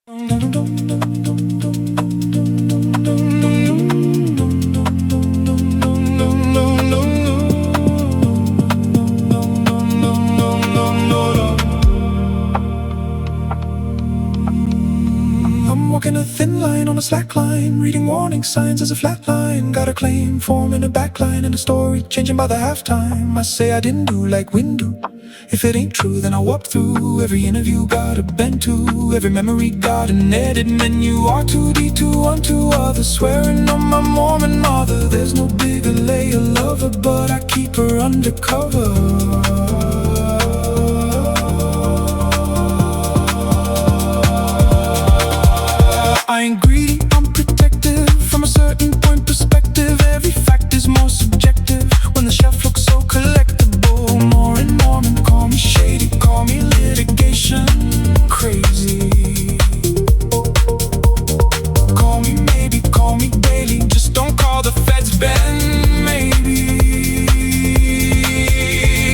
I'm walking a thin line on a slack line, reading warning signs as a flat line. Got a claim, forming a backline, and a story changing by the halftime. I say I didn't do like wind do. If it ain't true, then I'll walk through every interview, got a bend to every memory, got an edit menu. R2D2 unto others, swearing on my Mormon mother. There's no bigger layer lover, but I keep her undercover. I ain't greedy, I'm protective. From a certain point perspective, every fact is more subjective. When the shelf looks so collectible, more and more men call me shady, call me litigation crazy. Call me maybe, call me daily, just don't call the feds Ben, maybe.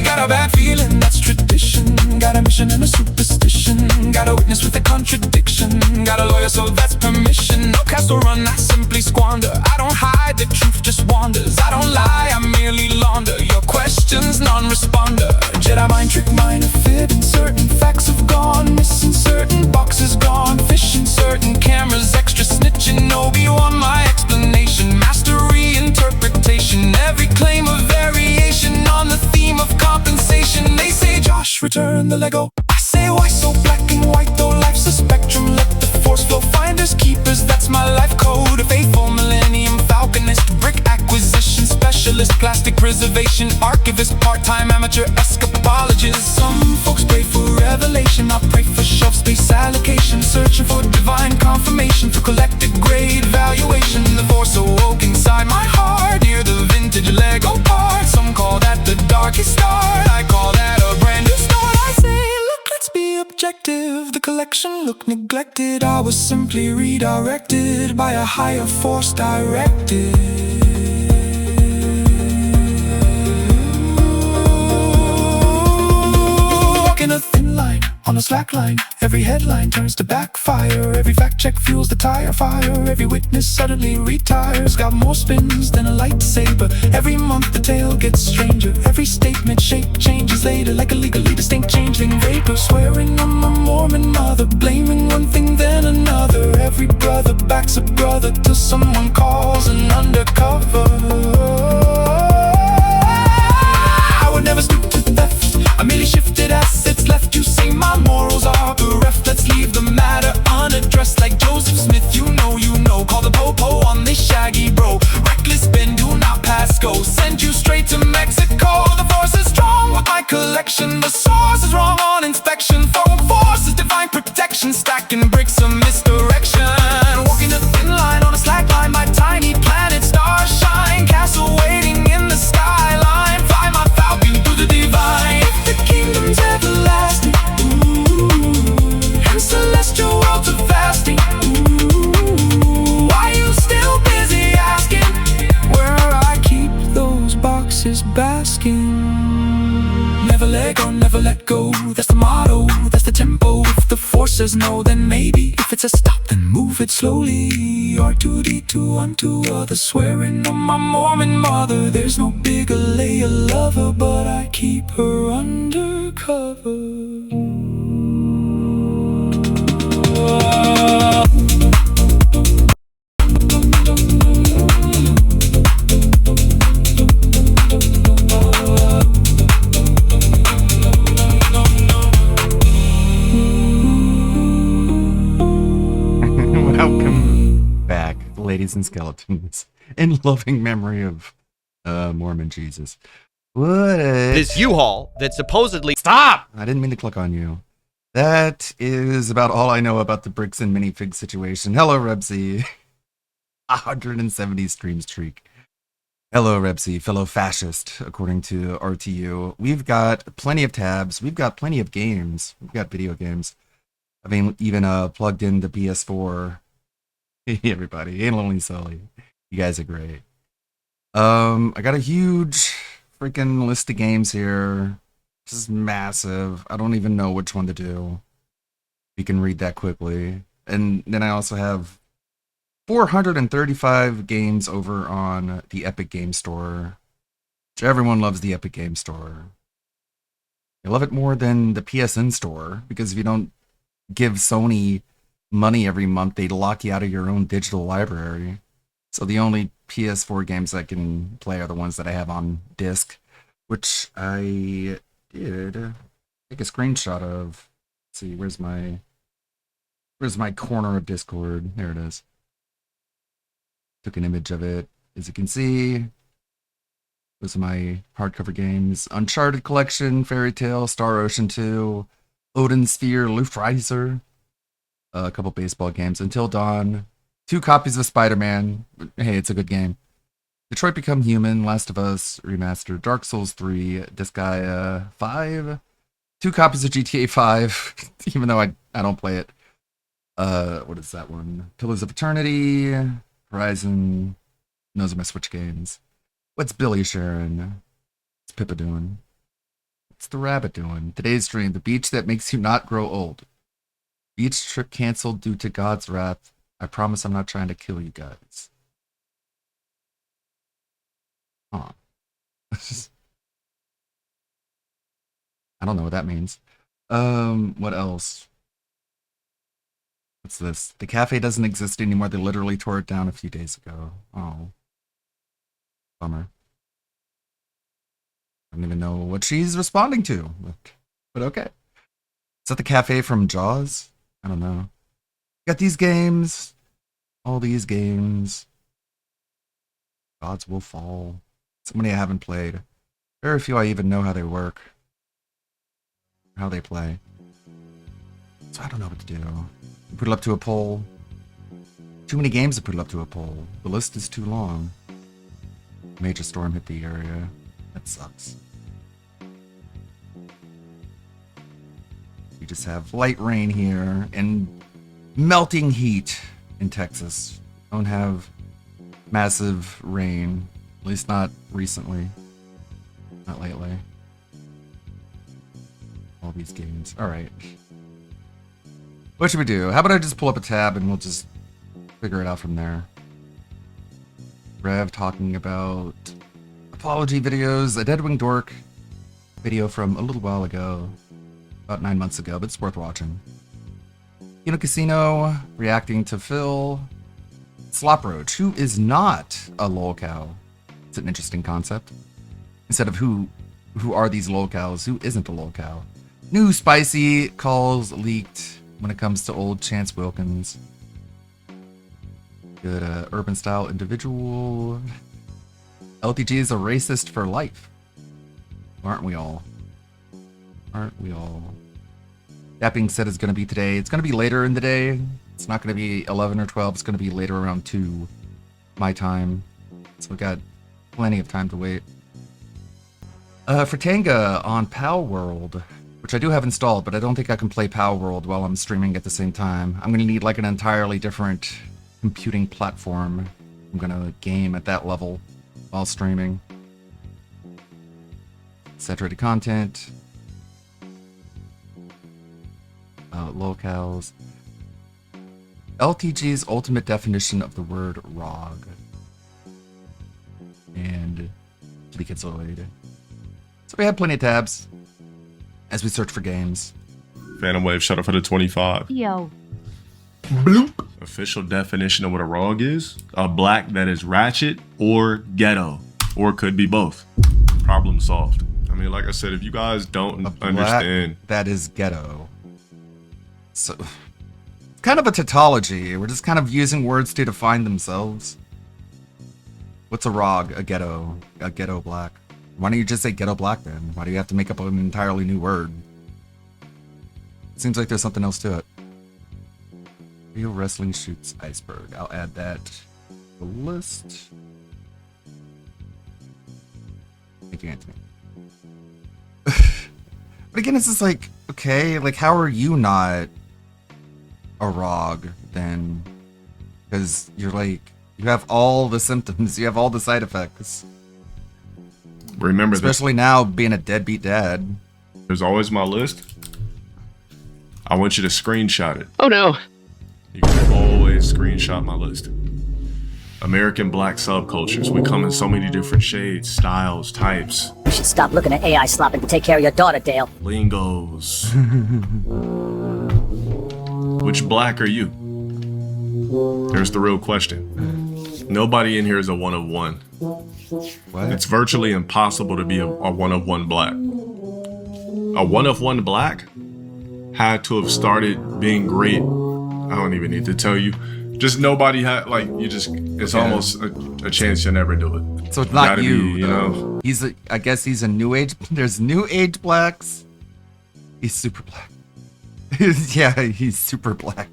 Got a bad feeling, that's tradition. Got a mission and a superstition. Got a witness with a contradiction. Got a lawyer, so that's permission. No castle run, I simply squander. I don't hide, the truth just wanders. I don't lie, I merely launder your questions, non-responder. Jedi mind trick, minor fib, and certain facts have gone missing. Certain boxes gone fishing, certain cameras extra snitching. Obi-Wan, my explanation, mastery, interpretation. Every claim of variation on the theme of compensation. They say, Josh, return the Lego. I say, why so black and white though life's a spectrum? Let the force flow, finders, keepers, that's my life code. A faithful millennium falconist, brick acquisition specialist, plastic preservation archivist, part-time amateur escapologist. Some folks pray for revelation, I pray for shelf space allocation. Searching for divine confirmation, for collected grade valuation. The force awoke inside my heart, near the vintage Lego part. Some call that the darkest start, I call that a brand new start. I say, look, let's be objective. The collection looked neglected, I was simply redirected by a higher force directive. Walking a thin line on a slack line, every headline turns to backfire. Every fact check fuels the tire fire. Every witness suddenly retires, got more spins than a lightsaber. Every month the tale gets stranger. Every statement shape changes later, like a legally distinct changeling vapor. Swearing on my Mormon mother, blaming one thing then another. Every brother backs a brother till someone calls an undercover. I would never stoop to theft, I merely shifted assets left. You say my morals are bereft, let's leave the matter unaddressed. Like Joseph Smith, you know, call the popo on this shaggy bro. Reckless spin, do not pass go, send you straight to Mexico. The force is strong with my collection, the source is wrong on inspection. Foreign forces, divine protection, stacking bricks of misdirection. Walking a thin line on a slack line, my tiny planet stars shine. Castle waiting in the skyline, fly my falcon through the divine. If the kingdom's everlasting, ooh, and celestial worlds are fasting, ooh, why you still busy asking where I keep those boxes basking? Never let go, never let go, that's the motto, that's the tempo. If the force says no, then maybe. If it says stop, then move it slowly. R2D2 unto others, swearing on my Mormon mother. There's no bigger layer lover, but I keep her undercover. Welcome back, ladies and skeletons, in loving memory of Mormon Jesus. What This U-Haul that supposedly... Stop! I didn't mean to click on you. That is about all I know about the bricks and minifig situation. Hello, Rebsy. 170 stream streak. Hello, Rebsy, fellow fascist, according to RTU. We've got plenty of tabs. We've got plenty of games. We've got video games. I mean, even plugged in the PS4. Hey, everybody. Ain't Lonely Sully. You guys are great. I got a huge freaking list of games here. This is massive. I don't even know which one to do. You can read that quickly. And then I also have 435 games over on the Epic Game Store. Which everyone loves the Epic Game Store. They love it more than the PSN Store, because if you don't give Sony money every month, they lock you out of your own digital library. So the only PS4 games I can play are the ones that I have on disc, which I did take a screenshot of. Let's see, where's my corner of Discord? There it is. Took an image of it. As you can see, those are my hardcover games. Uncharted Collection, Fairy Tail, Star Ocean 2, Odin Sphere, Lufreiser, a couple baseball games, Until Dawn, 2 copies of Spider-Man. Hey, it's a good game. Detroit Become Human, Last of Us Remastered, Dark Souls 3, Disgaea 5, 2 copies of GTA 5, even though I don't play it. What is that one? Pillars of Eternity, Horizon. Those are my Switch games. What's Billy sharing? What's Pippa doing? What's the rabbit doing? Today's stream, the beach that makes you not grow old. Beach trip canceled due to God's wrath. I promise I'm not trying to kill you guys. Huh. I don't know what that means. What else? What's this? The cafe doesn't exist anymore. They literally tore it down a few days ago. Oh. Bummer. I don't even know what she's responding to. But okay. Is that the cafe from Jaws? I don't know. Got these games. All these games. Gods Will Fall. So many I haven't played. Very few I even know how they work. How they play. So I don't know what to do. Put it up to a poll. Too many games to put it up to a poll. The list is too long. Major storm hit the area. That sucks. We just have light rain here and melting heat in Texas. Don't have massive rain. At least not recently. Not lately. All these games. Alright. What should we do? How about I just pull up a tab and we'll just figure it out from there. Rev talking about apology videos. A Deadwing Dork video from a little while ago. About 9 months ago, but it's worth watching. Kino Casino reacting to Phil. Slop Roach, who is not a lolcow. It's an interesting concept. Instead of who are these lolcows, who isn't a lolcow? New spicy calls leaked when it comes to old Chance Wilkins. Good urban style individual. LTG is a racist for life. Aren't we all? Aren't we all? That being said, it's going to be today. It's going to be later in the day. It's not going to be 11 or 12. It's going to be later around 2 my time. So we've got plenty of time to wait. For Tanga on Pal World, which I do have installed, but I don't think I can play Pal World while I'm streaming at the same time. I'm going to need like an entirely different computing platform. I'm going to game at that level while streaming. Saturated content. Locales. LTG's ultimate definition of the word ROG. And to be consoled. So we have plenty of tabs as we search for games. Phantom Wave, shut up for the 25. Yo. Bloop. Official definition of what a ROG is: a black that is ratchet or ghetto, or could be both. Problem solved. I mean, like I said, if you guys don't understand, that is ghetto. So it's kind of a tautology. We're just kind of using words to define themselves. What's a ROG? A ghetto black. Why don't you just say ghetto black then? Why do you have to make up an entirely new word? Seems like there's something else to it. Real wrestling shoots iceberg. I'll add that to the list. Thank you, Anthony. But again, it's just like, okay, like how are you not a ROG then? Because you're like, you have all the symptoms, you have all the side effects. remember this. Especially now being a deadbeat dad. There's always my list. I want you to screenshot it. Oh no. You can always screenshot my list. American black subcultures. We come in so many different shades, styles, types, You should stop looking at AI slop and take care of your daughter, Dale. lingos. Which black are you? There's the real question. Nobody in here is a one of one. What? It's virtually impossible to be a one of one black. A one of one black had to have started being great. I don't even need to tell you. Just nobody had, like, you just, it's almost a chance you'll never do it. So it's not Gotta you, be, you though. know. He's a, I guess he's a new age. There's new age blacks. He's super black. Yeah, he's super black.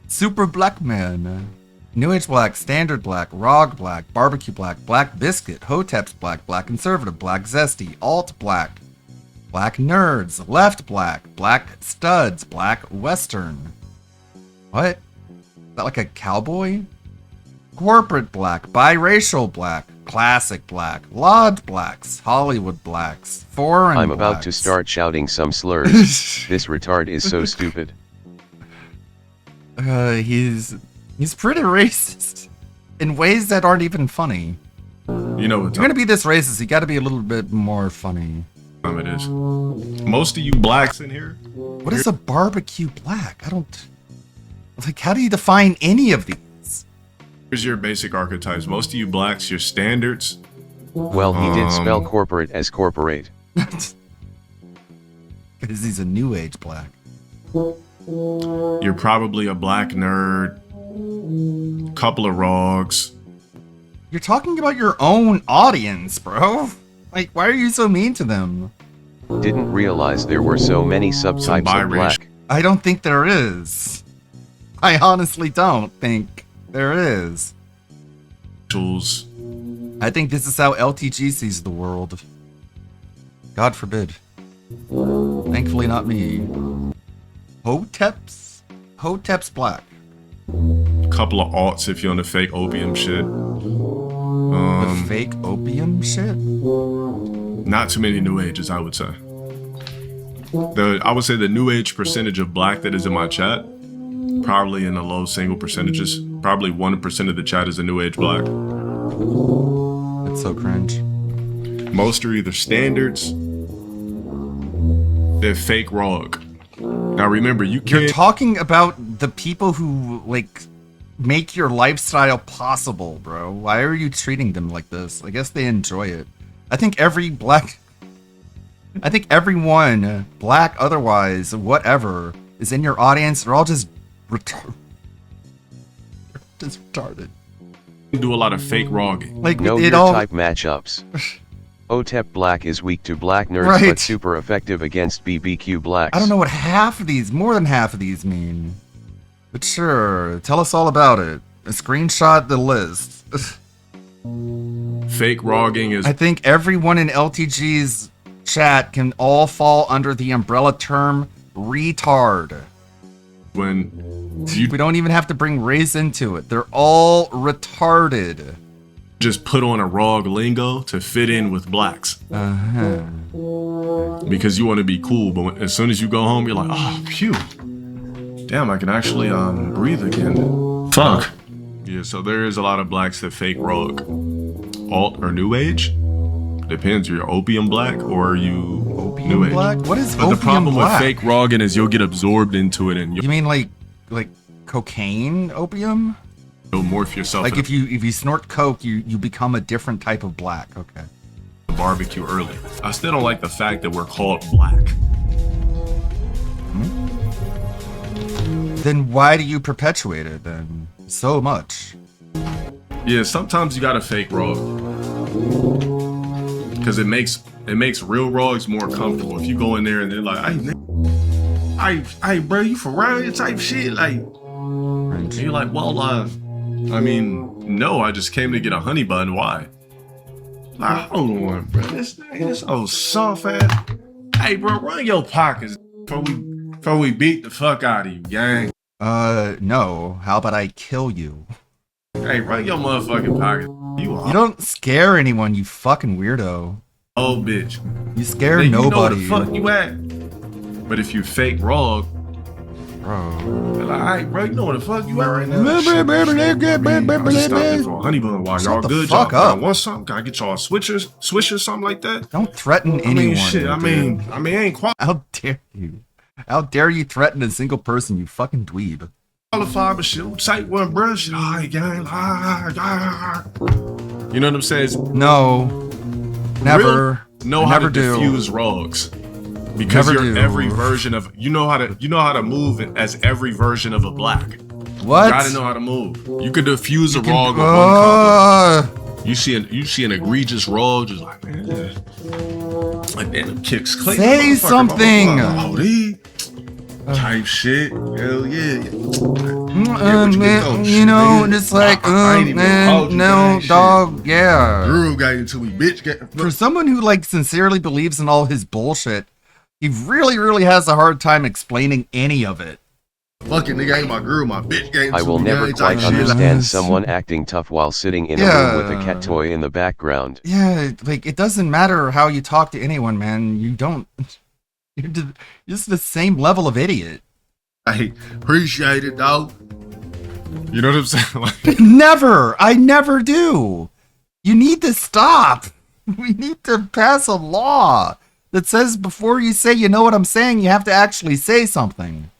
Super black man. New age black, standard black, ROG black, barbecue black, black biscuit, Hotep's black, black conservative, black zesty, alt black, black nerds, left black, black studs, black western. What? Is that like a cowboy? Corporate black, biracial black, classic black, lodge blacks, Hollywood blacks, foreign I'm about blacks. to start shouting some slurs. This retard is so stupid. He's pretty racist in ways that aren't even funny. You know what If you're gonna be this racist, you gotta be a little bit more funny. time it is. Most of you blacks in here, What is a barbecue black? I don't... Like, how do you define any of these? here's your basic archetypes. Most of you blacks, your standards. Well, he did spell corporate as corporate. Because he's a new age black. You're probably a black nerd. Couple of rogs. You're talking about your own audience, bro. Like, why are you so mean to them? Didn't realize there were so many subtypes of biracial. black. I don't think there is. I honestly don't think there is. I think this is how LTG sees the world. God forbid. Thankfully not me. Hotep's? Hotep's black. Couple of alts if you're on the fake opium shit. The fake opium shit? Not too many new ages, I would say. I would say the new age percentage of black that is in my chat, probably in the low single percentages. Probably 1% of the chat is a new age black. It's so cringe. Most are either standards, they're fake ROG. Now remember, you You're can't. talking about the people who, like, make your lifestyle possible, bro. Why are you treating them like this? I guess they enjoy it. I think everyone, black, otherwise, whatever, is in your audience. They're all just retarded. do a lot of fake rogging. Like, Know it your all... type matchups. OTEP black is weak to black nerds Right. but super effective against BBQ blacks. I don't know what half of these, more than half of these mean. But sure, tell us all about it. Screenshot the list. Fake rogging is I think everyone in LTG's chat can all fall under the umbrella term retard. when you We don't even have to bring race into it. They're all retarded. just put on a ROG lingo to fit in with blacks. Uh-huh. Because you want to be cool, but as soon as you go home, you're like, oh, phew. Damn, I can actually breathe again. Fuck. Yeah, so there is a lot of blacks that fake ROG. Alt or new age? Depends. You're opium black or are you Opium new age? black? What is But opium the problem black? with fake ROGing is you'll get absorbed into it and You you'll mean like cocaine opium? morph yourself Like in if you snort coke, you become a different type of black. Okay. a barbecue early. I still don't like the fact that we're called black. Then why do you perpetuate it then so much? Yeah, sometimes you gotta fake ROG. Because it makes real ROGs more comfortable. If you go in there and they're like, hey, bro, you for real type shit? Like, and you're like, well, I mean, no, I just came to get a honey bun. Why? Like, hold on, bro. This old soft ass. Hey, bro, run your pockets before we beat the fuck out of you, gang. No. How about I kill you? Hey, run your motherfucking pockets. You don't scare anyone, you fucking weirdo. old bitch. You scare Then nobody. You know where the fuck you at. But if you fake ROG, Like, all right, bro, you know what the fuck you at right now? Shit, I just stopped in for a honey bun while y'all good. Fuck Y'all up. want something? Can I get y'all swishers, something like that? Don't threaten I mean, anyone. shit. dude. I mean, ain't How dare you? How dare you threaten a single person, you fucking dweeb? qualified, but shit, tight one, bro. Shit, all right, gang. You know what I'm saying? No. Never. Know I how never to do. diffuse rogues. Because Never you're do. every version of you know how to move as every version of a black. What? You gotta know how to move. You could diffuse a rogue with one combo. You see an egregious rogue, just like man, like damn, kicks click. Say something. Type shit. Hell yeah. You know, just like, no, dog, yeah. Girl got into me, bitch. For someone who like sincerely believes in all his bullshit, he really has a hard time explaining any of it. Fucking nigga ain't my girl, my bitch got into I will me, never yeah, quite type shit. understand someone acting tough while sitting in a room with a cat toy in the background. Yeah, like it doesn't matter how you talk to anyone, man. You're just the same level of idiot. I appreciate it, dog. You know what I'm saying? Like, I never do. You need to stop. We need to pass a law that says before you say you know what I'm saying, you have to actually say something.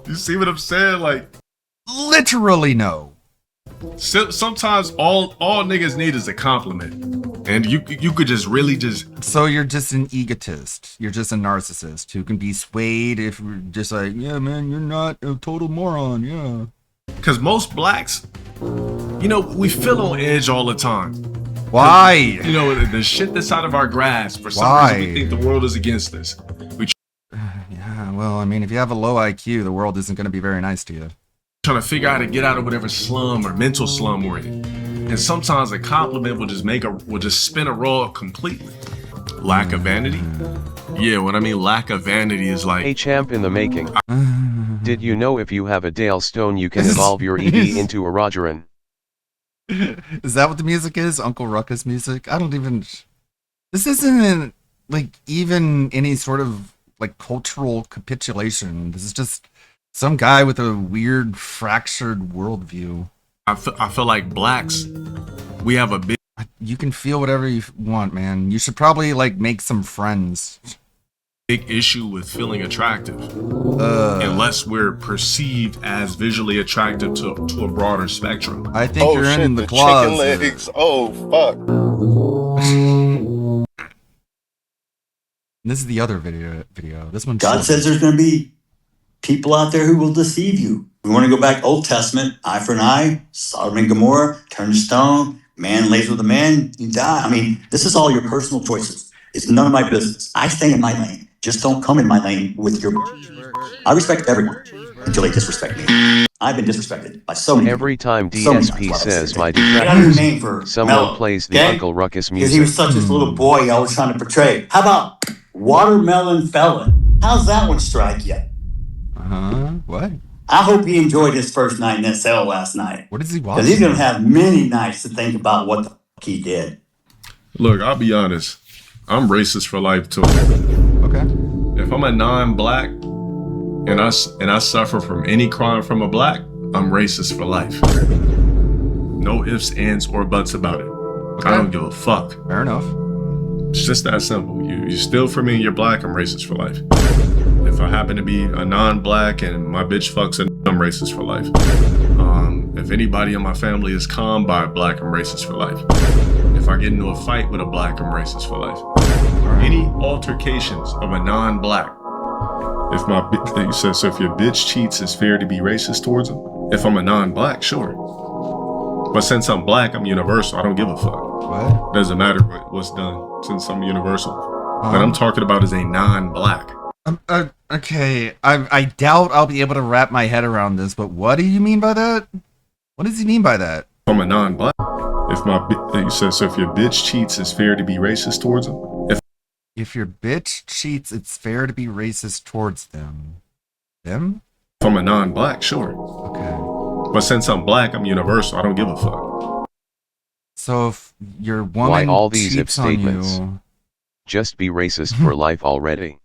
you see what I'm saying? Like, Literally no. sometimes all niggas need is a compliment, and you could just really just. So you're just an egotist. You're just a narcissist who can be swayed if you're just like, yeah, man, you're not a total moron, yeah. Because most blacks, you know, we feel on edge all the time. Why? You know, the shit that's out of our grasp. For some Why? reason, we think the world is against us. Yeah, well, I mean, if you have a low IQ, the world isn't going to be very nice to you. Trying to figure out how to get out of whatever slum or mental slum we're in. And sometimes a compliment will just spin a rug completely. Lack of vanity? Yeah, what I mean lack of vanity is like Hey champ in the making. Did you know if you have a Dale Stone you can evolve your ED into a Rogerin? Is that what the music is? Uncle Ruckus music? I don't even... This isn't, like, even any sort of, like, cultural capitulation. This is just some guy with a weird, fractured worldview. I feel like blacks, we have a big You can feel whatever you want, man. You should probably, like, make some friends. issue with feeling attractive. Unless we're perceived as visually attractive to a broader spectrum. I think you're in the closet. Chicken legs. Oh, fuck. This is the other video. This one's God short. says there's going to be people out there who will deceive you. We want to go back Old Testament, eye for an eye, Sodom and Gomorrah, turn to stone, man lays with a man, you die. I mean, this is all your personal choices. It's none of my business. I stay in my lane. Just don't come in my lane with your... I respect everyone until they disrespect me. I've been disrespected by so many people. Every time So many DSP times. says my I got a new name detractors, for someone Mellow, plays the okay? Uncle Ruckus Because he was music. such this little boy I was trying to portray. How about Watermelon Felon? How's that one strike you? What? I hope he enjoyed his first night in that cell last night. What is he Because he's watching? going to have many nights to think about what the fuck he did. Look, I'll be honest. I'm racist for life too. Okay. If I'm a non-black and I suffer from any crime from a black, I'm racist for life. No ifs, ands, or buts about it. I don't give a fuck. Fair enough. It's just that simple. You steal from me and you're black, I'm racist for life. If I happen to be a non-black and my bitch fucks I'm racist for life. If anybody in my family is calmed by a black, I'm racist for life. If I get into a fight with a black, I'm racist for life. Any altercations of a non-black, if my you said so, if your bitch cheats, it's fair to be racist towards them. If I'm a non-black, sure. But since I'm black, I'm universal. I don't give a fuck. What? Doesn't matter what's done since I'm universal. What I'm talking about is a non-black. Okay, I doubt I'll be able to wrap my head around this, but what do you mean by that? What does he mean by that? I'm a non-black. If my you said so, if your bitch cheats, it's fair to be racist towards them. If your bitch cheats, it's fair to be racist towards them. Them? If I'm a non-black, sure. Okay. But since I'm black, I'm universal. I don't give a fuck. So if your woman Why all these if cheats on statements? you, Just be racist for life already.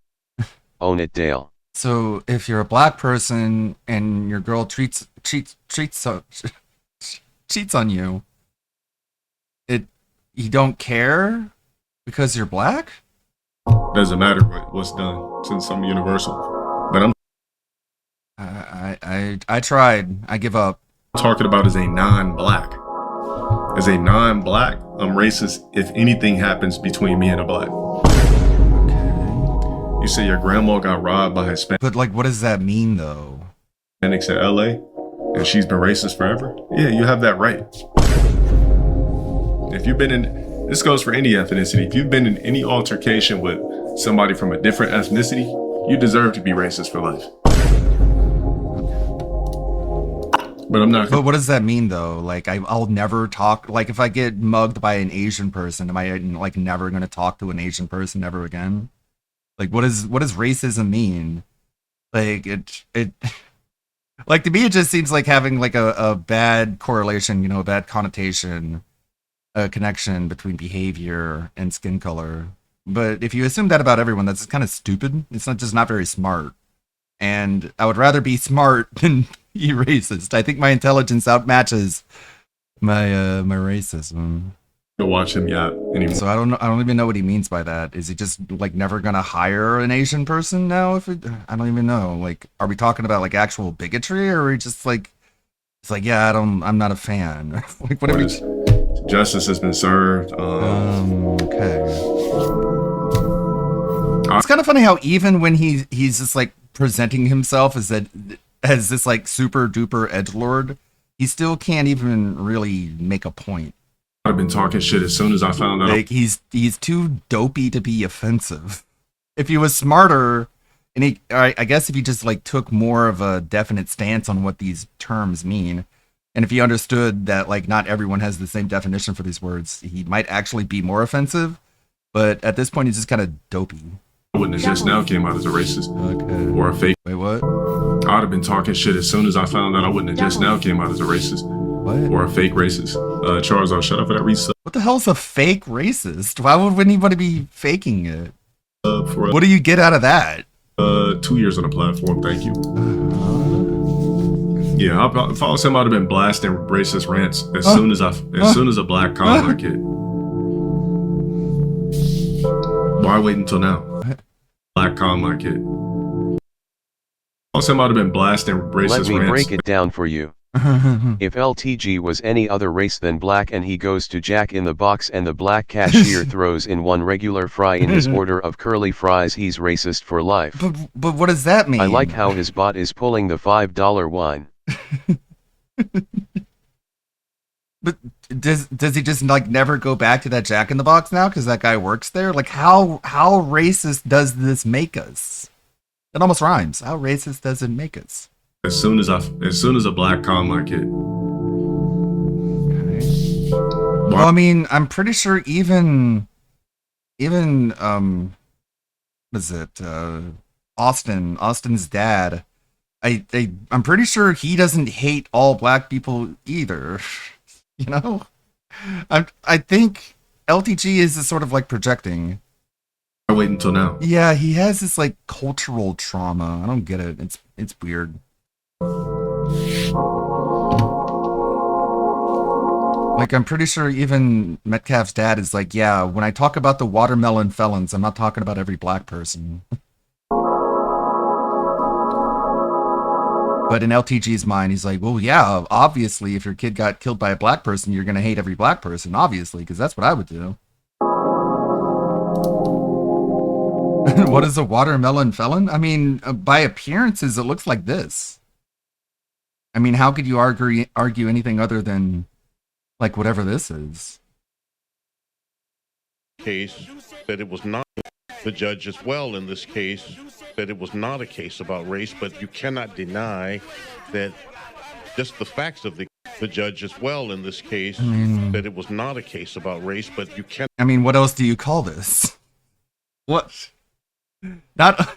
Own it, Dale. So if you're a black person and your girl cheats on you, you don't care because you're black? Doesn't matter what's done since I'm universal. But I'm I tried. I give up. talking about as a non-black. As a non-black, I'm racist if anything happens between me and a black. You say your grandma got robbed by But like, what does that mean though? Hispanics in LA and she's been racist forever? Yeah, you have that right. If you've been in, this goes for any ethnicity, if you've been in any altercation with somebody from a different ethnicity, you deserve to be racist for life. But I'm not. But what does that mean though? Like I'll never talk, like if I get mugged by an Asian person, am I like never gonna talk to an Asian person ever again? Like what does racism mean? Like it like to me it just seems like having like a bad correlation, you know, a bad connotation, a connection between behavior and skin color. But if you assume that about everyone, that's kind of stupid. It's not very smart. And I would rather be smart than be racist. I think my intelligence outmatches my my racism. To watch him yet anymore. So I don't even know what he means by that. Is he just like never gonna hire an Asian person now? I don't even know. Like, are we talking about like actual bigotry, or are we just like it's like yeah, I'm not a fan. Like what are we? Justice has been served. Okay. It's kind of funny how even when he's just like presenting himself as this like super duper edgelord, he still can't even really make a point. I've been talking shit as soon as I found out. Like he's too dopey to be offensive. If he was smarter, and I guess if he just like took more of a definite stance on what these terms mean, and if he understood that like not everyone has the same definition for these words, he might actually be more offensive. But at this point, he's just kind of dopey. I wouldn't have just now came out as a racist or a fake. Wait, what? I'd have been talking shit as soon as I found out I wouldn't have just now came out as a racist. What? Or a fake racist. Charles, I'll shut up for that reset. What the hell's a fake racist? Why would anybody be faking it? For What do you get out of that? 2 years on the platform, thank you. Yeah, if I was him, I'd have been blasting racist rants as soon as a black comic kid. Why wait until now? What? Black comic kid. If I was him, I'd have been blasting racist rants. Let me break it down for you. If LTG was any other race than black and he goes to Jack in the Box and the black cashier throws in one regular fry in his order of curly fries, he's racist for life. But what does that mean? I like how his bot is pulling the $5 wine. But does he just like never go back to that Jack in the Box now because that guy works there? Like how racist does this make us? It almost rhymes. How racist does it make us? As soon as a black comic kid. Okay. Well, I mean, I'm pretty sure even what is it? Austin's dad. I'm pretty sure he doesn't hate all black people either. You know? I think LTG is just sort of like projecting. I wait until now. Yeah, he has this like cultural trauma. I don't get it. It's weird. Like, I'm pretty sure even Metcalf's dad is like, yeah, when I talk about the watermelon felons, I'm not talking about every black person. But in LTG's mind, he's like, well, yeah, obviously, if your kid got killed by a black person, you're going to hate every black person, obviously, because that's what I would do. What is a watermelon felon? I mean, by appearances, it looks like this. I mean, how could you argue anything other than, like, whatever this is? Case that it was not the judge as well in this case that it was not a case about race, but you cannot deny that just the facts of the judge as well in this case that it was not a case about race, but you can. I mean, what else do you call this? What? Not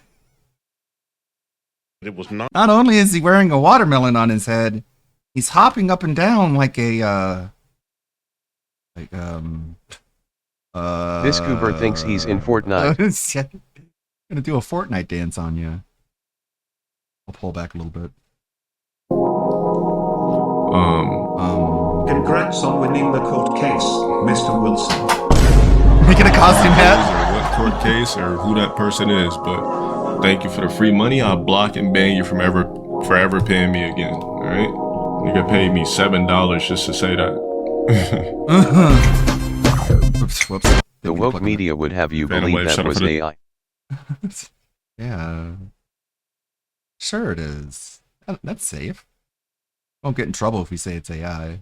it was not. Not only is he wearing a watermelon on his head, he's hopping up and down like a This goober thinks he's in Fortnite. Gonna do a Fortnite dance on you. I'll pull back a little bit. Congrats on winning the court case, Mr. Wilson. Making a costume hat. What court case or who that person is, but thank you for the free money. I'll block and ban you from forever paying me again. All right? Nigga paid me $7 just to say that. Whoops. The woke media would have you Phantom believe Wave, that shut up was for the- AI. Yeah. Sure it is. That's safe. Won't get in trouble if we say it's AI.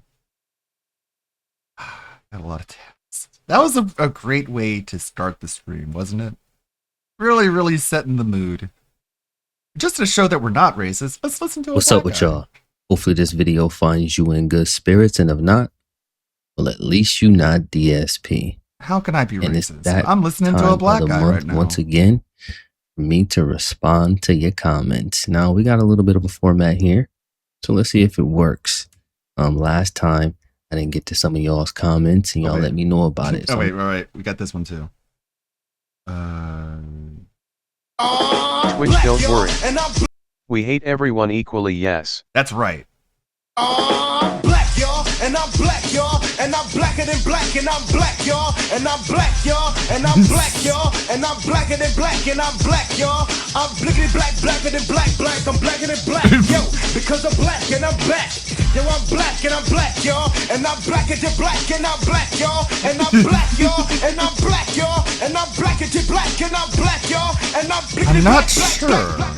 Got a lot of tabs. That was a great way to start the stream, wasn't it? Really, really setting the mood. Just to show that we're not racist, let's listen to a What's black up with guy. y'all? Hopefully this video finds you in good spirits, and if not, well, at least you not DSP. How can I be And it's racist? that I'm listening to time a of black the guy month right now. once again for me to respond to your comments. Now we got a little bit of a format here, so let's see if it works. Last time I didn't get to some of y'all's comments, and y'all wait. let me know about it. Oh, So wait. We got this one too. Which don't worry. We hate everyone equally, yes. That's right. I'm black, y'all, and I'm black, y'all, and I'm blacker than black, and I'm black, y'all, and I'm black, y'all, and I'm black, y'all, and I'm blacker than black, and I'm black, y'all. I'm blickety black, blacker than black, I'm blacker than black, yo, because I'm black and I'm back. Yo, I'm black and I'm black, y'all, and I'm blacker than black, and I'm black, y'all, and I'm black, y'all, and I'm black, y'all, and I'm blacker than black, and I'm black, y'all, and I'm blickety I'm not black, sure. black,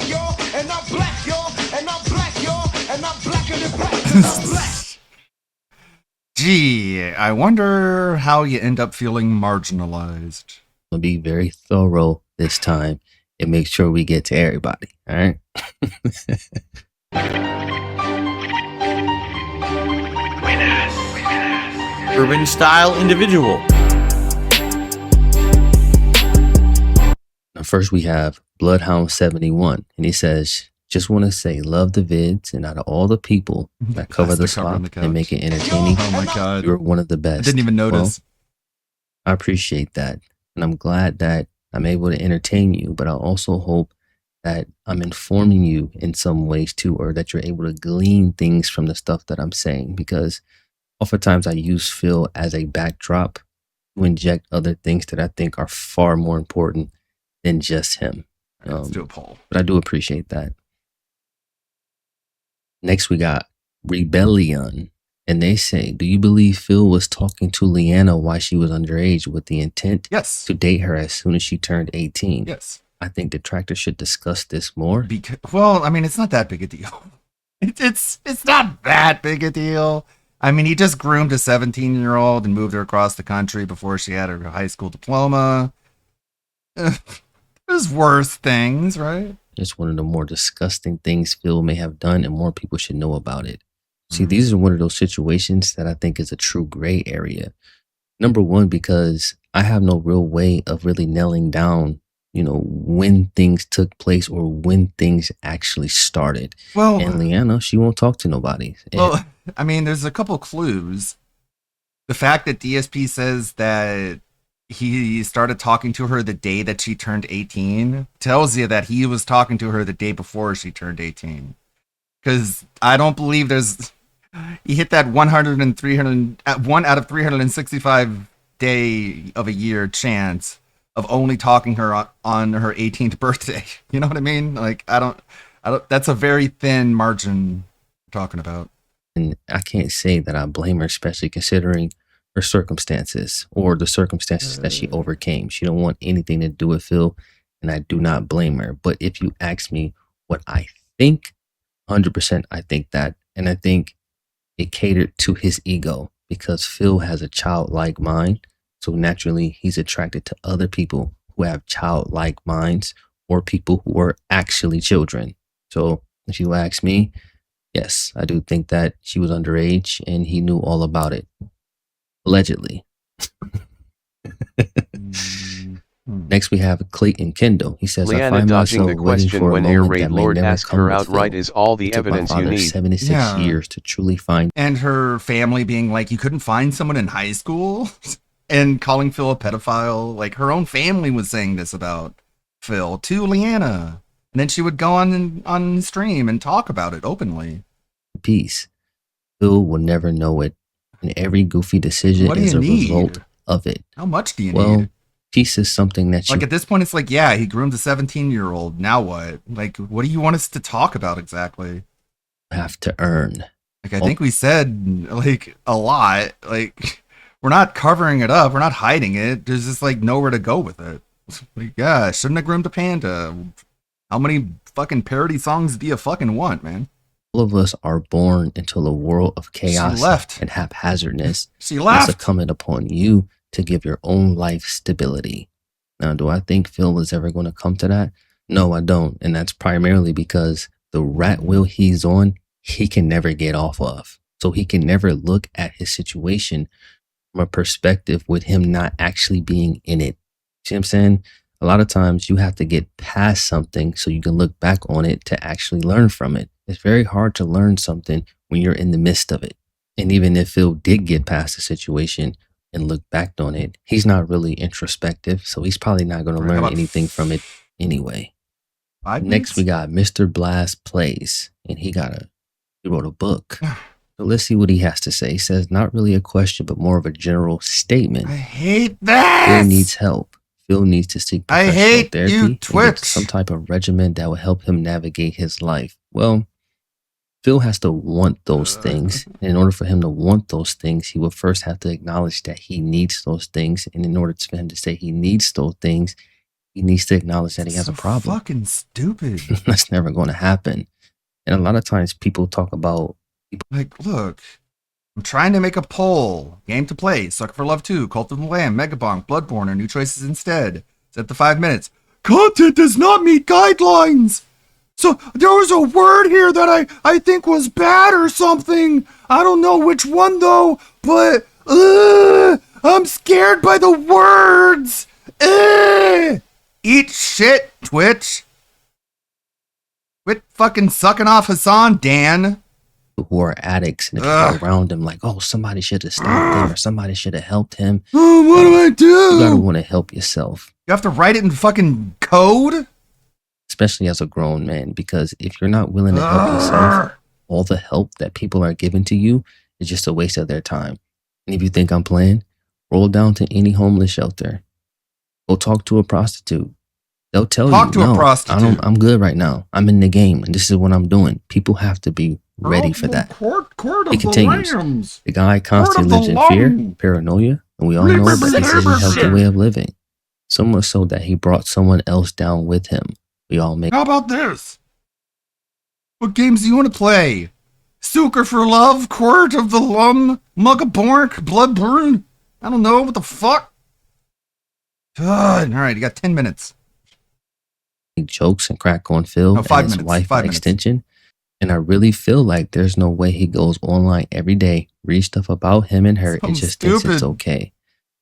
y'all, and I'm black, y'all, and I'm black, y'all, and I'm blacker than black, and I'm black. Gee, I wonder how you end up feeling marginalized. I'm gonna be very thorough this time and make sure we get to everybody. All right. Urban style individual. Now, first we have Bloodhound71, and he says, just want to say, love the vids, and out of all the people that cover the That's the cover on spot the and make couch. it entertaining, Oh my god. you're one of the best. I didn't even notice. Well, I appreciate that, and I'm glad that I'm able to entertain you, but I also hope that I'm informing you in some ways too, or that you're able to glean things from the stuff that I'm saying, because oftentimes I use Phil as a backdrop to inject other things that I think are far more important than just him. Let's do a poll. But I do appreciate that. Next, we got Rebellion. And they say, do you believe Phil was talking to Leanna while she was underage with the intent Yes. to date her as soon as she turned 18? Yes. I think detractors should discuss this more. Because, well, I mean, it's not that big a deal. It's not that big a deal. I mean, he just groomed a 17-year-old and moved her across the country before she had her high school diploma. There's worse things, right? It's one of the more disgusting things Phil may have done, and more people should know about it. See, these are one of those situations that I think is a true gray area. Number one, because I have no real way of really nailing down, when things took place or when things actually started. Well, And Leanna, she won't talk to nobody. And well, I mean, there's a couple clues. The fact that DSP says that he started talking to her the day that she turned 18 tells you that he was talking to her the day before she turned 18. Because I don't believe he hit that 1 out of 365 day of a year chance of only talking her on her 18th birthday. You know what I mean? Like, I don't, that's a very thin margin we're talking about. And I can't say that I blame her, especially considering her circumstances or the circumstances that she overcame. She don't want anything to do with Phil, and I do not blame her. But if you ask me what I think, 100% I think that. And I think it catered to his ego because Phil has a childlike mind. So naturally, he's attracted to other people who have childlike minds or people who are actually children. So if you ask me, yes, I do think that she was underage and he knew all about it. Allegedly. Next, we have Clayton Kendall. He says, I Leanna find dodging myself the waiting question for a when Air moment Raid that may Lord never asked come her with outright, Phil. is all the It took my evidence you father need. 76 Yeah. years to truly find. And her family being like, you couldn't find someone in high school? and calling Phil a pedophile. Like, her own family was saying this about Phil to Leanna. And then she would go on stream and talk about it openly. Peace. Phil will never know it. And every goofy decision What do is you a need? result of it. How much do you Well, need? peace is something that you Like, at this point, it's like, yeah, he groomed a 17-year-old. Now what? Like, what do you want us to talk about exactly? have to earn. Like, I think we said, like, a lot. Like, we're not covering it up. We're not hiding it. There's just, like, nowhere to go with it. Like, yeah, shouldn't have groomed a panda. How many fucking parody songs do you fucking want, man? All of us are born into a world of chaos left. and haphazardness. She left. It's incumbent upon you to give your own life stability. Now, do I think Phil is ever going to come to that? No, I don't. And that's primarily because the rat wheel he's on, he can never get off of. So he can never look at his situation from a perspective with him not actually being in it. See what I'm saying? A lot of times you have to get past something so you can look back on it to actually learn from it. It's very hard to learn something when you're in the midst of it. And even if Phil did get past the situation and look back on it, he's not really introspective. So he's probably not going to learn anything from it anyway. Next, we got Mr. Blast Plays, and he wrote a book. So let's see what he has to say. He says, not really a question, but more of a general statement. I hate this. Phil needs help. Phil needs to seek I professional hate therapy you, and Twitch. get some type of regimen that will help him navigate his life. Well, Phil has to want those things. And in order for him to want those things, he will first have to acknowledge that he needs those things. And in order for him to say he needs those things, he needs to acknowledge that he has a problem. Fucking stupid. That's never going to happen. And a lot of times people talk about like, look, I'm trying to make a poll. Game to play. Sucker for Love 2, Cult of the Lamb, Megabonk, Bloodborne, or new choices instead. Set the 5 minutes. Content does not meet guidelines. So there was a word here that I think was bad or something. I don't know which one though, but I'm scared by the words. Eat shit, Twitch. Quit fucking sucking off Hassan, Dan. Who are addicts, and if you're around them, like, oh, somebody should have stopped him or somebody should have helped him. Oh, what do I do? You gotta want to help yourself. You have to write it in fucking code? Especially as a grown man, because if you're not willing to help yourself, all the help that people are giving to you is just a waste of their time. And if you think I'm playing, roll down to any homeless shelter. Go talk to a prostitute. They'll tell Talk you, to a no, prostitute. I'm good right now. I'm in the game, and this is what I'm doing. People have to be ready for that. It continues. The guy constantly lives in fear, paranoia, and we all know that this isn't a healthy way of living. So much so that he brought someone else down with him. We all make. How about this? What games do you want to play? Sucker for Love, Court of the Lum, Mugabork, Bloodborne? I don't know, what the fuck? Alright, you got 10 minutes. Jokes and crack on Phil and 5 his minutes. wife 5 by minutes. extension. And I really feel like there's no way he goes online every day, reads stuff about him and her, and just thinks it's okay.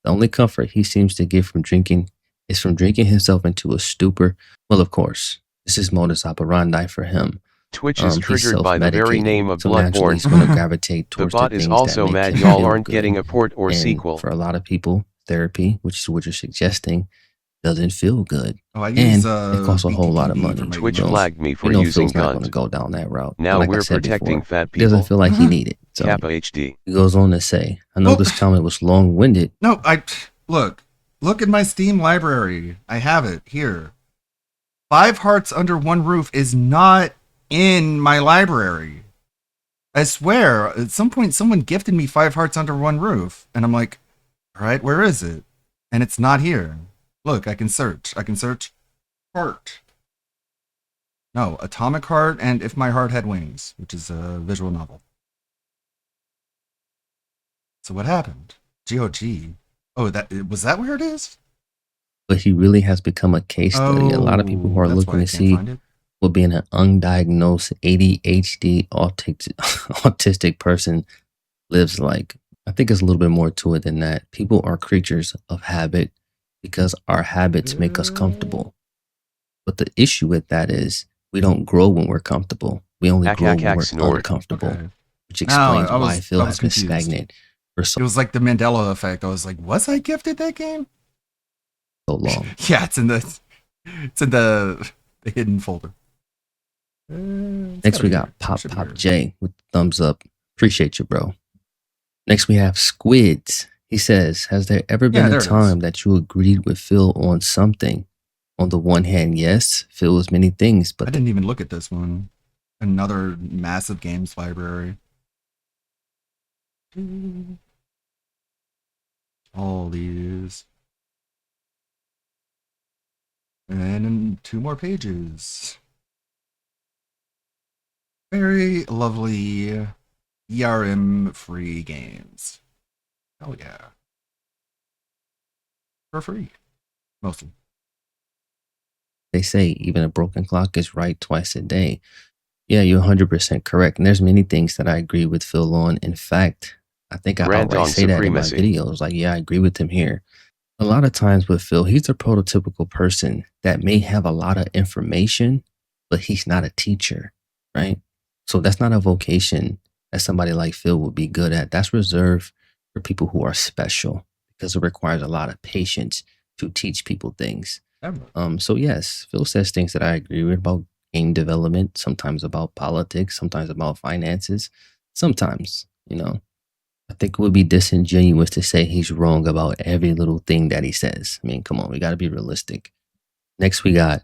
The only comfort he seems to get from drinking is from drinking himself into a stupor. Well, of course, this is modus operandi for him. Twitch is triggered by the very name of so naturally Bloodborne. he's going to gravitate The towards bot the is things also that make mad him y'all feel aren't good. getting a port or And sequel. For a lot of people, therapy, which is what you're suggesting, doesn't feel good. Oh, I And use, it costs a whole lot of money. Twitch So, flagged me for we know using Phil's not going to cunt. go down that route. Now Like I we're said protecting before, fat he doesn't people. feel like he needed. So Kappa HD. he goes on to say, I know this comment was long-winded. No, look at my Steam library. I have it here. 5 Hearts Under One Roof is not in my library. I swear, at some point someone gifted me 5 Hearts Under One Roof, and I'm like, all right, where is it? And it's not here. Look, I can search. Heart. No, Atomic Heart and If My Heart Had Wings, which is a visual novel. So what happened? GOG. Oh, was that where it is? But he really has become a case study. A lot of people who are that's looking why I to can't see find it. what being an undiagnosed ADHD autistic person lives like. I think there's a little bit more to it than that. People are creatures of habit because our habits make us comfortable. But the issue with that is we don't grow when we're comfortable. We only grow when we're uncomfortable, Okay. which explains I why Phil was has been confused. stagnant. for It was like the Mandela effect. I was like, was I gifted that game? so long. Yeah, it's in the hidden folder. Next, we got Pop J with thumbs up. Appreciate you, bro. Next, we have Squids. He says, has there ever been a time that you agreed with Phil on something? On the one hand, yes, Phil was many things, but I didn't even look at this one. Another massive games library. All these. And 2 more pages. Very lovely ERM free games. Hell yeah. For free. Mostly. they say even a broken clock is right twice a day. Yeah, you're 100% correct. And there's many things that I agree with Phil on. In fact, I think I outright say that in my videos. Like, yeah, I agree with him here. A lot of times with Phil, he's a prototypical person that may have a lot of information, but he's not a teacher, right? So that's not a vocation that somebody like Phil would be good at. That's reserved for people who are special because it requires a lot of patience to teach people things. So yes, Phil says things that I agree with about game development, sometimes about politics, sometimes about finances, sometimes, I think it would be disingenuous to say he's wrong about every little thing that he says. I mean, come on, we got to be realistic. Next, we got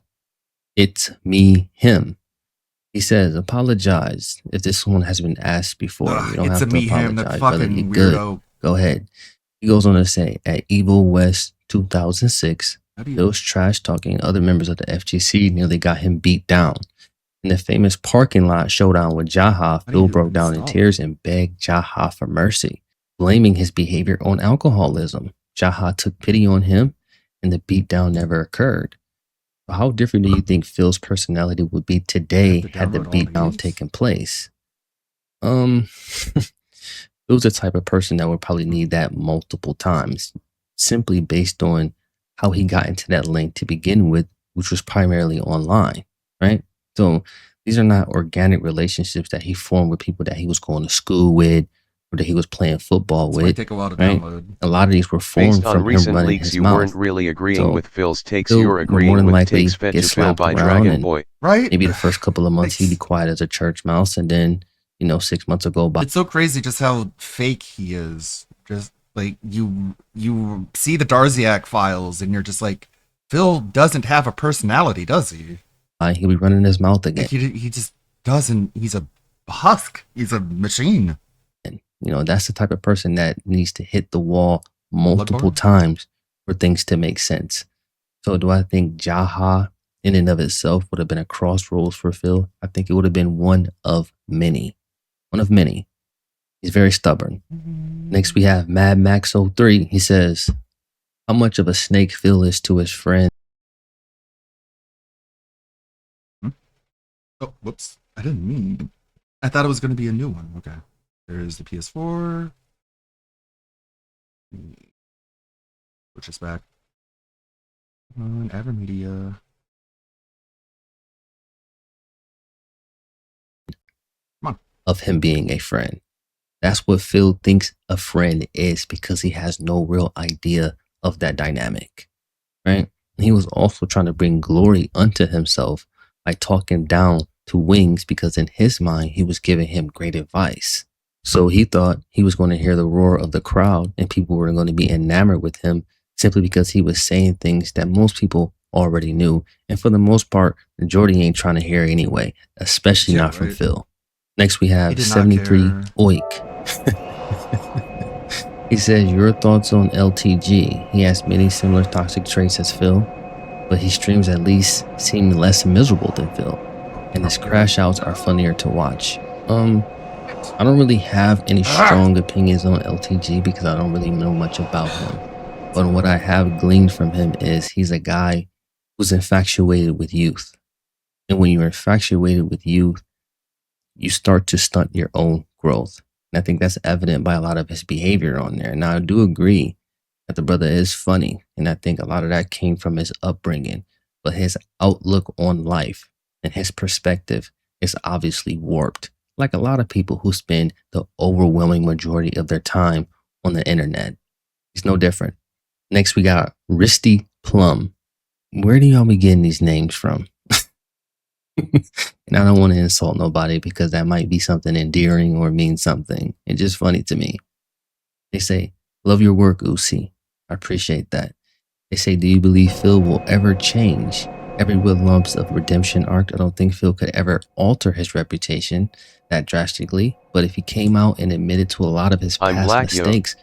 It's Me, Him. He says, apologize if this one has been asked before. You don't have to apologize, brother. You're good. Go ahead. He goes on to say, at Evil West 2006, Phil's trash talking other members of the FGC nearly got him beat down. In the famous parking lot showdown with Jaha, Phil broke down in tears and begged Jaha for mercy, blaming his behavior on alcoholism. Jaha took pity on him, and the beatdown never occurred. So how different do you think Phil's personality would be today had the beatdown taken place? Phil's the type of person that would probably need that multiple times, simply based on how he got into that link to begin with, which was primarily online, right? So these are not organic relationships that he formed with people that he was going to school with or that he was playing football with. Take a while to download. A lot of these were formed from recent him running leaks, his you mouth. weren't really agreeing with Phil's takes. Phil You're would more agreeing than with likely takes fed get to Phil slapped by around Dragon and Boy. Right? maybe the first couple of months he'd be quiet as a church mouse, and then 6 months ago by. It's so crazy just how fake he is. Just like you see the Darziak files and you're just like, Phil doesn't have a personality, does he? He'll be running his mouth again. Like he just doesn't. He's a husk. He's a machine. And that's the type of person that needs to hit the wall multiple times for things to make sense. So do I think Jaha in and of itself would have been a crossroads for Phil? I think it would have been one of many. One of many. He's very stubborn. Next we have Mad Max 03. He says, how much of a snake Phil is to his friend. Oh, whoops. I didn't mean. I thought it was going to be a new one. Okay. There's the PS4. Switch this back. On Avermedia. Come on. Of him being a friend. That's what Phil thinks a friend is because he has no real idea of that dynamic. Right? And he was also trying to bring glory unto himself by talking down to Wings because in his mind, he was giving him great advice. So he thought he was going to hear the roar of the crowd and people were going to be enamored with him simply because he was saying things that most people already knew. And for the most part, the majority ain't trying to hear anyway, especially not from Phil. Next, we have 73 Oik. He says, your thoughts on LTG. He has many similar toxic traits as Phil, but his streams at least seem less miserable than Phil. And his crash outs are funnier to watch. I don't really have any strong opinions on LTG because I don't really know much about him. But what I have gleaned from him is he's a guy who's infatuated with youth. And when you're infatuated with youth, you start to stunt your own growth. And I think that's evident by a lot of his behavior on there. Now, I do agree that the brother is funny. And I think a lot of that came from his upbringing. But his outlook on life and his perspective is obviously warped. Like a lot of people who spend the overwhelming majority of their time on the internet. He's no different. Next, we got Risty Plum. Where do y'all be getting these names from? And I don't want to insult nobody because that might be something endearing or mean something. It's just funny to me. They say, love your work, Uzi. I appreciate that. They say, do you believe Phil will ever change? Every Will Lumps of redemption arc, I don't think Phil could ever alter his reputation that drastically. But if he came out and admitted to a lot of his past mistakes,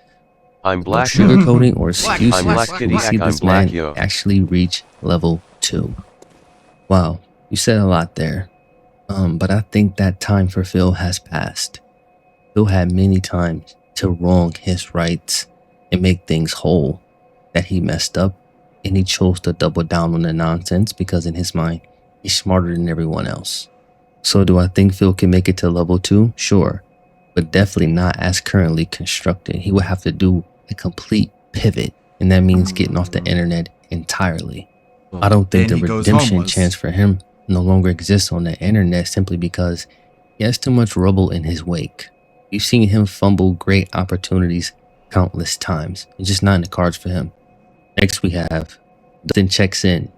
I'm no black, sugarcoating or excuses, I'm black, we see this man actually reach level 2. Wow, you said a lot there. But I think that time for Phil has passed. Phil had many times to wrong his rights and make things whole that he messed up, and he chose to double down on the nonsense because in his mind, he's smarter than everyone else. So do I think Phil can make it to level 2? Sure, but definitely not as currently constructed. He would have to do a complete pivot, and that means getting off the internet entirely. I don't think the redemption chance for him no longer exists on the internet simply because he has too much rubble in his wake. We've seen him fumble great opportunities countless times. It's just not in the cards for him. Next we have Dustin checks in.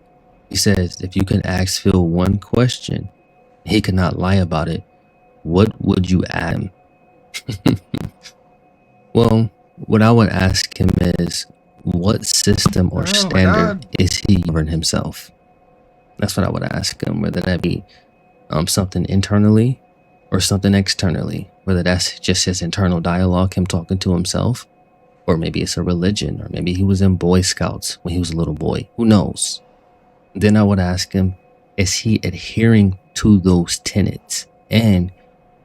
He says, if you can ask Phil one question, he could not lie about it, what would you ask him? Well, what I would ask him is, what system or standard is he governing himself? That's what I would ask him, whether that be something internally or something externally, whether that's just his internal dialogue, him talking to himself, or maybe it's a religion, or maybe he was in Boy Scouts when he was a little boy. Who knows? Then I would ask him, is he adhering to those tenets? And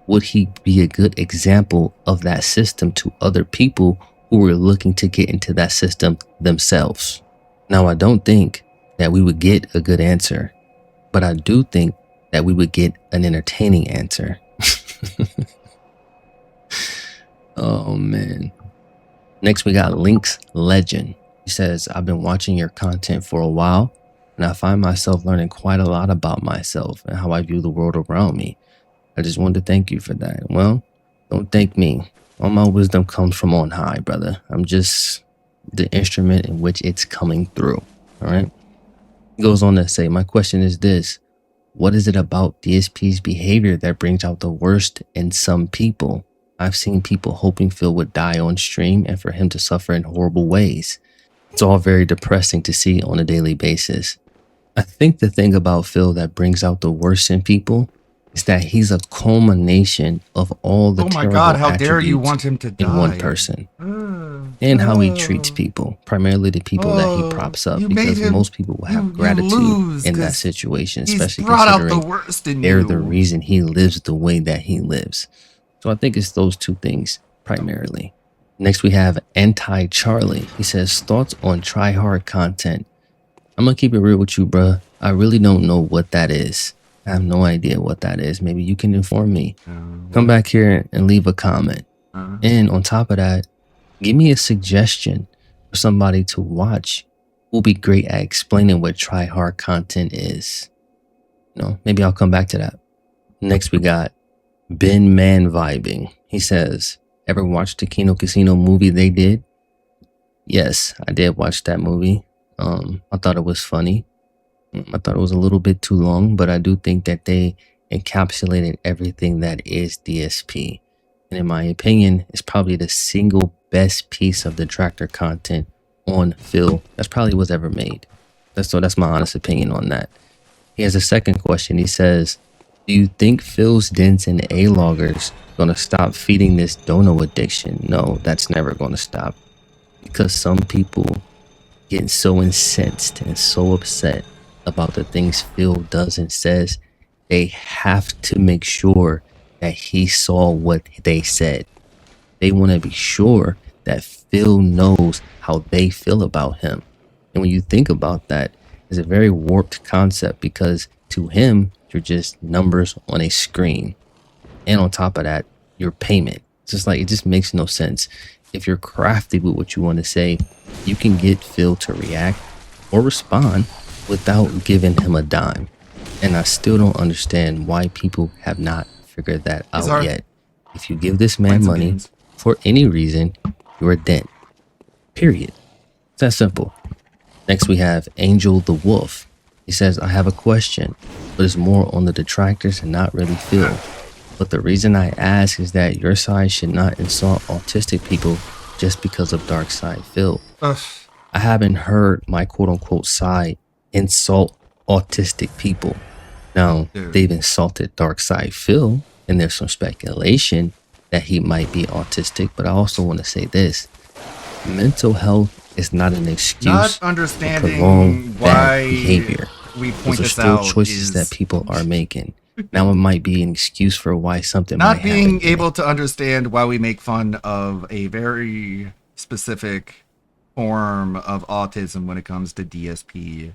would he be a good example of that system to other people who were looking to get into that system themselves? Now, I don't think that we would get a good answer, but I do think that we would get an entertaining answer. Oh, man. Next, we got Link's Legend. He says, I've been watching your content for a while, and I find myself learning quite a lot about myself and how I view the world around me. I just wanted to thank you for that. Well, don't thank me. All my wisdom comes from on high, brother. I'm just the instrument in which it's coming through. All right. He goes on to say, my question is this. What is it about DSP's behavior that brings out the worst in some people? I've seen people hoping Phil would die on stream and for him to suffer in horrible ways. It's all very depressing to see on a daily basis. I think the thing about Phil that brings out the worst in people is that he's a culmination of all the terrible how dare you attributes want him to die in one person, and how he treats people, primarily the people that he props up, because most people will have gratitude in that situation, especially considering they're the reason he lives the way that he lives. So I think it's those two things primarily. Next, we have Anti-Charlie. He says, thoughts on try-hard content. I'm going to keep it real with you, bruh. I really don't know what that is. I have no idea what that is. Maybe you can inform me. Come back here and leave a comment. And on top of that, give me a suggestion for somebody to watch who'll be great at explaining what try-hard content is. You know, maybe I'll come back to that. Next, we got Ben Man Vibing. He says, ever watched the Kino Casino movie they did? Yes, I did watch that movie. I thought it was funny. I thought it was a little bit too long, but I do think that they encapsulated everything that is DSP. And in my opinion, it's probably the single best piece of detractor content on Phil that's probably was ever made. That's my honest opinion on that. He has a second question. He says, do you think Phil's dents and A-loggers gonna stop feeding this dono addiction? No, that's never gonna stop. Because some people get so incensed and so upset about the things Phil does and says, they have to make sure that he saw what they said. They want to be sure that Phil knows how they feel about him. And when you think about that, it's a very warped concept because to him, you're just numbers on a screen. And on top of that, your payment. It's just like, it just makes no sense. If you're crafty with what you want to say, you can get Phil to react or respond without giving him a dime. And I still don't understand why people have not figured that out yet. If you give this man money for any reason, you're a dent. Period. It's that simple. Next we have Angel the Wolf. He says, I have a question, but it's more on the detractors and not really Phil. But the reason I ask is that your side should not insult autistic people just because of dark side Phil. Ugh. I haven't heard my quote unquote side insult autistic people. Now, Dude. they've insulted dark side Phil, and there's some speculation that he might be autistic, but I also want to say this. Mental health is not an excuse Not for understanding prolonged why bad behavior. we point Those are this still out choices is that people are making. Now it might be an excuse for why something not might being happen. able to understand why we make fun of a very specific form of autism when it comes to DSP.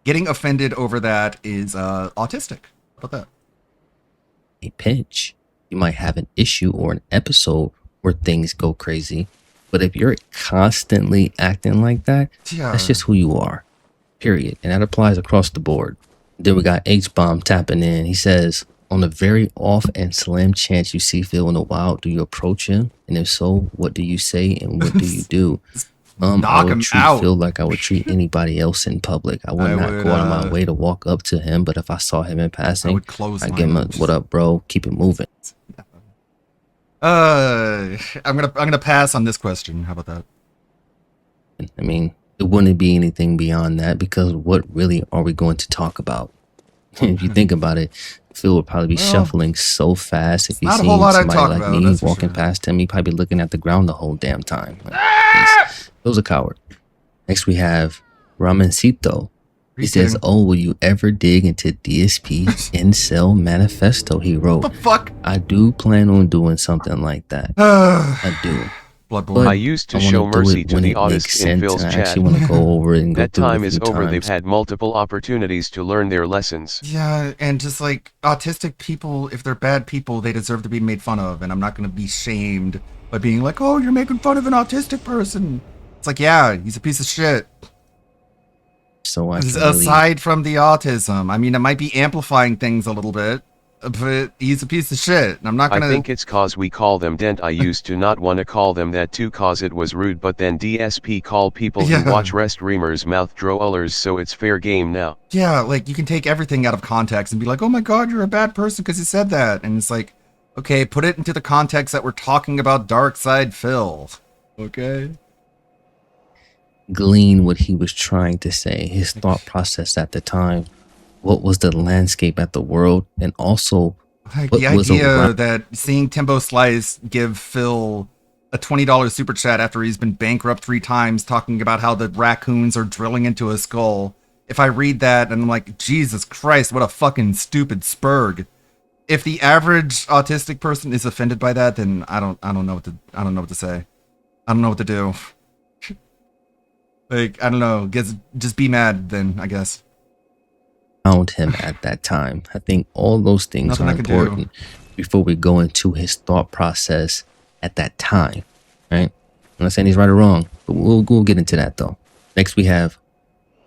Getting offended over that is autistic. How about that? A pinch, you might have an issue or an episode where things go crazy. But if you're constantly acting like that, Yeah. that's just who you are. Period. And that applies across the board. Then we got H-Bomb tapping in. He says, on the very off and slim chance you see Phil in the wild, do you approach him? And if so, what do you say and what do you do? I Knock would him treat out. Phil like I would treat anybody else in public. I would I not would, go out of my way to walk up to him, but if I saw him in I passing, would close I'd give him a, what up, bro? Keep it moving. I'm gonna pass on this question. How about that? I mean, it wouldn't be anything beyond that because what really are we going to talk about? If you think about it, Phil would probably be Well, shuffling so fast. If you not a see whole lot I'd somebody talk like about, me that's for walking sure. past him, he'd probably be looking at the ground the whole damn time. Like, Phil's a coward. Next we have Ramencito. He says, oh, will you ever dig into DSP Incel Manifesto he wrote? What the fuck? I do plan on doing something like that. I I do. Bloodborne. I used to I wanna show do mercy it to when the it makes autists in sense, Phil's and I chat. actually want to go over it and go That through it time a is few over. They've times. had multiple opportunities to learn their lessons. Yeah, and just like autistic people, if they're bad people, they deserve to be made fun of, and I'm not going to be shamed by being like, oh, you're making fun of an autistic person. It's like, yeah, he's a piece of shit. So I can really, Aside from the autism, I mean, it might be amplifying things a little bit, but he's a piece of shit. And I'm not I going think to... it's cause we call them dent. I used to not want to call them that too cause it was rude, but then DSP call people Yeah. who watch rest reamers mouth drollers, so it's fair game now. Yeah, like, you can take everything out of context and be like, oh my god, you're a bad person because you said that. And it's like, okay, put it into the context that we're talking about Dark Side Phil. Okay? glean what he was trying to say, his thought process at the time, what was the landscape at the world, and also Like what the was idea around. that seeing Timbo Slice give Phil a $20 super chat after he's been bankrupt 3 times talking about how the raccoons are drilling into his skull. If I read that and I'm like, Jesus Christ, what a fucking stupid spurg. If the average autistic person is offended by that, then I don't know what to say. I don't know what to do. Like, I don't know. Just be mad then, I guess. Found him at that time. I think all those things Nothing are I can do. important before we go into his thought process at that time, right? I'm not saying he's right or wrong, but we'll get into that though. Next we have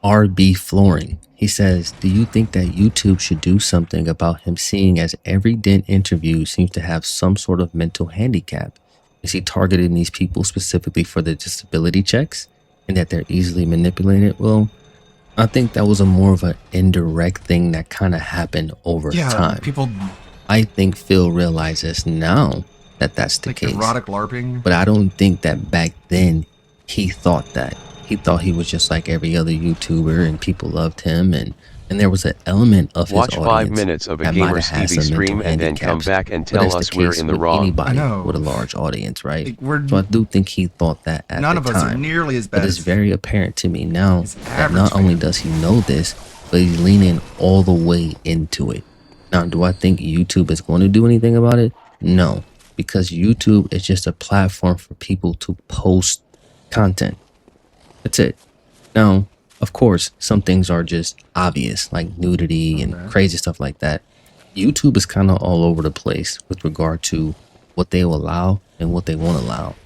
RB Flooring. He says, do you think that YouTube should do something about him, seeing as every Dent interview seems to have some sort of mental handicap? Is he targeting these people specifically for their disability checks and that they're easily manipulated? Well, I think that was a more of an indirect thing that kind of happened over time. People I think Phil realizes now that that's the like case. erotic LARPing. But I don't think that back then he thought that. He thought he was just like every other YouTuber and people loved him, and there was an element of his Watch audience 5 minutes of a that might Gamer's have had TV some mental stream and then come handicaps. back and But tell that's us the we're case in the with wrong. anybody I know. with a large audience, right? Like, we're, So I do think he thought that at none the of us are time. nearly as But bad it's as very apparent to me now He's that average, not only man. does he know this, but he's leaning all the way into it. Now, do I think YouTube is going to do anything about it? No, because YouTube is just a platform for people to post content. That's it. Now, of course, some things are just obvious, like nudity and crazy stuff like that. YouTube is kind of all over the place with regard to what they will allow and what they won't allow.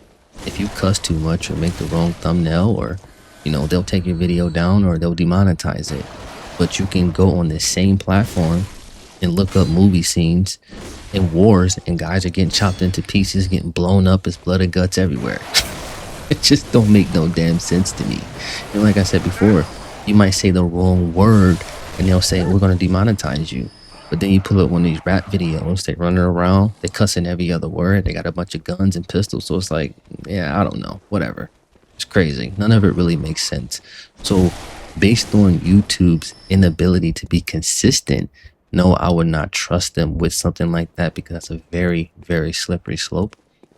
If you cuss too much or make the wrong thumbnail, or they'll take your video down or they'll demonetize it. But you can go on this same platform and look up movie scenes and wars, and guys are getting chopped into pieces, getting blown up, as blood and guts everywhere. It just don't make no damn sense to me. And like I said before, you might say the wrong word and they'll say, we're going to demonetize you. But then you pull up one of these rap videos, they running around, they cussing every other word, they got a bunch of guns and pistols. So it's like, yeah, I don't know, whatever. It's crazy. None of it really makes sense. So based on YouTube's inability to be consistent, no, I would not trust them with something like that because that's a very, very slippery slope.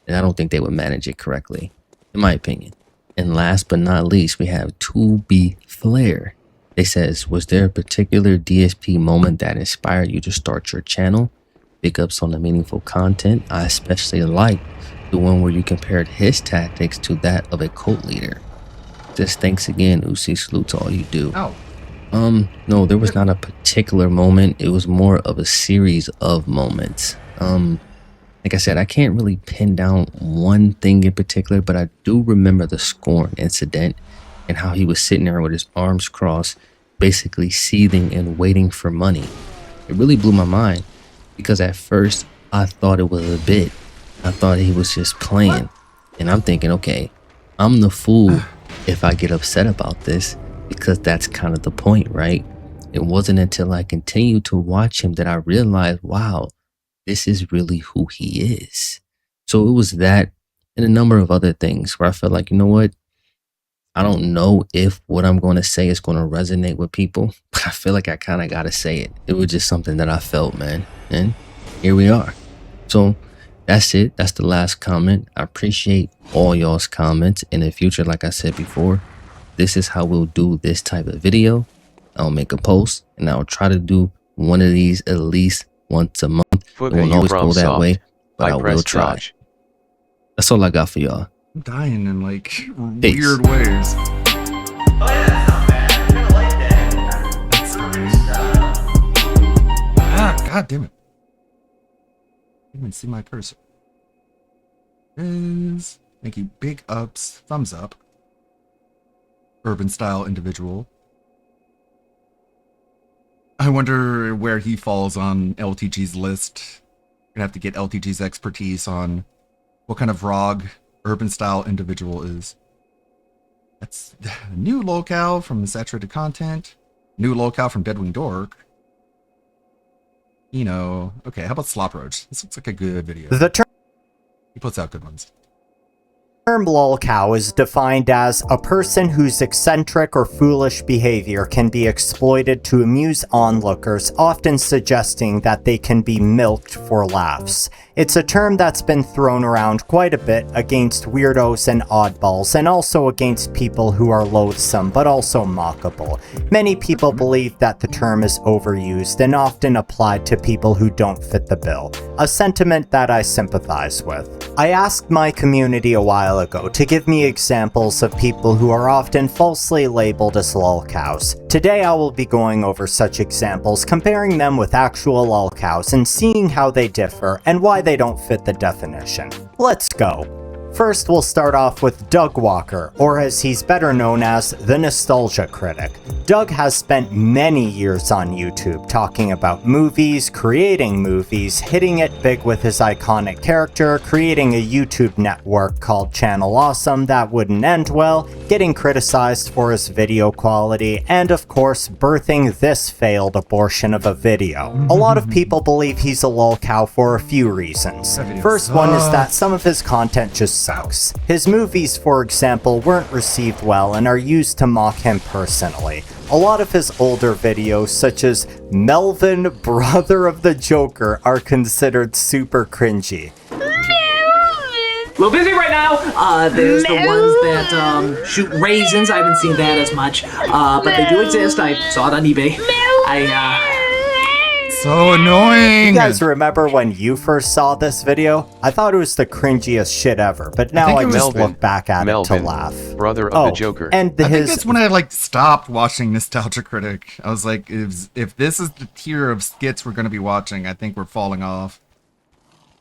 And I don't think they would manage it correctly, in my opinion. And last but not least, we have 2B Flair. They says, was there a particular DSP moment that inspired you to start your channel? Big ups on the meaningful content. I especially like the one where you compared his tactics to that of a cult leader. Just thanks again, Uzi. Salute to all you do. Oh. No, there was not a particular moment. It was more of a series of moments. Like I said, I can't really pin down one thing in particular, but I do remember the Scorn incident and how he was sitting there with his arms crossed, basically seething and waiting for money. It really blew my mind because at first I thought it was a bit. I thought he was just playing. And I'm thinking, okay, I'm the fool if I get upset about this because that's kind of the point, right? It wasn't until I continued to watch him that I realized, wow, this is really who he is. So it was that and a number of other things where I felt like, you know what? I don't know if what I'm going to say is going to resonate with people, but I feel like I kind of got to say it. It was just something that I felt, man. And here we are. So that's it. That's the last comment. I appreciate all y'all's comments. In the future, like I said before, this is how we'll do this type of video. I'll make a post and I'll try to do one of these at least once a month. It won't always go that way, but I will try. Dodge. That's all I got for y'all. I'm dying in like Peace. weird ways. That's fine. Ah, god damn it. Didn't even see my cursor. Thank you. Big ups. Thumbs up. Urban style individual. I wonder where he falls on LTG's list. Gonna have to get LTG's expertise on what kind of ROG urban style individual is. That's new locale from Saturated Content. New locale from Deadwing Dork. You know, okay, how about Slop Roach? This looks like a good video. The term He puts out good ones. lolcow is defined as a person whose eccentric or foolish behavior can be exploited to amuse onlookers, often suggesting that they can be milked for laughs. It's a term that's been thrown around quite a bit against weirdos and oddballs, and also against people who are loathsome but also mockable. Many people believe that the term is overused and often applied to people who don't fit the bill, a sentiment that I sympathize with. I asked my community a while ago to give me examples of people who are often falsely labeled as lolcows. Today I will be going over such examples, comparing them with actual lolcows and seeing how they differ and why they don't fit the definition. Let's go. First, we'll start off with Doug Walker, or as he's better known as, the Nostalgia Critic. Doug has spent many years on YouTube talking about movies, creating movies, hitting it big with his iconic character, creating a YouTube network called Channel Awesome that wouldn't end well, getting criticized for his video quality, and of course, birthing this failed abortion of a video. A lot of people believe he's a lolcow for a few reasons. First one is that some of his content just sucks. His movies, for example, weren't received well and are used to mock him personally. A lot of his older videos, such as Melvin, Brother of the Joker, are considered super cringy. A little busy right now. There's the ones that shoot raisins. I haven't seen that as much, but they do exist. I saw it on eBay. So annoying! You guys remember when you first saw this video? I thought it was the cringiest shit ever, but now I just look back at it to laugh. Brother of the Joker. And I think that's when I like stopped watching Nostalgia Critic. I was like, if this is the tier of skits we're going to be watching, I think we're falling off.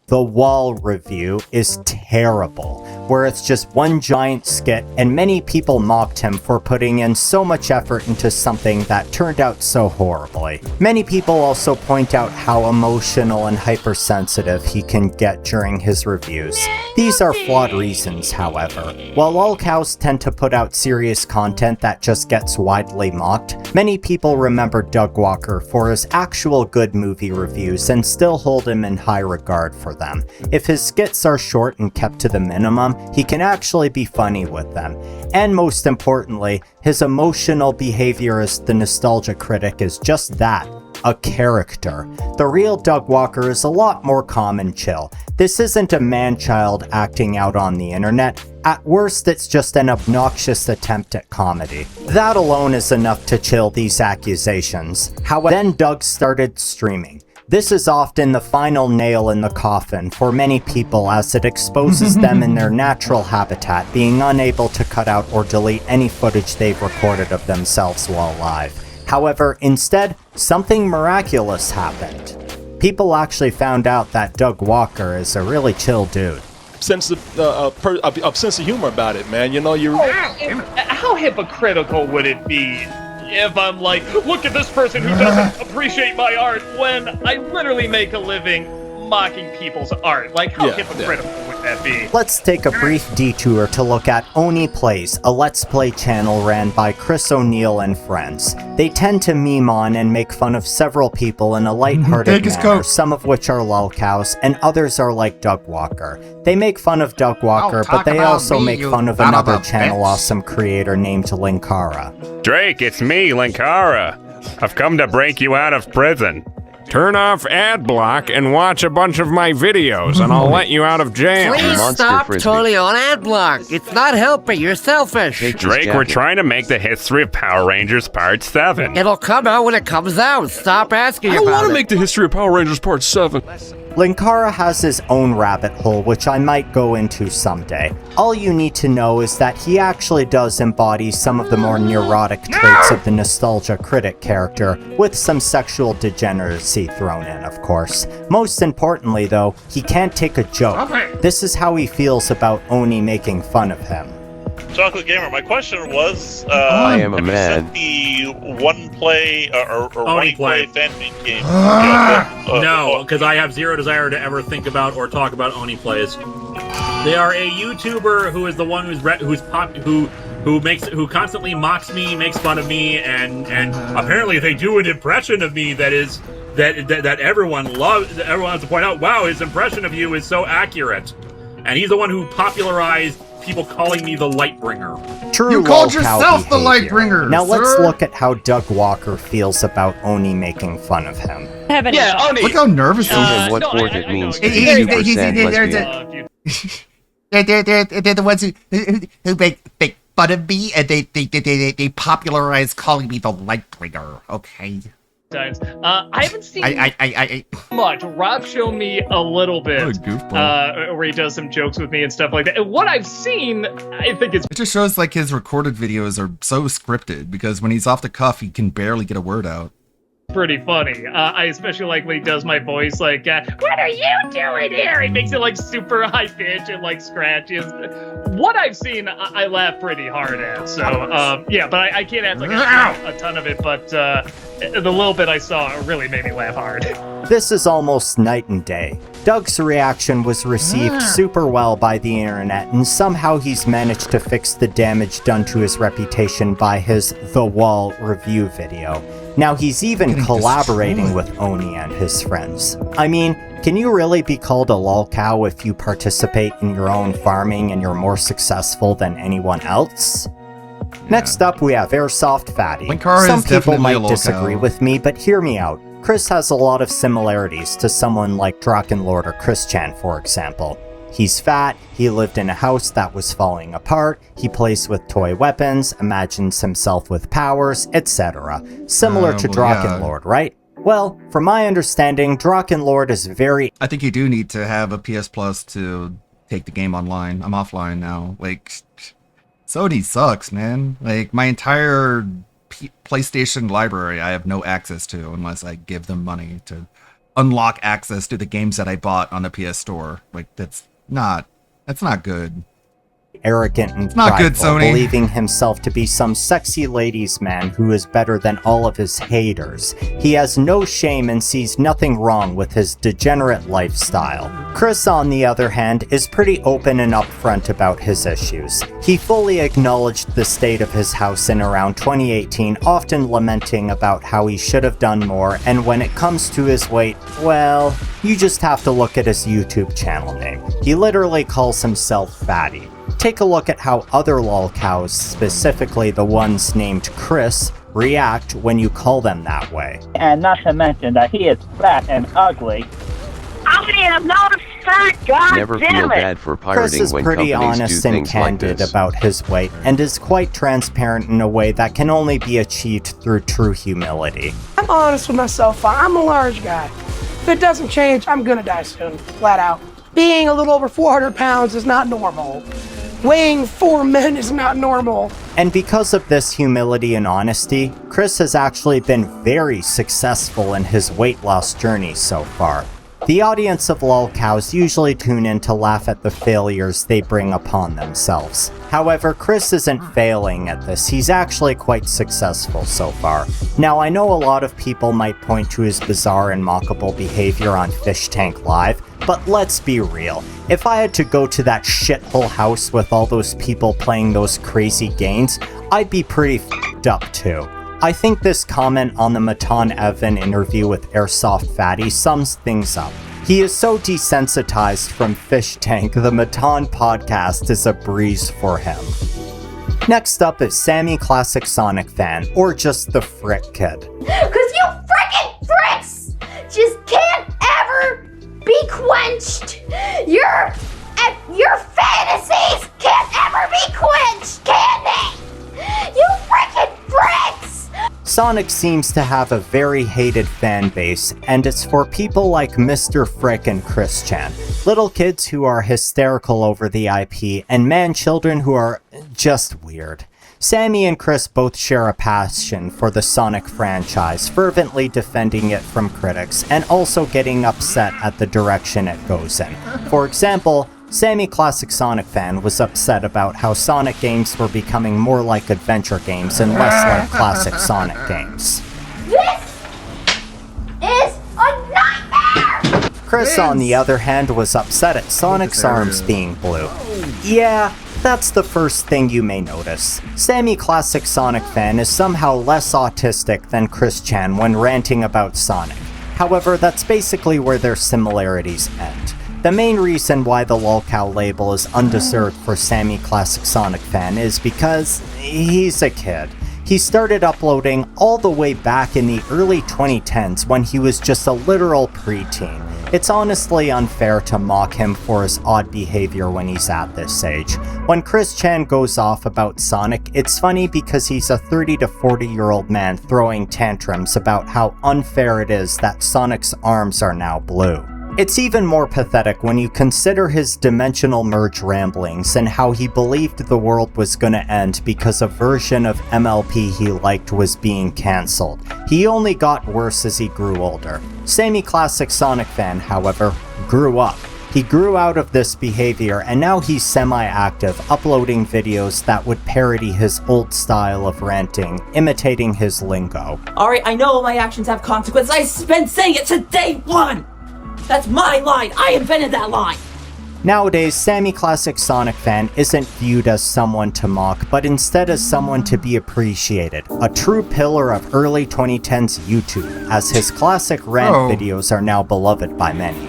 The Wall review is terrible, where it's just one giant skit, and many people mocked him for putting in so much effort into something that turned out so horribly. Many people also point out how emotional and hypersensitive he can get during his reviews. These are flawed reasons, however. While lolcows tend to put out serious content that just gets widely mocked, many people remember Doug Walker for his actual good movie reviews and still hold him in high regard for them. If his skits are short and kept to the minimum, he can actually be funny with them. And most importantly, his emotional behavior as the nostalgia critic is just that, a character. The real Doug Walker is a lot more calm and chill. This isn't a man-child acting out on the internet. At worst, it's just an obnoxious attempt at comedy. That alone is enough to chill these accusations. However, then Doug started streaming. This is often the final nail in the coffin for many people as it exposes them in their natural habitat, being unable to cut out or delete any footage they've recorded of themselves while live. However, instead, something miraculous happened. People actually found out that Doug Walker is a really chill dude. Sense of sense of humor about it, man. You know, How hypocritical would it be if I'm like, look at this person who doesn't appreciate my art when I literally make a living mocking people's art? Like, how hypocritical would that be? Let's take a brief detour to look at Oni Plays, a Let's Play channel ran by Chris O'Neill and friends. They tend to meme on and make fun of several people in a lighthearted manner, some of which are lolcows, and others are like Doug Walker. They make fun of Doug Walker, but they also make fun of another channel awesome creator named Linkara. Drake, it's me, Linkara. I've come to break you out of prison. Turn off ad block and watch a bunch of my videos, and I'll let you out of jail. Please stop turning on ad block. It's not helping. You're selfish. Drake, we're trying to make the history of Power Rangers Part 7. It'll come out when it comes out. Stop asking about it. I want to make the history of Power Rangers Part 7. Linkara has his own rabbit hole, which I might go into someday. All you need to know is that he actually does embody some of the more neurotic traits of the nostalgia critic character, with some sexual degeneracy thrown in, of course. Most importantly, though, he can't take a joke. This is how he feels about Oni making fun of him. Chocolate Gamer, my question was, I am a man. The one play or one play fanfic game. No, because I have zero desire to ever think about or talk about Oni plays. They are a YouTuber who is the one who constantly mocks me, makes fun of me, and apparently they do an impression of me that everyone loves. That everyone has to point out, wow, his impression of you is so accurate, and he's the one who popularized people calling me the Lightbringer. True, you called lolcow yourself the behavior. Lightbringer. Now sir. let's look at how Doug Walker feels about Oni making fun of him. Oni. Look how nervous he is. And what forth it means to be He's- 2% lesbian. They're the ones who make fun of me, and they popularize calling me the Lightbringer. Okay. Times. I haven't seen I much. Rob showed me a little bit, What a goofball. where he does some jokes with me and stuff like that. And what I've seen, I think it's It just shows like his recorded videos are so scripted because when he's off the cuff, he can barely get a word out. pretty funny. I especially like when he does my voice, like, what are you doing here? He makes it like super high pitch and like scratches. What I've seen, I laugh pretty hard at. So, yeah, but I can't add like a ton of it, but the little bit I saw really made me laugh hard. This is almost night and day. Doug's reaction was received super well by the internet, and somehow he's managed to fix the damage done to his reputation by his The Wall review video. Now he's even collaborating with Oni and his friends. I mean, can you really be called a lolcow if you participate in your own farming and you're more successful than anyone else? Next up, we have Airsoft Fatty. Linkara Some is people definitely a might lolcow. disagree with me, but hear me out. Chris has a lot of similarities to someone like Drakenlord or Christian, for example. He's fat, he lived in a house that was falling apart, he plays with toy weapons, imagines himself with powers, etc. Similar to Drakenlord, right? Well, from my understanding, Drakenlord is very... I think you do need to have a PS Plus to take the game online. I'm offline now. Like, Sony sucks, man. Like, my entire PlayStation library I have no access to unless I give them money to unlock access to the games that I bought on the PS Store. Like, that's not good. Arrogant and not good, prideful, Sony. believing himself to be some sexy ladies' man who is better than all of his haters. He has no shame and sees nothing wrong with his degenerate lifestyle. Chris, on the other hand, is pretty open and upfront about his issues. He fully acknowledged the state of his house in around 2018, often lamenting about how he should have done more, and when it comes to his weight, well, you just have to look at his YouTube channel name. He literally calls himself Fatty. Take a look at how other lolcows, specifically the ones named Chris, react when you call them that way. And not to mention that he is fat and ugly. I am not fat, God Never damn feel it. bad for pirating Chris is when pretty companies honest do and things like candid this. about his weight, and is quite transparent in a way that can only be achieved through true humility. I'm honest with myself. I'm a large guy. If it doesn't change, I'm gonna die soon, flat out. Being a little over 400 pounds is not normal. Weighing 4 men is not normal. And because of this humility and honesty, Chris has actually been very successful in his weight loss journey so far. The audience of lolcows usually tune in to laugh at the failures they bring upon themselves. However, Chris isn't failing at this, he's actually quite successful so far. Now, I know a lot of people might point to his bizarre and mockable behavior on Fish Tank Live, but let's be real. If I had to go to that shithole house with all those people playing those crazy games, I'd be pretty f***ed up too. I think this comment on the Matan Evan interview with Airsoft Fatty sums things up. He is so desensitized from Fish Tank, the Matan podcast is a breeze for him. Next up is Sammy Classic Sonic Fan, or just the Frick Kid. Cause you frickin' fricks just can't ever be quenched. Your fantasies can't ever be quenched, can they? You frickin' fricks! Sonic seems to have a very hated fan base, and it's for people like Mr. Frick and Chris Chan, little kids who are hysterical over the IP, and man-children who are just weird. Sammy and Chris both share a passion for the Sonic franchise, fervently defending it from critics, and also getting upset at the direction it goes in. For example, Sammy Classic Sonic Fan was upset about how Sonic games were becoming more like adventure games and less like classic Sonic games. This is a nightmare! Chris, on the other hand, was upset at Sonic's arms being blue. Yeah, that's the first thing you may notice. Sammy Classic Sonic Fan is somehow less autistic than Chris Chan when ranting about Sonic. However, that's basically where their similarities end. The main reason why the lolcow label is undeserved for Sammy Classic Sonic Fan is because he's a kid. He started uploading all the way back in the early 2010s when he was just a literal preteen. It's honestly unfair to mock him for his odd behavior when he's at this age. When Chris Chan goes off about Sonic, it's funny because he's a 30 to 40-year-old man throwing tantrums about how unfair it is that Sonic's arms are now blue. It's even more pathetic when you consider his dimensional merge ramblings and how he believed the world was gonna end because a version of MLP he liked was being cancelled. He only got worse as he grew older. Sammy Classic Sonic Fan, however, grew up. He grew out of this behavior and now he's semi-active, uploading videos that would parody his old style of ranting, imitating his lingo. Alright, I know my actions have consequences. I've been saying it since day one! That's my line! I invented that line! Nowadays, Sammy Classic Sonic Fan isn't viewed as someone to mock, but instead as someone to be appreciated. A true pillar of early 2010s YouTube, as his classic rant videos are now beloved by many.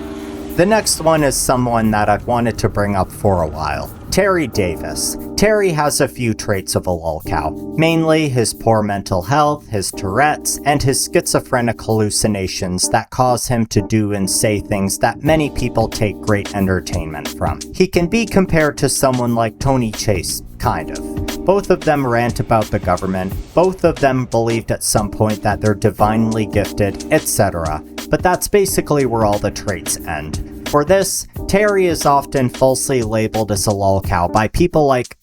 The next one is someone that I've wanted to bring up for a while. Terry Davis. Terry has a few traits of a lolcow, mainly his poor mental health, his Tourette's, and his schizophrenic hallucinations that cause him to do and say things that many people take great entertainment from. He can be compared to someone like Tony Chase, kind of. Both of them rant about the government, both of them believed at some point that they're divinely gifted, etc. But that's basically where all the traits end. For this, Terry is often falsely labeled as a lolcow by people like,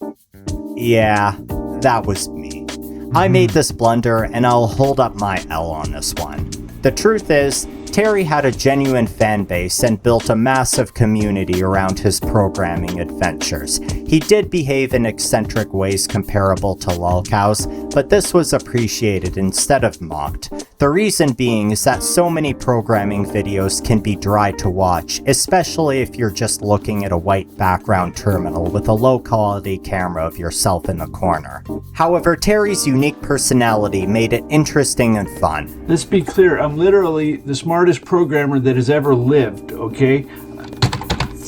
yeah, that was me. I made this blunder and I'll hold up my L on this one. The truth is, Terry had a genuine fan base and built a massive community around his programming adventures. He did behave in eccentric ways comparable to lolcows, but this was appreciated instead of mocked. The reason being is that so many programming videos can be dry to watch, especially if you're just looking at a white background terminal with a low-quality camera of yourself in the corner. However, Terry's unique personality made it interesting and fun. Let's be clear, I'm literally the smartest programmer that has ever lived, okay?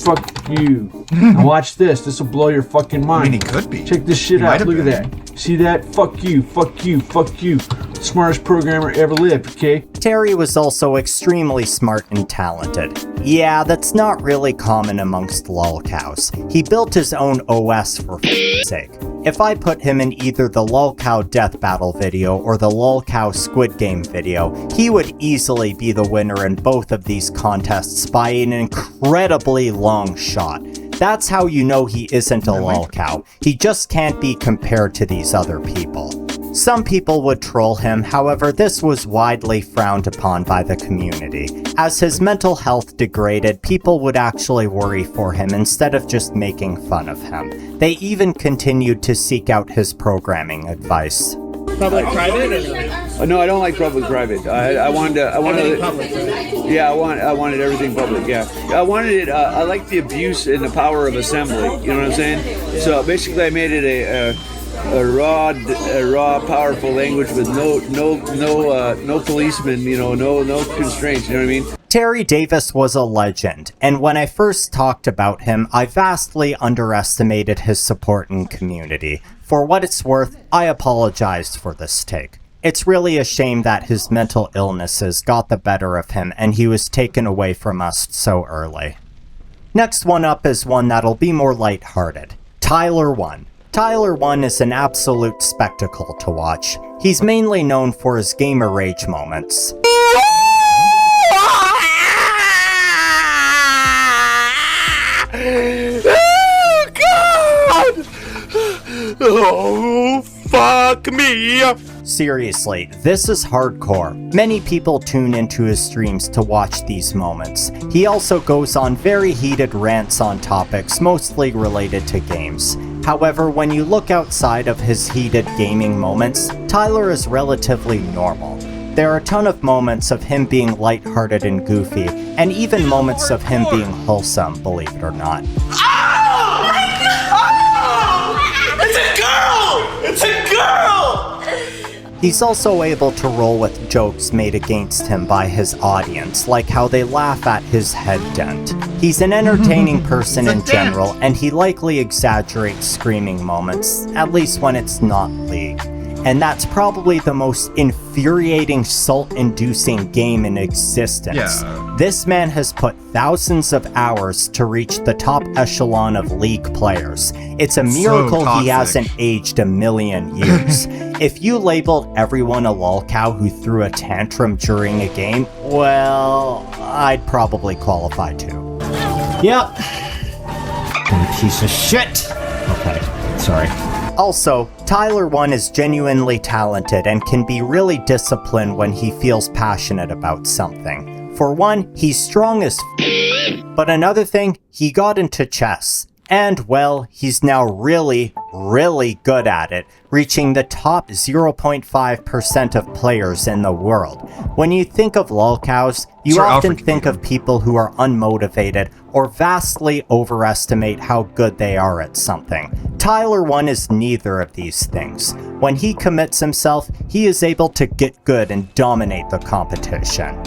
Fuck you. Now watch this. This will blow your fucking mind. I mean, he could be. Check this shit out. Look at that. See that? Fuck you, fuck you, fuck you. Smartest programmer ever lived, okay? Terry was also extremely smart and talented. Yeah, that's not really common amongst lolcows. He built his own OS for sake. If I put him in either the lolcow death battle video or the lolcow Squid Game video, he would easily be the winner in both of these contests by an incredibly long shot. That's how you know he isn't a lolcow. He just can't be compared to these other people. Some people would troll him, however, this was widely frowned upon by the community. As his mental health degraded, people would actually worry for him instead of just making fun of him. They even continued to seek out his programming advice. Public-private? No, I don't like public-private. I wanted public, right? Yeah, I wanted everything public, yeah. I wanted it, I like the abuse and the power of assembly, you know what I'm saying? So basically I made it a raw, powerful language with no policemen, you know, no constraints, you know what I mean? Terry Davis was a legend, and when I first talked about him, I vastly underestimated his support and community. For what it's worth, I apologize for this take. It's really a shame that his mental illnesses got the better of him and he was taken away from us so early. Next one up is one that'll be more lighthearted. Tyler 1. Tyler 1 is an absolute spectacle to watch. He's mainly known for his gamer rage moments. Oh, God! Oh, fuck me! Seriously, this is hardcore. Many people tune into his streams to watch these moments. He also goes on very heated rants on topics mostly related to games. However, when you look outside of his heated gaming moments, Tyler is relatively normal. There are a ton of moments of him being lighthearted and goofy, and even moments of him being wholesome, believe it or not. Oh! Oh! It's a girl! It's a girl! He's also able to roll with jokes made against him by his audience, like how they laugh at his head dent. He's an entertaining person in general, and he likely exaggerates screaming moments, at least when it's not League. And that's probably the most infuriating salt-inducing game in existence. Yeah. This man has put thousands of hours to reach the top echelon of League players. It's a miracle he hasn't aged a million years. If you labeled everyone a lolcow who threw a tantrum during a game, well, I'd probably qualify too. Yep. Piece of shit. Okay, sorry. Also, Tyler 1 is genuinely talented and can be really disciplined when he feels passionate about something. For one, he's strong as but another thing, he got into chess. And well, he's now really good at it, reaching the top 0.5% of players in the world. When you think of lolcows, you often think of people who are unmotivated or vastly overestimate how good they are at something. Tyler 1 is neither of these things. When he commits himself, he is able to get good and dominate the competition.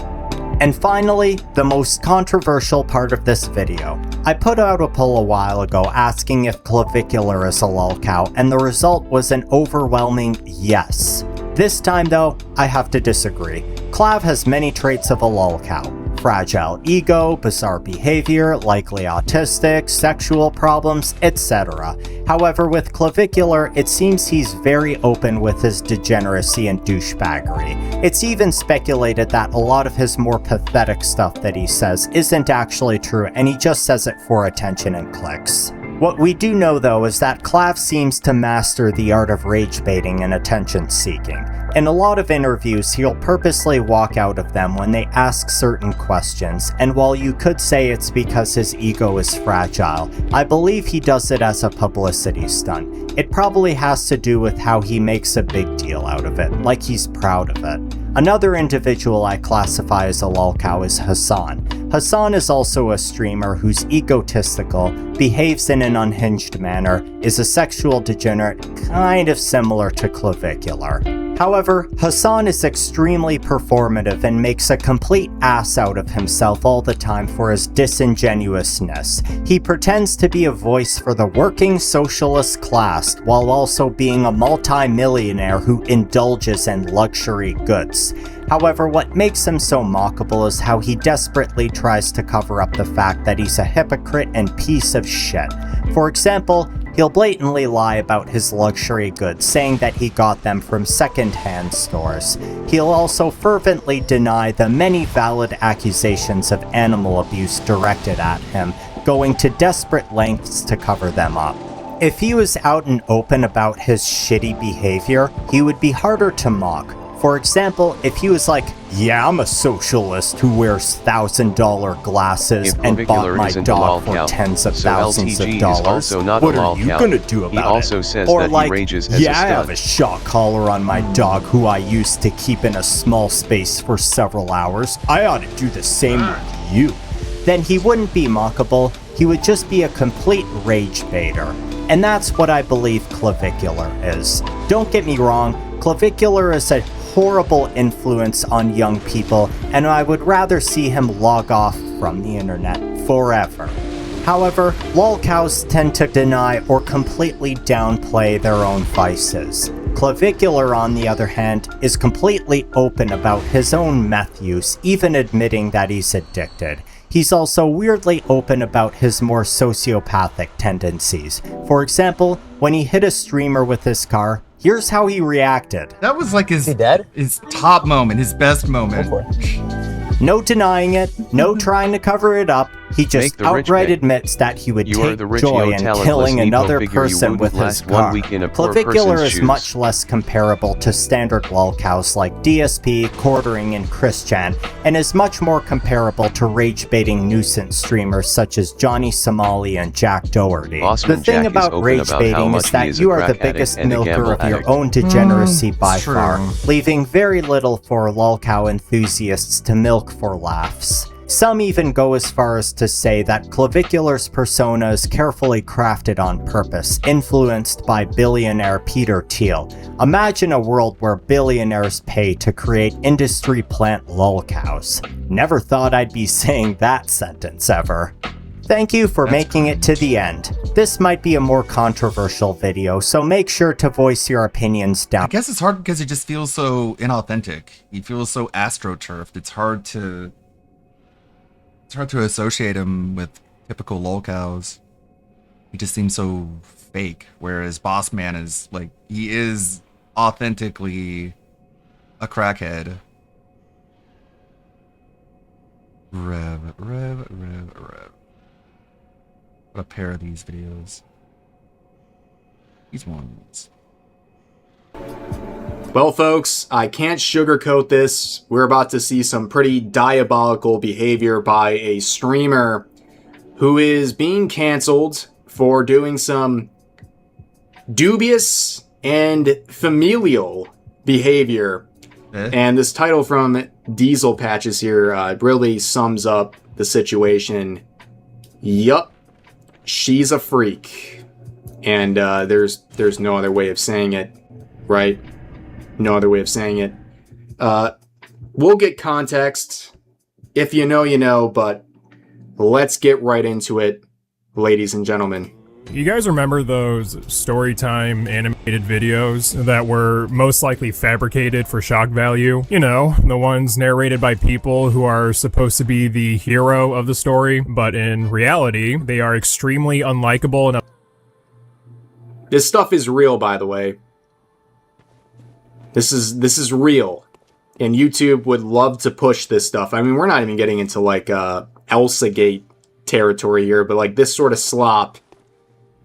And finally, the most controversial part of this video. I put out a poll a while ago asking if Clavicular is a lolcow, and the result was an overwhelming yes. This time though, I have to disagree. Clav has many traits of a lolcow. Fragile ego, bizarre behavior, likely autistic, sexual problems, etc. However, with Clavicular, it seems he's very open with his degeneracy and douchebaggery. It's even speculated that a lot of his more pathetic stuff that he says isn't actually true, and he just says it for attention and clicks. What we do know though is that Clav seems to master the art of rage baiting and attention seeking. In a lot of interviews, he'll purposely walk out of them when they ask certain questions, and while you could say it's because his ego is fragile, I believe he does it as a publicity stunt. It probably has to do with how he makes a big deal out of it, like he's proud of it. Another individual I classify as a lolcow is Hassan. Hassan is also a streamer who's egotistical, behaves in an unhinged manner, is a sexual degenerate, kind of similar to Clavicular. However, Hassan is extremely performative and makes a complete ass out of himself all the time for his disingenuousness. He pretends to be a voice for the working socialist class while also being a multi-millionaire who indulges in luxury goods. However, what makes him so mockable is how he desperately tries to cover up the fact that he's a hypocrite and piece of shit. For example, he'll blatantly lie about his luxury goods, saying that he got them from second-hand stores. He'll also fervently deny the many valid accusations of animal abuse directed at him, going to desperate lengths to cover them up. If he was out and open about his shitty behavior, he would be harder to mock. For example, if he was like, yeah, I'm a socialist who wears $1,000 glasses and bought my dog for tens of thousands of dollars, what are you gonna do about it? He also says or that like, he rages as yeah, a I have stunt. a shock collar on my dog who I used to keep in a small space for several hours. I ought to do the same with you. Then he wouldn't be mockable, he would just be a complete rage baiter. And that's what I believe Clavicular is. Don't get me wrong, Clavicular is a horrible influence on young people, and I would rather see him log off from the internet forever. However, lolcows tend to deny or completely downplay their own vices. Clavicular, on the other hand, is completely open about his own meth use, even admitting that he's addicted. He's also weirdly open about his more sociopathic tendencies. For example, when he hit a streamer with his car, here's how he reacted. That was like his top moment, his best moment. No denying it, no trying to cover it up. He just outright admits that he would take joy in killing another person with his car. Clavicular is much less comparable to standard lolcows like DSP, Quartering, and Christian, and is much more comparable to rage-baiting nuisance streamers such as Johnny Somali and Jack Doherty. The thing about rage-baiting is that you are the biggest milker of your own degeneracy by far, leaving very little for lolcow enthusiasts to milk for laughs. Some even go as far as to say that Clavicular's persona is carefully crafted on purpose, influenced by billionaire Peter Thiel. Imagine a world where billionaires pay to create industry plant lolcows. Never thought I'd be saying that sentence ever. Thank you for making it to the end. This might be a more controversial video, so make sure to voice your opinions down. I guess it's hard because he just feels so inauthentic. He feels so astroturfed. It's hard to associate him with typical lolcows. He just seems so fake, whereas Boss Man is like, he is authentically a crackhead. Rev. What a pair of these videos. These ones. Well, folks, I can't sugarcoat this. We're about to see some pretty diabolical behavior by a streamer who is being canceled for doing some dubious and familial behavior. And this title from Diesel Patches here really sums up the situation. Yup, she's a freak. And there's no other way of saying it, right? No other way of saying it. We'll get context. If you know, you know, but let's get right into it, ladies and gentlemen. You guys remember those storytime animated videos that were most likely fabricated for shock value? You know, the ones narrated by people who are supposed to be the hero of the story, but in reality, they are extremely unlikable and... This stuff is real, by the way. This is real. And YouTube would love to push this stuff. I mean, we're not even getting into like Elsagate territory here, but like this sort of slop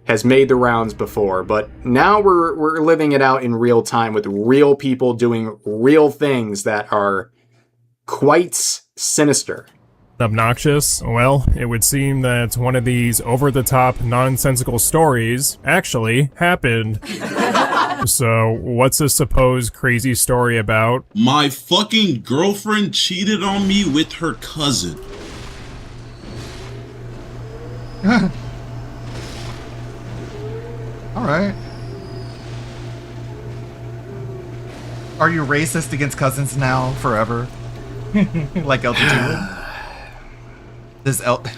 has made the rounds before, but now we're living it out in real time with real people doing real things that are quite sinister. Obnoxious? Well, it would seem that one of these over-the-top nonsensical stories actually happened. So, what's this supposed crazy story about? My fucking girlfriend cheated on me with her cousin. Alright. Are you racist against cousins now, forever? Like LG2?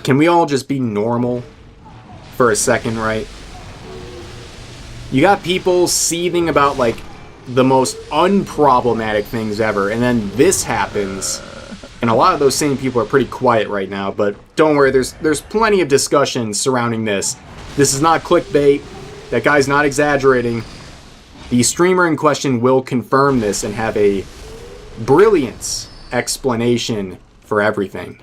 Can we all just be normal for a second, right? You got people seething about, like, the most unproblematic things ever, and then this happens, and a lot of those same people are pretty quiet right now, but don't worry, there's plenty of discussion surrounding this. This is not clickbait. That guy's not exaggerating. The streamer in question will confirm this and have a brilliant explanation for everything.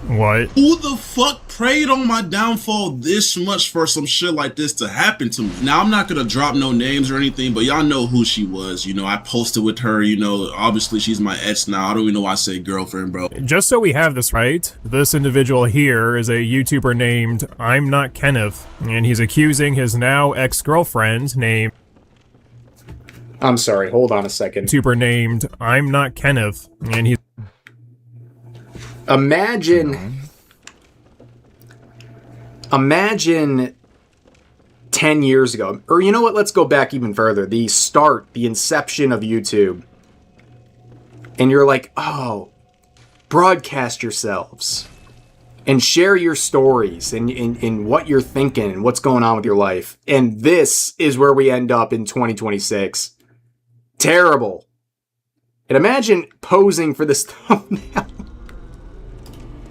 What? Who the fuck preyed on my downfall this much for some shit like this to happen to me? Now, I'm not gonna drop no names or anything, but y'all know who she was. You know, I posted with her, you know, obviously she's my ex now. I don't even know why I say girlfriend, bro. Just so we have this right, this individual here is a YouTuber named I'm Not Kenneth, and he's accusing his now ex-girlfriend named... I'm sorry, hold on a second. YouTuber named I'm Not Kenneth, and he's... Imagine 10 years ago, or you know what, let's go back even further. The inception of YouTube. And you're like, oh, broadcast yourselves. And share your stories and what you're thinking and what's going on with your life. And this is where we end up in 2026. Terrible. And imagine posing for this thumbnail.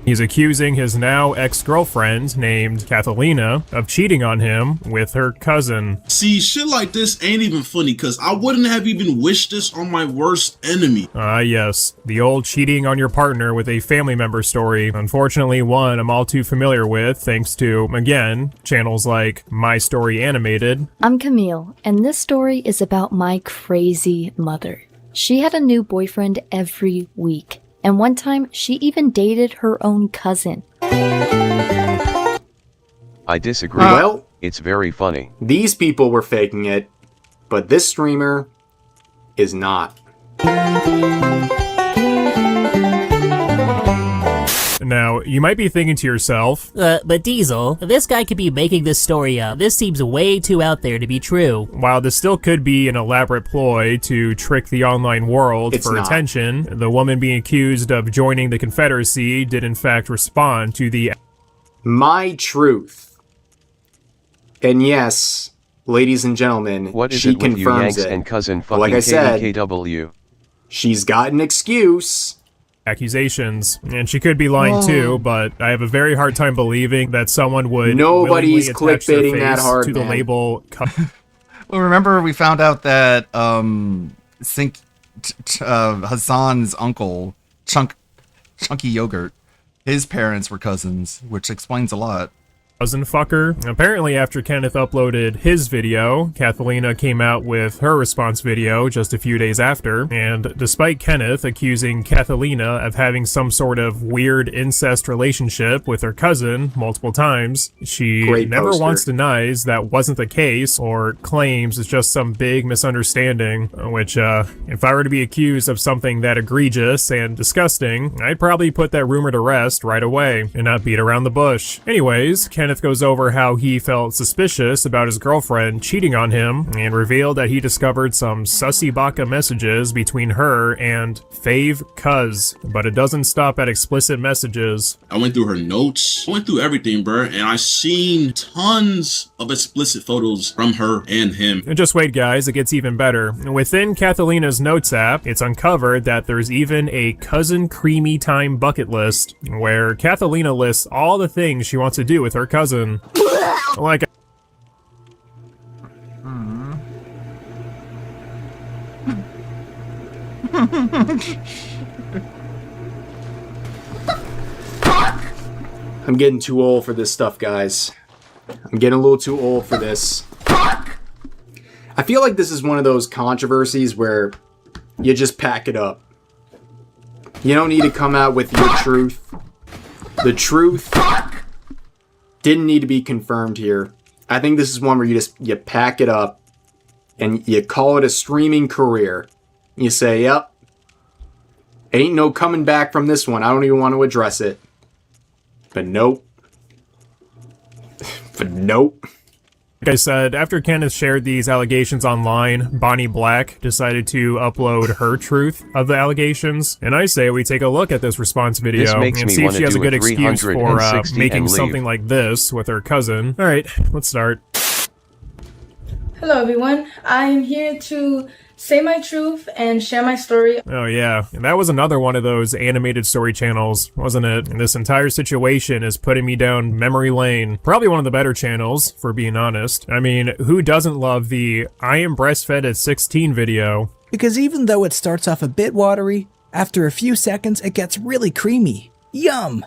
He's accusing his now ex-girlfriend, named Catalina, of cheating on him with her cousin. See, shit like this ain't even funny, cause I wouldn't have even wished this on my worst enemy. Yes, the old cheating on your partner with a family member story. Unfortunately, one I'm all too familiar with, thanks to, again, channels like My Story Animated. I'm Camille, and this story is about my crazy mother. She had a new boyfriend every week. And one time, she even dated her own cousin. I disagree. Well, it's very funny. These people were faking it, but this streamer is not. Now, you might be thinking to yourself, but Diesel, this guy could be making this story up. This seems way too out there to be true. While this still could be an elaborate ploy to trick the online world for attention, the woman being accused of joining the Confederacy did in fact respond to the My truth. And yes, ladies and gentlemen, what is she it with you confirms Yanks it. and cousin fucking Like I said, KW? She's got an excuse. Accusations, and she could be lying too, but I have a very hard time believing that someone would Nobody's willingly attach their clickbaiting face that hard, to the man. label. Well, remember we found out that Hassan's uncle, Chunky Yogurt, his parents were cousins, which explains a lot. Cousin fucker. Apparently, after Kenneth uploaded his video, Catalina came out with her response video just a few days after, and despite Kenneth accusing Catalina of having some sort of weird incest relationship with her cousin multiple times, she never once denies that wasn't the case or claims it's just some big misunderstanding, which, if I were to be accused of something that egregious and disgusting, I'd probably put that rumor to rest right away and not beat around the bush. Anyways, Kenneth goes over how he felt suspicious about his girlfriend cheating on him and revealed that he discovered some sussy baka messages between her and Fave Cuz, but it doesn't stop at explicit messages. I went through her notes, I went through everything, bro, and I seen tons of explicit photos from her and him. And just wait, guys, it gets even better. Within Catalina's Notes app, it's uncovered that there's even a Cousin Creamy Time bucket list, where Catalina lists all the things she wants to do with her cousin. Like... I'm getting too old for this stuff, guys. I'm getting a little too old for this. I feel like this is one of those controversies where you just pack it up. You don't need to come out with your truth. The truth didn't need to be confirmed here. I think this is one where you pack it up and you call it a streaming career. You say, yep, ain't no coming back from this one. I don't even want to address it. But nope. But nope. Like I said, after Kenneth shared these allegations online, Bonnie Black decided to upload her truth of the allegations. And I say we take a look at this response video and see if she has a good excuse for making something like this with her cousin. Alright, let's start. Hello everyone, I am here to say my truth and share my story. Oh yeah, and that was another one of those animated story channels, wasn't it? And this entire situation is putting me down memory lane. Probably one of the better channels, for being honest. I mean, who doesn't love the I am breastfed at 16 video? Because even though it starts off a bit watery, after a few seconds it gets really creamy. Yum!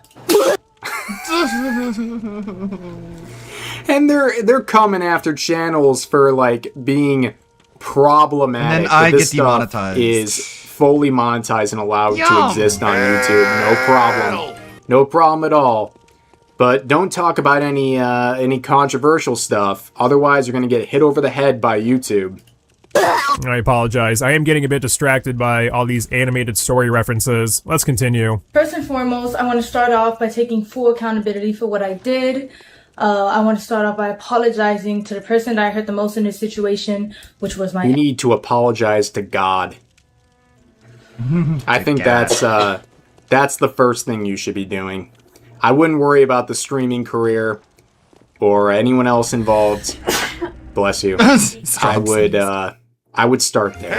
And they're coming after channels for like being problematic. And then I this get demonetized. Is fully monetized and allowed to exist on YouTube. No problem. No problem at all. But don't talk about any controversial stuff. Otherwise, you're gonna get hit over the head by YouTube. I apologize. I am getting a bit distracted by all these animated story references. Let's continue. First and foremost, I want to start off by taking full accountability for what I did. I want to start off by apologizing to the person that I hurt the most in this situation, which was my... You need to apologize to God. I think that's the first thing you should be doing. I wouldn't worry about the streaming career or anyone else involved. Bless you. I would start there.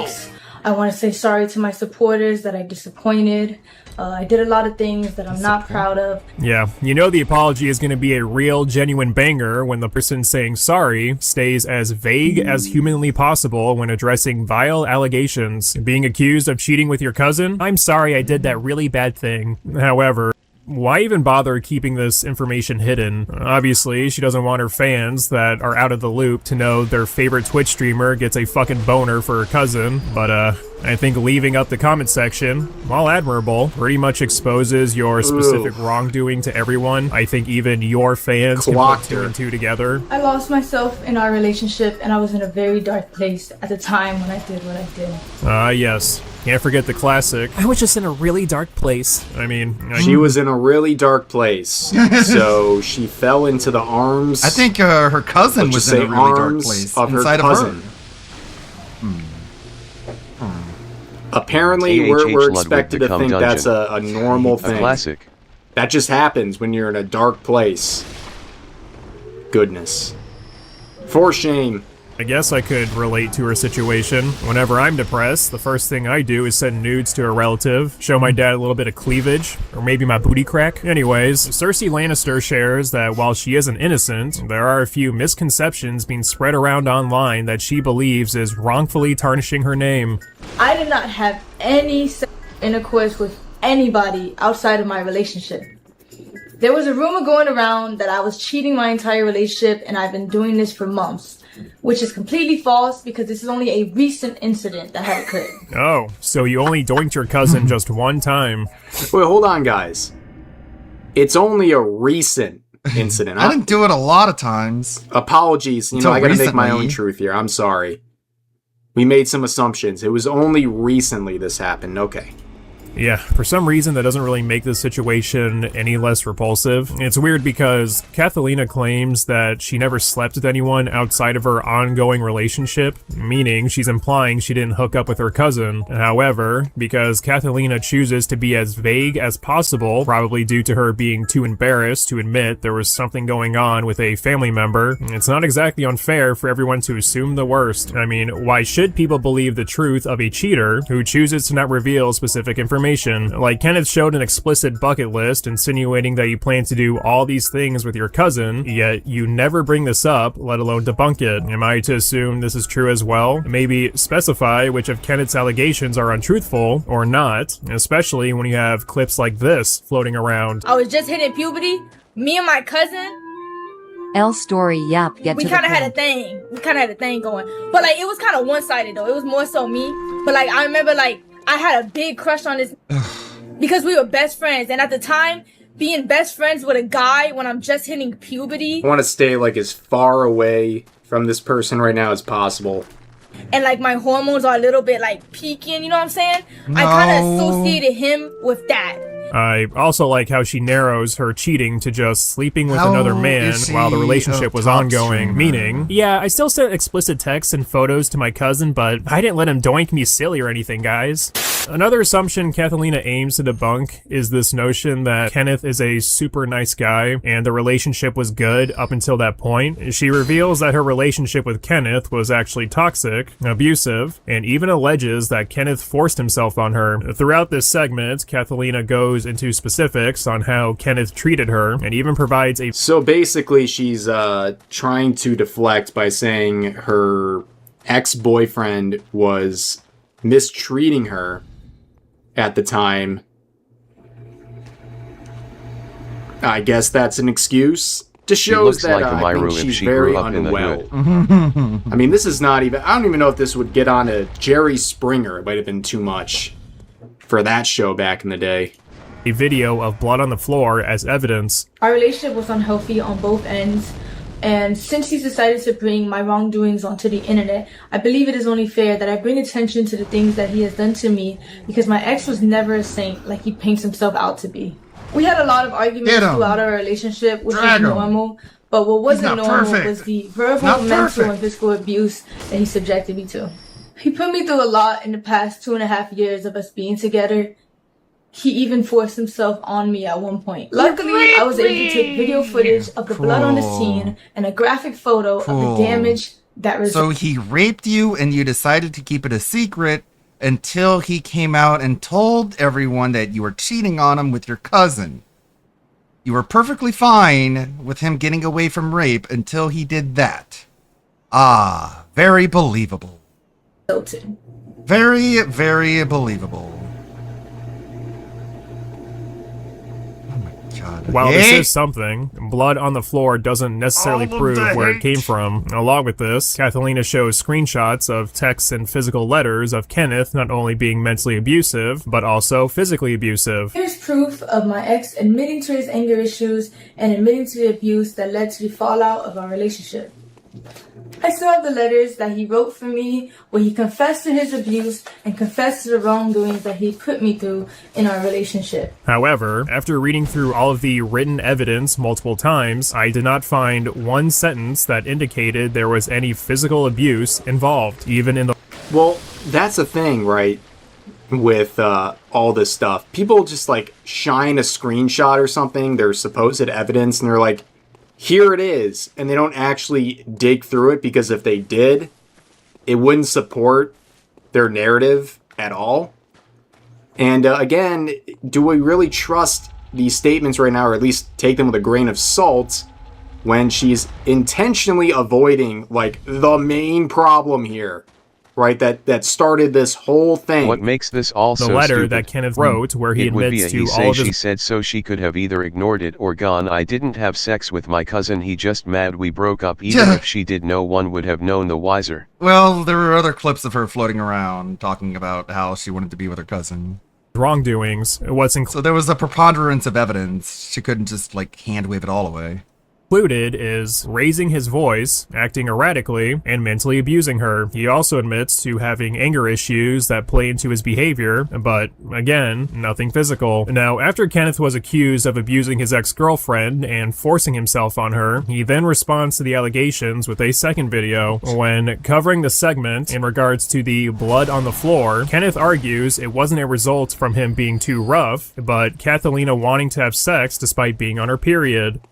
Ex, I want to say sorry to my supporters that I disappointed. I did a lot of things that I'm not proud of. Yeah, you know the apology is going to be a real, genuine banger when the person saying sorry stays as vague as humanly possible when addressing vile allegations. Being accused of cheating with your cousin? I'm sorry I did that really bad thing. However, why even bother keeping this information hidden? Obviously, she doesn't want her fans that are out of the loop to know their favorite Twitch streamer gets a fucking boner for her cousin, but I think leaving up the comment section, while admirable, pretty much exposes your specific wrongdoing to everyone. I think even your fans can put two and two together. I lost myself in our relationship and I was in a very dark place at the time when I did what I did. Yes. Can't forget the classic. I was just in a really dark place. I mean... She was in a really dark place, so she fell into the arms... I think her cousin was in a really dark place inside of her. Apparently, we're expected to think that's a normal thing. A classic. That just happens when you're in a dark place. Goodness. For shame. I guess I could relate to her situation. Whenever I'm depressed, the first thing I do is send nudes to a relative, show my dad a little bit of cleavage, or maybe my booty crack. Anyways, Cersei Lannister shares that while she isn't innocent, there are a few misconceptions being spread around online that she believes is wrongfully tarnishing her name. I did not have any intercourse with anybody outside of my relationship. There was a rumor going around that I was cheating my entire relationship and I've been doing this for months, which is completely false because this is only a recent incident that had occurred. Oh, so you only doinked your cousin just one time. Wait, hold on, guys. It's only a recent incident. I didn't do it a lot of times. Apologies. You know, I gotta make my own truth here. I'm sorry. We made some assumptions. It was only recently this happened. Okay. Yeah, for some reason that doesn't really make this situation any less repulsive. It's weird because Catalina claims that she never slept with anyone outside of her ongoing relationship, meaning she's implying she didn't hook up with her cousin. However, because Catalina chooses to be as vague as possible, probably due to her being too embarrassed to admit there was something going on with a family member, it's not exactly unfair for everyone to assume the worst. I mean, why should people believe the truth of a cheater who chooses to not reveal specific information? information. Like, Kenneth showed an explicit bucket list insinuating that you plan to do all these things with your cousin, yet you never bring this up, let alone debunk it. Am I to assume this is true as well? Maybe specify which of Kenneth's allegations are untruthful or not, especially when you have clips like this floating around. I was just hitting puberty. Me and my cousin, L story, yep, get we to kind the of had a point. thing. We kind of had a thing going. But like, it was kind of one-sided though. It was more so me. But like, I remember like, I had a big crush on this because we were best friends. And at the time, being best friends with a guy when I'm just hitting puberty. I want to stay like as far away from this person right now as possible. And like my hormones are a little bit like peaking, you know what I'm saying? I kind of associated him with that. I also like how she narrows her cheating to just sleeping with How another man is she while the relationship a was top ongoing, streamer? meaning, yeah, I still sent explicit texts and photos to my cousin, but I didn't let him doink me silly or anything, guys. Another assumption Catalina aims to debunk is this notion that Kenneth is a super nice guy and the relationship was good up until that point. She reveals that her relationship with Kenneth was actually toxic, abusive, and even alleges that Kenneth forced himself on her. Throughout this segment, Catalina goes into specifics on how Kenneth treated her and even provides a... So basically she's trying to deflect by saying her ex-boyfriend was mistreating her at the time. I guess that's an excuse. Just She shows looks that like a I think Myru if she's she very grew up in the unwell. hood. I mean, this is not even... I don't even know if this would get on a Jerry Springer. It might have been too much for that show back in the day. A video of blood on the floor as evidence. Our relationship was unhealthy on both ends. And since he's decided to bring my wrongdoings onto the internet, I believe it is only fair that I bring attention to the things that he has done to me, because my ex was never a saint like he paints himself out to be. We had a lot of arguments throughout our relationship, which was normal, but what wasn't normal was the verbal, mental, and physical abuse that he subjected me to. He put me through a lot in the past 2.5 years of us being together. He even forced himself on me at one point. Luckily, I was able to take video footage of the blood on the scene and a graphic photo of the damage that resulted. So he raped you and you decided to keep it a secret until he came out and told everyone that you were cheating on him with your cousin. You were perfectly fine with him getting away from rape until he did that. Ah, very believable. Very, very believable. While this is something, blood on the floor doesn't necessarily prove where it came from. Along with this, Catalina shows screenshots of texts and physical letters of Kenneth not only being mentally abusive, but also physically abusive. Here's proof of my ex admitting to his anger issues and admitting to the abuse that led to the fallout of our relationship. I still have the letters that he wrote for me where he confessed to his abuse and confessed to the wrongdoings that he put me through in our relationship. However, after reading through all of the written evidence multiple times, I did not find one sentence that indicated there was any physical abuse involved, even in the... Well, that's the thing, right? With all this stuff. People just like shine a screenshot or something, their supposed evidence, and they're like, here it is, and they don't actually dig through it, because if they did, it wouldn't support their narrative at all. And again, do we really trust these statements right now, or at least take them with a grain of salt, when she's intentionally avoiding like the main problem here, right? That started this whole thing. What makes this all the so letter stupid? that Kenneth wrote, where he It would be admits a to he all say of she his... said, so she could have either ignored it or gone, I didn't have sex with my cousin, he just mad we broke up, even if she did, no one would have known the wiser. Well, there were other clips of her floating around talking about how she wanted to be with her cousin. wrongdoings. So there was a preponderance of evidence. She couldn't just like hand wave it all away. Included is raising his voice, acting erratically, and mentally abusing her. He also admits to having anger issues that play into his behavior, but again, nothing physical. Now, after Kenneth was accused of abusing his ex-girlfriend and forcing himself on her, he then responds to the allegations with a second video. When covering the segment in regards to the blood on the floor, Kenneth argues it wasn't a result from him being too rough, but Catalina wanting to have sex despite being on her period.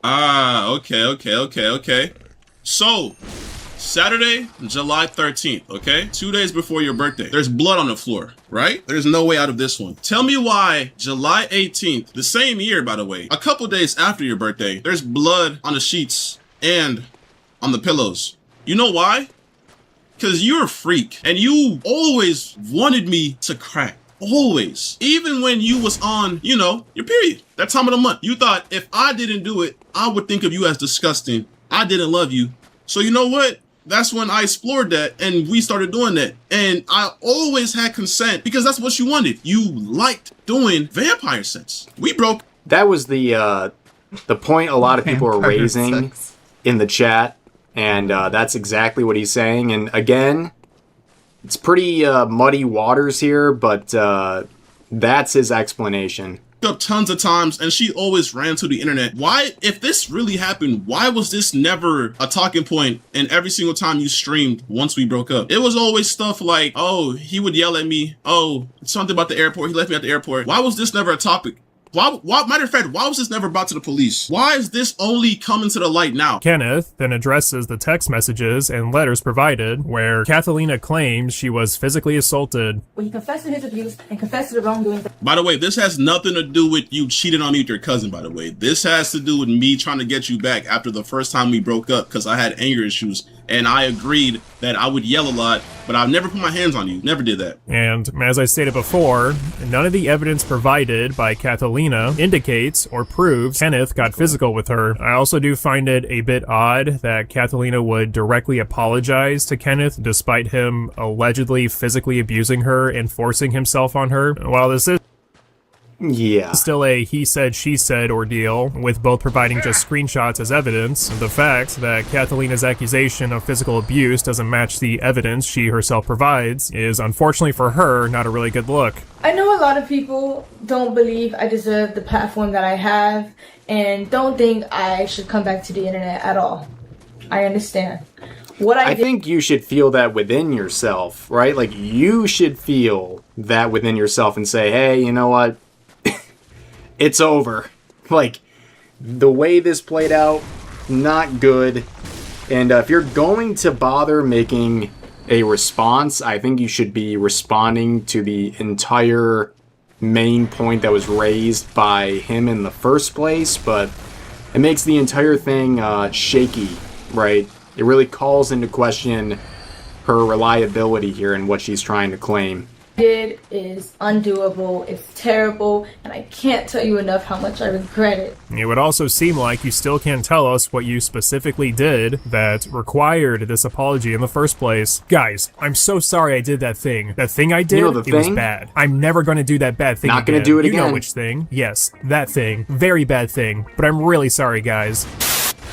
Okay. So Saturday, July 13th, okay? 2 days before your birthday. There's blood on the floor, right? There's no way out of this one. Tell me why July 18th, the same year, by the way, a couple days after your birthday, there's blood on the sheets and on the pillows. You know why? Because you're a freak and you always wanted me to crack. Always. Even when you was on, you know, your period, that time of the month. You thought if I didn't do it, I would think of you as disgusting. I didn't love you. So you know what? That's when I explored that and we started doing that. And I always had consent because that's what you wanted. You liked doing vampire sex. We broke. That was the point a lot of people are raising in the chat. And that's exactly what he's saying. And again, it's pretty muddy waters here, but that's his explanation. Up tons of times and she always ran to the internet. Why, if this really happened, why was this never a talking point and every single time you streamed once we broke up? It was always stuff like, oh, he would yell at me. Oh, something about the airport. He left me at the airport. Why was this never a topic? Why, matter of fact, why was this never brought to the police? Why is this only coming to the light now? Kenneth then addresses the text messages and letters provided where Catalina claims she was physically assaulted. When he confessed to his abuse and confessed to the wrongdoing. By the way, this has nothing to do with you cheating on me with your cousin, by the way. This has to do with me trying to get you back after the first time we broke up because I had anger issues and I agreed that I would yell a lot, but I've never put my hands on you. Never did that. And as I stated before, none of the evidence provided by Catalina indicates or proves Kenneth got physical with her. I also do find it a bit odd that Catalina would directly apologize to Kenneth despite him allegedly physically abusing her and forcing himself on her. While this is still a he said, she said ordeal, with both providing just screenshots as evidence, the fact that Catalina's accusation of physical abuse doesn't match the evidence she herself provides is, unfortunately for her, not a really good look. I know a lot of people don't believe I deserve the platform that I have and don't think I should come back to the internet at all. I understand. I think you should feel that within yourself, right? Like, you should feel that within yourself and say, hey, you know what? It's over. Like, the way this played out, not good. And if you're going to bother making a response, I think you should be responding to the entire main point that was raised by him in the first place. But it makes the entire thing shaky, right? It really calls into question her reliability here and what she's trying to claim. Did is undoable, it's terrible, and I can't tell you enough how much I regret it. It would also seem like you still can't tell us what you specifically did that required this apology in the first place. Guys, I'm so sorry I did that thing. That thing I did, it was bad. I'm never going to do that bad thing again. Not going to do it again. You know which thing. Yes, that thing. Very bad thing. But I'm really sorry, guys.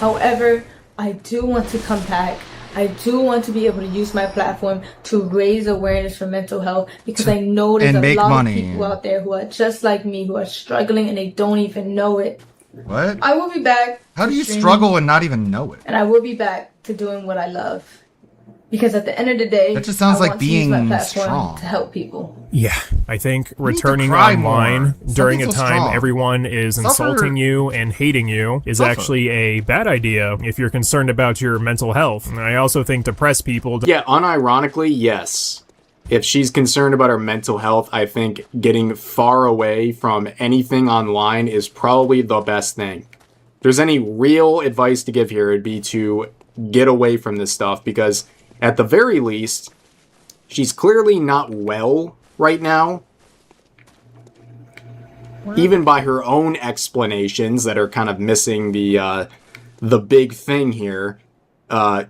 However, I do want to come back. I do want to be able to use my platform to raise awareness for mental health because I know there's a lot of people out there who are just like me, who are struggling and they don't even know it. What? I will be back. How do you struggle and not even know it? And I will be back to doing what I love. Because at the end of the day, that just sounds like being my platform strong to help people. Yeah, I think returning online during a time everyone is insulting you and hating you is actually a bad idea if you're concerned about your mental health. And I also think depressed people... Yeah, unironically, yes. If she's concerned about her mental health, I think getting far away from anything online is probably the best thing. If there's any real advice to give here, it'd be to get away from this stuff because... at the very least, she's clearly not well right now. Wow. Even by her own explanations that are kind of missing the big thing here.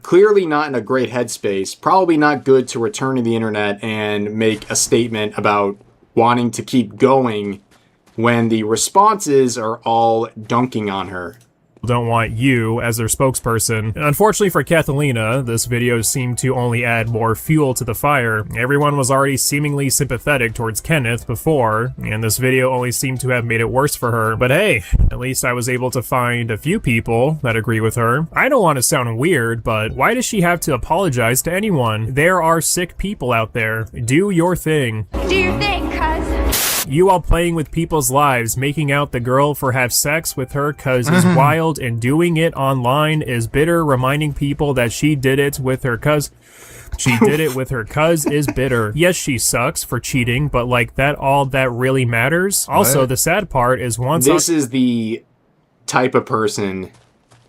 Clearly not in a great headspace. Probably not good to return to the internet and make a statement about wanting to keep going when the responses are all dunking on her. Don't want you as their spokesperson. And unfortunately for Catalina, this video seemed to only add more fuel to the fire. Everyone was already seemingly sympathetic towards Kenneth before, and this video only seemed to have made it worse for her. But hey, at least I was able to find a few people that agree with her. I don't want to sound weird, but why does she have to apologize to anyone? There are sick people out there. Do your thing. Do your thing, cuz. You all playing with people's lives, making out the girl for have sex with her cuz is wild, and doing it online is bitter, reminding people that she did it with her cuz. She did it with her cuz is bitter. Yes, she sucks for cheating, but like that all that really matters. Also, What? the sad part is once This is the type of person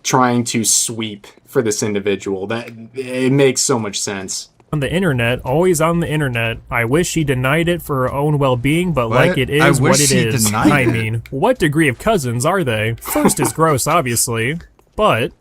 trying to sweep for this individual. That it makes so much sense. on the internet, always on the internet. I wish she denied it for her own well-being, but What? like it I is wish what it she is. denied I it. mean, what degree of cousins are they? First is gross, obviously, but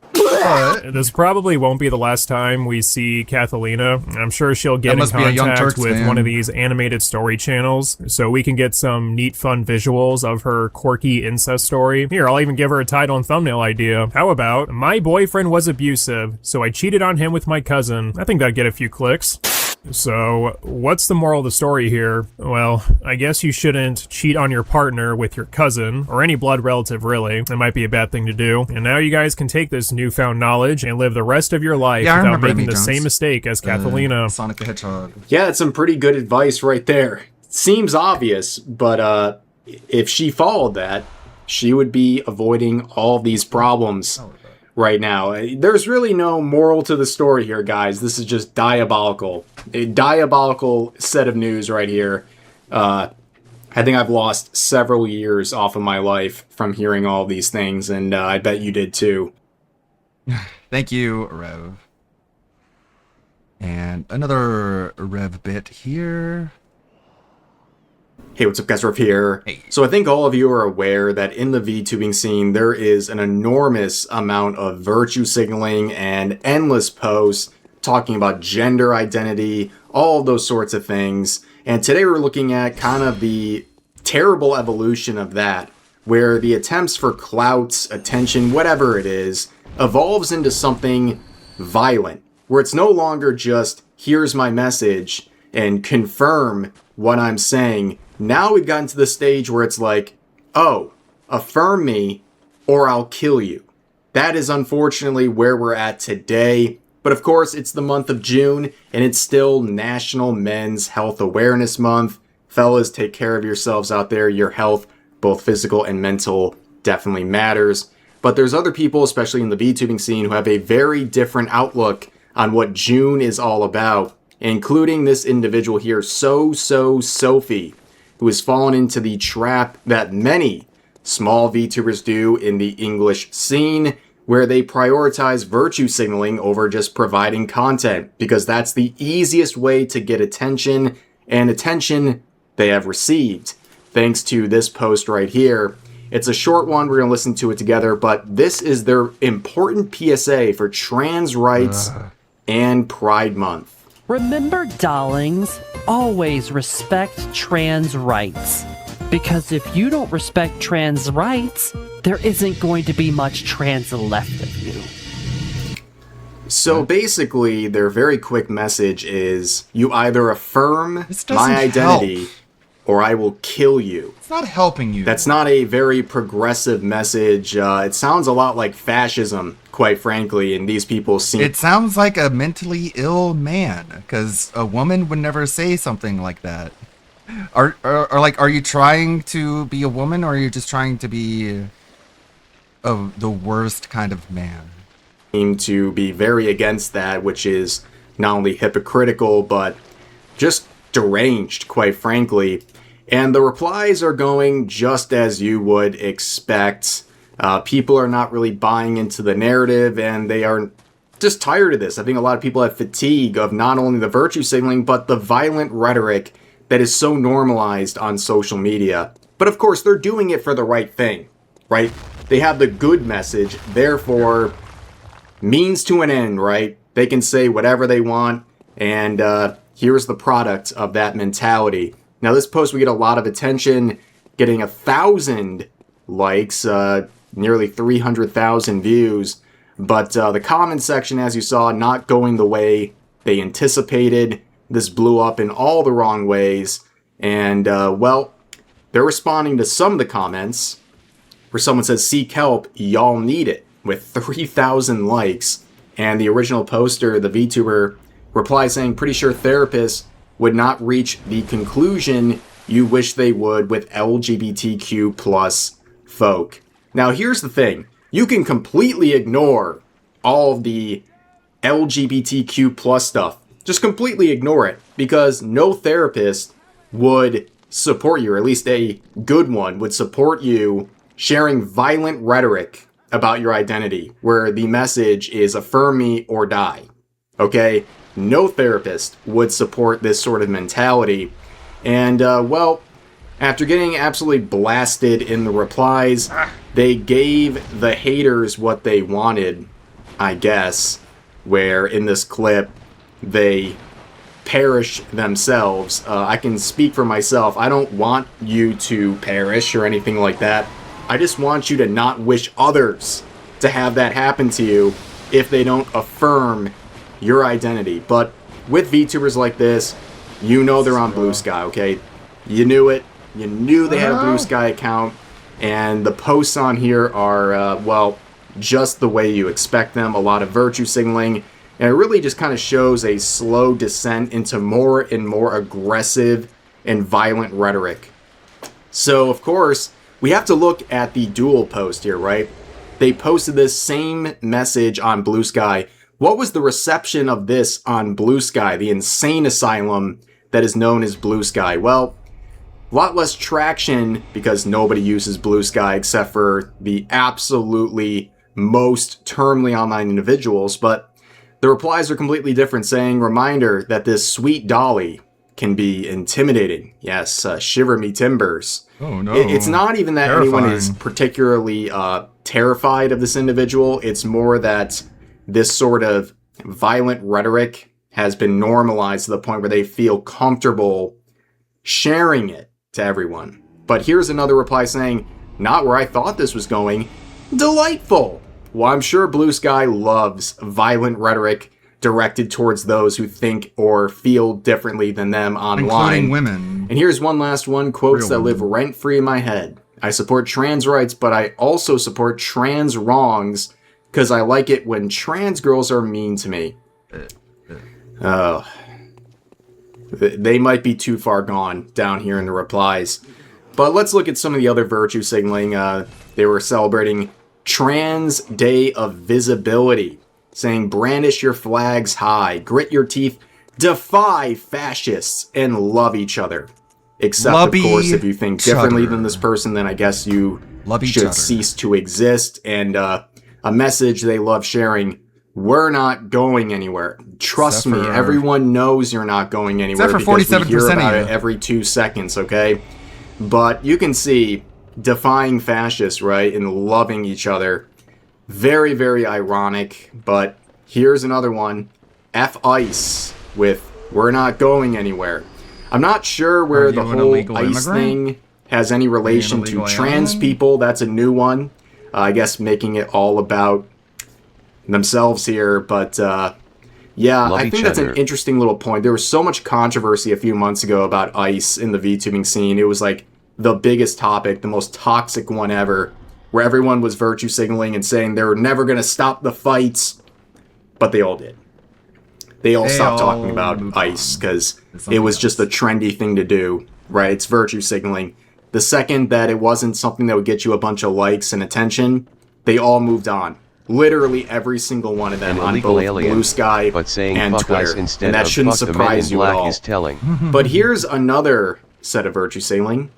this probably won't be the last time we see Catalina. I'm sure she'll get That in must be a Young contact Turks with fan. one of these animated story channels, so we can get some neat, fun visuals of her quirky incest story. Here, I'll even give her a title and thumbnail idea. How about, my boyfriend was abusive, so I cheated on him with my cousin. I think that'd get a few clicks. So, what's the moral of the story here? Well, I guess you shouldn't cheat on your partner with your cousin, or any blood relative really. It might be a bad thing to do. And now you guys can take this newfound knowledge and live the rest of your life Yeah, I without remember making Amy the Jones. same mistake as Catalina. Sonic the Hedgehog. Yeah, it's some pretty good advice right there. Seems obvious, but if she followed that, she would be avoiding all these problems right now. There's really no moral to the story here, guys. This is just diabolical. A diabolical set of news right here. I think I've lost several years off of my life from hearing all these things, and I bet you did too. Thank you, Rev. And another Rev bit here. Hey, what's up, guys? Rev here. So I think all of you are aware that in the VTubing scene, there is an enormous amount of virtue signaling and endless posts talking about gender identity, all of those sorts of things. And today we're looking at kind of the terrible evolution of that, where the attempts for clout, attention, whatever it is, evolves into something violent, where it's no longer just, here's my message, and confirm what I'm saying. Now we've gotten to the stage where it's like, oh, affirm me or I'll kill you. That is unfortunately where we're at today. But of course, it's the month of June, and it's still National Men's Health Awareness Month. Fellas, take care of yourselves out there. Your health, both physical and mental, definitely matters. But there's other people, especially in the VTubing scene, who have a very different outlook on what June is all about, including this individual here, Sophie, who has fallen into the trap that many small VTubers do in the English scene, where they prioritize virtue signaling over just providing content, because that's the easiest way to get attention, and attention they have received, thanks to this post right here. It's a short one, we're going to listen to it together, but this is their important PSA for trans rights and Pride Month. Remember, darlings, always respect trans rights. Because if you don't respect trans rights, there isn't going to be much trans left of you. So basically, their very quick message is, you either affirm doesn't my identity, help. or I will kill you. It's not helping you. That's not a very progressive message. It sounds a lot like fascism, quite frankly, and these people seem... It sounds like a mentally ill man, because a woman would never say something like that. Are you trying to be a woman, or are you just trying to be the worst kind of man? Seem to be very against that, which is not only hypocritical, but just deranged, quite frankly. And the replies are going just as you would expect. People are not really buying into the narrative, and they are just tired of this. I think a lot of people have fatigue of not only the virtue signaling, but the violent rhetoric that is so normalized on social media. But of course, they're doing it for the right thing, right? They have the good message, therefore, means to an end, right? They can say whatever they want, and here's the product of that mentality. Now, this post, we get a lot of attention, getting 1,000 likes, nearly 300,000 views, but the comment section, as you saw, not going the way they anticipated. This blew up in all the wrong ways, and, well, they're responding to some of the comments, where someone says, seek help, y'all need it, with 3,000 likes, and the original poster, the VTuber, replies saying, pretty sure therapists would not reach the conclusion you wish they would with LGBTQ plus folk. Now, here's the thing. You can completely ignore all of the LGBTQ plus stuff. Just completely ignore it, because no therapist would support you, or at least a good one would support you sharing violent rhetoric about your identity, where the message is affirm me or die. Okay? No therapist would support this sort of mentality. And, well, after getting absolutely blasted in the replies, they gave the haters what they wanted, I guess, where in this clip, they perish themselves. I can speak for myself. I don't want you to perish or anything like that. I just want you to not wish others to have that happen to you if they don't affirm your identity. But with VTubers like this, you know they're on Blue Sky, okay? You knew it. You knew they had a Blue Sky account. And the posts on here are, well, just the way you expect them. A lot of virtue signaling. And it really just kind of shows a slow descent into more and more aggressive and violent rhetoric. So, of course, we have to look at the dual post here, right? They posted this same message on Blue Sky. What was the reception of this on Blue Sky, the insane asylum that is known as Blue Sky? Well, a lot less traction because nobody uses Blue Sky except for the absolutely most terminally online individuals, but the replies are completely different, saying, reminder that this sweet dolly can be intimidating. Yes, shiver me timbers. Oh, no. It's not even that anyone is particularly terrified of this individual. It's more that this sort of violent rhetoric has been normalized to the point where they feel comfortable sharing it to everyone. But here's another reply saying, not where I thought this was going. Delightful. Well, I'm sure Blue Sky loves violent rhetoric directed towards those who think or feel differently than them online. Including women. And here's one last one, quotes that live rent-free in my head. I support trans rights, but I also support trans wrongs because I like it when trans girls are mean to me. Oh. They might be too far gone down here in the replies. But let's look at some of the other virtue signaling. They were celebrating Trans Day of Visibility, saying brandish your flags high, grit your teeth, defy fascists, and love each other. Except, of course, if you think differently than this person, then I guess you should cease to exist. And a message they love sharing, we're not going anywhere. Trust me, everyone knows you're not going anywhere because we hear about it every 2 seconds, okay? But you can see defying fascists, right, and loving each other. Very, very ironic, but here's another one. F-ICE with we're not going anywhere. I'm not sure where the whole ICE thing has any relation to trans people. That's a new one. I guess making it all about themselves here, but yeah, I think that's an interesting little point. There was so much controversy a few months ago about ICE in the VTubing scene. It was like the biggest topic, the most toxic one ever, where everyone was virtue signaling and saying they were never going to stop the fights, but they all did. They all stopped talking about ICE because it was just a trendy thing to do, right? It's virtue signaling. The second that it wasn't something that would get you a bunch of likes and attention, they all moved on. Literally every single one of them on both Blue Sky and Twitter. And that shouldn't surprise you at all. But here's another set of virtue signaling.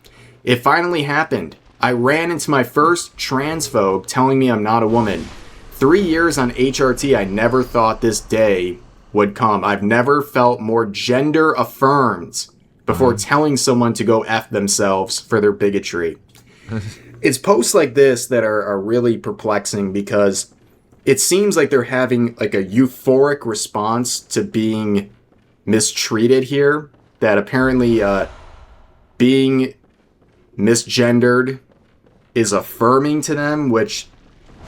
It finally happened. I ran into my first transphobe telling me I'm not a woman. 3 years on HRT, I never thought this day would come. I've never felt more gender affirmed before telling someone to go F themselves for their bigotry. It's posts like this that are really perplexing because it seems like they're having like a euphoric response to being mistreated here, that apparently being misgendered is affirming to them, which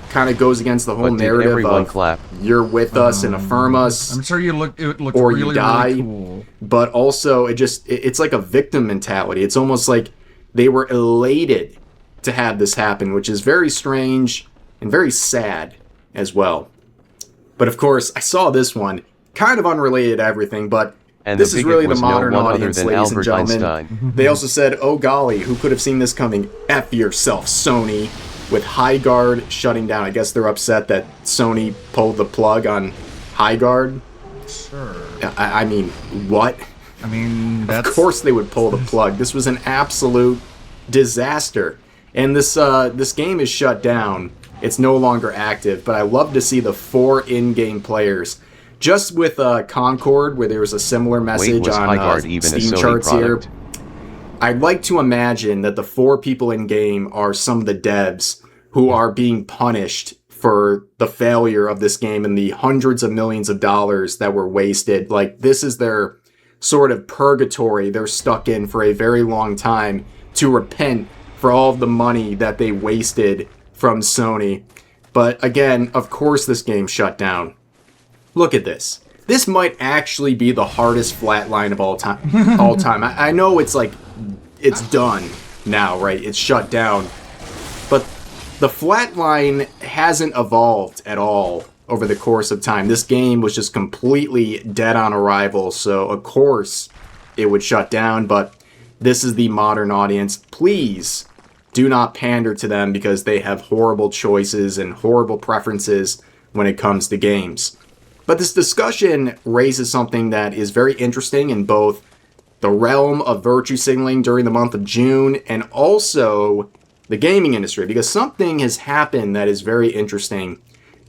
kind of goes against the whole narrative of you're with us and affirm us. I'm sure it looked or really, you die. really cool. But also it's like a victim mentality. It's almost like they were elated to have this happen, which is very strange and very sad as well. But of course, I saw this one, kind of unrelated to everything, but And this the is bigot really the was no modern one other audience, than ladies and Albert gentlemen. Einstein. They also said, oh golly, who could have seen this coming? F yourself, Sony. With High Guard shutting down. I guess they're upset that Sony pulled the plug on High Guard. Sure. I mean, what? I mean, that's... Of course they would pull the plug. This was an absolute disaster. And this game is shut down. It's no longer active, but I love to see the 4 in-game players. Just with Concord, where there was a similar message on Steam charts here, I'd like to imagine that the 4 people in-game are some of the devs who are being punished for the failure of this game and the hundreds of millions of dollars that were wasted. Like, this is their sort of purgatory they're stuck in for a very long time to repent for all of the money that they wasted from Sony. But again, of course this game shut down. Look at this. This might actually be the hardest flatline of all time. I know it's like, it's done now, right? It's shut down. But the flatline hasn't evolved at all over the course of time. This game was just completely dead on arrival, so of course it would shut down, but this is the modern audience. Please do not pander to them because they have horrible choices and horrible preferences when it comes to games. But this discussion raises something that is very interesting in both the realm of virtue signaling during the month of June and also the gaming industry, because something has happened that is very interesting.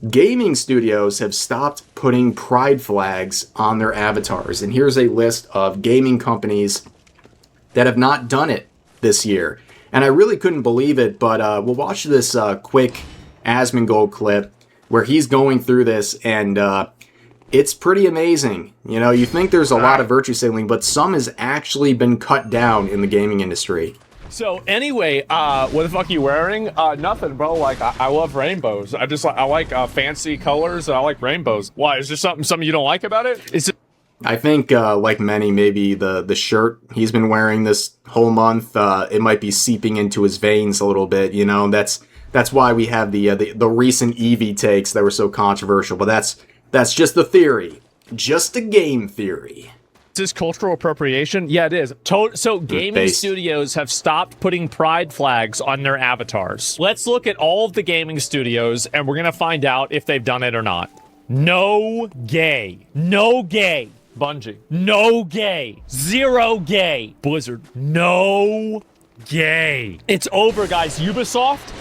Gaming studios have stopped putting pride flags on their avatars, and here's a list of gaming companies that have not done it this year. And I really couldn't believe it, but we'll watch this quick Asmongold clip where he's going through this, and it's pretty amazing. You know, you think there's a lot of virtue signaling, but some has actually been cut down in the gaming industry. So anyway, what the fuck are you wearing? Nothing, bro. Like, I love rainbows. I like fancy colors, and I like rainbows. Why? Is there something you don't like about it? Is it? I think, like many, maybe the shirt he's been wearing this whole month, it might be seeping into his veins a little bit. You know, that's why we have the recent Eevee takes that were so controversial. But that's just the theory, just a game theory. Is this cultural appropriation? Yeah, it is. So gaming studios have stopped putting pride flags on their avatars. Let's look at all of the gaming studios, and we're gonna find out if they've done it or not. No gay. No gay. Bungie. No gay. 0 gay. Blizzard. No gay. It's over, guys. Ubisoft.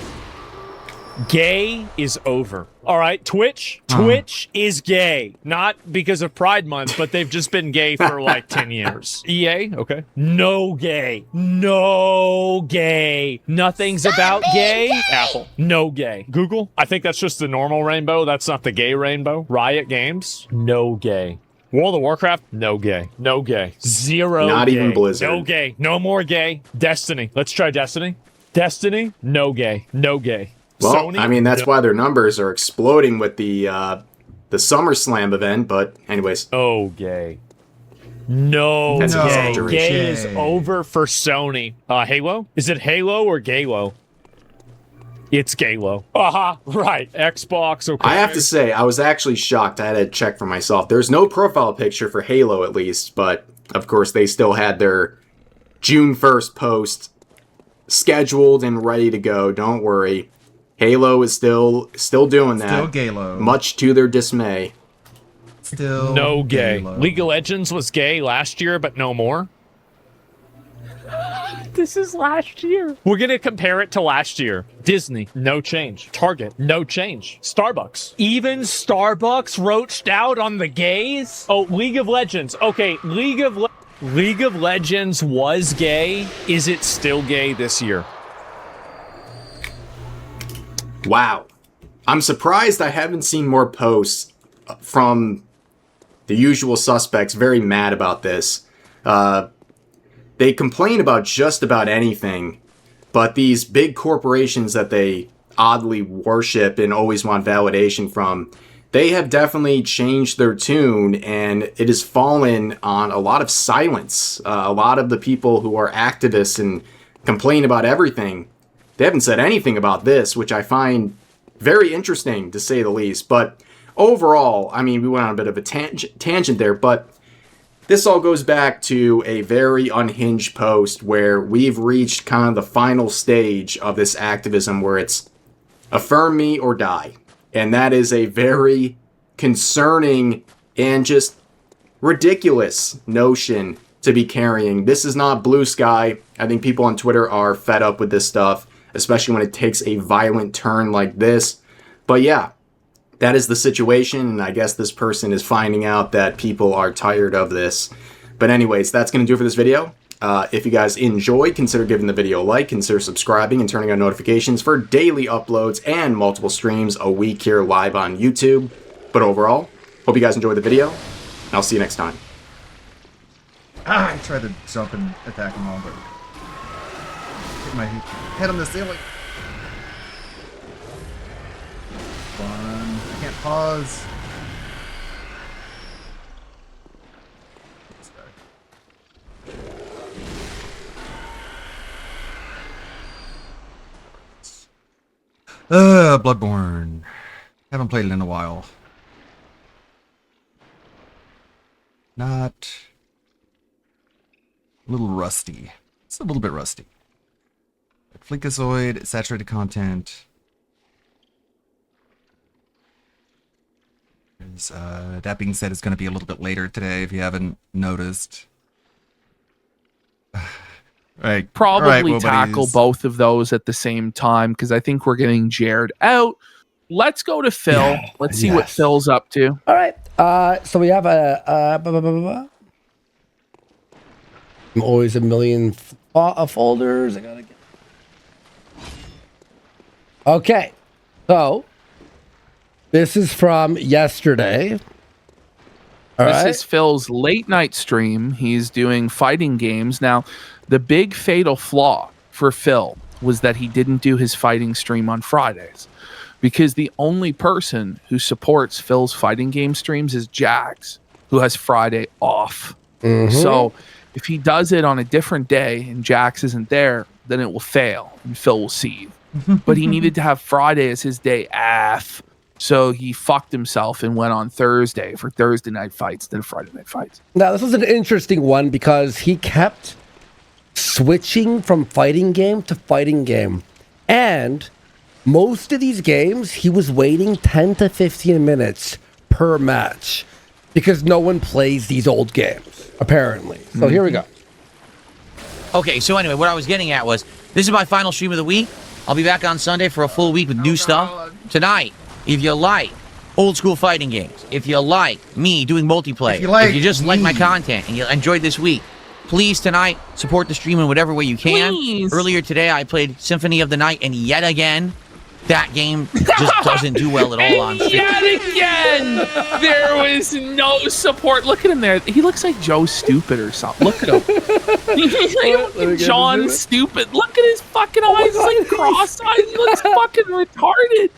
Gay is over. All right, Twitch. Twitch is gay. Not because of Pride Month, but they've just been gay for like 10 years. EA, okay. No gay. No gay. Nothing's about gay. Apple. No gay. Google. I think that's just the normal rainbow. That's not the gay rainbow. Riot Games. No gay. World of Warcraft, no gay. No gay. 0 Not gay. even Blizzard. No gay. No more gay. Destiny. Let's try Destiny. Destiny, no gay. No gay. Well, Sony, I mean, that's why their numbers are exploding with the SummerSlam event, but anyways. Oh, gay. No, that's gay. Gay is over for Sony. Halo? Is it Halo or Galo? It's Galo. Right. Xbox, okay. I have to say, I was actually shocked. I had to check for myself. There's no profile picture for Halo, at least, but of course they still had their June 1st post scheduled and ready to go. Don't worry. Halo is still doing that. Still Galo. Much to their dismay. Still no gay. Galo. League of Legends was gay last year, but no more. This is last year. We're going to compare it to last year. Disney, no change. Target, no change. Starbucks. Even Starbucks roached out on the gays? Oh, League of Legends. Okay, League of Legends was gay. Is it still gay this year? Wow. I'm surprised I haven't seen more posts from the usual suspects very mad about this. They complain about just about anything, but these big corporations that they oddly worship and always want validation from, they have definitely changed their tune, and it has fallen on a lot of silence. A lot of the people who are activists and complain about everything, they haven't said anything about this, which I find very interesting, to say the least. But overall, I mean, we went on a bit of a tangent there, but this all goes back to a very unhinged post where we've reached kind of the final stage of this activism where it's affirm me or die. And that is a very concerning and just ridiculous notion to be carrying. This is not blue sky. I think people on Twitter are fed up with this stuff, especially when it takes a violent turn like this. But yeah, that is the situation, and I guess this person is finding out that people are tired of this. But anyways, that's going to do it for this video. If you guys enjoyed, consider giving the video a like, consider subscribing and turning on notifications for daily uploads and multiple streams a week here live on YouTube. But overall, hope you guys enjoyed the video, and I'll see you next time. I tried to jump and attack him all, but hit my head on the ceiling. Fun. I can't pause. Bloodborne. Haven't played it in a while. Not a little rusty. It's a little bit rusty. Flinkazoid, saturated content. That being said, it's going to be a little bit later today if you haven't noticed. Right. Probably tackle both of those at the same time because I think we're getting Jared out. Let's go to Phil. Yeah, Let's see what Phil's up to. All right. So we have I'm always a million folders. I gotta get. Okay. So this is from yesterday. This is Phil's late night stream. He's doing fighting games. Now, the big fatal flaw for Phil was that he didn't do his fighting stream on Fridays because the only person who supports Phil's fighting game streams is Jax, who has Friday off. So if he does it on a different day and Jax isn't there, then it will fail and Phil will see. But he needed to have Friday as his day off. So he fucked himself and went on Thursday for Thursday night fights instead of Friday night fights. Now, this was an interesting one because he kept switching from fighting game to fighting game. And most of these games, he was waiting 10 to 15 minutes per match because no one plays these old games, apparently. So here we go. Okay, so anyway, what I was getting at was, this is my final stream of the week. I'll be back on Sunday for a full week with new stuff. Tonight, if you like old school fighting games, if you like me doing multiplayer, if you just like my content and you enjoyed this week, please tonight support the stream in whatever way you can. Please. Earlier today, I played Symphony of the Night, and yet again, that game just doesn't do well at all on stream. Yet again, there was no support. Look at him there. He looks like Joe Stupid or something. Look at him. He's like John Stupid. Look at his fucking eyes. He's like cross-eyed. He looks fucking retarded.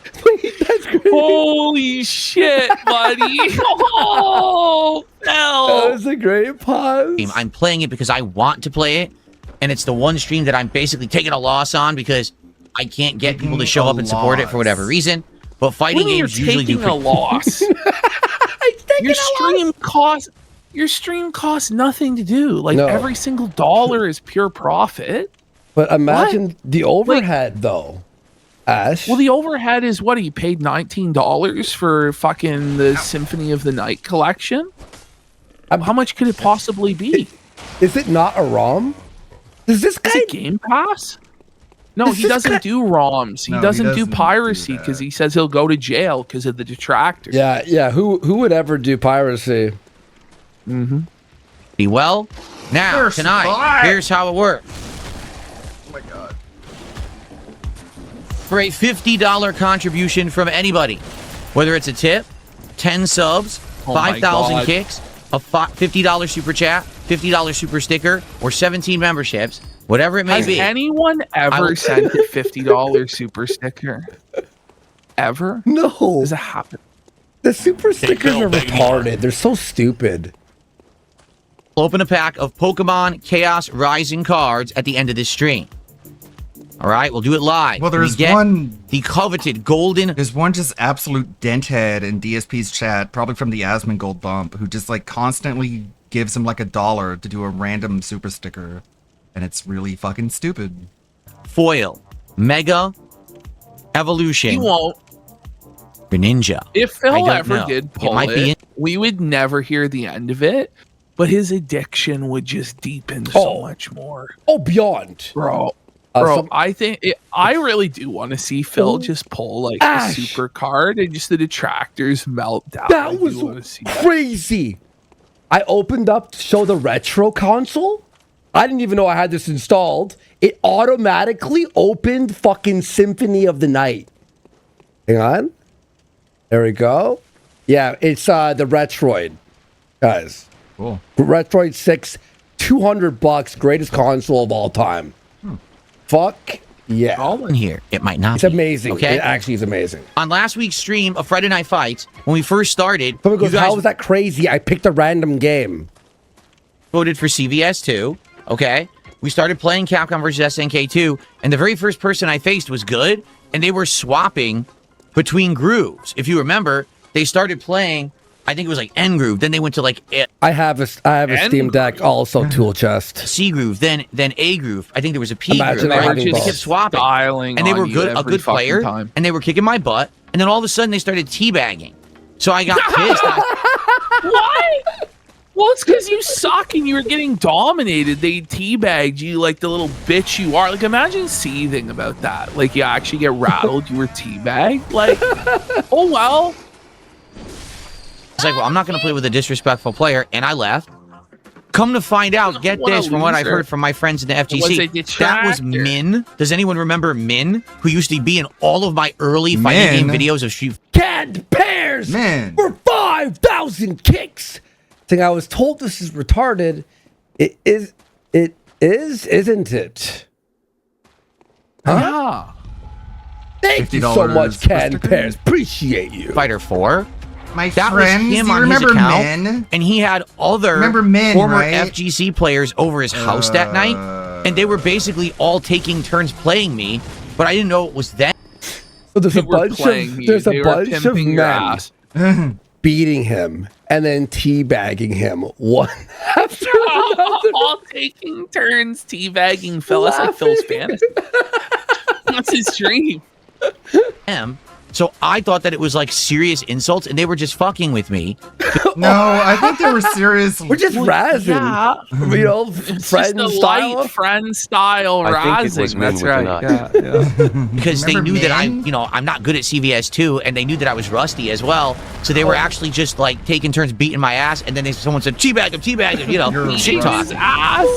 That's crazy. Holy shit, buddy. Oh, hell. That was a great pause. I'm playing it because I want to play it, and it's the one stream that I'm basically taking a loss on because I can't get people to show up and support it for whatever reason. But fighting games usually do a loss. Your stream costs nothing to do. Like every single dollar is pure profit. But imagine the overhead though. Ash. Well, the overhead is what he paid $19 for fucking the Symphony of the Night collection. How much could it possibly be? Is it not a ROM? Does this guy is it Game Pass? No, he doesn't do ROMs. He doesn't do piracy because he says he'll go to jail because of the detractors. Yeah. Who would ever do piracy? Well, now, tonight, here's how it works. Oh my god. For a $50 contribution from anybody, whether it's a tip, 10 subs, 5,000 kicks, a $50 super chat, $50 super sticker, or 17 memberships, whatever it may be. Has anyone ever sent a $50 super sticker? Ever? No. Does it happen? The super stickers are retarded. They're so stupid. We'll open a pack of Pokemon Chaos Rising cards at the end of this stream. All right, we'll do it live. Well, there's one... The coveted golden... There's one just absolute denthead in DSP's chat, probably from the Asmongold bump, who just, like, constantly gives him like $1 to do a random super sticker, and it's really fucking stupid. Foil, Mega, Evolution. He won't. Greninja. If I Phil don't ever know. did It pull might it, be in- we would never hear the end of it, but his addiction would just deepen so much more. Oh, beyond. Bro, Some- I think I really do want to see Phil just pull like Ash. a super card and just the detractors melt down. I That do was wanna see that. crazy. I opened up to show the retro console. I didn't even know I had this installed. It automatically opened fucking Symphony of the Night. Hang on. There we go. Yeah, it's the Retroid, guys. Cool. Retroid 6, $200, greatest console of all time. Fuck yeah. All in here. It might not It's be. amazing. Okay. It actually is amazing. On last week's stream of Friday Night Fights, when we first started, Someone goes, you guys how was that crazy? I picked a random game. voted for CVS 2. Okay. We started playing Capcom vs. SNK 2, and the very first person I faced was good, and they were swapping between grooves. If you remember, they started playing, I think it was like N groove, then they went to like I have a Steam Deck, also tool chest. C groove, then A groove. I think there was a P Imagine groove. having They both. kept swapping, Styling and they on were you good, a every good fucking player, time. and they were kicking my butt. And then all of a sudden they started teabagging. So I got pissed. Why? Well, it's because you suck and you were getting dominated. They teabagged you like the little bitch you are. Like, imagine seething about that. Like, you actually get rattled. You were teabagged. Like, oh well. It's like, well, I'm not going to play with a disrespectful player, and I left. Come to find out, get What a this from what I've loser. heard from my friends in the Was FGC. a That was detractor. Min. Does anyone remember Min, who used to be in all of my early fighting game Min? videos of Street? Canned pears Man. for 5,000 kicks. Thing I was told this is retarded. It is, isn't it? Yeah. Thank you so $50 much, for Canned sticker? Pears. Appreciate you. Fighter 4. My That friends, was him do you on his remember account, Min? and he had other Remember Min, former right? FGC players over his house that night, and they were basically all taking turns playing me, but I didn't know it was them. So there's They a were bunch playing of you. there's They a were bunch of pimping your men ass. beating him and then teabagging him one after another. All taking turns teabagging Phil. That's like Phil's fantasy. That's his dream. Them. So I thought that it was like serious insults, and they were just fucking with me. No, I think they were serious. We're just razzing. Yeah. You know, It's friend just a style. light friend style I think it was razzing. Min That's with the right. nut. Yeah. Because they Remember knew that Min? I'm not good at CVS 2, and they knew that I was rusty as well. So they were actually just like taking turns beating my ass, and then someone said, teabag him, you know, shit Beating talk. his ass.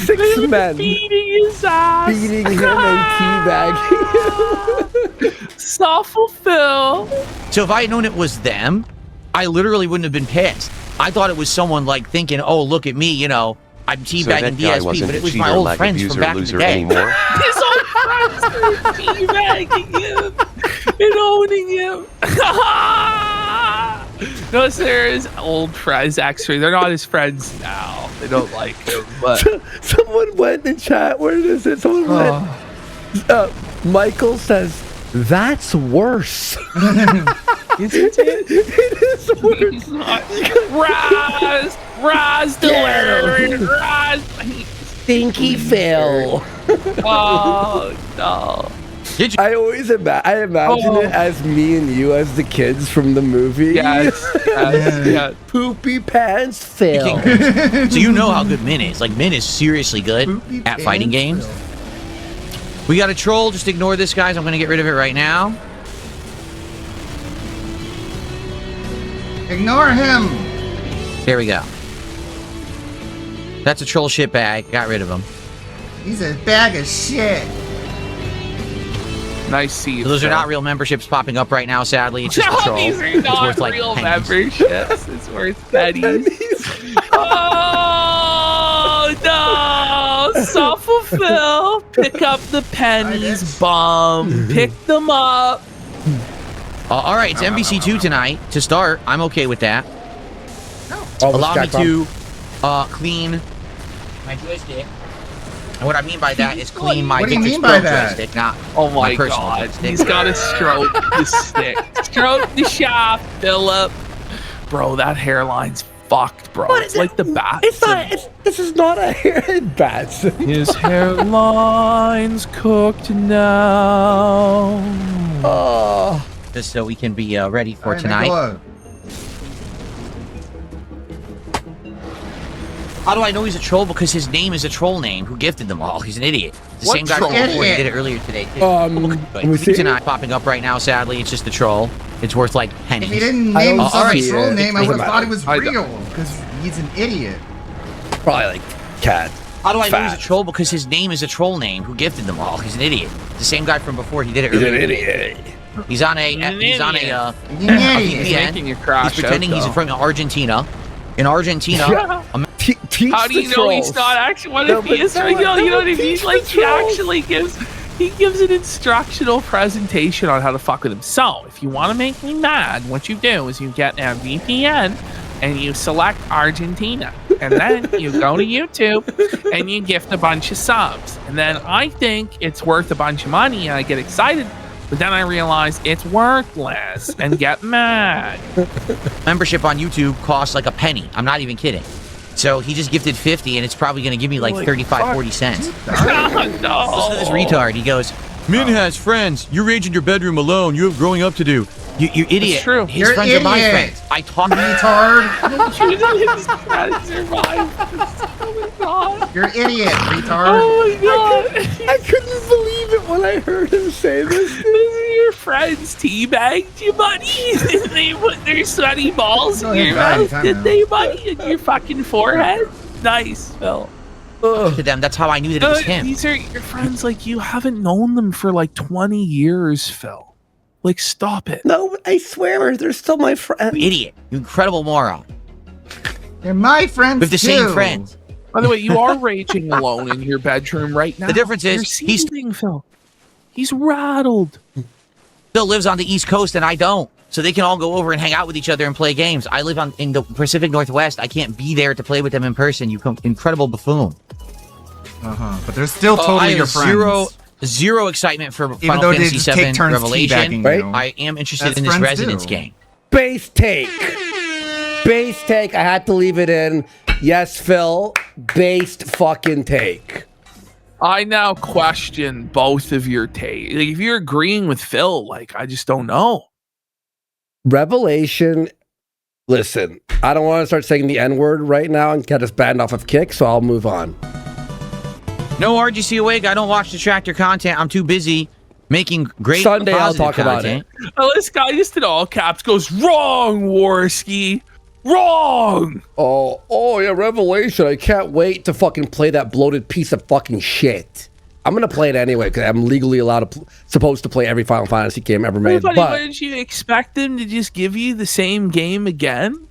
6 men Beating his ass. beating him and teabagging him. Softful Phil. So if I had known it was them, I literally wouldn't have been pissed. I thought it was someone like thinking, oh, look at me, you know, I'm So teabagging that guy DSP, wasn't but a it was cheater, my old lag friends from abuser, back in the loser day. anymore. His old friends were teabagging him and owning him. No, they're his old friends, actually. They're not his friends now. They don't like him, but Someone went in chat. Where is it? Someone went. Michael says, that's worse. is it? It is worse. Raz, delirious, Raz. Stinky Phil. Oh no. I always imagine it as me and you as the kids from the movie. Yes, yeah. Poopy pants Phil. So you know how good Min is. Like, Min is seriously good at fighting games. We got a troll. Just ignore this, guys. I'm going to get rid of it right now. Ignore him. There we go. That's a troll shit bag. Got rid of him. He's a bag of shit. Nice seat. So those are not real memberships popping up right now, sadly. It's just a troll. These are It's not worth, like, real pennies. memberships. It's worth pennies. Oh no! Softful Phil, pick up the pennies, bum. Pick them up. All right, it's MVC2 tonight. To start, I'm okay with that. Allow me to clean my joystick. And what I mean by that is clean my What do you Victrix mean Pro by that? joystick, not Oh my personal god, joystick. he's got to stroke the stick. Stroke the shaft, Philip. Bro, that hairline's fucked, bro. But it's like the bats. It's not. This is not a bats. His hairline's cooked now. Oh. Just so we can be ready for All right, tonight. Nicola. How do I know he's a troll? Because his name is a troll name. Who gifted them all? He's an idiot. The What same guy troll? from before. He did it earlier today. Let me see. Tonight popping up right now. Sadly, it's just the troll. It's worth like pennies. If he didn't I name don't himself see a troll it. name, I Doesn't would have thought it matter. was real, because he's an idiot. Probably like cat. How do I know he's Fat. a troll? Because his name is a troll name. Who gifted them all? He's an idiot. The same guy from before. He did it He's earlier. an idiot. He's on a An he's on a idiot. VPN. Making you crash He's pretending out, he's though. from Argentina. In Argentina, Teach How do you the know he's trolls. not actually? What No, if he but is? no, You know what I mean? teach Like the he trolls. actually gives an instructional presentation on how to fuck with him. So if you want to make me mad, what you do is you get a VPN and you select Argentina, and then you go to YouTube and you gift a bunch of subs, and then I think it's worth a bunch of money, and I get excited. But then I realize it's worthless and get mad. membership on YouTube costs like a penny. I'm not even kidding. So he just gifted 50, and it's probably going to give me like 35, 40 cents. No. Listen to this retard. He goes, Min has friends. You're raging in your bedroom alone. You have growing up to do. You idiot. It's true. His You're friends are my idiot. friends. I talk You're an idiot, retard. Oh my god! I couldn't believe it when I heard him say this. Your friends teabagged you, buddy. They put their sweaty balls Go in your ahead, mouth, time did out. they, buddy? In your fucking forehead? Nice, Phil. to them. That's how I knew that it was him. These are your friends. Like, you haven't known them for like 20 years, Phil. Like, stop it. No, I swear, they're still my friends. You idiot. You incredible moron. They're my friends With the too. same friends. By the way, you are raging alone in your bedroom right now. The difference is You're seething, Phil. He's rattled. Still lives on the East Coast and I don't. So they can all go over and hang out with each other and play games. I live in the Pacific Northwest. I can't be there to play with them in person. You incredible buffoon. But they're still totally I have your friends. Zero excitement for Even Final though they Fantasy just take VII turns Revelation. teabagging you. I am interested As in this friends Resonance do. game. Base take. Base take. I had to leave it in. Yes, Phil. Based fucking take. I now question both of your takes. Like, if you're agreeing with Phil, like, I just don't know. Revelation. Listen, I don't want to start saying the N word right now and get us banned off of Kick, so I'll move on. No RGC Awake. I don't watch Detractor content. I'm too busy making great Sunday, I'll positive talk about content. This guy just in all caps goes, wrong, Warski. Wrong. Oh yeah, Revelation. I can't wait to fucking play that bloated piece of fucking shit. I'm gonna play it anyway because I'm legally allowed to, supposed to play every Final Fantasy game ever made. Buddy, But wouldn't you expect them to just give you the same game again?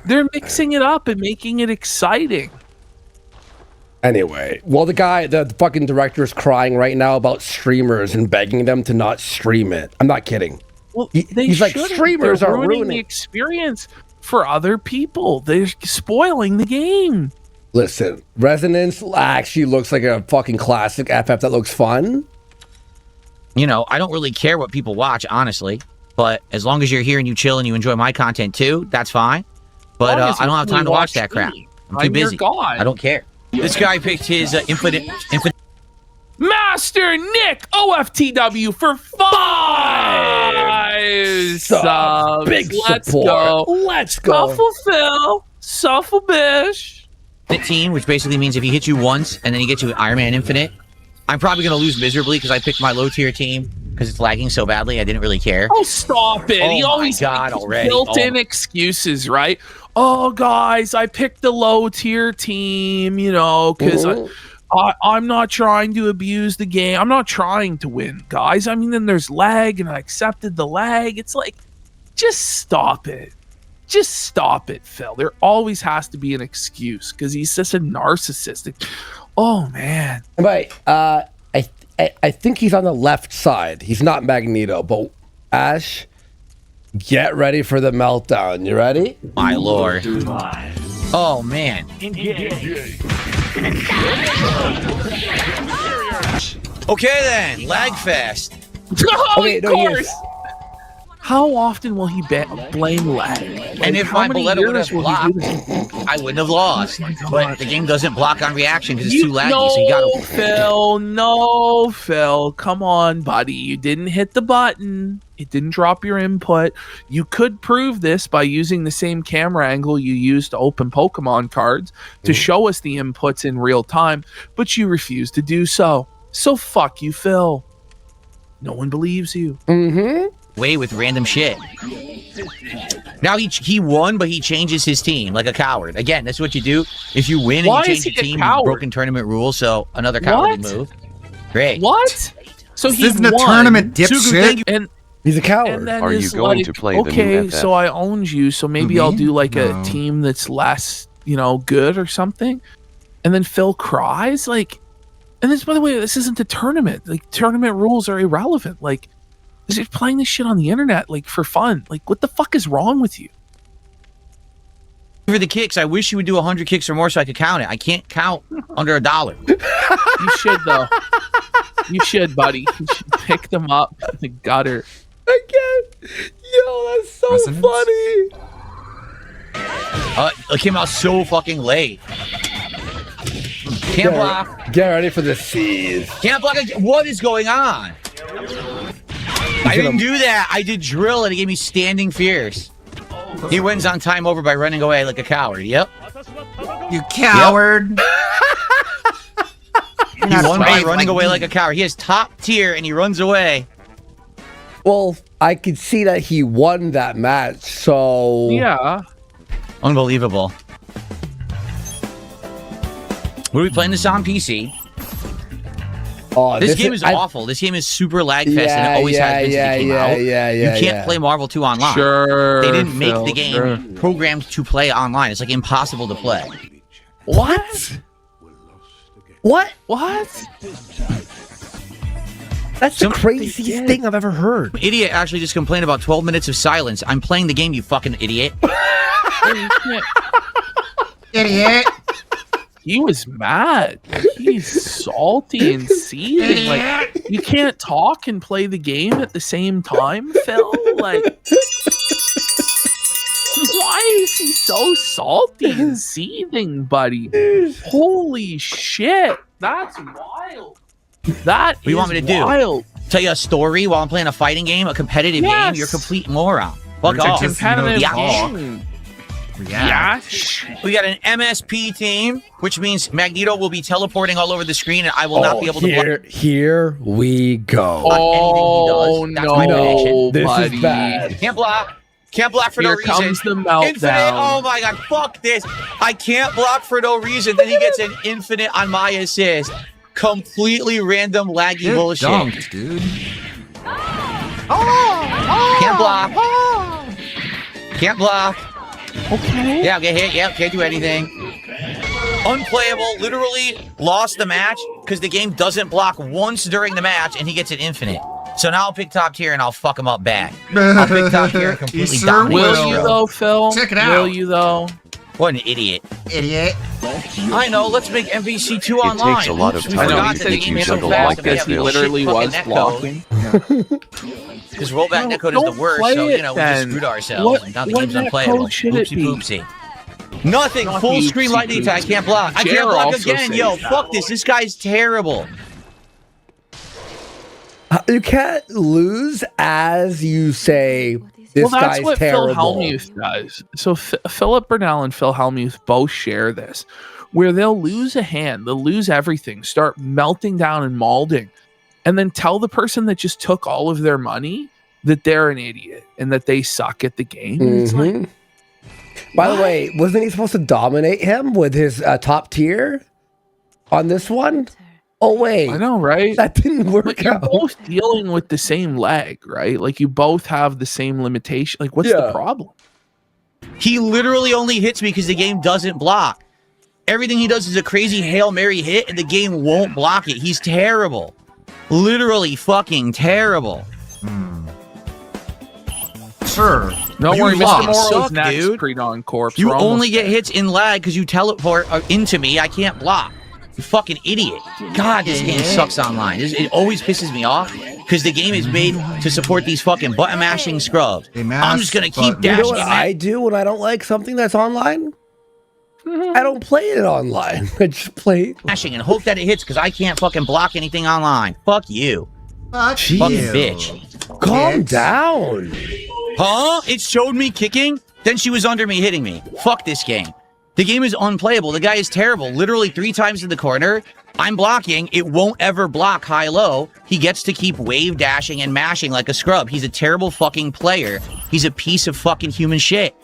They're mixing it up and making it exciting. anyway, well, the fucking director is crying right now about streamers and begging them to not stream it. I'm not kidding. Well, He's like, shouldn't. streamers They're are ruining the ruining. experience for other people. They're spoiling the game. Listen, Resonance actually looks like a fucking classic FF that looks fun. You know, I don't really care what people watch, honestly. But as long as you're here and you chill and you enjoy my content too, that's fine. But Long as I don't you have time to watch that me. crap. I'm too I'm your busy. god. I don't care. This guy picked his infinite. Master Nick OFTW for 5 subs. Big Let's support. go. Let's go. Suffle Phil. Suffle Bish. Team, which basically means if he hits you once and then he gets you Iron Man Infinite, I'm probably going to lose miserably because I picked my low tier team because it's lagging so badly. I didn't really care. Oh, stop it. Oh He my always God, makes already. built-in Oh. excuses, right? Oh, guys, I picked the low tier team, you know, because I'm not trying to abuse the game. I'm not trying to win, guys. I mean, then there's lag, and I accepted the lag. It's like, just stop it. Just stop it, Phil. There always has to be an excuse because he's such a narcissistic. Oh, man. Right. I think he's on the left side. He's not Magneto, but Ash, get ready for the meltdown. You ready? My lord. Oh, man. Okay, then. Lag fest. Oh, Okay, of no, he course. is. How often will he blame lag? And if my bullet would have blocked, I wouldn't have lost. But the game doesn't block on reaction because it's too laggy. So you gotta. Phil, come on, buddy. You didn't hit the button. It didn't drop your input. You could prove this by using the same camera angle you used to open Pokemon cards to show us the inputs in real time, but you refuse to do so. So fuck you, Phil. No one believes you. Way with random shit. Now he won, but he changes his team like a coward. Again, that's what you do. If you win and you change your team, you've broken tournament rules, so another cowardly move. Great. What? So this isn't a tournament, dipshit. And he's a coward. And then Are you going to play the new FF? So I owned you, so maybe I'll do like a team that's less, good or something. And then Phil cries, like, and this, by the way, this isn't a tournament. Like, tournament rules are irrelevant. Like, you're playing this shit on the internet, like, for fun. Like, what the fuck is wrong with you? For the kicks, I wish you would do 100 kicks or more so I could count it. I can't count under $1. You should, though. You should, buddy. You should pick them up in the gutter. I can't. Yo, that's so funny. It came out so fucking late. Can't block. Get ready for the C's. Can't block. What is going on? I didn't do that. I did drill and it gave me standing fierce. He wins on time over by running away like a coward. Yep. You coward. He won by running away like a coward. He has top tier and he runs away. Well, I could see that he won that match, so... Yeah. Unbelievable. What are we playing this on PC? Oh, this game is awful. This game is super lag fest, and it always has been since it came out. You can't play Marvel 2 online. Sure, they didn't make the game programmed to play online. It's like impossible to play. What? That's the craziest thing I've ever heard. Idiot actually just complained about 12 minutes of silence. I'm playing the game, you fucking idiot. Idiot. He was mad. He's salty and seething. Like, you can't talk and play the game at the same time, Phil. Like, why is he so salty and seething, buddy? Holy shit. That's wild. What do you want me to do? Tell you a story while I'm playing a fighting game, a competitive game? You're a complete moron. Fuck off. Competitive game. Yeah. We got an MSP team, which means Magneto will be teleporting all over the screen and I will not be able to block. Here we go. Oh, no, this is bad. Can't block. Can't block for no reason. Here comes the meltdown. Infinite. Oh my god, fuck this. I can't block for no reason. Then he gets an infinite on my assist. Completely random laggy bullshit. Dunked, dude. Can't block. Can't block. Okay. Yeah, get hit. Yep, can't do anything. Unplayable. Literally lost the match because the game doesn't block once during the match and he gets an infinite. So now I'll pick top tier and I'll fuck him up bad. I'll pick top tier and completely dominate. Will you though, Phil? Check it out. Will you though? What an idiot. Idiot. I know, let's make MVC 2 online. It takes a lot of time to think you juggle like because he literally was blocking. Because rollback netcode is the worst, so, we just screwed ourselves. And now the game's unplayable. Oopsie poopsie. Nothing. Full screen lightning attack. I can't block. I can't block again. Yo, fuck this. This guy's terrible. You can't lose as you say. This that's guy's what terrible. Phil Hellmuth does. So Philip Burnell and Phil Hellmuth both share this, where they'll lose a hand, they'll lose everything, start melting down and mauling, and then tell the person that just took all of their money that they're an idiot and that they suck at the game. It's like, by the way, wasn't he supposed to dominate him with his top tier on this one? Oh, wait. I know, right? That didn't work but you're out. both dealing with the same leg, right? Like, you both have the same limitation. Like, what's the problem? He literally only hits me because the game doesn't block. Everything he does is a crazy Hail Mary hit, and the game won't block it. He's terrible. Literally fucking terrible. Sure. No You worry, fucking Mr. Morrow's suck, next dude. pre-dawn corpse. You We're only almost get there. hits in lag because you teleport into me. I can't block. You fucking idiot. God, this game sucks online. It always pisses me off because the game is made to support these fucking button mashing scrubs. I'm just gonna keep dashing. You know what I do when I don't like something that's online? I don't play it online. I just play dashing and hope that it hits because I can't fucking block anything online. Fuck you. Fuck you. Fucking bitch. Calm down. Huh? It showed me kicking, then she was under me hitting me. Fuck this game. The game is unplayable. The guy is terrible. Literally 3 times in the corner. I'm blocking. It won't ever block high-low. He gets to keep wave dashing and mashing like a scrub. He's a terrible fucking player. He's a piece of fucking human shit.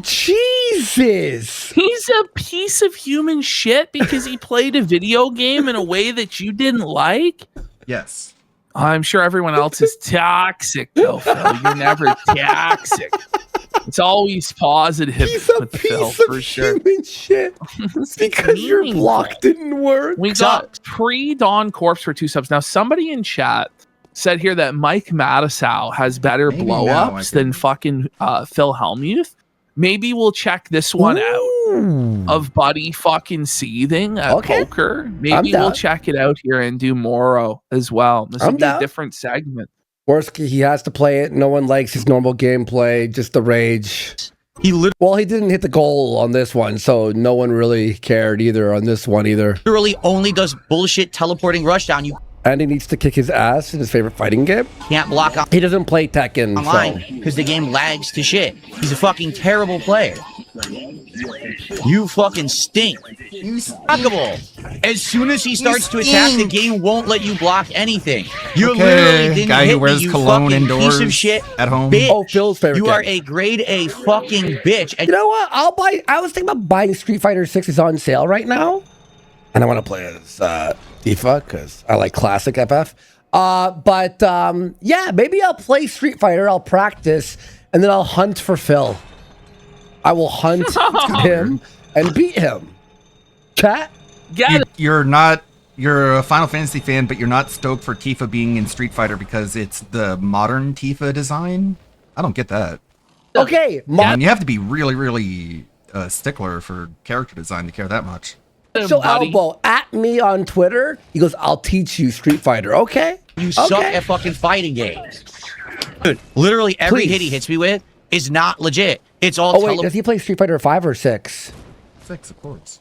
Jesus! He's a piece of human shit because he played a video game in a way that you didn't like? Yes. I'm sure everyone else is toxic, though, Phil. You're never toxic. It's always positive with Phil, for sure. Human shit. Because your block didn't work. We got pre-Dawn Corpse for 2 subs. Now, somebody in chat said here that Mike Matisow has better blow-ups than fucking Phil Hellmuth. Maybe we'll check this one out of Buddy fucking seething at poker. Maybe we'll check it out here and do Moro as well. This will be a different segment. Worst, he has to play it. No one likes his normal gameplay, just the rage. He didn't hit the goal on this one, so no one really cared either on this one either. Literally only does bullshit teleporting rushdown. And he needs to kick his ass in his favorite fighting game. Can't block on. He doesn't play Tekken online because the game lags to shit. He's a fucking terrible player. You fucking stink. You suckable. As soon as he starts to attack, the game won't let you block anything. You literally didn't guy hit who wears me, you cologne fucking indoors piece of shit at home. Bitch. Oh, Phil's favorite You game. are a grade A fucking bitch. And you know what? I was thinking about buying Street Fighter 6 is on sale right now. And I want to play as Tifa because I like classic FF. Yeah, maybe I'll play Street Fighter. I'll practice, and then I'll hunt for Phil. I will hunt him and beat him. Chat? You're a Final Fantasy fan, but you're not stoked for Tifa being in Street Fighter because it's the modern Tifa design? I don't get that. Okay. And you have to be really, really stickler for character design to care that much. So Elbow, at me on Twitter, he goes, I'll teach you Street Fighter. Okay? You suck at fucking fighting games. Dude, literally every hit he hits me with is not legit. It's all wait, does he play Street Fighter 5 or 6? 6, of course.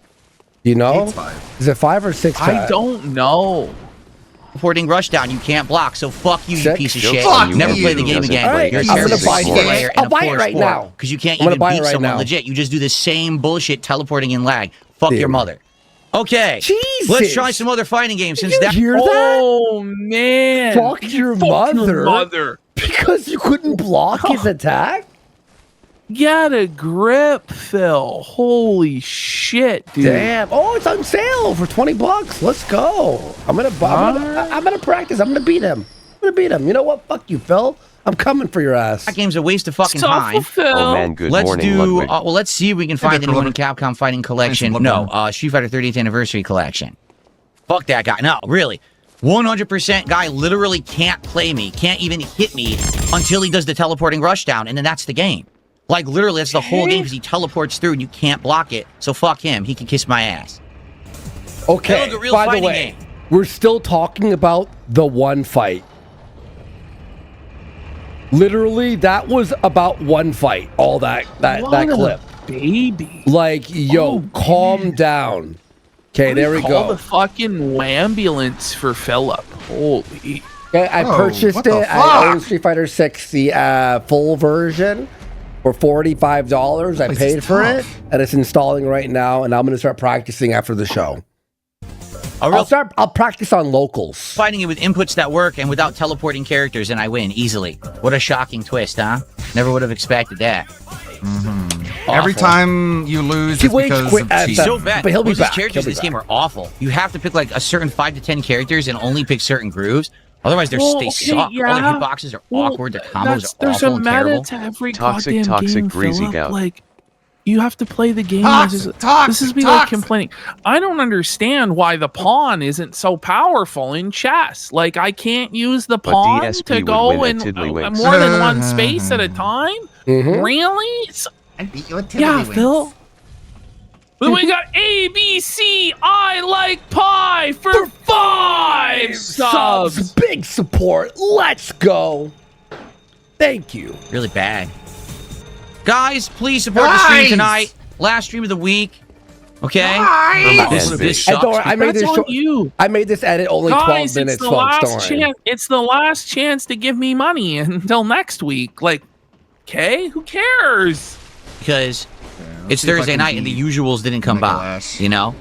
Do you know? It's 5. Is it 5 or 6? I don't know. Teleporting rushdown, you can't block, so fuck you, you piece of shit. Fuck Never you. play the game again. Right, You're a I'm gonna terrible buy player it. I'll buy it right now. Because you can't I'm gonna even buy it beat right someone now. legit. You just do the same bullshit teleporting in lag. Fuck your mother. Okay, Jesus. let's try some other fighting games. Since Did you hear that? Oh, man. Fuck your mother. mother. Because you couldn't block his attack? Get a grip, Phil. Holy shit, dude. Damn. Oh, it's on sale for $20. Let's go. I'm gonna practice. I'm gonna beat him. You know what? Fuck you, Phil. I'm coming for your ass. That game's a waste of fucking It's awful, time. Phil. Oh man, good Let's morning, do. Ludwig. Well, let's see if we can find anyone in Capcom Fighting Collection. No, Street Fighter 30th Anniversary Collection. Fuck that guy. No, really. 100% guy literally can't play me, can't even hit me until he does the teleporting rushdown, and then that's the game. Like, literally, that's the whole game because he teleports through and you can't block it. So fuck him. He can kiss my ass. Okay, Hey, look, a real by the fighting way, game. we're still talking about the one fight. Literally, that was about one fight. All that clip. Baby. Like, yo, calm down. Okay, there we Call go. the fucking ambulance for Philip. Holy. Okay, I purchased it. I own Street Fighter 6, the full version, for $45. I paid for it, and it's installing right now. And I'm gonna start practicing after the show. I'll practice on locals. Fighting it with inputs that work and without teleporting characters, and I win easily. What a shocking twist, huh? Never would have expected that. Every time you lose, it's because of cheats. So bad. But he'll be Most back. characters in this game are awful. You have to pick like a certain 5 to 10 characters and only pick certain grooves. Otherwise, they suck. All the hitboxes are awkward. The combos are There's awful a and meta terrible. to every Toxic, goddamn toxic, game, greasy Philip. gout. Like, you have to play the game. Toxic, this is me like complaining. I don't understand why the pawn isn't so powerful in chess. Like, I can't use the pawn DSP to would go win in at Tiddlywinks. more than one space at a time. Mhm. Really? I beat you at Yeah, Tiddlywinks. Phil. Then we got ABC, I like pie for 5 subs. Big support. Let's go. Thank you. Really bad. Guys, please support the stream tonight. Last stream of the week. Okay? This sucks. I made this edit only 12 minutes, folks. It's the last chance to give me money until next week. Like, okay, who cares? Because it's Thursday night and the usuals didn't come by, you know?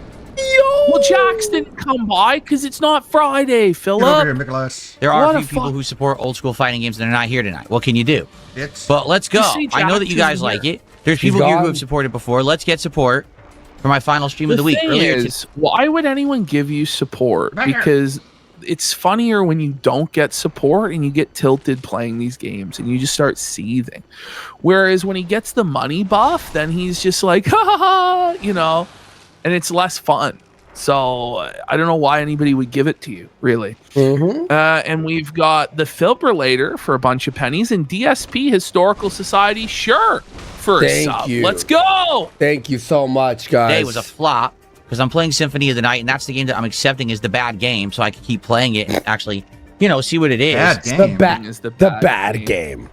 Well, Jax didn't come by because it's not Friday, Philip. There are a few people who support old school fighting games that are not here tonight. What can you do? But let's go. I know that you guys like it. There's people here who have supported before. Let's get support for my final stream of the week. Why would anyone give you support? Because it's funnier when you don't get support and you get tilted playing these games and you just start seething. Whereas when he gets the money buff, then he's just like, ha ha ha, you know, and it's less fun. So I don't know why anybody would give it to you, really. And we've got the Fibrillator for a bunch of pennies and DSP Historical Society, sure, for a sub. Thank you. Let's go. Thank you so much, guys. Today was a flop because I'm playing Symphony of the Night, and that's the game that I'm accepting is the bad game, so I can keep playing it and actually, you know, see what it is. The bad game.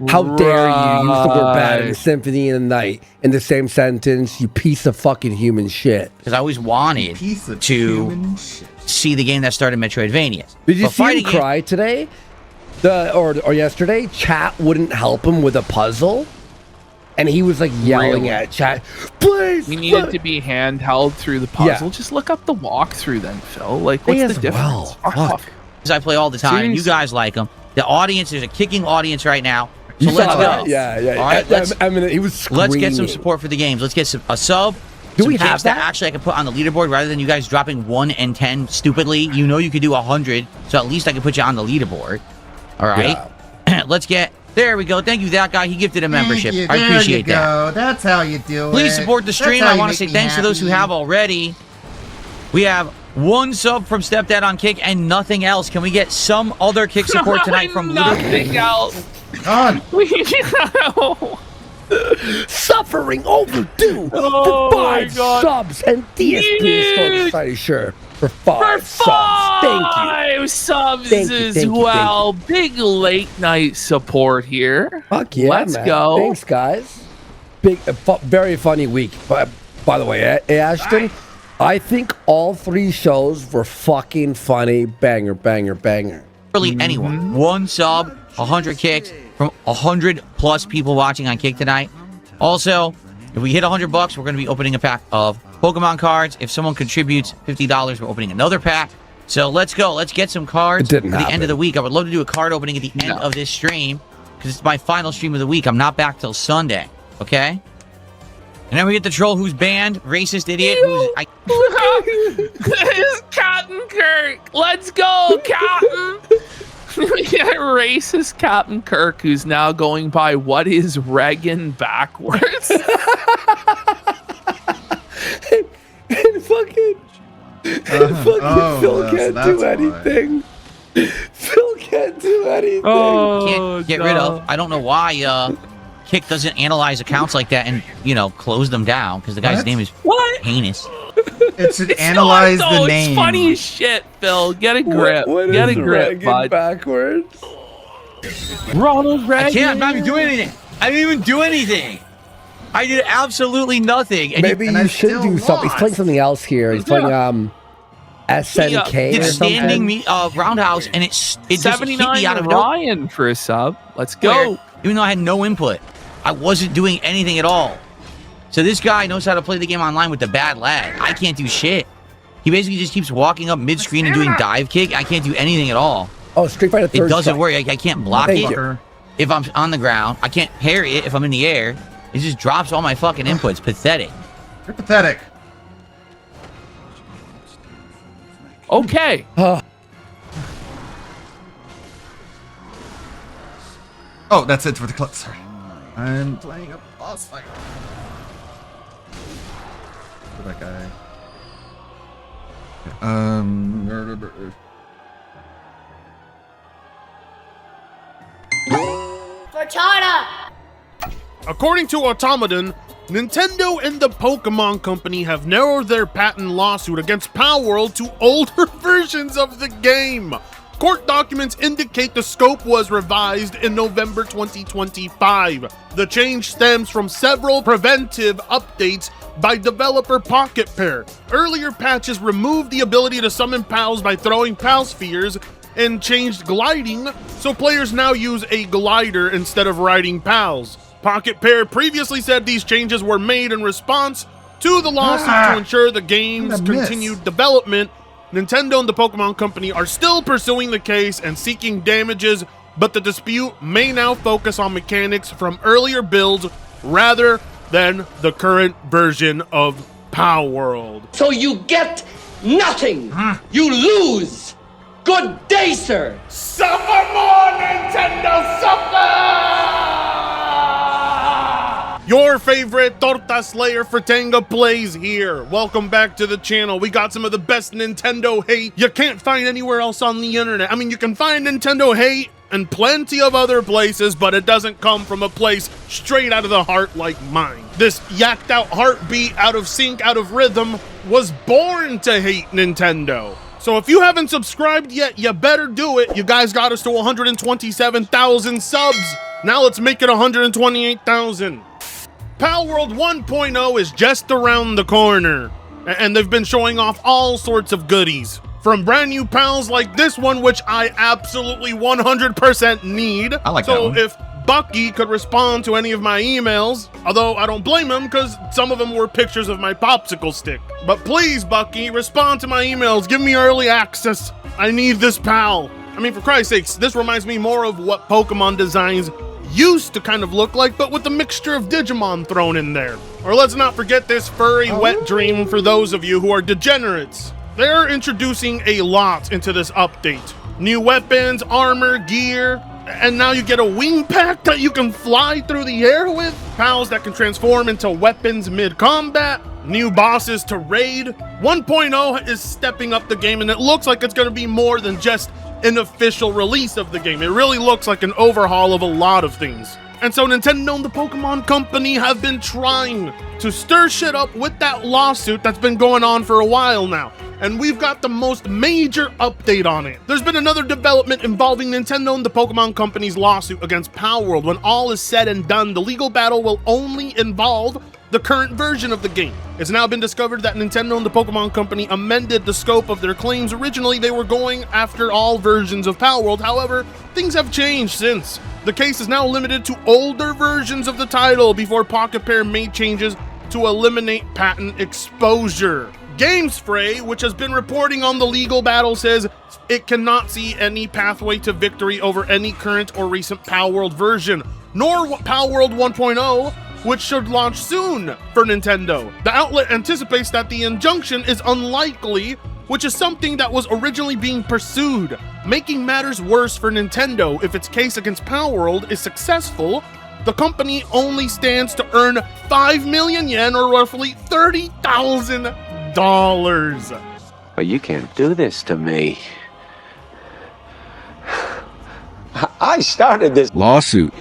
How dare you use the word bad in Symphony of the Night in the same sentence, you piece of fucking human shit. Because I always wanted to see the game that started Metroidvania. Did you see him cry today? Or yesterday? Chat wouldn't help him with a puzzle. And he was like yelling at chat, please. We need it to be handheld through the puzzle. Just look up the walkthrough then, Phil. Like, what's the difference? Because I play all the time. You guys like them. The audience, there's a kicking audience right now. So let's go. Yeah. All right, I mean, he was screaming. Let's get some support for the games. Let's get a sub. Do we have that? Actually I can put on the leaderboard rather than you guys dropping 1 and 10 stupidly. You know you could do 100, so at least I can put you on the leaderboard. All right. Let's get. There we go. Thank you, that guy. He gifted a membership. I appreciate that. That's how you do it. Please support the stream. I want to say thanks to those who have already. We have 1 sub from Stepdad on Kick and nothing else. Can we get some other Kick support tonight from nothing else? On. Suffering overdue for 5 subs and DSP Historical Society, sure. For 5 subs. Thank you. 5 subs as well. Big late night support here. Fuck yeah, Let's man. go. Thanks, guys. Big, very funny week. By the way, Ashton, I think all 3 shows were fucking funny. Banger, banger, banger. Really, anyone. 1 sub, 100 kicks from 100 plus people watching on Kick tonight. Also, if we hit $100, we're going to be opening a pack of Pokemon cards. If someone contributes $50, we're opening another pack. So let's go. Let's get some cards for the end of the week. I would love to do a card opening at the end of this stream because it's my final stream of the week. I'm not back till Sunday. Okay? And then we get the troll who's banned, racist idiot. It's Captain Kirk. Let's go, Captain. We got racist Captain Kirk who's now going by what is Reagan backwards. and fucking Phil can't do anything. Phil can't do anything. Can't get rid of. I don't know why Kick doesn't analyze accounts like that and, you know, close them down because the guy's name is heinous. It should analyze the name. It's funny as shit, Phil. Get a grip. Get a grip, bud. Backwards. Ronald Reagan. I can't. I'm not even doing anything. I didn't even do anything. I did absolutely nothing. And Maybe you should do something. He's playing something else here. He's playing SNK or something. Standing roundhouse, and it just hit me out of Ryan for a sub. Let's go. Even though I had no input, I wasn't doing anything at all. So this guy knows how to play the game online with the bad lag. I can't do shit. He basically just keeps walking up mid-screen and doing dive kick. I can't do anything at all. Oh, Street Fighter 3. It doesn't work. I can't block it if I'm on the ground. I can't parry it if I'm in the air. It just drops all my fucking inputs. Pathetic. You're pathetic. Okay. Oh, that's it for the clip. Sorry. I'm playing a boss fight. For that guy. Cortana! According to Automaton, Nintendo and the Pokemon Company have narrowed their patent lawsuit against Palworld to older versions of the game. Court documents indicate the scope was revised in November 2025. The change stems from several preventive updates by developer Pocket Pair. Earlier patches removed the ability to summon pals by throwing pal spheres and changed gliding, so players now use a glider instead of riding pals. Pocket Pair previously said these changes were made in response to the lawsuit to ensure the game's continued development. Nintendo and the Pokemon Company are still pursuing the case and seeking damages, but the dispute may now focus on mechanics from earlier builds rather than the current version of Palworld. So you get nothing. You lose. Good day, sir. Suffer more, Nintendo, suffer! Your favorite Torta Slayer Fratanga plays here. Welcome back to the channel. We got some of the best Nintendo hate you can't find anywhere else on the internet. I mean, you can find Nintendo hate in plenty of other places, but it doesn't come from a place straight out of the heart like mine. This yacked out heartbeat, out of sync, out of rhythm, was born to hate Nintendo. So if you haven't subscribed yet, you better do it. You guys got us to 127,000 subs. Now let's make it 128,000. Palworld 1.0 is just around the corner, and they've been showing off all sorts of goodies. From brand new pals like this one, which I absolutely 100% need. I like that one. So if Bucky could respond to any of my emails, although I don't blame him because some of them were pictures of my popsicle stick. But please, Bucky, respond to my emails. Give me early access. I need this pal. I mean, for Christ's sakes, this reminds me more of what Pokemon designs used to kind of look like, but with a mixture of Digimon thrown in there. Or let's not forget this furry wet dream for those of you who are degenerates. They're introducing a lot into this update. New weapons, armor, gear, and now you get a wing pack that you can fly through the air with, pals that can transform into weapons mid-combat, new bosses to raid. 1.0 is stepping up the game, and it looks like it's going to be more than just an official release of the game. It really looks like an overhaul of a lot of things. And so Nintendo and the Pokemon Company have been trying to stir shit up with that lawsuit that's been going on for a while now. And we've got the most major update on it. There's been another development involving Nintendo and the Pokemon Company's lawsuit against Palworld. When all is said and done, the legal battle will only involve the current version of the game. It's now been discovered that Nintendo and the Pokemon Company amended the scope of their claims. Originally, they were going after all versions of Palworld. However, things have changed since. The case is now limited to older versions of the title before Pocket Pair made changes to eliminate patent exposure. GameSpray, which has been reporting on the legal battle, says it cannot see any pathway to victory over any current or recent Palworld version, nor Palworld 1.0, which should launch soon for Nintendo. The outlet anticipates that the injunction is unlikely, which is something that was originally being pursued, making matters worse for Nintendo. If its case against Palworld is successful, the company only stands to earn 5 million yen, or roughly $30,000. But you can't do this to me. I started this lawsuit.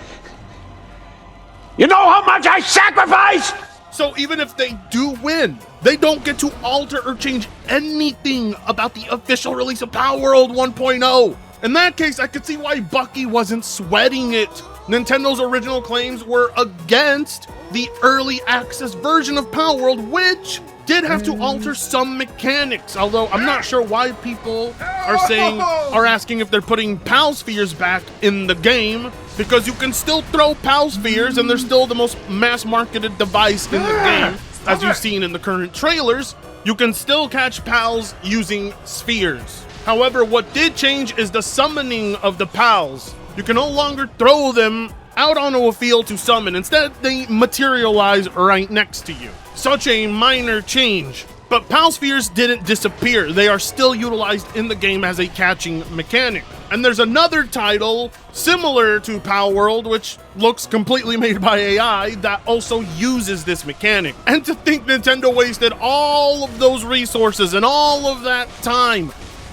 You know how much I sacrificed? So even if they do win, they don't get to alter or change anything about the official release of Palworld 1.0. In that case, I could see why Bucky wasn't sweating it. Nintendo's original claims were against the early access version of Palworld, which did have to alter some mechanics, although I'm not sure why people are asking if they're putting Pal Spheres back in the game, because you can still throw Pal Spheres and they're still the most mass-marketed device in the game. As you've seen in the current trailers, you can still catch pals using spheres. However, what did change is the summoning of the pals. You can no longer throw them out onto a field to summon. Instead, they materialize right next to you. Such a minor change. But Pal Spheres didn't disappear. They are still utilized in the game as a catching mechanic. And there's another title similar to Palworld, which looks completely made by AI, that also uses this mechanic. And to think Nintendo wasted all of those resources and all of that time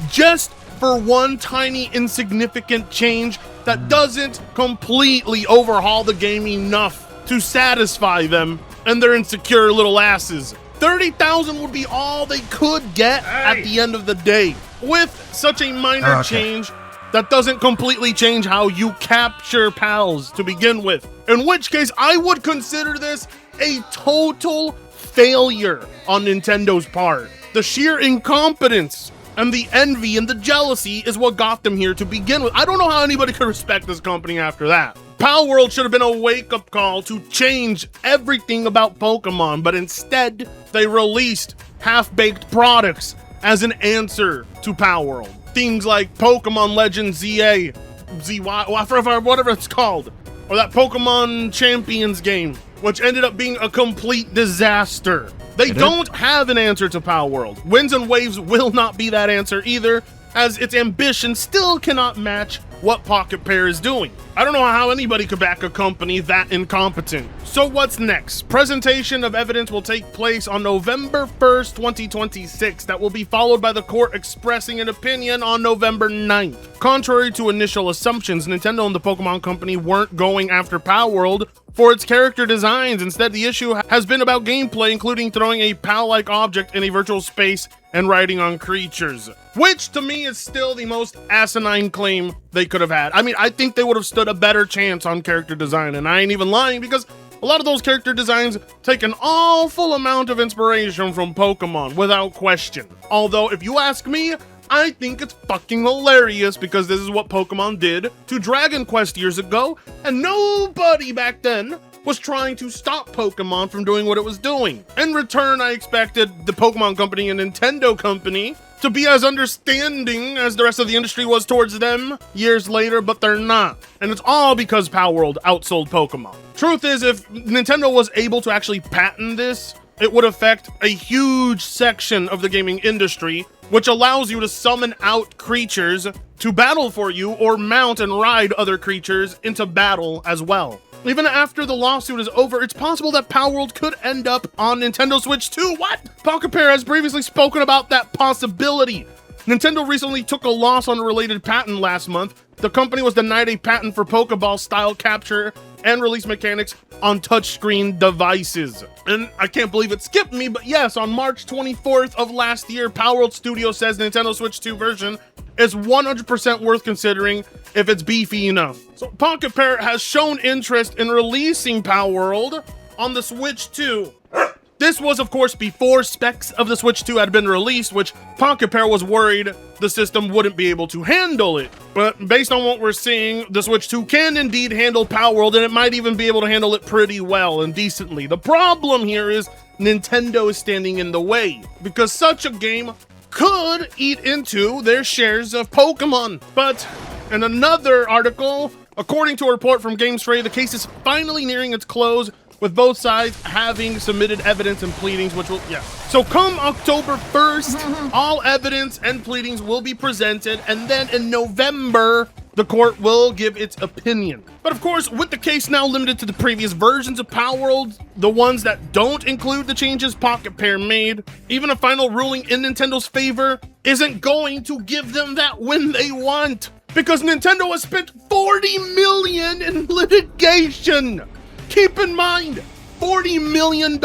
just for one tiny insignificant change that doesn't completely overhaul the game enough to satisfy them and their insecure little asses. 30,000 would be all they could get at the end of the day. With such a minor change, that doesn't completely change how you capture pals to begin with. In which case, I would consider this a total failure on Nintendo's part. The sheer incompetence and the envy and the jealousy is what got them here to begin with. I don't know how anybody could respect this company after that. Pal World should have been a wake-up call to change everything about Pokemon, but instead, they released half-baked products as an answer to Pal World. Things like Pokemon Legends ZA, ZY, whatever it's called, or that Pokemon Champions game, which ended up being a complete disaster. They don't have an answer to Pal World. Winds and Waves will not be that answer either, as its ambition still cannot match what Pocket Pair is doing. I don't know how anybody could back a company that incompetent. So what's next? Presentation of evidence will take place on November 1st, 2026. That will be followed by the court expressing an opinion on November 9th. Contrary to initial assumptions, Nintendo and the Pokemon Company weren't going after Pal World for its character designs. Instead, the issue has been about gameplay, including throwing a PAL-like object in a virtual space and riding on creatures. Which, to me, is still the most asinine claim they could have had. I mean, I think they would have stood a better chance on character design, and I ain't even lying, because a lot of those character designs take an awful amount of inspiration from Pokemon, without question. Although, if you ask me, I think it's fucking hilarious because this is what Pokemon did to Dragon Quest years ago, and nobody back then was trying to stop Pokemon from doing what it was doing. In return, I expected the Pokemon Company and Nintendo Company to be as understanding as the rest of the industry was towards them years later, but they're not. And it's all because Pal World outsold Pokemon. Truth is, if Nintendo was able to actually patent this, it would affect a huge section of the gaming industry, which allows you to summon out creatures to battle for you or mount and ride other creatures into battle as well. Even after the lawsuit is over, it's possible that Pal World could end up on Nintendo Switch 2. What? Pocket Pair has previously spoken about that possibility. Nintendo recently took a loss on a related patent last month. The company was denied a patent for Pokeball-style capture and release mechanics on touchscreen devices. And I can't believe it skipped me, but yes, on March 24th of last year, Pal World Studio says Nintendo Switch 2 version is 100% worth considering if it's beefy enough. So Pocket Pair has shown interest in releasing Pal World on the Switch 2. This was, of course, before specs of the Switch 2 had been released, which Pocket Pair was worried the system wouldn't be able to handle it. But based on what we're seeing, the Switch 2 can indeed handle Pal World, and it might even be able to handle it pretty well and decently. The problem here is Nintendo is standing in the way, because such a game could eat into their shares of Pokemon. But in another article, according to a report from GameStray, the case is finally nearing its close, with both sides having submitted evidence and pleadings, which will, So come October 1st, all evidence and pleadings will be presented, and then in November, the court will give its opinion. But of course, with the case now limited to the previous versions of Pal World, the ones that don't include the changes Pocket Pair made, even a final ruling in Nintendo's favor isn't going to give them that win they want. Because Nintendo has spent $40 million in litigation. Keep in mind, $40 million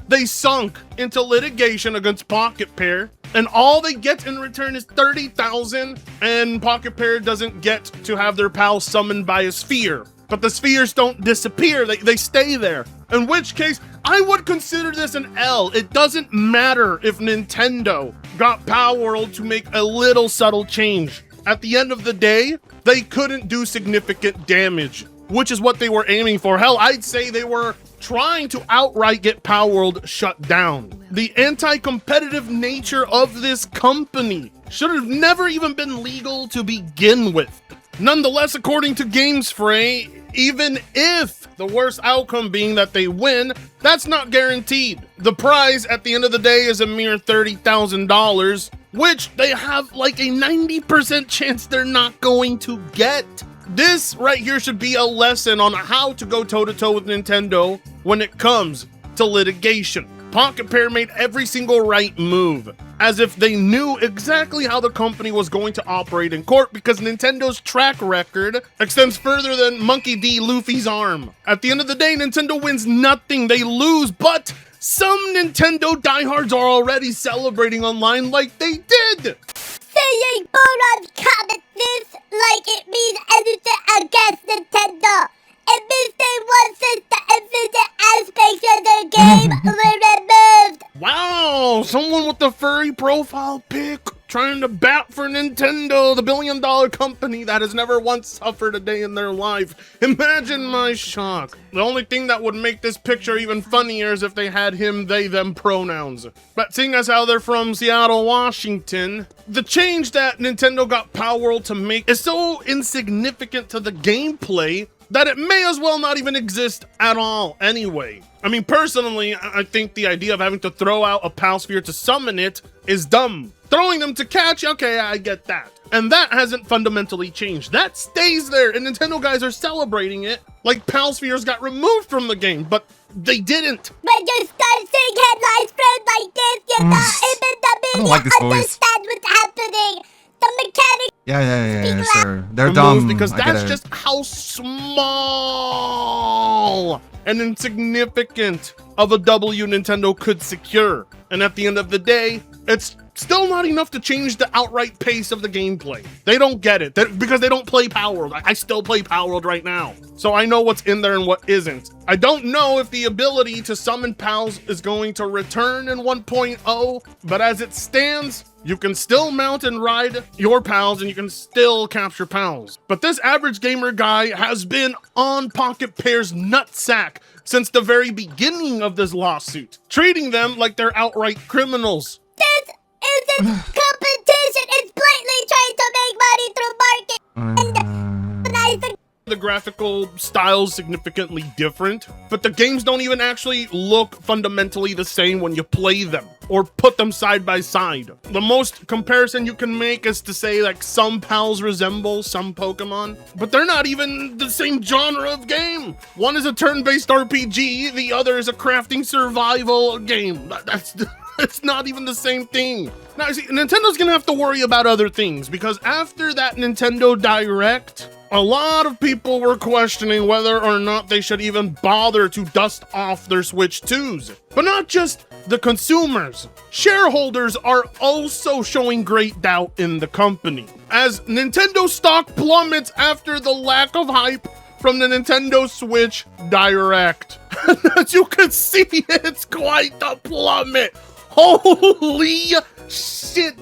they sunk into litigation against Pocket Pair, and all they get in return is $30,000, and Pocket Pair doesn't get to have their pal summoned by a sphere. But the spheres don't disappear, they stay there. In which case, I would consider this an L. It doesn't matter if Nintendo got Pal World to make a little subtle change. At the end of the day, they couldn't do significant damage, which is what they were aiming for. Hell, I'd say they were trying to outright get Pal World shut down. The anti-competitive nature of this company should have never even been legal to begin with. Nonetheless, according to GameSpray, even if the worst outcome being that they win, that's not guaranteed. The prize at the end of the day is a mere $30,000, which they have like a 90% chance they're not going to get. This right here should be a lesson on how to go toe-to-toe with Nintendo when it comes to litigation. Pocket Pair made every single right move, as if they knew exactly how the company was going to operate in court, because Nintendo's track record extends further than Monkey D. Luffy's arm. At the end of the day, Nintendo wins nothing, they lose, but some Nintendo diehards are already celebrating online like they did. Saying Boron comment this like it means anything against Nintendo. It means they want since the infinite aspects of their game were removed. Wow, someone with the furry profile pic trying to bat for Nintendo, the billion-dollar company that has never once suffered a day in their life. Imagine my shock. The only thing that would make this picture even funnier is if they had him, they, them pronouns. But seeing as how they're from Seattle, Washington, the change that Nintendo got Palworld to make is so insignificant to the gameplay that it may as well not even exist at all anyway. I mean, personally, I think the idea of having to throw out a Pal Sphere to summon it is dumb. Throwing them to catch, okay, I get that. And that hasn't fundamentally changed. That stays there, and Nintendo guys are celebrating it like Pal Spheres got removed from the game, but they didn't. When you start seeing headlines framed like this, you're not even the media understand what's happening. The mechanics. Yeah, sure. They're Removed dumb. because I that's get it. just how small and insignificant of a W Nintendo could secure. And at the end of the day, it's still not enough to change the outright pace of the gameplay. They don't get it because they don't play Palworld. I still play Palworld right now, so I know what's in there and what isn't. I don't know if the ability to summon pals is going to return in 1.0, but as it stands, you can still mount and ride your pals and you can still capture pals. But this average gamer guy has been on Pocket Pair's nutsack since the very beginning of this lawsuit, treating them like they're outright criminals. This isn't competition. It's blatantly trying to make money through market. And I think The graphical style's significantly different, but the games don't even actually look fundamentally the same when you play them or put them side by side. The most comparison you can make is to say like some pals resemble some Pokemon, but they're not even the same genre of game. One is a turn-based RPG, the other is a crafting survival game. It's not even the same thing. Now, see, Nintendo's gonna have to worry about other things, because after that Nintendo Direct, a lot of people were questioning whether or not they should even bother to dust off their Switch 2s. But not just the consumers. Shareholders are also showing great doubt in the company, as Nintendo stock plummets after the lack of hype from the Nintendo Switch Direct. As you can see, it's quite the plummet. Holy shit.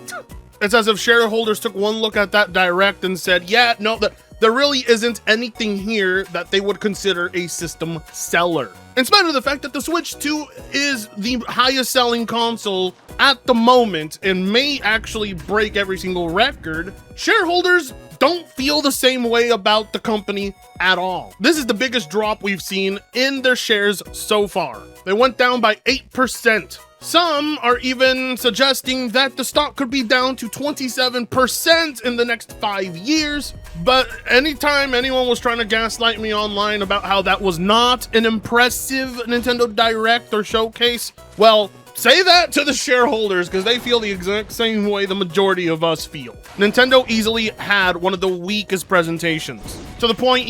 It's as if shareholders took one look at that Direct and said, yeah, no, there really isn't anything here that they would consider a system seller. In spite of the fact that the Switch 2 is the highest selling console at the moment and may actually break every single record, shareholders don't feel the same way about the company at all. This is the biggest drop we've seen in their shares so far. They went down by 8%. Some are even suggesting that the stock could be down to 27% in the next 5 years. But anytime anyone was trying to gaslight me online about how that was not an impressive Nintendo Direct or showcase, well, say that to the shareholders, because they feel the exact same way the majority of us feel. Nintendo easily had one of the weakest presentations, to the point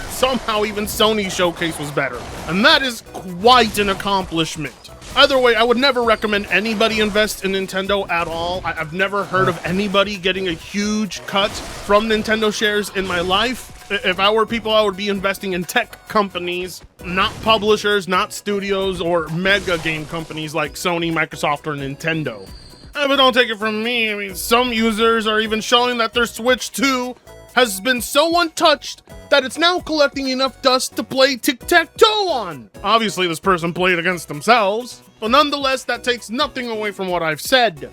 somehow even Sony's showcase was better. And that is quite an accomplishment. Either way, I would never recommend anybody invest in Nintendo at all. I've never heard of anybody getting a huge cut from Nintendo shares in my life. If I were people, I would be investing in tech companies, not publishers, not studios, or mega game companies like Sony, Microsoft, or Nintendo. But don't take it from me. I mean, some users are even showing that their Switch 2 has been so untouched that it's now collecting enough dust to play tic-tac-toe on. Obviously, this person played against themselves, but nonetheless, that takes nothing away from what I've said.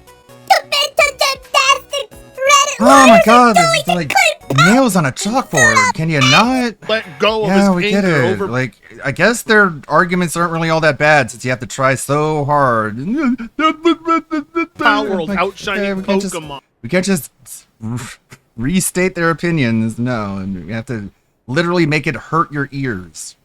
Oh my god, this is like nails on a chalkboard. Can you not let go of yeah, his we get anger it. over? Like, I guess their arguments aren't really all that bad since you have to try so hard. Palworld Like, outshining Pokemon. We can't just restate their opinions. No, and we have to literally make it hurt your ears.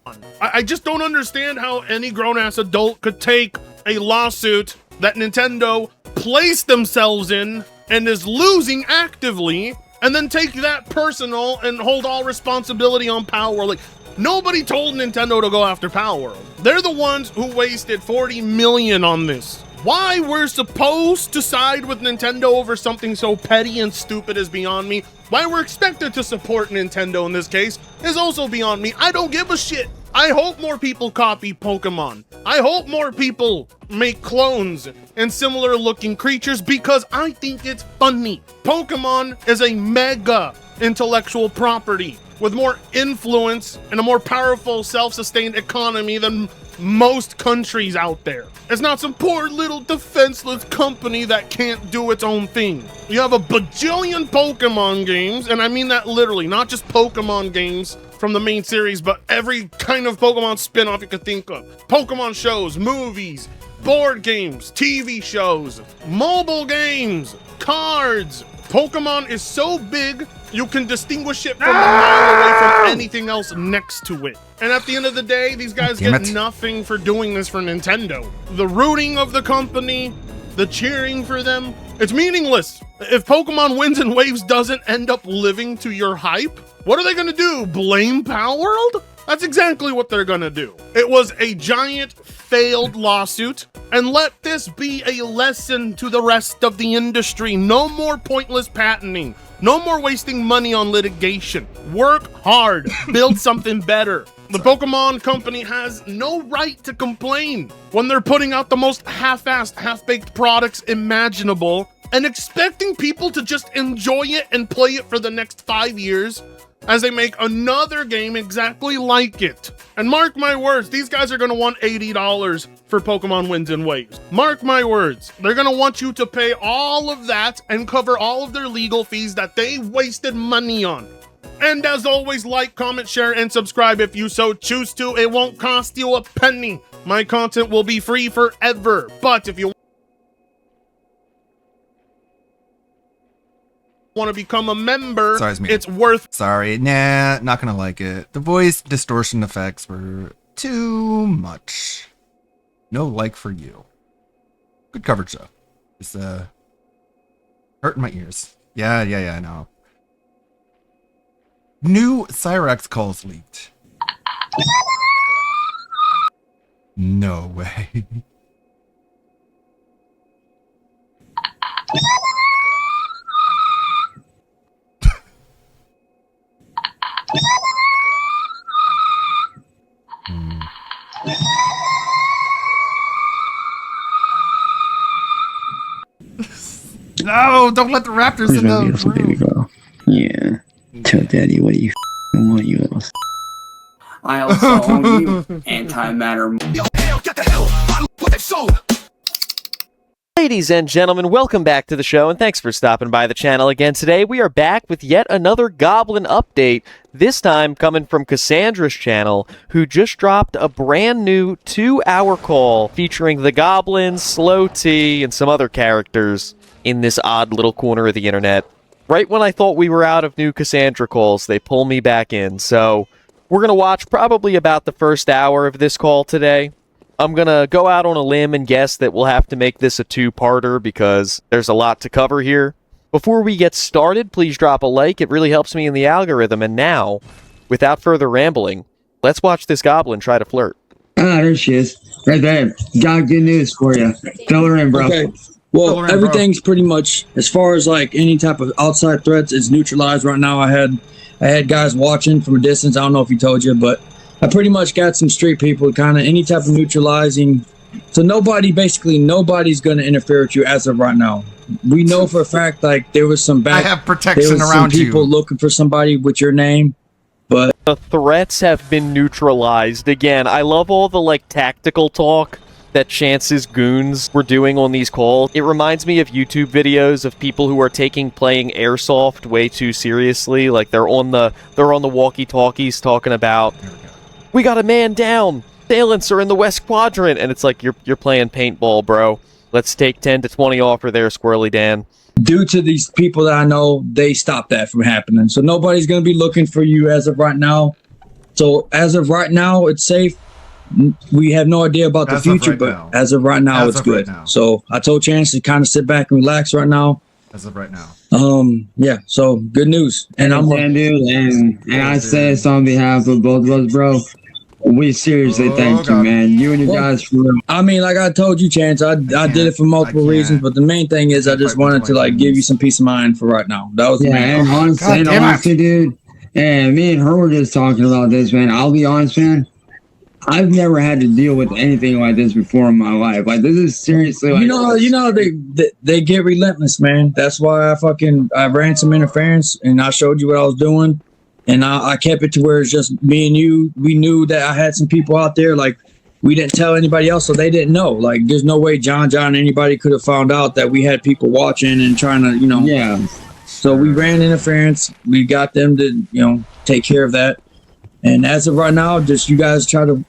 I just don't understand how any grown-ass adult could take a lawsuit that Nintendo placed themselves in and is losing actively, and then take that personal and hold all responsibility on Power World. Like, nobody told Nintendo to go after Power World. They're the ones who wasted $40 million on this. Why we're supposed to side with Nintendo over something so petty and stupid is beyond me. Why we're expected to support Nintendo in this case is also beyond me. I don't give a shit. I hope more people copy Pokemon. I hope more people make clones and similar looking creatures because I think it's funny. Pokemon is a mega intellectual property with more influence and a more powerful self-sustained economy than most countries out there. It's not some poor little defenseless company that can't do its own thing. You have a bajillion Pokemon games, and I mean that literally, not just Pokemon games from the main series, but every kind of Pokemon spin-off you could think of. Pokemon shows, movies, board games, TV shows, mobile games, cards. Pokemon is so big, you can distinguish it from a mile away from anything else next to it. And at the end of the day, these guys get nothing for doing this for Nintendo. The rooting of the company, the cheering for them, it's meaningless. If Pokemon Winds and Waves doesn't end up living to your hype, what are they gonna do? Blame Power World? That's exactly what they're gonna do. It was a giant failed lawsuit, and let this be a lesson to the rest of the industry. No more pointless patenting. No more wasting money on litigation. Work hard. Build something better. The Pokemon Company has no right to complain when they're putting out the most half-assed, half-baked products imaginable and expecting people to just enjoy it and play it for the next 5 years as they make another game exactly like it. And mark my words, these guys are going to want $80 for Pokemon Winds and Waves. Mark my words, they're going to want you to pay all of that and cover all of their legal fees that they wasted money on. And as always, like, comment, share, and subscribe if you so choose to. It won't cost you a penny. My content will be free forever. But if you want to become a member, it's worth... Sorry, nah, not gonna like it. The voice distortion effects were too much. No like for you. Good coverage though. It's hurting my ears. Yeah, I know. New Cyrax calls leaked. No way. No, don't let the raptors in the beautiful baby girl. Yeah. Tell daddy what do you want, you little I also own you, antimatter. Ladies and gentlemen, welcome back to the show, and thanks for stopping by the channel again today. We are back with yet another Goblin update, this time coming from Cassandra's channel, who just dropped a brand new 2-hour call featuring the Goblins, Slow T, and some other characters in this odd little corner of the internet. Right when I thought we were out of new Cassandra calls, they pull me back in, so we're going to watch probably about the first hour of this call today. I'm going to go out on a limb and guess that we'll have to make this a 2-parter because there's a lot to cover here. Before we get started, please drop a like. It really helps me in the algorithm. And now, without further rambling, let's watch this goblin try to flirt. Ah, there she is. Right there. Got good news for you. Fill her in, bro. Okay. Well, everything's pretty much, as far as like any type of outside threats, is neutralized right now. I had guys watching from a distance. I don't know if he told you, but I pretty much got some street people, kind of any type of neutralizing. So nobody's going to interfere with you as of right now. We know for a fact, like, there was some I have protection there was around some people you. looking for somebody with your name, but the threats have been neutralized. Again, I love all the, like, tactical talk that Chance's goons were doing on these calls. It reminds me of YouTube videos of people who are playing airsoft way too seriously. Like, they're on the walkie-talkies talking about, we got a man down, assailants are in the west quadrant, and it's like, you're playing paintball, bro. Let's take 10 to 20 offer there, Squirrely Dan. due to these people that I know, they stopped that from happening. So nobody's going to be looking for you as of right now. So as of right now, it's safe. we have no idea about the As of future, right but now. as of right now, As it's of right good. now. So I told Chance to kind of sit back and relax right now. As of right now. Yeah. So good news, and I'm dude, and I say this on behalf of both of us, bro. We seriously thank you, man. You and your guys for real. I mean, like I told you, Chance, I did it for multiple reasons, but the main thing is I just wanted to like give you some peace of mind for right now. That was the main and thing. honestly, dude, and me and her were just talking about this, man. I'll be honest, man. I've never had to deal with anything like this before in my life. Like, this is seriously like, you know they get relentless, man. That's why I ran some interference and I showed you what I was doing, and I kept it to where it's just me and you. We knew that I had some people out there. Like, we didn't tell anybody else, so they didn't know. Like, there's no way John, anybody could have found out that we had people watching and trying to, Yeah. So we ran interference. We got them to, take care of that. And as of right now, just you guys try to,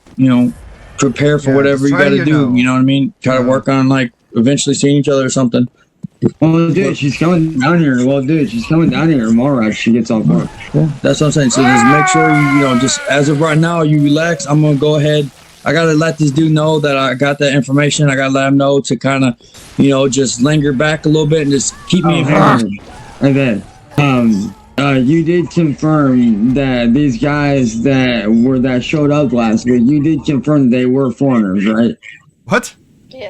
prepare for whatever you got to do. You know what I mean? Try to work on like eventually seeing each other or something. Well, dude, she's coming down here. She's coming down here tomorrow after she gets off work. Yeah, that's what I'm saying. So just make sure just as of right now, you relax. I'm gonna go ahead. I gotta let this dude know that I got that information. I gotta let him know to kind of, just linger back a little bit and just keep me informed. And then, you did confirm that these guys that showed up last week, you did confirm they were foreigners, right? What?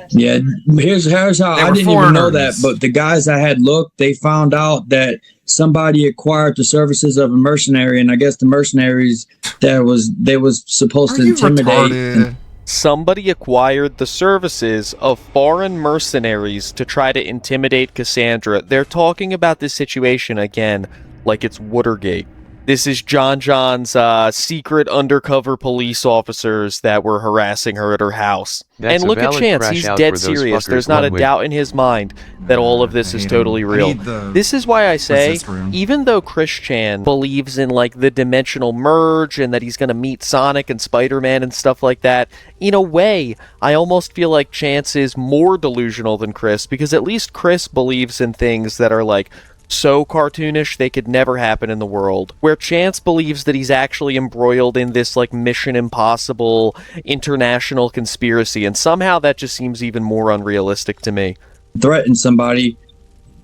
Yeah, here's how I didn't even know that, but the guys I had looked, they found out that somebody acquired the services of a mercenary, and I guess the mercenaries they was supposed to intimidate. Somebody acquired the services of foreign mercenaries to try to intimidate Cassandra. They're talking about this situation again like it's Watergate. This is John's secret undercover police officers that were harassing her at her house. That's and look a at valid Chance, crash he's out dead for those serious. fuckers, There's not a Ludwig. doubt in his mind that all of this is totally real. This is why I say, even though Chris Chan believes in like the dimensional merge and that he's going to meet Sonic and Spider-Man and stuff like that, in a way, I almost feel like Chance is more delusional than Chris, because at least Chris believes in things that are like so cartoonish they could never happen in the world, where Chance believes that he's actually embroiled in this like Mission Impossible international conspiracy, and somehow that just seems even more unrealistic to me. Threatened somebody,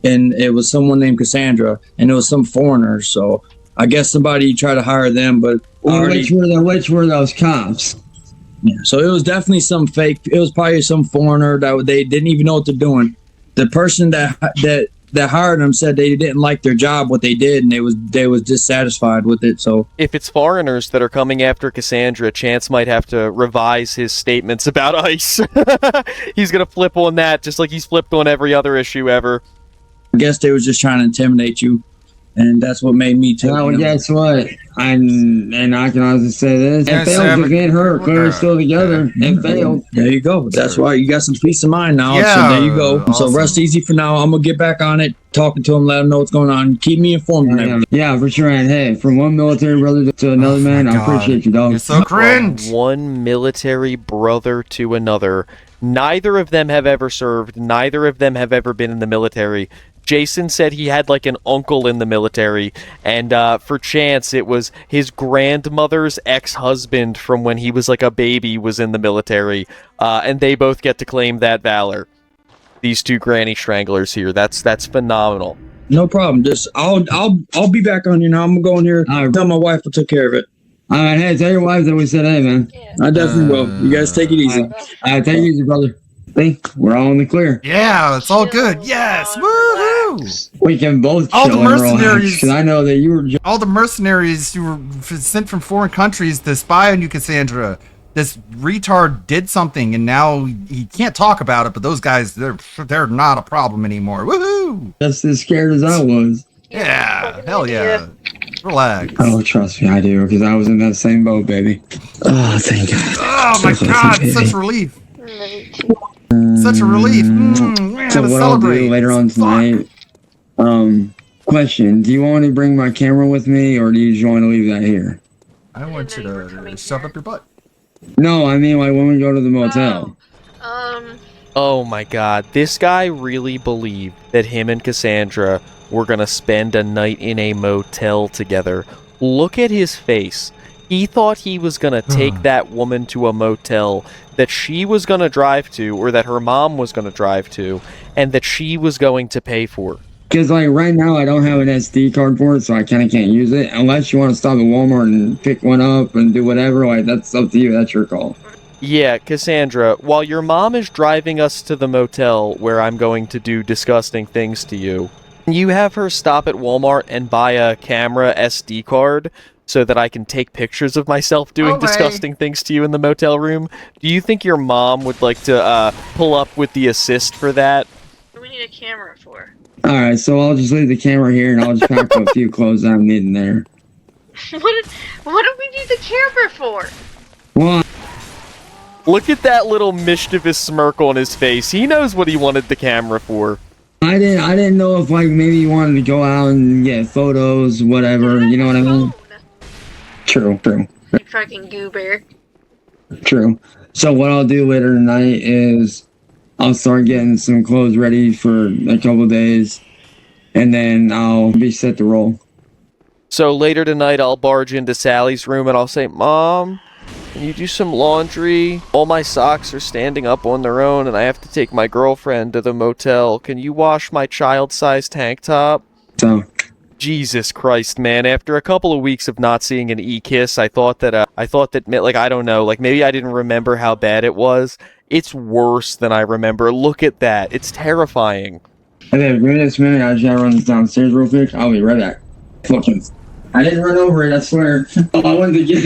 and it was someone named Cassandra, and it was some foreigners, so I guess somebody tried to hire them, but which were those cops? Yeah, so it was definitely some fake. It was probably some foreigner that they didn't even know what they're doing. The person that hired them said they didn't like their job, what they did, and they was dissatisfied with it. So if it's foreigners that are coming after Cassandra, Chance might have to revise his statements about ICE. He's gonna flip on that just like he's flipped on every other issue ever. I guess they was just trying to intimidate you, and that's what made me take. Well, guess what? And I can honestly say this: it failed to get her. We're still together. It failed. There you go. That's why you got some peace of mind now. Yeah, so there you go. awesome. So rest easy for now. I'm gonna get back on it, talking to him, let him know what's going on. Keep me informed. Yeah, for sure. And hey, from one military brother to another man, I appreciate you, dog. You're so cringe. From one military brother to another. Neither of them have ever served. Neither of them have ever been in the military. Jason said he had like an uncle in the military, and for Chance, it was his grandmother's ex-husband from when he was like a baby was in the military, and they both get to claim that valor. These two granny stranglers here. That's phenomenal. No problem. Just I'll be back on you now. I'm gonna go in here. Tell my wife will take care of it. All right, hey, tell your wife that we said hey, man. I definitely will. You guys take it easy. All right, take it easy, brother. See, we're all in the clear. Yeah, it's all good. Yes, woohoo! We can both All the chill and relax, mercenaries. because I know that you were. All the mercenaries who were sent from foreign countries to spy on you, Cassandra. This retard did something, and now he can't talk about it. But those guys, they're not a problem anymore. Woohoo! Just as scared as I was. Yeah, hell yeah. Relax. Oh, trust me, I do, because I was in that same boat, baby. Oh, thank God. Oh my God, such relief. Such a relief. So what I'll do later on tonight, question, do you want to bring my camera with me, or do you just want to leave that here? I want you to shove up your butt. No, I mean, like, when we go to the motel. Oh my God, this guy really believed that him and Cassandra were gonna spend a night in a motel together. Look at his face. He thought he was gonna take that woman to a motel that she was gonna drive to, or that her mom was gonna drive to, and that she was going to pay for. Because, like, right now I don't have an SD card for it, so I kind of can't use it. Unless you want to stop at Walmart and pick one up and do whatever, like, that's up to you. That's your call. Yeah, Cassandra, while your mom is driving us to the motel where I'm going to do disgusting things to you, can you have her stop at Walmart and buy a camera SD card so that I can take pictures of myself doing disgusting things to you in the motel room? Do you think your mom would like to pull up with the assist for that? What do we need a camera for? Alright, so I'll just leave the camera here and I'll just pack up a few clothes I'm needing there. What do we need the camera for? Well, look at that little mischievous smirk on his face. He knows what he wanted the camera for. I didn't know if, like, maybe you wanted to go out and get photos, whatever, you know what I mean? True. You fucking goober. True. So what I'll do later tonight is I'll start getting some clothes ready for a couple days, and then I'll be set to roll. So later tonight, I'll barge into Sally's room and I'll say, Mom, can you do some laundry? All my socks are standing up on their own and I have to take my girlfriend to the motel. Can you wash my child-sized tank top? So, Jesus Christ, man. After a couple of weeks of not seeing an E-Kiss, I thought that, like, I don't know, like, maybe I didn't remember how bad it was. It's worse than I remember. Look at that. It's terrifying. Okay, give me this minute. I just gotta run this downstairs real quick. I'll be right back. Fucking, I didn't run over it, I swear. I wanted to get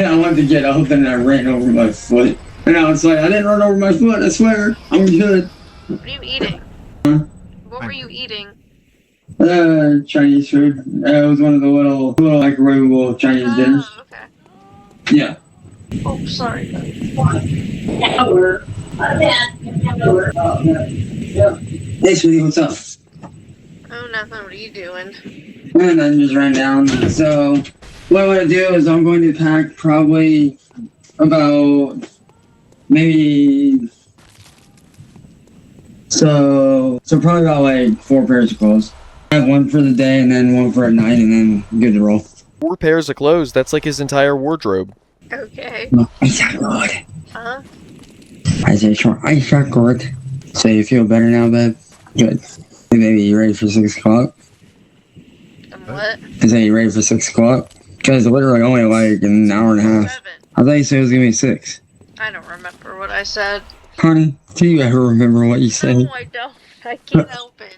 up and I ran over my foot. And I was like, I didn't run over my foot, I swear. I'm good. What are you eating? What were you eating? Chinese food. It was one of the little microwavable Chinese dinners. Okay. Yeah. Oh, sorry. Hey, sweetie, what's up? Oh, nothing. What are you doing? And I just ran down. So, what I'm going to do is I'm going to pack probably about maybe... So probably about like 4 pairs of clothes. I have one for the day and then one for at night and then good to roll. 4 pairs of clothes. That's like his entire wardrobe. Okay. Is that good? Huh? I say, sure. I shot good. So you feel better now, babe? Good. Hey, baby, you ready for 6 o'clock? What? I say, you ready for 6 o'clock? Because it's literally only like an hour and a half. 7. I thought you said it was going to be 6. I don't remember what I said. Honey, do you ever remember what you said? No, I don't. I can't help it.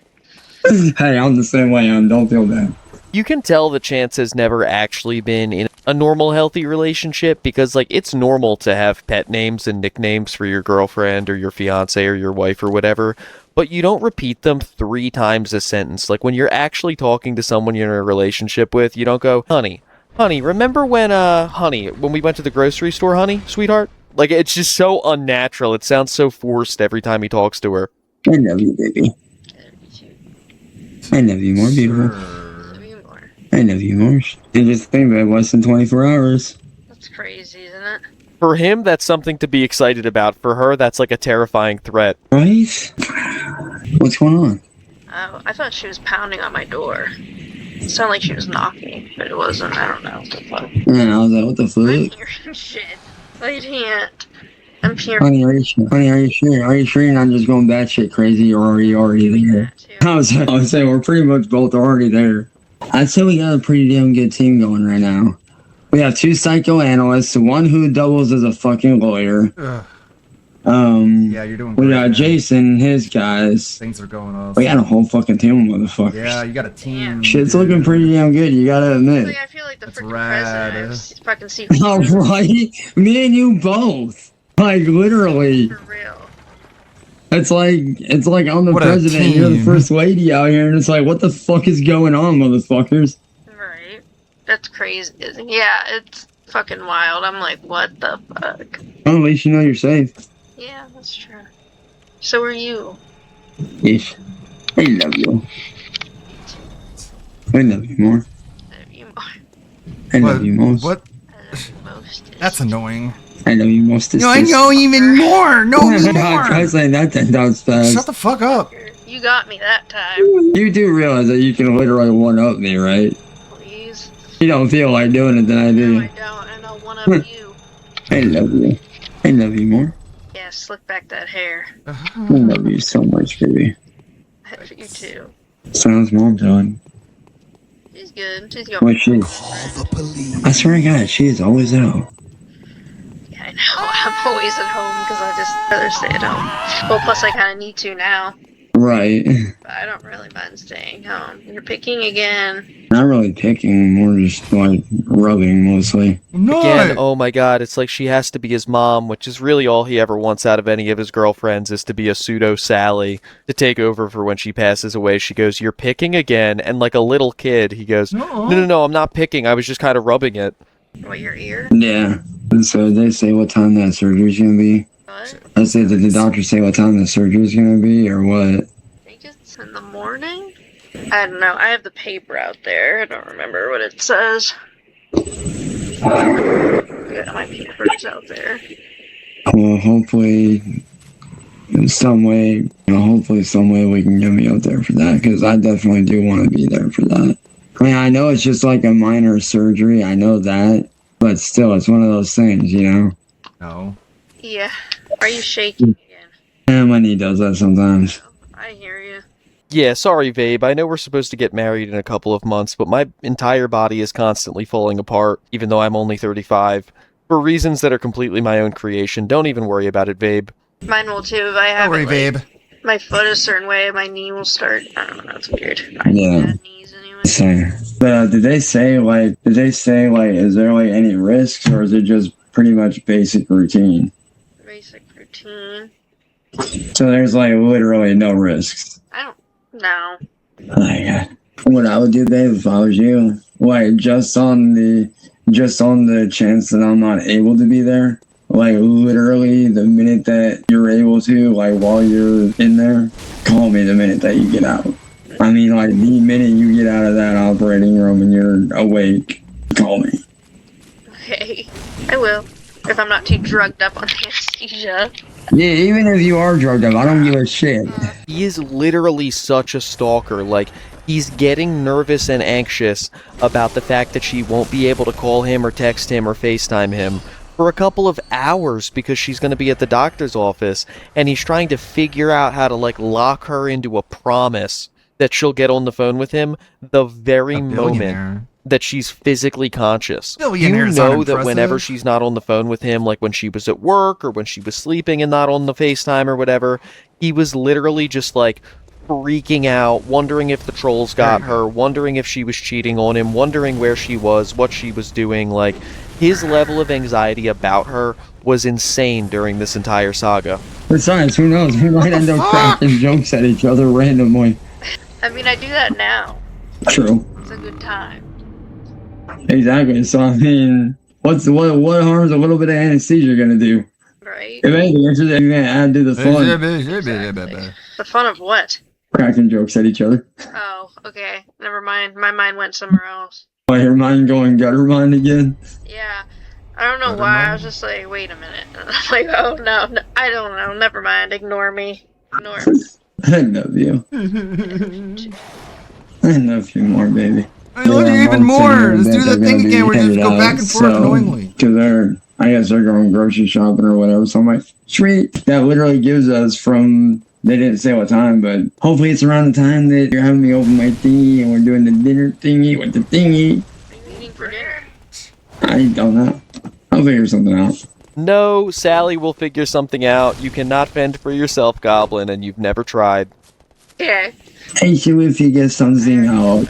Hey, I'm the same way, don't feel bad. You can tell that Chance has never actually been in a normal, healthy relationship because, like, it's normal to have pet names and nicknames for your girlfriend or your fiance or your wife or whatever, but you don't repeat them 3 times a sentence. Like, when you're actually talking to someone you're in a relationship with, you don't go, honey, remember when we went to the grocery store, honey, sweetheart? Like, it's just so unnatural. It sounds so forced every time he talks to her. I love you, baby. I love you more, beautiful. I love you more. And just think about less than 24 hours. That's crazy, isn't it? For him, that's something to be excited about. For her, that's like a terrifying threat. Right? What's going on? Oh, I thought she was pounding on my door. It sounded like she was knocking, but it wasn't. I don't know what the fuck. And I was like, what the fuck? I'm hearing shit. I can't. I'm hearing. Honey, are you sure? Are you sure you're not just going batshit crazy, or are you already there? I was saying we're pretty much both already there. I'd say we got a pretty damn good team going right now. We have 2 psychoanalysts, one who doubles as a fucking lawyer. Yeah, you're doing we great, got man. Jason and his guys. Things are going off. We got a whole fucking team of motherfuckers. Yeah, you got a team. Shit's looking pretty damn good, you gotta admit. I feel like the freaking president. I've fucking seen. Alright? Me and you both. Like, literally. For real. It's like I'm the What a president and you're the team. first lady out here, and it's like, what the fuck is going on, motherfuckers? Right. That's crazy. Yeah, it's fucking wild. I'm like, what the fuck? Well, at least you know you're safe. Yeah, that's true. So are you. Yes. I love you. I love you more. I love you most. What? That's annoying. I love you most. No, I know even more. No, even more. Try saying that 10 times fast. Shut the fuck up. You got me that time. You do realize that you can literally one-up me, right? Please. You don't feel like doing it, then I do. I don't. And I'll one of you. I love you. I love you more. Yeah, slick back that hair. I love you so much, baby. You too. Sounds mom doing. She's good. She's going. What she? I swear to God, she is always out. Yeah, I know. I'm always at home because I just rather stay at home. Well, plus I kind of need to now. Right. But I don't really mind staying home. You're picking again. Not really picking, more just like rubbing mostly. Again, oh my god, it's like she has to be his mom, which is really all he ever wants out of any of his girlfriends is to be a pseudo Sally to take over for when she passes away. She goes, "You're picking again," and like a little kid, he goes, No, I'm not picking. I was just kind of rubbing it. What, your ear? Yeah. And so they say what time that surgery's gonna be. What? I said, did the doctor say what time the surgery's gonna be, or what? I think it's in the morning? I don't know. I have the paper out there. I don't remember what it says. Yeah, my paper's out there. Well, hopefully, in some way, hopefully some way we can get me out there for that, because I definitely do want to be there for that. I mean, I know it's just like a minor surgery, I know that, but still, it's one of those things, you know? No. Yeah. Are you shaking again? Yeah, my knee does that sometimes. I hear you. Yeah, sorry, babe. I know we're supposed to get married in a couple of months, but my entire body is constantly falling apart, even though I'm only 35. For reasons that are completely my own creation. Don't even worry about it, babe. Mine will too. If I have Don't worry, babe. My foot a certain way, my knee will start. I don't know. It's weird. Yeah. So, but did they say, is there, like, any risks, or is it just pretty much basic routine? Basic routine. So there's, like, literally no risks. I don't know. Oh my God. What I would do, babe, if I was you, like, just on the chance that I'm not able to be there, like, literally the minute that you're able to, like, while you're in there, call me the minute that you get out. I mean, like, the minute you get out of that operating room and you're awake, call me. Okay. I will. If I'm not too drugged up on anesthesia. Yeah, even if you are drugged up, I don't give a shit. He is literally such a stalker. Like, he's getting nervous and anxious about the fact that she won't be able to call him or text him or FaceTime him for a couple of hours because she's going to be at the doctor's office, and he's trying to figure out how to, like, lock her into a promise that she'll get on the phone with him the very moment that she's physically conscious. You know that whenever she's not on the phone with him, like when she was at work or when she was sleeping and not on the FaceTime or whatever, he was literally just like freaking out, wondering if the trolls got her, wondering if she was cheating on him, wondering where she was, what she was doing. Like, his level of anxiety about her was insane during this entire saga. Besides, who knows? We might end up cracking jokes at each other randomly. I mean, I do that now. True. It's a good time. Exactly. So, I mean, what harm is a little bit of anesthesia gonna do? Right. If anything, it's just gonna add to the fun. The fun of what? Cracking jokes at each other. Oh, okay. Never mind. My mind went somewhere else. Why, your mind going gutter mind again? Yeah. I don't know why. I was just like, wait a minute. I'm like, oh, no. I don't know. Never mind. Ignore me. Ignore me. I love you. I love you more, baby. I love you even more. Let's do that thing again where you just go back and forth annoyingly. Because I guess they're going grocery shopping or whatever. So I'm like, sweet. That literally gives us from, they didn't say what time, but hopefully it's around the time that you're having me open my thingy and we're doing the dinner thingy with the thingy. What are you eating for dinner? I don't know. I'll figure something out. No, Sally will figure something out. You cannot fend for yourself, Goblin, and you've never tried. Yeah. Hey, so if you get something out,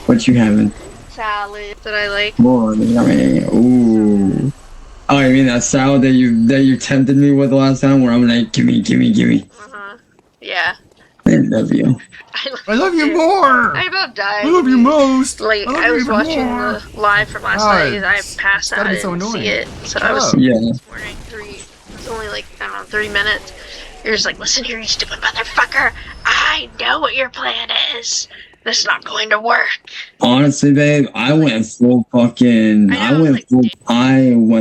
what you having? Salad that I like. More, ooh. Oh, I mean that salad that you tempted me with last time, where I'm like, gimme. Yeah. I love you. I love you more. I about died. I love you most. Like, I was watching the live from last night and I passed out. I didn't see it. So I was this morning, it's only like, I don't know, 30 minutes. You're just like, listen here, you stupid motherfucker. I know what your plan is. This is not going to work. Honestly, babe, I went full fucking. I went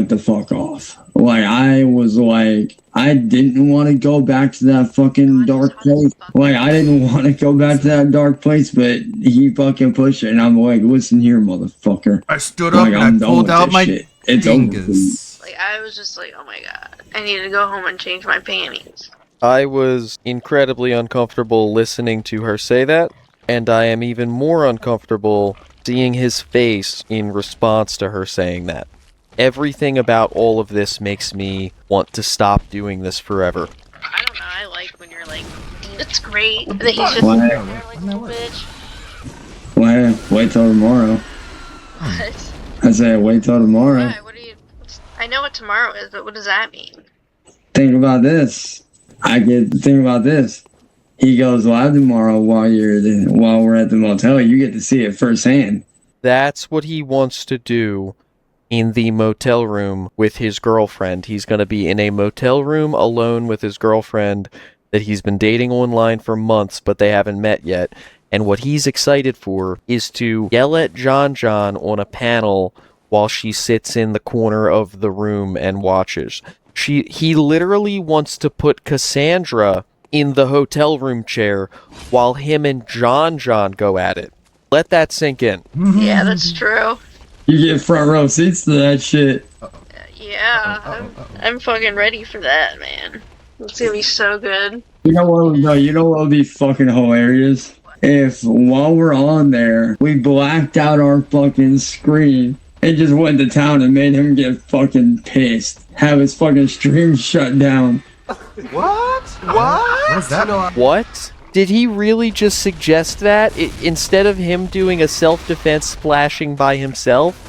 the fuck off. Like, I was like, I didn't want to go back to that fucking dark place. Like, I didn't want to go back to that dark place, but he fucking pushed it, and I'm like, listen here, motherfucker. I stood up and I pulled out my fingers. Like, I was just like, oh my god, I need to go home and change my panties. I was incredibly uncomfortable listening to her say that, and I am even more uncomfortable seeing his face in response to her saying that. Everything about all of this makes me want to stop doing this forever. I don't know, I like when you're like, it's great, and then he's just there like a little bitch. Wait till tomorrow. What? I said, wait till tomorrow. Why? I know what tomorrow is, but what does that mean? Think about this. Think about this. He goes live tomorrow while we're at the motel. You get to see it firsthand. That's what he wants to do in the motel room with his girlfriend. He's going to be in a motel room alone with his girlfriend that he's been dating online for months, but they haven't met yet. And what he's excited for is to yell at John on a panel while she sits in the corner of the room and watches. He literally wants to put Cassandra in the hotel room chair while him and John go at it. Let that sink in. Yeah, that's true. You get front row seats to that shit. Yeah, I'm fucking ready for that, man. It's gonna be so good. You know what would be fucking hilarious? If while we're on there, we blacked out our fucking screen and just went to town and made him get fucking pissed. Have his fucking stream shut down. What? What's that? What? Did he really just suggest that? Instead of him doing a self-defense splashing by himself,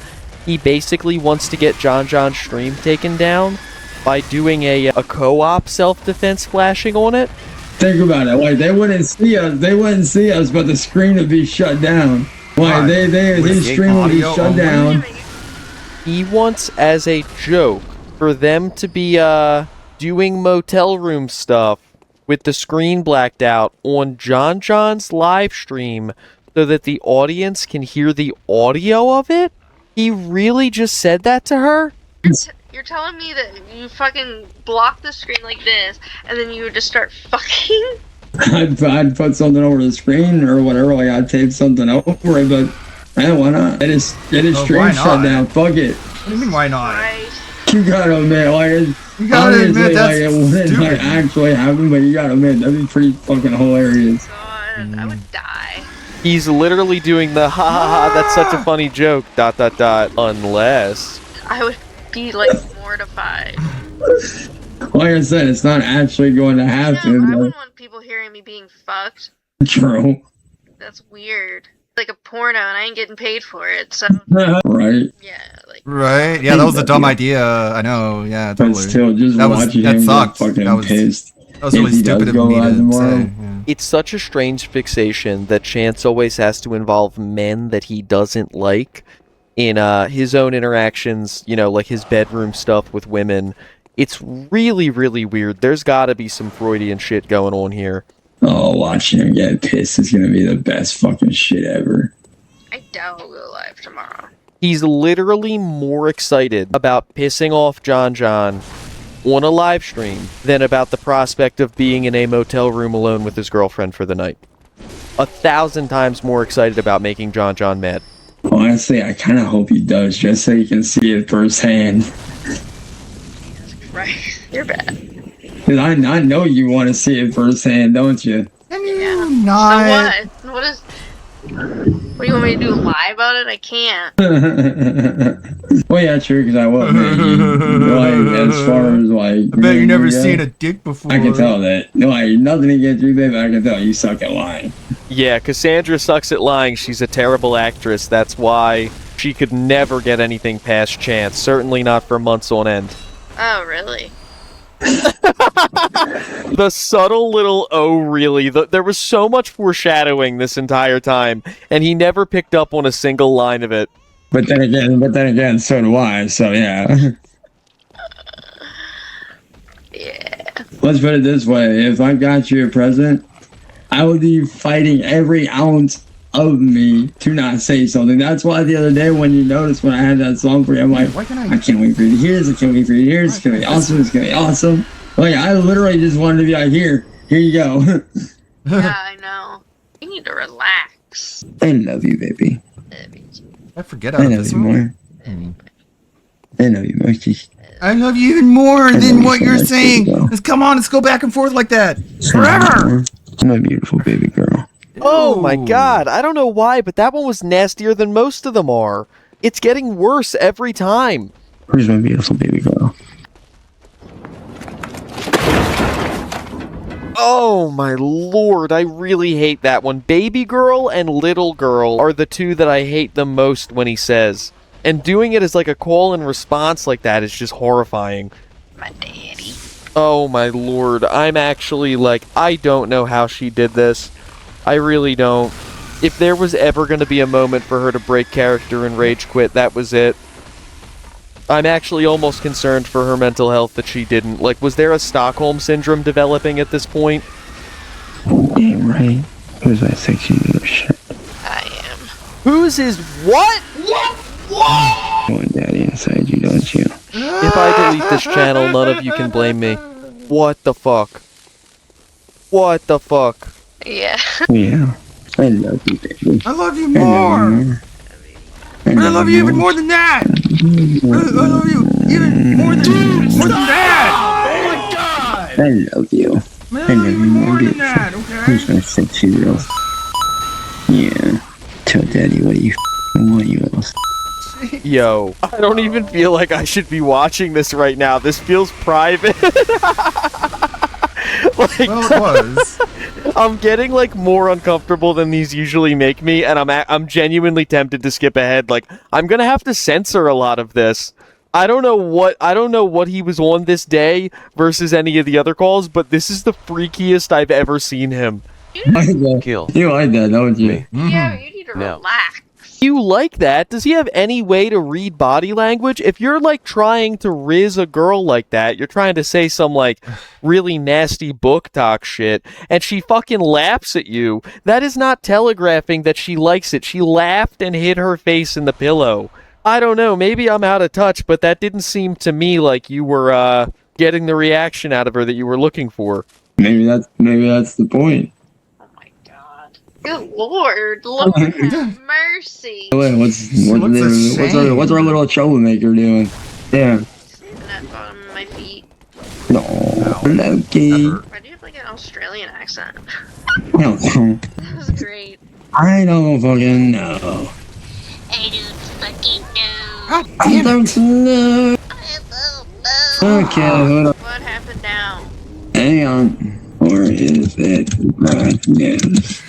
he basically wants to get John's stream taken down by doing a co-op self-defense splashing on it? Think about it. Like, they wouldn't see us, but the screen would be shut down. Like, his stream would be shut down. He wants, as a joke, for them to be doing motel room stuff with the screen blacked out on John's live stream so that the audience can hear the audio of it? He really just said that to her? You're telling me that you fucking block the screen like this, and then you would just start fucking? I'd put something over the screen or whatever, like I'd tape something over it, but man, why not? It is stream shut down. Fuck it. What do you mean, why not? You gotta admit, you gotta admit that's it wouldn't actually happen, but you gotta admit that'd be pretty fucking hilarious. God, I would die. He's literally doing the ha ha ha, that's such a funny joke, ... unless... I would be, like, mortified. Like I said, it's not actually going to happen. Yeah, I wouldn't want people hearing me being fucked. True. That's weird. Like a porno, and I ain't getting paid for it, so... Right. Yeah, like... Right? Yeah, that was a dumb idea. I know, yeah, totally. But still, just watching him sucked. get fucking pissed. That was really stupid of me to say. Yeah. It's such a strange fixation that Chance always has to involve men that he doesn't like in his own interactions, you know, like his bedroom stuff with women. It's really, really weird. There's gotta be some Freudian shit going on here. Oh, watching him get pissed is gonna be the best fucking shit ever. I doubt we'll go live tomorrow. He's literally more excited about pissing off John on a live stream than about the prospect of being in a motel room alone with his girlfriend for the night. 1,000 times more excited about making John mad. Honestly, I kind of hope he does, just so you can see it firsthand. Right, you're bad. Because I know you want to see it firsthand, don't you? Yeah. Not... So what? What do you want me to do? Lie about it? I can't. Well, yeah, true, because I will. Like, as far as, like... I bet you never seen a dick before. I can tell that. Like, nothing against you, babe, I can tell you suck at lying. Yeah, Cassandra sucks at lying. She's a terrible actress. That's why she could never get anything past Chance. Certainly not for months on end. Oh, really? The subtle little "oh really," there was so much foreshadowing this entire time, and he never picked up on a single line of it. But then again, so do I, so yeah. Yeah. Let's put it this way, if I got you a present, I would be fighting every ounce of me to not say something. That's why the other day when you noticed when I had that song for you, I'm like, I can't wait for you to hear this, I can't wait for you to hear this, it's gonna be awesome, it's gonna be awesome. Oh yeah, I literally just wanted to be like, here you go. Yeah, I know. You need to relax. I love you, baby. I forget out of this you one. more. I love you more. I love you even more than what you're saying. Come on, let's go back and forth like that forever. My beautiful baby girl. Oh my god, I don't know why, but that one was nastier than most of them are. It's getting worse every time. Where's my beautiful baby girl? Oh my lord, I really hate that one. Baby girl and little girl are the two that I hate the most when he says. And doing it as like a call and response like that is just horrifying. My daddy. Oh my lord, I'm actually like, I don't know how she did this. I really don't. If there was ever going to be a moment for her to break character and rage quit, that was it. I'm actually almost concerned for her mental health that she didn't. Like, was there a Stockholm Syndrome developing at this point? Yeah, right. Who's that sexy little shit? I am. Who's his what? What? You want daddy inside you, don't you? If I delete this channel, none of you can blame me. What the fuck? What the fuck? Yeah. Yeah. I love you, baby. I love you more. I love you even more than that. I love you even more than that. Oh my god! I love you. I love you more than that. Okay. Who's my sexy girl? Yeah. Tell daddy what you want, you else. Yo, I don't even feel like I should be watching this right now. This feels private. Like, well, it was. I'm getting like more uncomfortable than these usually make me, and I'm genuinely tempted to skip ahead. Like, I'm gonna have to censor a lot of this. I don't know what he was on this day versus any of the other calls, but this is the freakiest I've ever seen him. Kill. You like that, don't you? Yeah, you need to relax. You like that? Does he have any way to read body language? If you're like trying to riz a girl like that, you're trying to say some like really nasty book talk shit, and she fucking laughs at you, that is not telegraphing that she likes it. She laughed and hid her face in the pillow. I don't know, maybe I'm out of touch, but that didn't seem to me like you were getting the reaction out of her that you were looking for. Maybe that's the point. Good lord, Lord have mercy. Wait, what's our little troublemaker doing? Yeah. Sitting at the bottom of my feet. No, Loki. Why do you have like an Australian accent? No. That was great. I don't fucking know. I don't fucking know. I don't know. Okay, hold on. What happened now? Hang on. Or is it madness?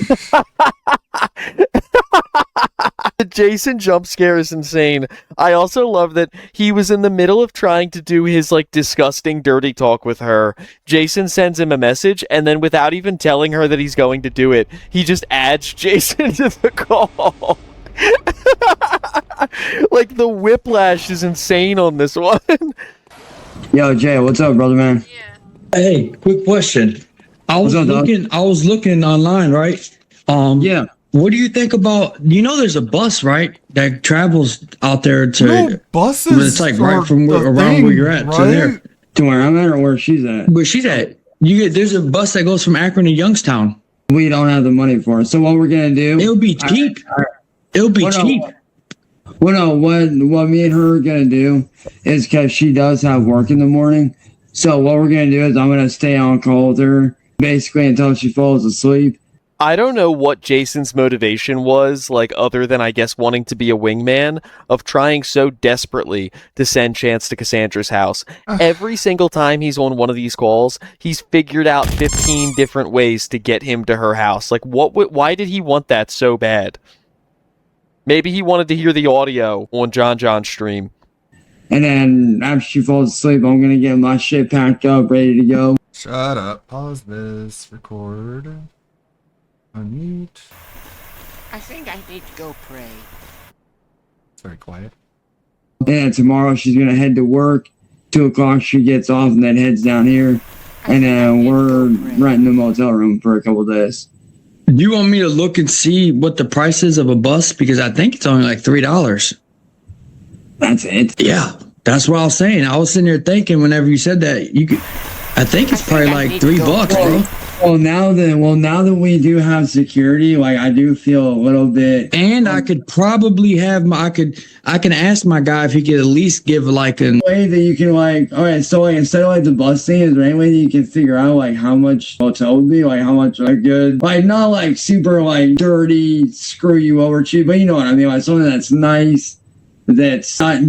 The Jason jump scare is insane. I also love that he was in the middle of trying to do his like disgusting dirty talk with her. Jason sends him a message, and then without even telling her that he's going to do it, he just adds Jason to the call. Like, the whiplash is insane on this one. Yo, Jay, what's up, brother man? Hey, quick question. I was looking online, right? Yeah. What do you think about? You know, there's a bus, right, that travels out there to buses. But it's like right from around where you're at to there. To where I'm at or where she's at? Where she's at. There's a bus that goes from Akron to Youngstown. We don't have the money for it. So what we're gonna do? It'll be cheap. It'll be cheap. Well, no. What me and her are gonna do is because she does have work in the morning. So what we're gonna do is I'm gonna stay on call with her basically until she falls asleep. I don't know what Jason's motivation was, like, other than, I guess, wanting to be a wingman, of trying so desperately to send Chance to Cassandra's house. Every single time he's on one of these calls, he's figured out 15 different ways to get him to her house. Like, why did he want that so bad? Maybe he wanted to hear the audio on John's stream. And then after she falls asleep, I'm gonna get my shit packed up, ready to go. Shut up. Pause this. Record. Unmute. I think I need to go pray. It's very quiet. And tomorrow she's gonna head to work. 2 o'clock she gets off and then heads down here. And then we're renting a motel room for a couple days. Do you want me to look and see what the price is of a bus? Because I think it's only like $3. That's it? Yeah, that's what I was saying. I was sitting there thinking whenever you said that, I think it's probably like $3, bro. Well, now that we do have security, like I do feel a little bit. And I could probably have I can ask my guy if he could at least give like a way that you can like. All right, so like instead of like the bus thing, is there any way that you can figure out like how much hotel would be, like how much like good, like not like super like dirty, screw you over cheap, but you know what I mean, like something that's nice, that's not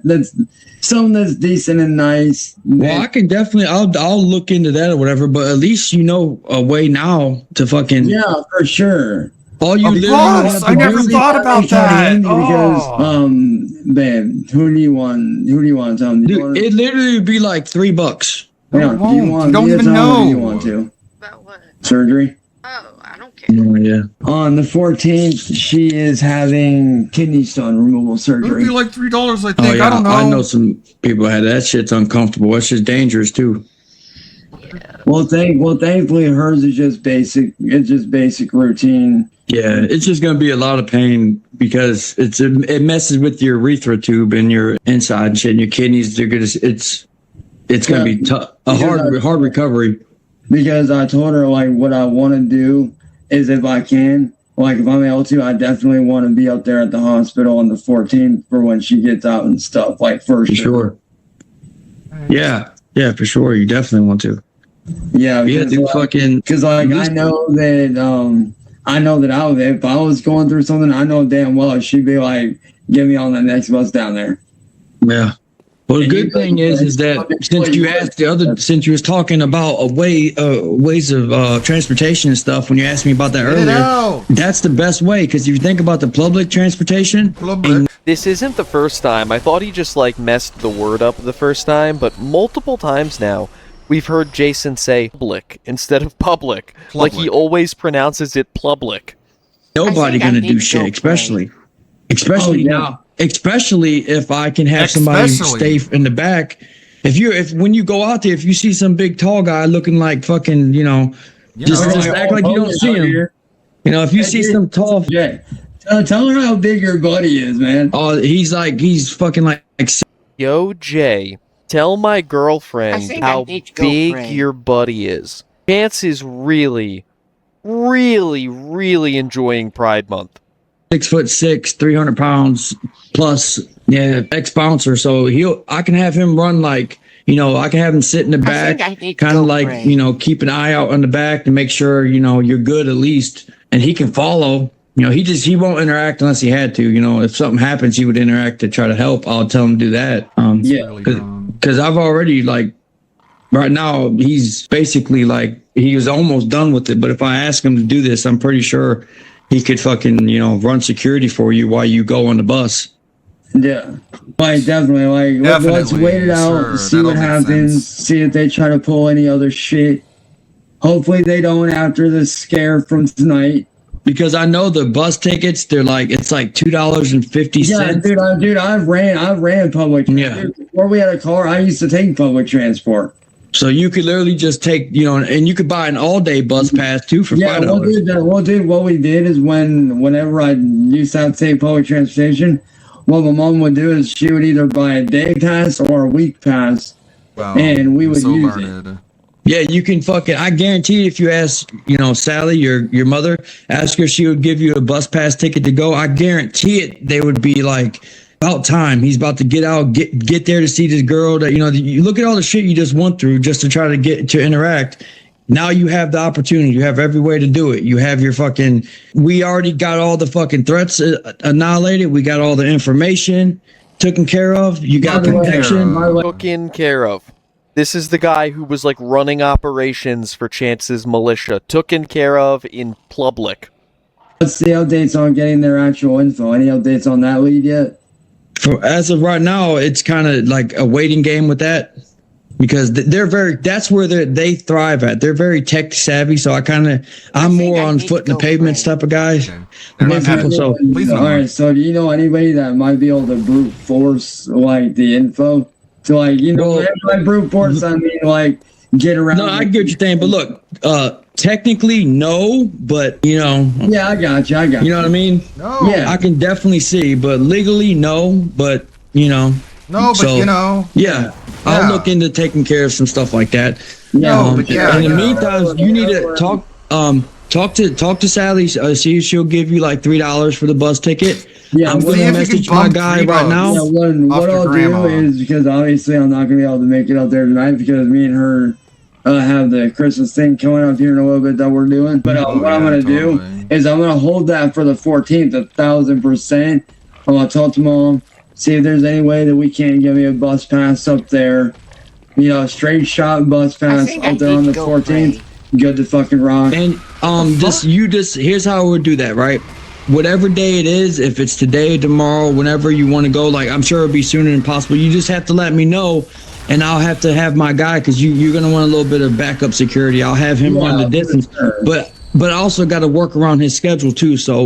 that's something that's decent and nice. Well, I can definitely I'll look into that or whatever, but at least you know a way now to fucking for sure. All you I never thought about that. Because babe, who do you want to tell me? Dude, it literally would be like $3. Yeah, you don't even know. You want to? About what? Surgery. Oh, I don't care. Oh, yeah. On the 14th, she is having kidney stone removal surgery. It'd be like $3, I think. Oh, yeah, I don't know. I know some people had that. Shit's uncomfortable. It's just dangerous too. Well, thankfully hers is just basic. It's just basic routine. Yeah, it's just gonna be a lot of pain because it messes with your urethra tube and your inside and shit. And your kidneys, it's gonna be tough. Hard recovery. Because I told her like what I want to do is if I can, like if I'm able to, I definitely want to be up there at the hospital on the 14th for when she gets out and stuff. Like for sure. Yeah, for sure. You definitely want to. Yeah, because like I know that if I was going through something, I know damn well she'd be like, get me on that next bus down there. Yeah. Well, the good thing is that since you was talking about ways of transportation and stuff, when you asked me about that earlier, that's the best way. Because if you think about the public transportation, this isn't the first time. I thought he just like messed the word up the first time, but multiple times now. We've heard Jason say public instead of public. Like he always pronounces it public. Nobody gonna do shit, especially now. Especially if I can have somebody stay in the back. When you go out there, if you see some big tall guy looking like fucking, just act like you don't see him. If you see some tall, tell her how big your buddy is, man. Oh, he's fucking like. Yo, Jay. Tell my girlfriend how big your buddy is. Chance is really, really, really enjoying Pride Month. 6'6", 300 pounds plus, ex-bouncer. So I can have him run like, I can have him sit in the back, kind of like, keep an eye out on the back to make sure, you're good at least. And he can follow. He won't interact unless he had to. If something happens, he would interact to try to help. I'll tell him to do that. Because I've already right now he's basically he was almost done with it. But if I ask him to do this, I'm pretty sure he could fucking run security for you while you go on the bus. Yeah, definitely. Let's wait it out, see what happens, see if they try to pull any other shit. Hopefully they don't after the scare from tonight. Because I know the bus tickets, it's like $2.50. Yeah, dude, I've ran public. Yeah. Before we had a car, I used to take public transport. So you could literally just take, and you could buy an all-day bus pass too for $5. Well, dude, what we did is whenever I used to have to take public transportation, what my mom would do is she would either buy a day pass or a week pass, and we would use it. Yeah, you can I guarantee if you ask, Sally, your mother, ask her, she would give you a bus pass ticket to go. I guarantee it, they would be like, about time. He's about to get out, get there to see this girl that, you look at all the shit you just went through just to try to get to interact. Now you have the opportunity. You have every way to do it. You have your we already got all the fucking threats annihilated. We got all the information taken care of. You got protection. Taken care of. This is the guy who was running operations for Chance's militia. Taken care of in public. What's the updates on getting their actual info? Any updates on that lead yet? As of right now, it's kind of like a waiting game with that because that's where they thrive at. They're very tech savvy. So I'm more on foot in the pavement type of guys. All right. So do you know anybody that might be able to brute force the info? So brute force, I mean get around. No, I get what you're saying, but look, technically no, but Yeah, I got you. You know what I mean? No. Yeah, I can definitely see, but legally no, but No, but you know. Yeah, I'll look into taking care of some stuff like that. No, but yeah. In the meantime, you need to talk to Sally. See if she'll give you like $3 for the bus ticket. Yeah, I'm gonna message my guy right now. Yeah, what I'll do is, because obviously I'm not gonna be able to make it out there tonight because me and her have the Christmas thing coming up here in a little bit that we're doing. But what I'm gonna do is I'm gonna hold that for the 14th, 1,000%. I'm gonna talk to Mom, see if there's any way that we can't give me a bus pass up there. You know, straight shot bus pass up there on the 14th. Good to fucking rock. And here's how I would do that, right? Whatever day it is, if it's today, tomorrow, whenever you want to go, like I'm sure it'll be sooner than possible. You just have to let me know, and I'll have to have my guy because you're gonna want a little bit of backup security. I'll have him run the distance, but I also got to work around his schedule too. So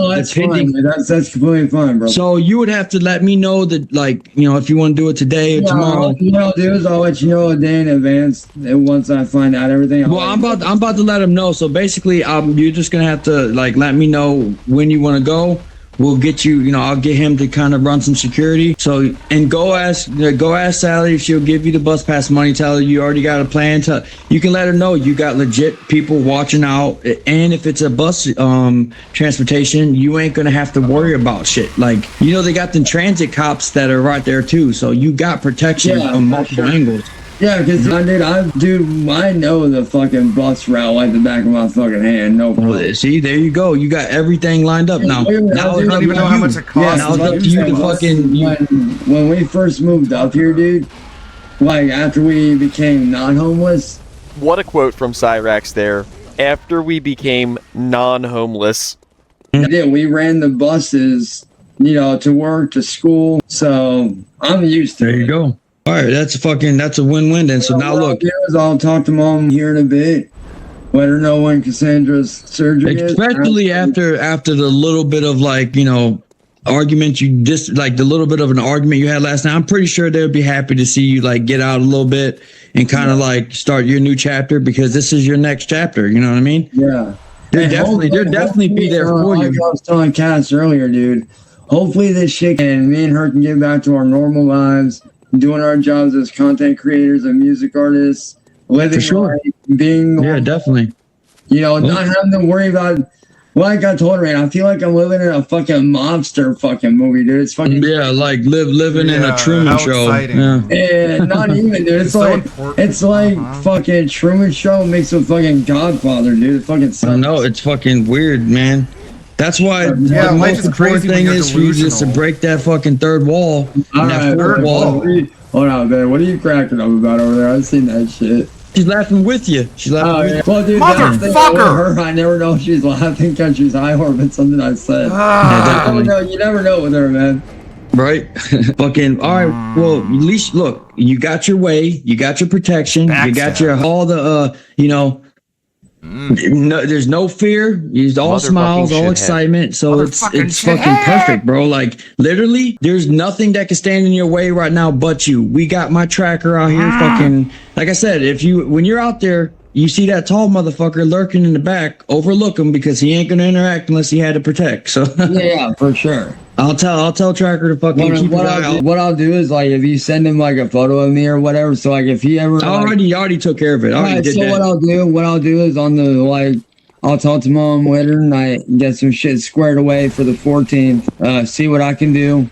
that's fine. That's completely fine, bro. So you would have to let me know that, like, you know, if you want to do it today or tomorrow. What I'll do is I'll let you know a day in advance. And once I find out everything. I'm about to let him know. So basically, you're just gonna have to like let me know when you want to go. We'll get you. You know, I'll get him to kind of run some security. So go ask Sally if she'll give you the bus pass money. Tell her you already got a plan. You can let her know you got legit people watching out. And if it's a bus transportation, you ain't gonna have to worry about shit. Like, you know, they got the transit cops that are right there too. So you got protection from multiple angles. Yeah, because I know the fucking bus route like the back of my fucking hand. No problem. See, there you go. You got everything lined up now. Now I don't even know how much it costs. Now it's up to you to fucking. When we first moved up here, dude, like after we became non-homeless. What a quote from Cyrax there. After we became non-homeless. Yeah, we ran the buses, you know, to work, to school. So I'm used to it. There you go. All right, that's a win-win then. So now look, I'll talk to Mom here in a bit. Let her know when Cassandra's surgery is. Especially after the little bit of, like, you know, argument the little bit of an argument you had last night. I'm pretty sure they'll be happy to see you like get out a little bit and kind of like start your new chapter, because this is your next chapter. You know what I mean? Yeah. They'll definitely be there for you. Like I was telling Cass earlier, dude. Hopefully this shit and me and her can get back to our normal lives, doing our jobs as content creators and music artists, living life, being definitely. You know, not having to worry about. Like I told her, man, I feel like I'm living in a fucking mobster fucking movie, dude. It's fucking like living in a Truman Show. Yeah, not even, dude. It's like fucking Truman Show mixed with fucking Godfather, dude. It fucking sucks. No, it's fucking weird, man. That's why the most important thing is for you just to break that fucking third wall. All right, third wall. Hold on, man. What are you cracking up about over there? I've seen that shit. She's laughing with you. She's laughing with you. Well, dude, motherfucker! I never know if she's laughing because she's high or if it's something I said. You never know with her, man. Right? Fucking, all right. Well, at least, look, you got your way. You got your protection. You got your, all the, you know, no, there's no fear. It's all smiles, all excitement. So it's fucking perfect, bro. Like, literally, there's nothing that can stand in your way right now but you. We got my tracker out here fucking, like I said, when you're out there, you see that tall motherfucker lurking in the back, overlook him because he ain't gonna interact unless he had to protect. So yeah, for sure. I'll tell Tracker to fucking keep what I'll do is, like, if you send him like a photo of me or whatever, so like if he ever I already took care of it. What I'll do is on the, like, I'll talk to Mom later tonight and get some shit squared away for the 14th. See what I can do.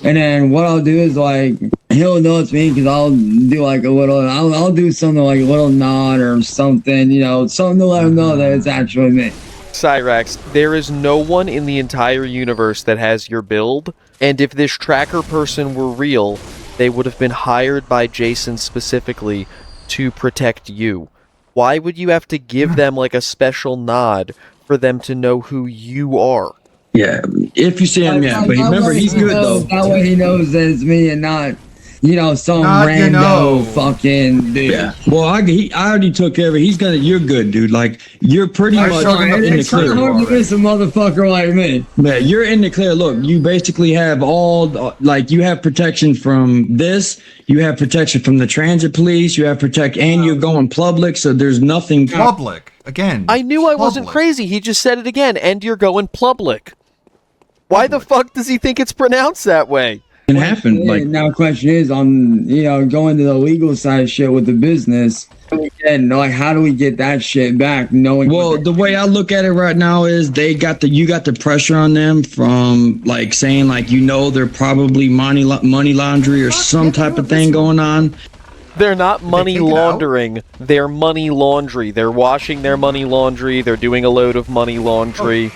And then what I'll do is, like, he'll know it's me because I'll do like a little, I'll do something like a little nod or something, you know, something to let him know that it's actually me. Cyrax, there is no one in the entire universe that has your build, and if this tracker person were real, they would have been hired by Jason specifically to protect you. Why would you have to give them like a special nod for them to know who you are? Yeah, if you see him, yeah. But remember, he's good though. That way he knows that it's me and not, you know, some rando fucking dude. Yeah. Well, I already took care of it. You're good, dude. Like, you're pretty much in the clear. Hard to miss a motherfucker like me. Yeah, you're in the clear. Look, you basically have you have protection from this. You have protection from the transit police. You have and you're going public, so there's nothing public again. I knew I wasn't crazy. He just said it again, and you're going public. Why the fuck does he think it's pronounced that way? can happen. Like now, question is on going to the legal side of shit with the business. And like, how do we get that shit back? Knowing the way I look at it right now is you got the pressure on them from like saying like they're probably money laundry or some type of thing going on. They're not money laundering. They're money laundry. They're washing their money laundry. They're doing a load of money laundry.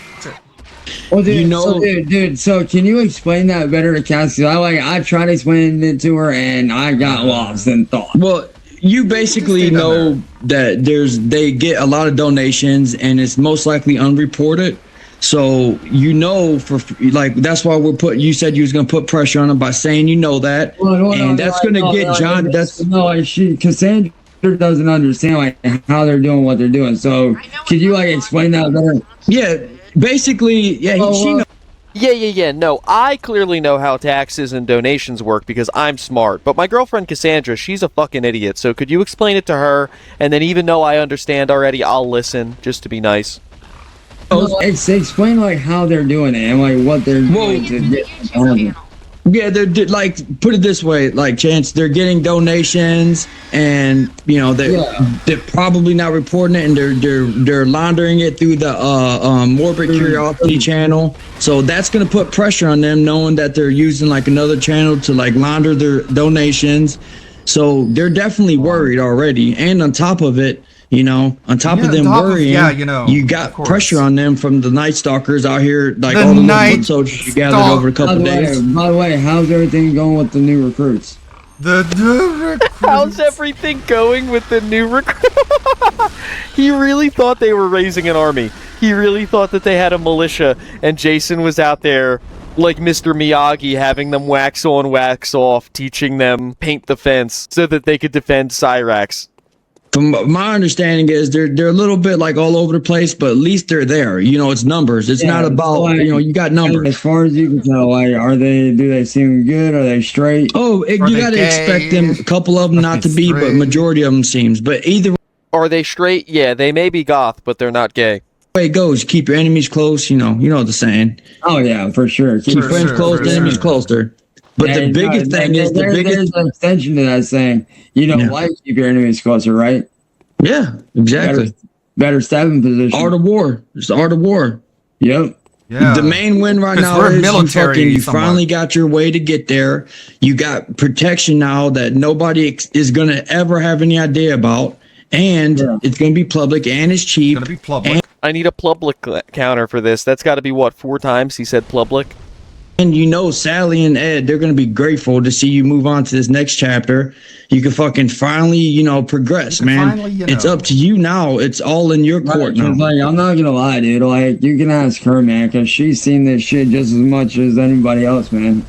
Well, dude, so can you explain that better to Cassie? I tried explaining it to her and I got lost in thought. Well, you basically know that they get a lot of donations and it's most likely unreported. So for like that's why you said you was gonna put pressure on them by saying that, that's gonna get John. Cassandra doesn't understand like how they're doing what they're doing. So could you like explain that better? Yeah, basically, she knows. Yeah. No, I clearly know how taxes and donations work because I'm smart. But my girlfriend Cassandra, she's a fucking idiot. So could you explain it to her? And then even though I understand already, I'll listen just to be nice. It's explain like how they're doing it and like what they're doing to get. Yeah, they're like put it this way, like Chance, they're getting donations, and they're probably not reporting it, and they're laundering it through the Morbid Curiosity channel. So that's gonna put pressure on them, knowing that they're using like another channel to like launder their donations. So they're definitely worried already, and on top of it. On top of them worrying, you got pressure on them from the Night Stalkers out here, like all the little foot soldiers you gathered over a couple days. By the way, how's everything going with the new recruits? How's everything going with the new recruits? He really thought they were raising an army. He really thought that they had a militia, and Jason was out there like Mr. Miyagi, having them wax on, wax off, teaching them paint the fence so that they could defend Cyrax. From my understanding is they're a little bit like all over the place, but at least they're there. It's numbers. It's not about you got numbers. As far as you can tell, like do they seem good? Are they straight? Oh, you got to expect them. A couple of them not to be, but majority of them seems. But either are they straight? Yeah, they may be goth, but they're not gay. Way it goes. Keep your enemies close. You know the saying. Oh yeah, for sure. Keep your friends close, enemies closer. But the biggest thing is there's an extension to that saying. Like keep your enemies closer, right? Yeah, exactly. Better stabbing position. Art of war. It's the art of war. Yep. Yeah. The main win right now is you finally got your way to get there. You got protection now that nobody is going to ever have any idea about. And it's going to be public and it's cheap. It's going to be public. I need a public counter for this. That's got to be, 4 times he said public? And Sally and Ed, they're going to be grateful to see you move on to this next chapter. You can fucking finally, progress, man. It's up to you now. It's all in your court now. Like, I'm not going to lie, dude. Like, you can ask her, man, because she's seen this shit just as much as anybody else, man.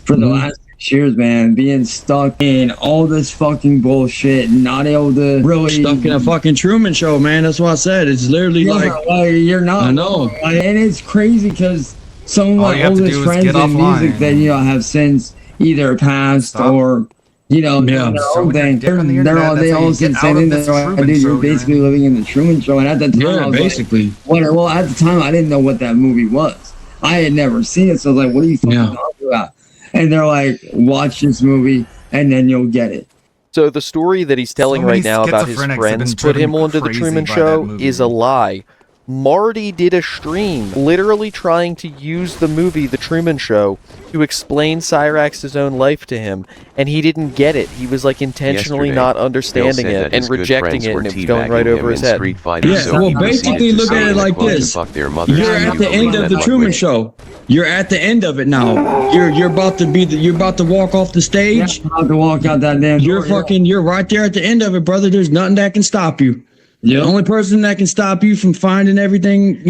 For the last 6 years, man, being stuck in all this fucking bullshit, not able to really... Stuck in a fucking Truman Show, man. That's what I said. It's literally like you're not. I know. And it's crazy because... Some of my oldest friends in music that have since either passed or their own thing. They all said the same thing. They're like, dude, you're basically living in the Truman Show. And at the time, I was basically. Well, at the time, I didn't know what that movie was. I had never seen it, so I was like, "What are you fucking talking about?" And they're like, "Watch this movie, and then you'll get it." So the story that he's telling right now about his friends put him onto the Truman Show is a lie. Marty did a stream, literally trying to use the movie The Truman Show to explain Cyrax's own life to him, and he didn't get it. He was like intentionally not understanding it and rejecting it, and it was going right over his head. Basically look at it like this. You're at the end of the Truman Show. You're at the end of it now. You're about to walk off the stage. About to walk out that damn door. You're right there at the end of it, brother. There's nothing that can stop you. The only person that can stop you from finding everything,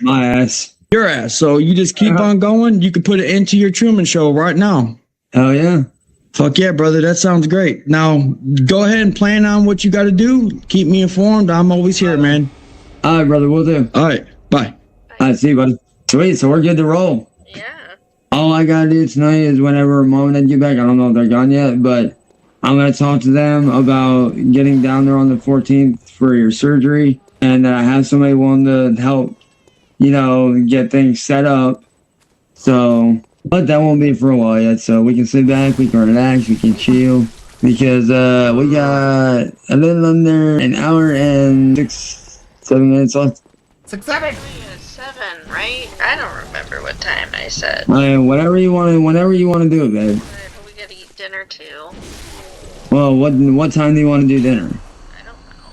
my ass. Your ass. So you just keep on going. You can put it into your Truman Show right now. Hell yeah. Fuck yeah, brother. That sounds great. Now, go ahead and plan on what you got to do. Keep me informed. I'm always here, man. All right, brother. We'll do. All right. Bye. All right, see you, buddy. Sweet. So we're good to roll. Yeah. All I got to do tonight is whenever mom and dad get back. I don't know if they're gone yet, but I'm going to talk to them about getting down there on the 14th for your surgery, and that I have somebody willing to help, get things set up. So but that won't be for a while yet. So we can sit back, we can relax, we can chill. Because we got a little under an hour and 7 minutes left. 7, right? I don't remember what time I said. Whenever you want to do it, babe. We gotta eat dinner too. Well, what time do you want to do dinner? I don't know.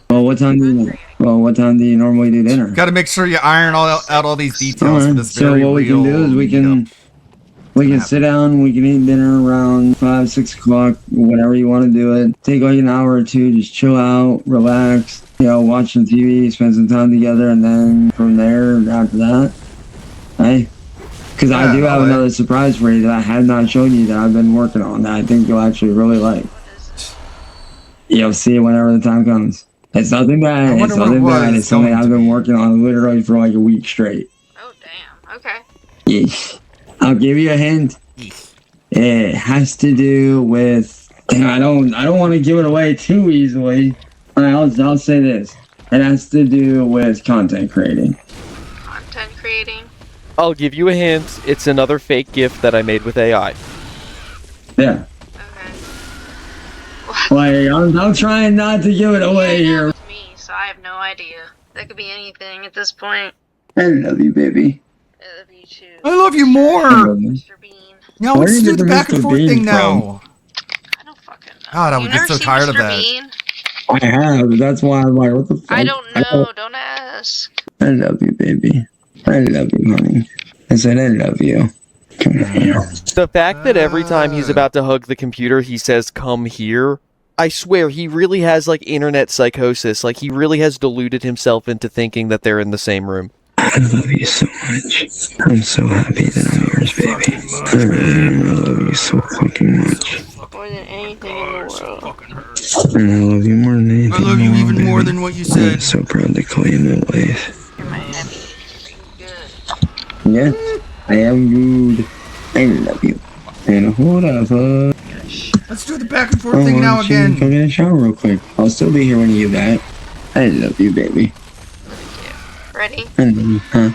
Well, what time do you normally do dinner? Got to make sure you iron out all these details for this very So what we can do is we can sit down, we can eat dinner around 5, 6 o'clock, whatever you want to do it. Take like an hour or two, just chill out, relax, watch some TV, spend some time together, and then from there, after that, hey? Because I do have another surprise for you that I have not shown you that I've been working on that I think you'll actually really like. You'll see it whenever the time comes. It's nothing bad, it's nothing bad, it's something I've been working on literally for like a week straight. Oh, damn. Okay. Yes. I'll give you a hint. It has to do with. I don't want to give it away too easily. I'll say this. It has to do with content creating. Content creating? I'll give you a hint. It's another fake gift that I made with AI. Yeah. Okay. I'm trying not to give it away here. It's me, so I have no idea. That could be anything at this point. I love you, baby. I love you too. I love you more. Now let's do the back and forth thing now. I don't fucking know. God, I would get so tired of that. Bean? I have. That's why I'm like, what the fuck? I don't know. Don't ask. I love you, baby. I love you, honey. I said I love you. Come here. The fact that every time he's about to hug the computer, he says, "Come here." I swear, he really has, like, internet psychosis. Like, he really has deluded himself into thinking that they're in the same room. I love you so much. I'm so happy that I'm yours, baby. I really love you so fucking much. More than anything in the world. And I love you more than anything. I love you even more than what you said. I'm so proud to call you my wife. You're my happy. Good. Yes, I am good. I love you. And hold up, Let's do the back and forth thing now again. Come get a shower real quick. I'll still be here when you get back. I love you, baby. Ready? I love you, huh?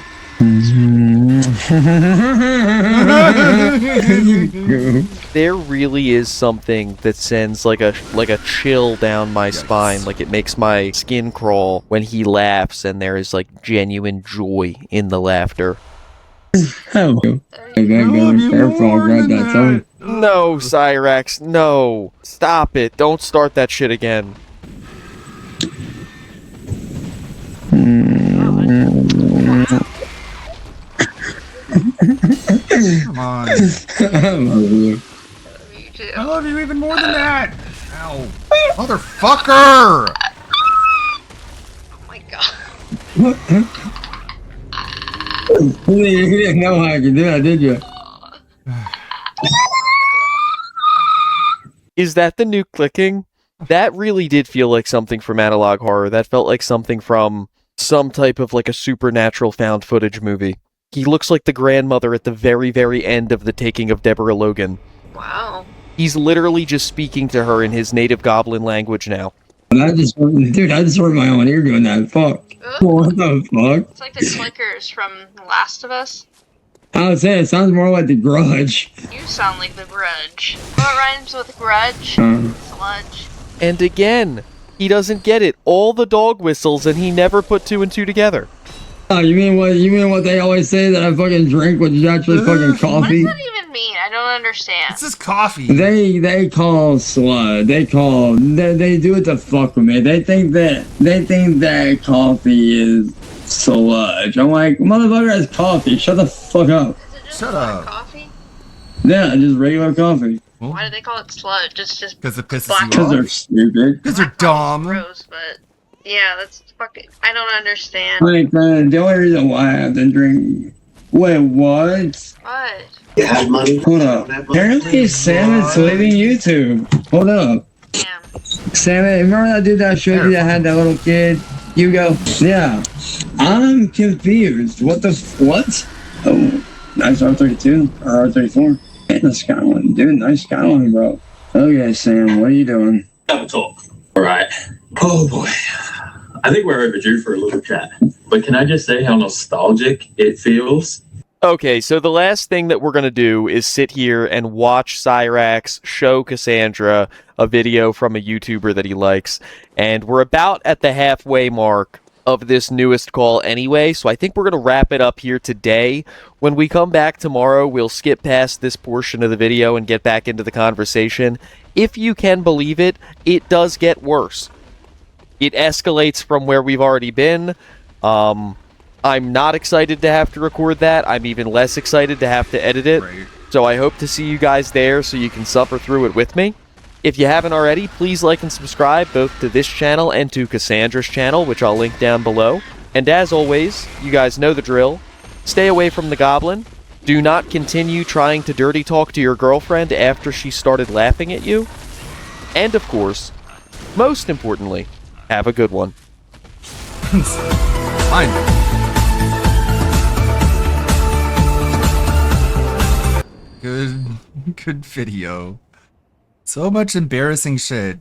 There really is something that sends like a chill down my spine, like it makes my skin crawl when he laughs, and there is like genuine joy in the laughter. Oh, I gotta go be careful. I'll grab that tongue. No, Cyrax, no. Stop it. Don't start that shit again. Come on. I love you. I love you even more than that. Ow. Motherfucker! Oh my god. You didn't know how I could do that, did you? Is that the new clicking? That really did feel like something from Analog Horror. That felt like something from some type of like a supernatural found footage movie. He looks like the grandmother at the very, very end of The Taking of Deborah Logan. Wow. He's literally just speaking to her in his native goblin language now. I just hurt my own ear doing that. Fuck. What the fuck? It's like the clickers from The Last of Us. I would say it sounds more like The Grudge. You sound like The Grudge. What rhymes with grudge? Sludge. And again, he doesn't get it. All the dog whistles, and he never put 2 and 2 together. Oh, you mean what they always say that I fucking drink, which is actually fucking coffee? What does that even mean? I don't understand. It's just coffee. They call sludge. They do it to fuck with me. They think that coffee is sludge. I'm like, motherfucker, has coffee. Shut the fuck up. Is it just black coffee? Yeah, just regular coffee. Why do they call it sludge? It's just because it pisses black you off. Because they're stupid. Because they're dumb. Gross, but yeah, that's fucking. I don't understand. Like, the only reason why I have to drink. Wait, what? What? You have money? Hold up. Apparently, Sam is leaving YouTube. Hold up. Damn. Sam, remember that dude that I showed you that had that little kid? Hugo? Yeah. I'm confused. What the what? Oh, nice R32 or R34. Nice Skyline, dude. Nice Skyline, bro. Okay, Sam, what are you doing? Have a talk. All right. Oh boy. I think we're overdue for a little chat. But can I just say how nostalgic it feels? Okay, so the last thing that we're going to do is sit here and watch Cyrax show Cassandra a video from a YouTuber that he likes, and we're about at the halfway mark of this newest call anyway, so I think we're going to wrap it up here today. When we come back tomorrow, we'll skip past this portion of the video and get back into the conversation. If you can believe it, it does get worse. It escalates from where we've already been. I'm not excited to have to record that. I'm even less excited to have to edit it. Right. So I hope to see you guys there so you can suffer through it with me. If you haven't already, please like and subscribe both to this channel and to Cassandra's channel, which I'll link down below. And as always, you guys know the drill. Stay away from the goblin. Do not continue trying to dirty talk to your girlfriend after she started laughing at you. And of course, most importantly, have a good one. Fine. Good video. So much embarrassing shit.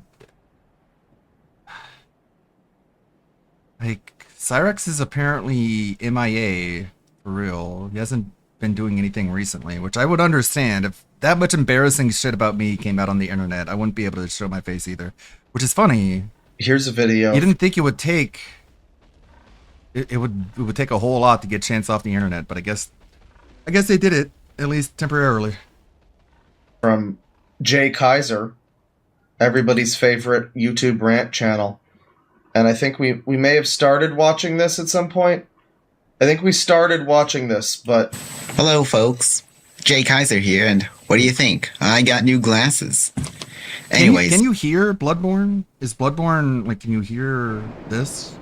Like, Cyrax is apparently MIA, for real. He hasn't been doing anything recently, which I would understand. If that much embarrassing shit about me came out on the internet, I wouldn't be able to show my face either. Which is funny. Here's a video. You didn't think it would take... It would take a whole lot to get Chance off the internet, but I guess they did it, at least temporarily. From Jay Kaiser, everybody's favorite YouTube rant channel. And I think we may have started watching this at some point. I think we started watching this, but... Hello, folks. Jay Kaiser here, and what do you think? I got new glasses. Anyways... Can you hear Bloodborne? Is Bloodborne, like, can you hear this?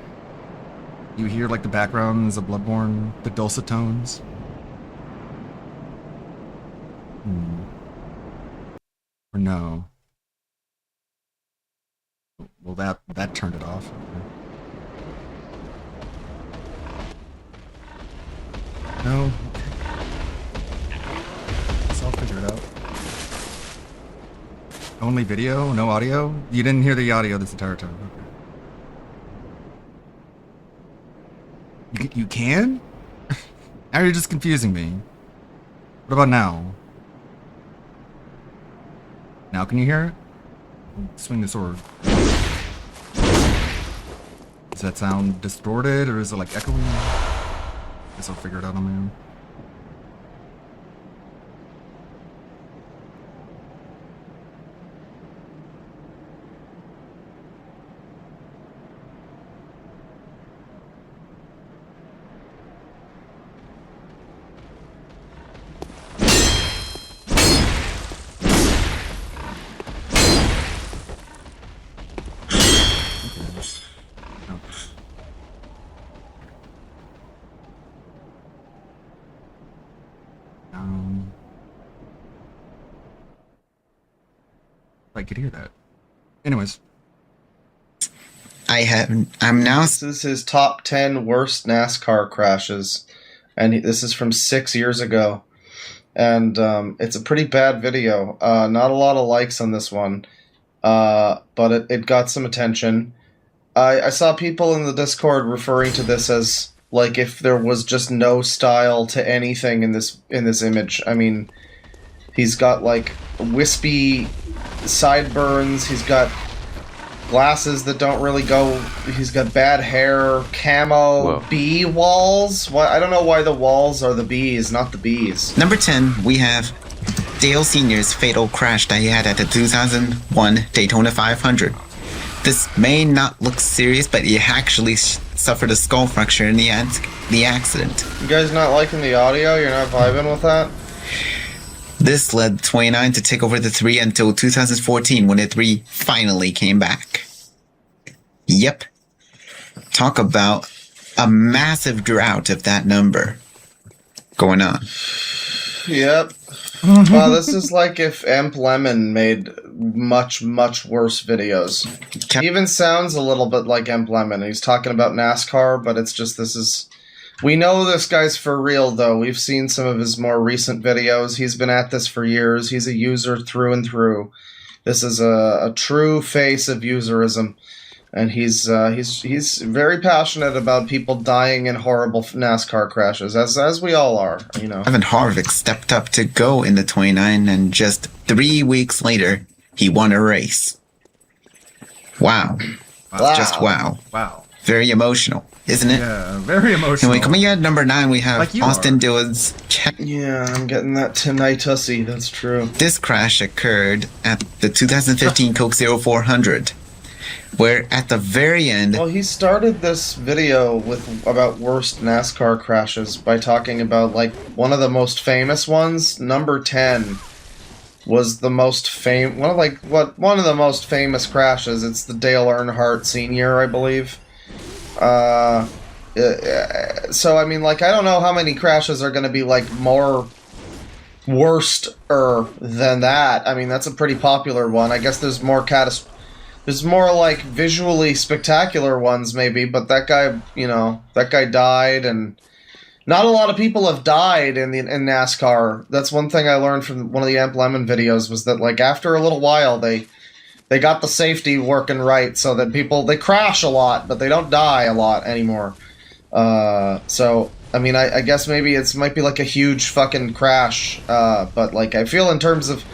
You hear, like, the backgrounds of Bloodborne? The dulcet tones? Or no? Well, that turned it off. No. Guess I'll figure it out. Only video, no audio? You didn't hear the audio this entire time. Okay. You can? Now you're just confusing me. What about now? Now can you hear it? Swing the sword. Does that sound distorted or is it like echoing? Guess I'll figure it out on my own. I could hear that. Anyways. I'm now... This is his top 10 worst NASCAR crashes. And this is from 6 years ago. And it's a pretty bad video. Not a lot of likes on this one. But it got some attention. I saw people in the Discord referring to this as like if there was just no style to anything in this image. I mean, he's got like wispy sideburns, he's got glasses that don't really go, he's got bad hair, camo, bee walls. Why, I don't know why the walls are the bees, not the bees. Number 10, we have Dale Sr.'s fatal crash that he had at the 2001 Daytona 500. This may not look serious, but he actually suffered a skull fracture in the accident. You guys not liking the audio? You're not vibing with that? This led 29 to take over the 3 until 2014 when the 3 finally came back. Yep. Talk about a massive drought of that number going on. Yep. Wow, this is like if Emp Lemon made much, much worse videos. He even sounds a little bit like Emp Lemon. He's talking about NASCAR, but it's just, this is... We know this guy's for real, though. We've seen some of his more recent videos. He's been at this for years. He's a user through and through. This is a true face of userism. And he's very passionate about people dying in horrible NASCAR crashes, as we all are, you know. Kevin Harvick stepped up to go in the 29, and just 3 weeks later, he won a race. Wow. Wow. Just wow. Wow. Very emotional, isn't it? Yeah, very emotional. Anyway, coming in at number 9, we have Austin Dillon's check. Yeah, I'm getting that tinnitusy, that's true. This crash occurred at the 2015 Coke 0400. Where at the very end... Well, he started this video about worst NASCAR crashes by talking about, like, one of the most famous ones. Number 10 was the most one of the most famous crashes. It's the Dale Earnhardt Sr., I believe. So, I mean, like, I don't know how many crashes are going to be, like, more worst-er than that. I mean, that's a pretty popular one. I guess there's more There's more, like, visually spectacular ones, maybe, but that guy, you know, that guy died, and not a lot of people have died in NASCAR. That's one thing I learned from one of the Amp Lemon videos, was that, like, after a little while, they got the safety working right, so that they crash a lot, but they don't die a lot anymore. So, I mean, I guess maybe might be, like, a huge fucking crash, but, like, I feel in terms of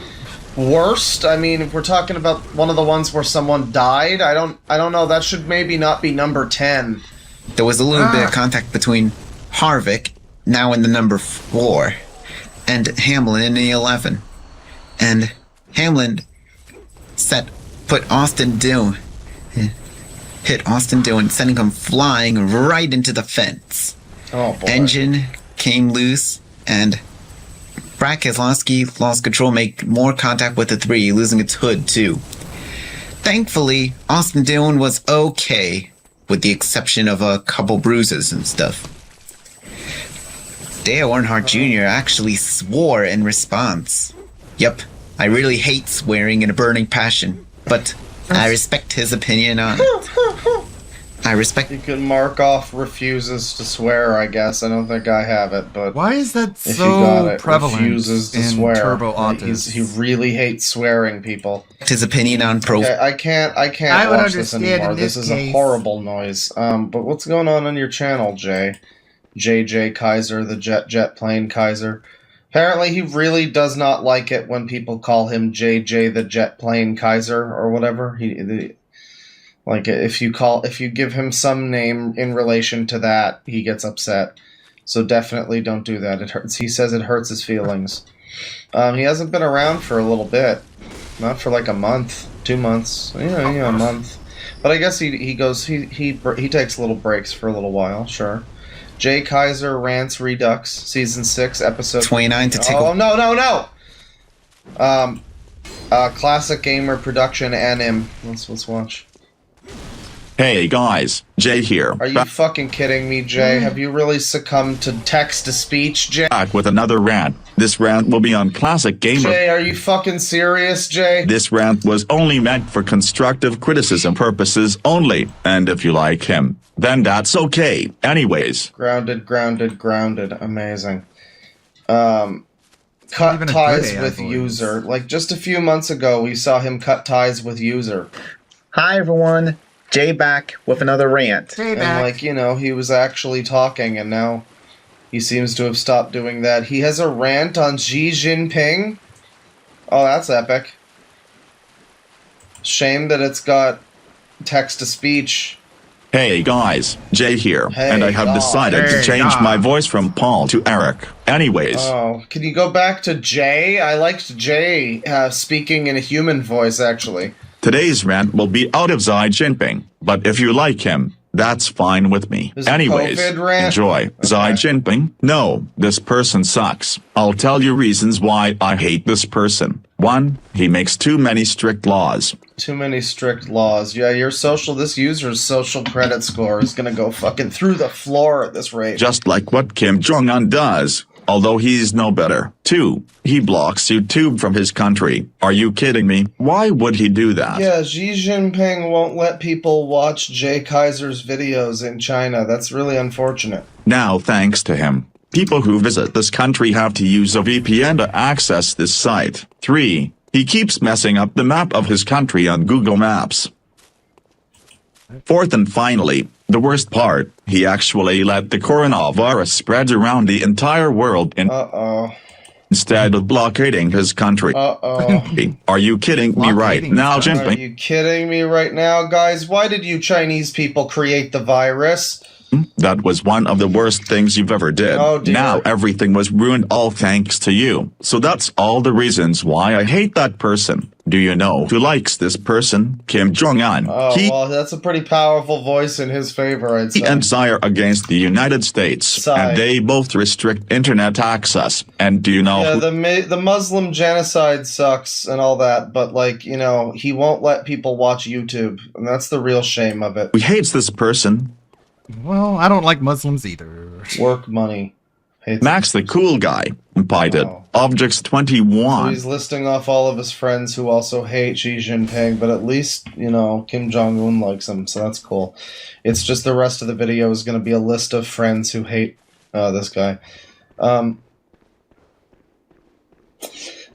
worst, I mean, if we're talking about one of the ones where someone died, I don't know, that should maybe not be number 10. There was a little bit of contact between Harvick, now in the number 4, and Hamlin in the 11. And Hamlin hit Austin Dillon, sending him flying right into the fence. Oh boy. Engine came loose, and Brad Keselowski lost control, make more contact with the 3, losing its hood too. Thankfully, Austin Dillon was okay, with the exception of a couple bruises and stuff. Dale Earnhardt Jr. actually swore in response. Yep, I really hate swearing in a burning passion, but I respect his opinion on it. You can mark off refuses to swear, I guess. I don't think I have it, but why is that if so you got it, prevalent refuses to in swear. Turbo Autos? He really hates swearing people. His opinion on pro. Okay, I can't watch this anymore. This is a horrible noise. But what's going on your channel, Jay? JJ Kaiser, the jet plane Kaiser. Apparently, he really does not like it when people call him JJ the jet plane Kaiser or whatever. Like, if you give him some name in relation to that, he gets upset. So definitely don't do that. It hurts. He says it hurts his feelings. He hasn't been around for a little bit. Not for like a month, 2 months. Yeah, a month. But I guess he takes little breaks for a little while, sure. Jay Kaiser Rants Redux, Season 6, Episode 29 to take. Oh, no! Classic Gamer Production Anim. Let's watch. Hey guys, Jay here. Are you fucking kidding me, Jay? Have you really succumbed to text-to-speech, Jay? Back with another rant. This rant will be on Classic Gamer. Jay, are you fucking serious, Jay? This rant was only meant for constructive criticism purposes only, and if you like him, then that's okay. Anyways. Grounded. Amazing. Cut ties with user. Like, just a few months ago, we saw him cut ties with user. Hi everyone, Jay back with another rant. And like, he was actually talking, and now he seems to have stopped doing that. He has a rant on Xi Jinping. Oh, that's epic. Shame that it's got text-to-speech. Hey guys, Jay here, Hey, and I have decided to change my voice from Paul to Eric. Anyways. Oh, can you go back to Jay? I liked Jay speaking in a human voice, actually. Today's rant will be out of Xi Jinping, but if you like him, that's fine with me. Anyways, enjoy. Xi Jinping? No, this person sucks. I'll tell you reasons why I hate this person. 1, he makes too many strict laws. Too many strict laws. Yeah, this user's social credit score is gonna go fucking through the floor at this rate. Just like what Kim Jong-un does, although he's no better. 2, he blocks YouTube from his country. Are you kidding me? Why would he do that? Yeah, Xi Jinping won't let people watch Jay Kaiser's videos in China. That's really unfortunate. Now, thanks to him, people who visit this country have to use a VPN to access this site. 3, he keeps messing up the map of his country on Google Maps. Fourth and finally, the worst part, he actually let the coronavirus spread around the entire world instead of blockading his country. Are you kidding me right now, Are Jinping? you kidding me right now, guys? Why did you Chinese people create the virus? That was one of the worst things you've ever did. Oh, dear. Now everything was ruined all thanks to you. So that's all the reasons why I hate that person. Do you know who likes this person? Kim Jong-un. Oh, well, that's a pretty powerful voice in his favor, I'd say. He and Tsai are against the United States, and they both restrict internet access. And do you know Yeah, the Muslim genocide sucks and all that, but, like, you know, he won't let people watch YouTube, and that's the real shame of it. who hates this person? Well, I don't like Muslims either. Work money. Max the cool guy. Invited. Objects 21. So he's listing off all of his friends who also hate Xi Jinping, but at least, you know, Kim Jong-un likes him, so that's cool. It's just the rest of the video is going to be a list of friends who hate this guy.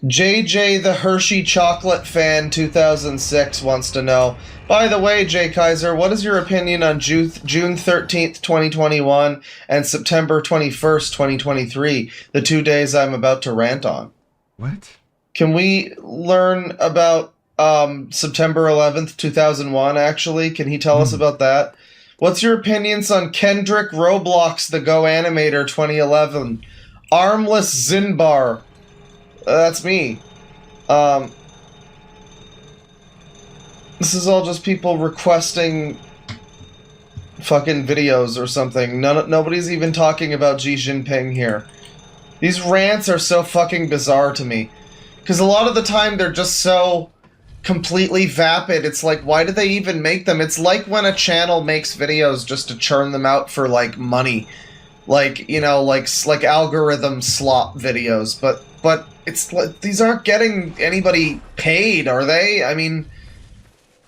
JJ the Hershey Chocolate Fan 2006 wants to know, by the way, Jay Kaiser, what is your opinion on June 13th, 2021 and September 21st, 2023, the 2 days I'm about to rant on? What? Can we learn about September 11th, 2001, actually? Can he tell us about that? What's your opinions on Kendrick Roblox, the Go Animator 2011? Armless Zinbar. That's me. This is all just people requesting fucking videos or something. Nobody's even talking about Xi Jinping here. These rants are so fucking bizarre to me. Because a lot of the time they're just so completely vapid. It's like, why do they even make them? It's like when a channel makes videos just to churn them out for, like, money. Like, you know, like algorithm slop videos. But it's like, these aren't getting anybody paid, are they? I mean,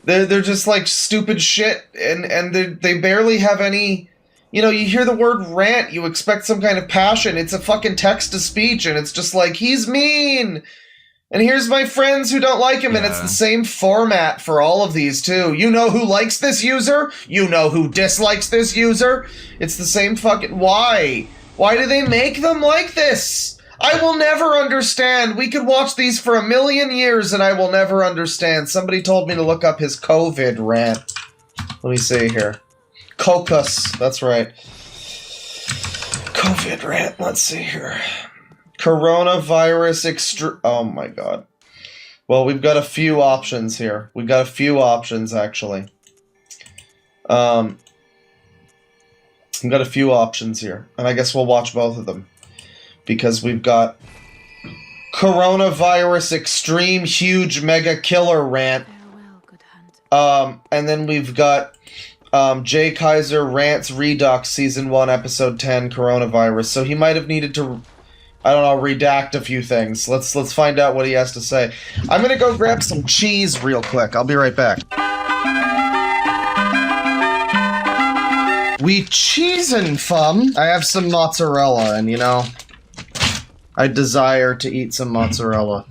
they're just like stupid shit, and they barely have any. You know, you hear the word rant, you expect some kind of passion. It's a fucking text to speech, and it's just like, he's mean, and here's my friends who don't like him, and it's the same format for all of these too. You know who likes this user, you know who dislikes this user. It's the same fucking. Why do they make them like this? I will never understand. We could watch these for 1,000,000 years and I will never understand. Somebody told me to look up his COVID rant. Let me see here. Cocos, that's right. COVID rant, let's see here. Coronavirus oh my god. Well, we've got a few options here. We've got a few options, actually. We've got a few options here. And I guess we'll watch both of them. Because we've got Coronavirus Extreme Huge Mega Killer Rant. And then we've got Jay Kaiser Rants Redux Season 1 Episode 10 Coronavirus. So he might have needed to, I don't know, redact a few things. Let's find out what he has to say. I'm gonna go grab some cheese real quick. I'll be right back. We cheesin' fun. I have some mozzarella, and you know, I desire to eat some mozzarella.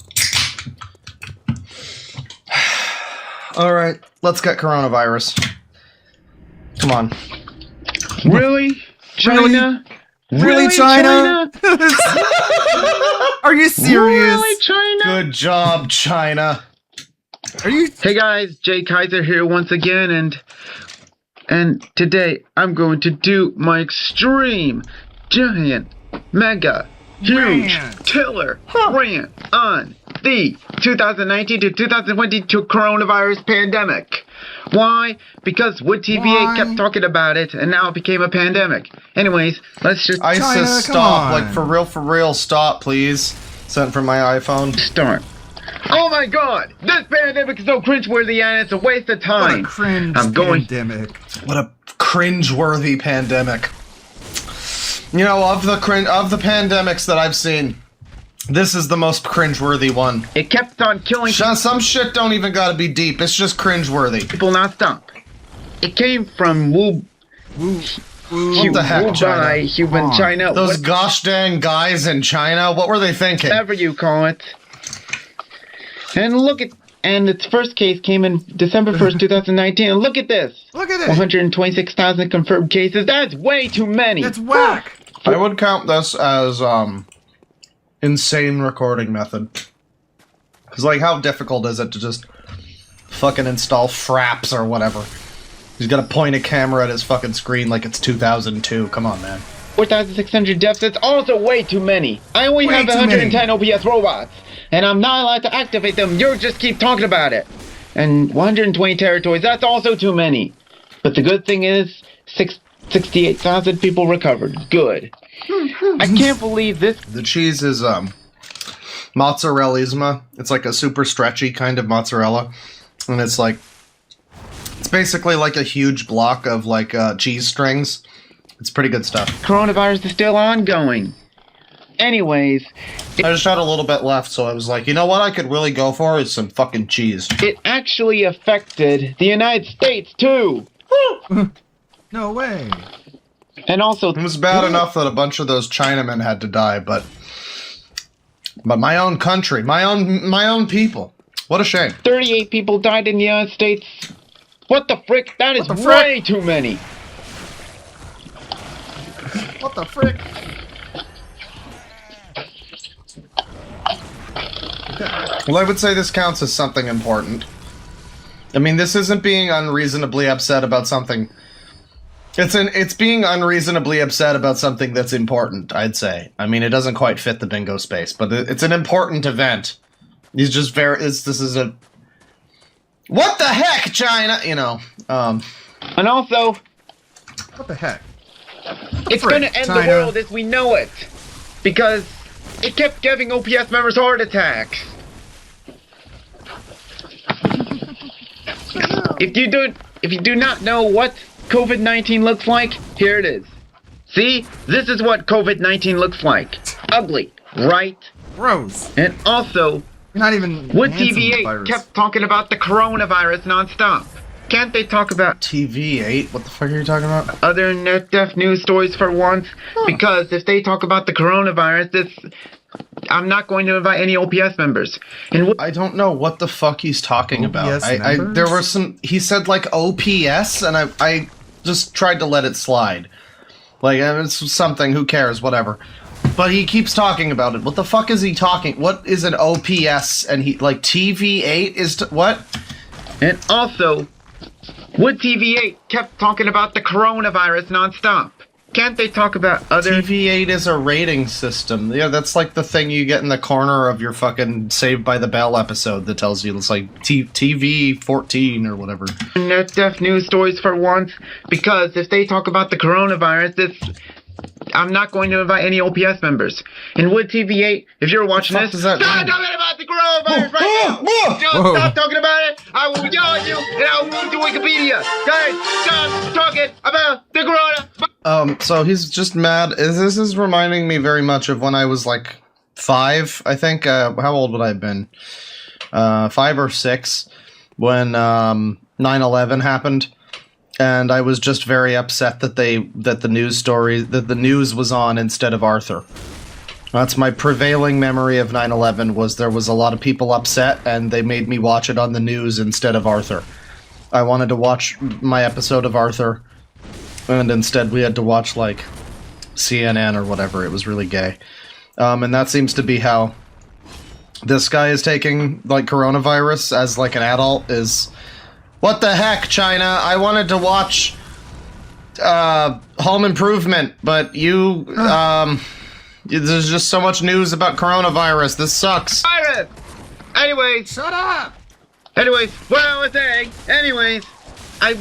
Alright, let's get coronavirus. Come on. Really? China? Really, China? Are you serious? Really, China? Good job, China. Are you? Hey guys, Jay Kaiser here once again, and today I'm going to do my extreme, giant, mega, huge, killer rant on the 2019 to 2022 coronavirus pandemic. Why? Because Wood TVA kept talking about it, and now it became a pandemic. Anyways, let's just... ISIS, stop. Like, for real, stop, please. Sent from my iPhone. Start. Oh my god! This pandemic is so cringeworthy and it's a waste of time. What a cringe pandemic. What a cringeworthy pandemic. You know, of the pandemics that I've seen, this is the most cringeworthy one. It kept on killing... Some shit don't even gotta be deep. It's just cringeworthy. People not stop. It came from what the heck, China? Human China. Those gosh dang guys in China, what were they thinking? Whatever you call it. And look at... And its first case came in December 1st, 2019. And look at this. Look at it. 126,000 confirmed cases. That's way too many. That's whack. I would count this as insane recording method. Because, like, how difficult is it to just fucking install Fraps or whatever? He's gonna point a camera at his fucking screen like it's 2002. Come on, man. 4,600 deaths. That's also way too many. I only have 110 OPS robots, and I'm not allowed to activate them. You just keep talking about it. And 120 territories. That's also too many. But the good thing is, 68,000 people recovered. Good. I can't believe this. The cheese is mozzarellisma. It's like a super stretchy kind of mozzarella, and it's like it's basically like a huge block of like cheese strings. It's pretty good stuff. Coronavirus is still ongoing. Anyways, I just had a little bit left, so I was like, you know what I could really go for is some fucking cheese. It actually affected the United States too. No way. And also, it was bad enough that a bunch of those Chinamen had to die, but my own country, my own people. What a shame. 38 people died in the United States. What the frick? That is way too many. What the frick? Well, I would say this counts as something important. I mean, this isn't being unreasonably upset about something. It's being unreasonably upset about something that's important, I'd say. I mean, it doesn't quite fit the bingo space, but it's an important event. He's just this is a... What the heck, China? You know, And also... What the heck? It's gonna end the world as we know it. Because it kept giving OPS members heart attacks. If you do not know what COVID-19 looks like, here it is. See? This is what COVID-19 looks like. Ugly, right? Gross. And also, you're not even Wood TV8 kept talking about the coronavirus nonstop. Can't they talk about TV8? What the fuck are you talking about? Other net-deaf news stories for once? Because if they talk about the coronavirus, I'm not going to invite any OPS members. And I don't know what the fuck he's talking about. There were some. He said like OPS, and I just tried to let it slide. Like it's something. Who cares? Whatever. But he keeps talking about it. What the fuck is he talking? What is an OPS? And he like TV8 is what? And also, Wood TV8 kept talking about the coronavirus nonstop. Can't they talk about other... TV8 is a rating system. Yeah, that's like the thing you get in the corner of your fucking Saved by the Bell episode that tells you it's like TV 14 or whatever. Net deaf news stories for once, because if they talk about the coronavirus, I'm not going to invite any OPS members. And Wood TV8, if you're watching this, stop talking about the coronavirus right now! Don't stop talking about it! I will yell at you, and I will move to Wikipedia! Guys, stop talking about the coronavirus! So he's just mad. This is reminding me very much of when I was like 5, I think. How old would I have been? 5 or 6, when 9/11 happened. And I was just very upset that the news was on instead of Arthur. That's my prevailing memory of 9/11 was there was a lot of people upset and they made me watch it on the news instead of Arthur. I wanted to watch my episode of Arthur, and instead we had to watch like CNN or whatever. It was really gay. And that seems to be how this guy is taking like coronavirus as like an adult is... What the heck, China? I wanted to watch Home Improvement, but you, there's just so much news about coronavirus. This sucks. Virus! Anyways. Shut up! Anyways, what I was saying, I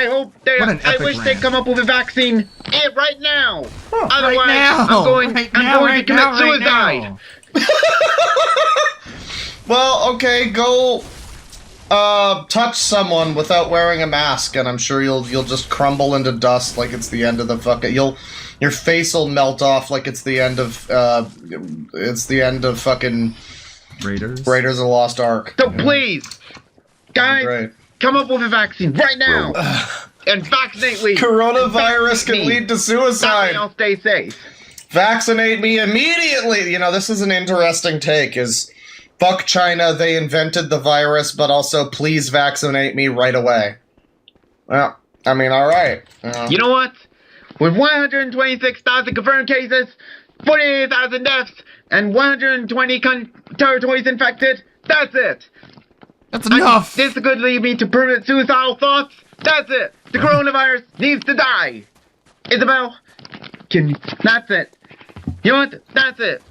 hope I wish they'd come up with a vaccine right now. Otherwise, right now. I'm going to commit suicide. Well, okay, go... touch someone without wearing a mask, and I'm sure you'll just crumble into dust like it's the end of the fucking... Your face will melt off like it's the end of fucking... Raiders of the Lost Ark. So please, guys, come up with a vaccine right now, and vaccinate me. Coronavirus can lead to suicide. I'll stay safe. Vaccinate me immediately. You know, this is an interesting take. Fuck China, they invented the virus, but also please vaccinate me right away. Well, I mean, all right. You know what? With 126,000 confirmed cases, 48,000 deaths, and 120 territories infected, that's it. That's enough. This could lead me to permanent suicidal thoughts. That's it. The coronavirus needs to die. Isabel, that's it. You know what? That's it.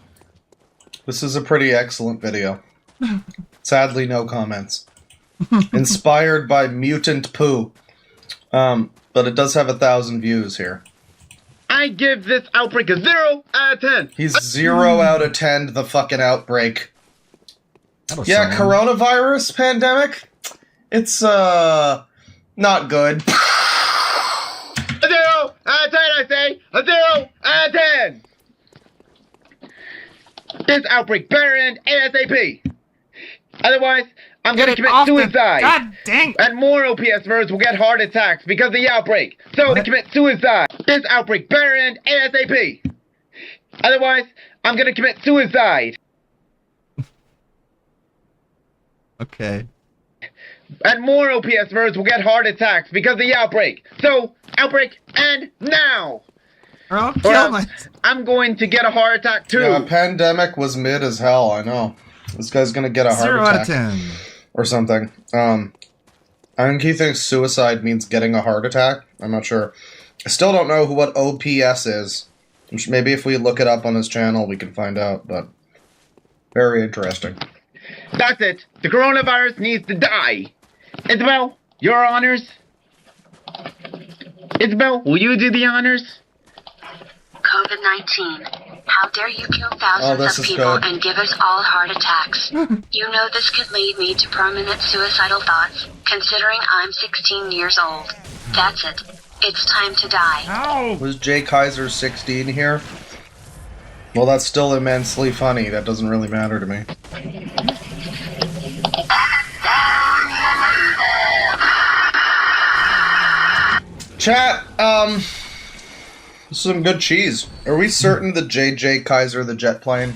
This is a pretty excellent video. Sadly, no comments. Inspired by Mutant Poo. But it does have 1,000 views here. I give this outbreak a 0 out of 10. He's 0 out of 10 the fucking outbreak. Yeah, coronavirus pandemic. It's not good. A 0 out of 10, I say. A 0 out of 10. This outbreak better end ASAP. Otherwise, I'm going to commit suicide. God dang. And more OPS members will get heart attacks because of the outbreak. So to commit suicide. This outbreak better end ASAP. Otherwise, I'm going to commit suicide. Okay. And more OPS members will get heart attacks because of the outbreak. So, outbreak end now. I'm going to get a heart attack too. Yeah, pandemic was mid as hell, I know. This guy's gonna get a heart 0 attack. out of 10. Or something. I think he thinks suicide means getting a heart attack. I'm not sure. I still don't know what OPS is. Maybe if we look it up on his channel, we can find out, but very interesting. That's it. The coronavirus needs to die. Isabel, your honors. Isabel, will you do the honors? COVID-19. How dare you kill thousands of people and give us all heart attacks? You know this could lead me to permanent suicidal thoughts, considering I'm 16 years old. That's it. It's time to die. Was Jay Kaiser 16 here? Well, that's still immensely funny. That doesn't really matter to me. Chat, some good cheese. Are we certain that JJ Kaiser the jet plane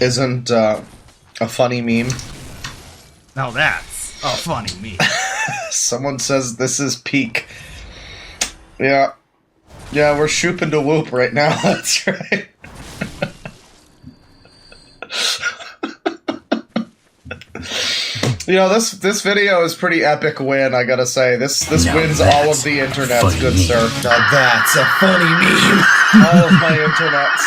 isn't a funny meme? Now that's a funny meme. Someone says this is peak. Yeah. Yeah, we're shooping to whoop right now. That's right. You know, this video is pretty epic win, I gotta say. This wins all of the internets, good sir. Now that's a funny meme. All of my internets.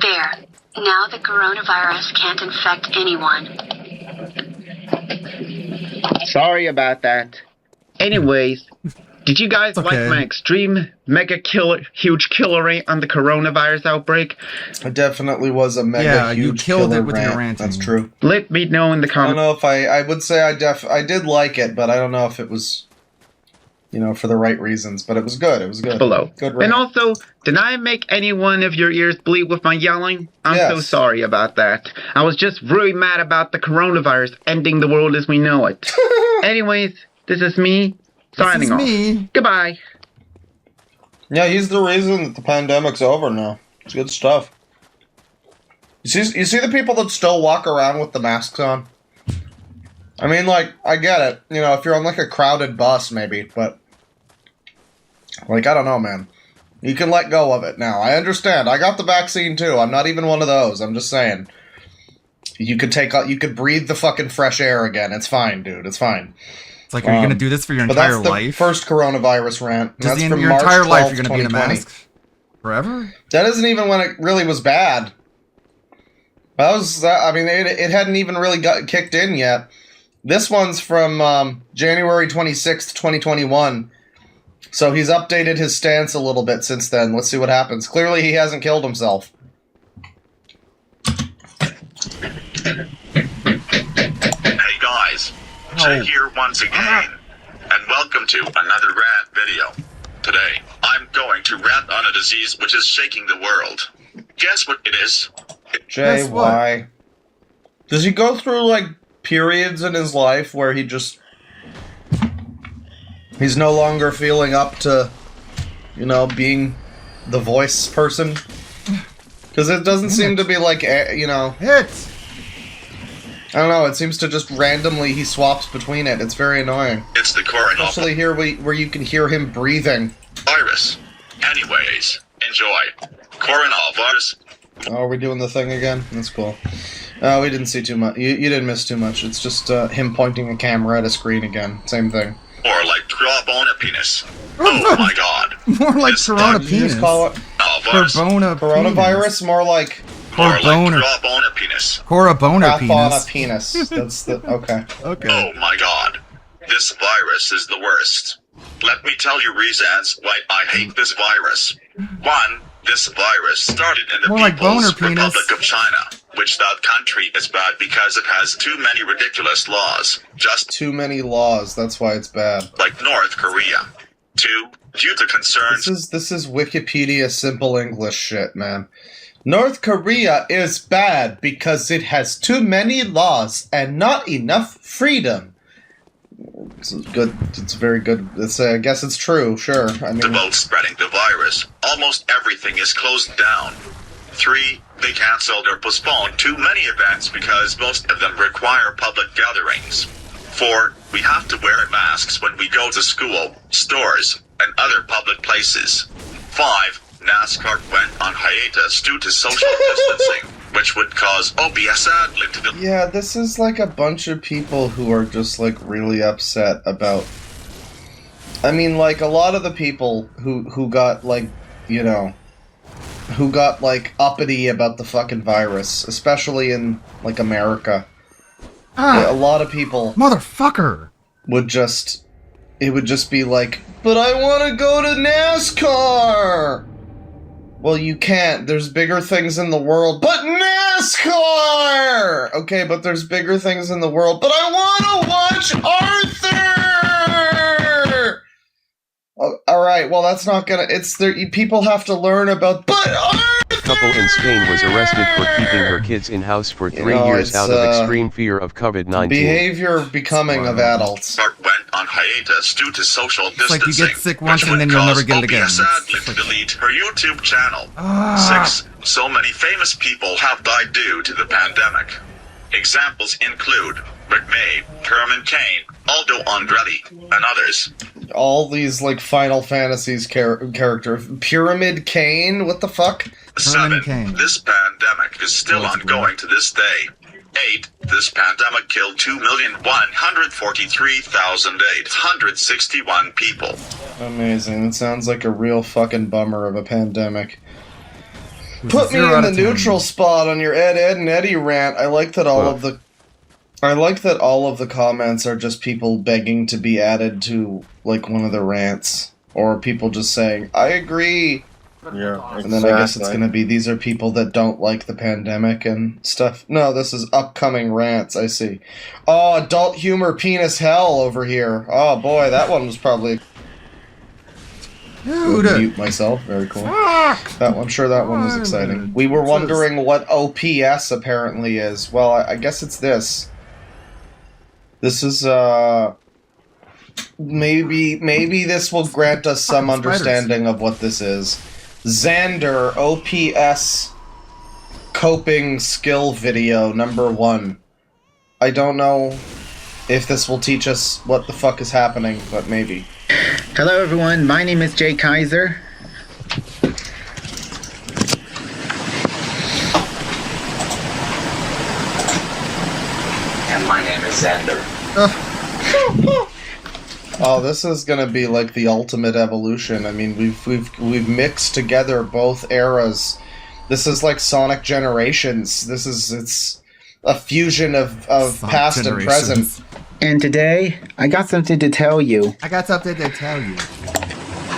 There. Now the coronavirus can't infect anyone. Sorry about that. Anyways, did you guys like my extreme mega huge killer rant on the coronavirus outbreak? It definitely was a mega huge you killed killer it with your rant. That's true. Let me know in the comments. I don't know if I would say I did like it, but I don't know if it was, you know, for the right reasons. But it was good. It was good. Below. Good rant. And also, did I make any one of your ears bleed with my yelling? I'm so sorry about that. I was just really mad about the coronavirus ending the world as we know it. Anyways, this is me signing off. Goodbye. Yeah, he's the reason that the pandemic's over now. It's good stuff. You see the people that still walk around with the masks on? I mean, like, I get it. You know, if you're on, like, a crowded bus, maybe, but... Like, I don't know, man. You can let go of it now. I understand. I got the vaccine, too. I'm not even one of those. I'm just saying. You could breathe the fucking fresh air again. It's fine, dude. It's fine. It's like, are you going to do this for your entire life? But that's the first coronavirus rant. Does that's your March entire 12th, life you're going to be in a 2020. mask? Forever? That isn't even when it really was bad. That was, I mean, it hadn't even really got kicked in yet. This one's from January 26th, 2021. So he's updated his stance a little bit since then. Let's see what happens. Clearly he hasn't killed himself. Hey guys, Jay here once again, and welcome to another rant video. Today, I'm going to rant on a disease which is shaking the world. Guess what it is? Jay, why? Does he go through, like, periods in his life where he's no longer feeling up to, you know, being the voice person? Because Because it doesn't seem to be like, you know... Hit! I don't know, it seems to just randomly he swaps between it. It's very annoying. It's the coronal. Especially here where you can hear him breathing. Virus. Anyways, enjoy. Coronal virus. Oh, are we doing the thing again? That's cool. We didn't see too much. You didn't miss too much. It's just him pointing a camera at a screen again. Same thing. Or like Corona penis. Oh my god. More like Corona penis. Just call it coronavirus? More like... Corona penis. Corona penis. Penis. That's the... Okay. Okay. Oh my god. This virus is the worst. Let me tell you reasons why I hate this virus. 1. This virus started in the More like People's boner penis. Republic of China, which that country is bad because it has too many ridiculous laws. Just too many laws, that's why it's bad. Like North Korea. 2. Due to concerns... This is Wikipedia simple English shit, man. North Korea is bad because it has too many laws and not enough freedom. It's good. It's very good. I guess it's true. Sure. I mean, about spreading the virus, almost everything is closed down. 3. They canceled or postponed too many events because most of them require public gatherings. 4. We have to wear masks when we go to school, stores, and other public places. 5. NASCAR went on hiatus due to social distancing, which would cause OBS adlib to the... Yeah, this is like a bunch of people who are just like really upset about... I mean, like a lot of the people who got like, you know, who got like uppity about the fucking virus, especially in like America. A lot of people... Motherfucker! Would just... It would just be like, but I want to go to NASCAR! Well, you can't. There's bigger things in the world. But NASCAR! Okay, but there's bigger things in the world. But I want to watch Arthur! Oh, alright, well, that's not gonna... It's there. People have to learn about... But Arthur! Couple in Spain was arrested for keeping her kids in-house for 3 years out of extreme fear of COVID-19. Behavior becoming of adults. Went on hiatus due to social distancing. It's like you get sick once and then you'll never get it again. To delete her YouTube channel. 6. So many famous people have died due to the pandemic. Examples include Rick May, Herman Cain, Aldo Andretti, and others. All these, like, Final Fantasies characters. Pyramid Kane? What the fuck? 7. This pandemic is still ongoing to this day. 8. This pandemic killed 2,143,861 people. Amazing. It sounds like a real fucking bummer of a pandemic. Put me in the neutral spot on your Ed and Eddie rant. I like that all of the comments are just people begging to be added to like one of the rants, or people just saying, I agree. Yeah, exactly. And then I guess it's gonna be, these are people that don't like the pandemic and stuff. No, this is upcoming rants, I see. Oh, adult humor penis hell over here. Oh boy, that one was probably... Dude. Mute myself, very cool. I'm sure that one was exciting. We were wondering what OPS apparently is. Well, I guess it's this. This is, maybe this will grant us some understanding of what this is. Xander OPS coping skill video number 1. I don't know if this will teach us what the fuck is happening, but maybe. Hello everyone, my name is Jay Kaiser. And my name is Xander. Oh, this is gonna be like the ultimate evolution. I mean, we've mixed together both eras. This is like Sonic Generations. It's a fusion of past and present. And today, I got something to tell you.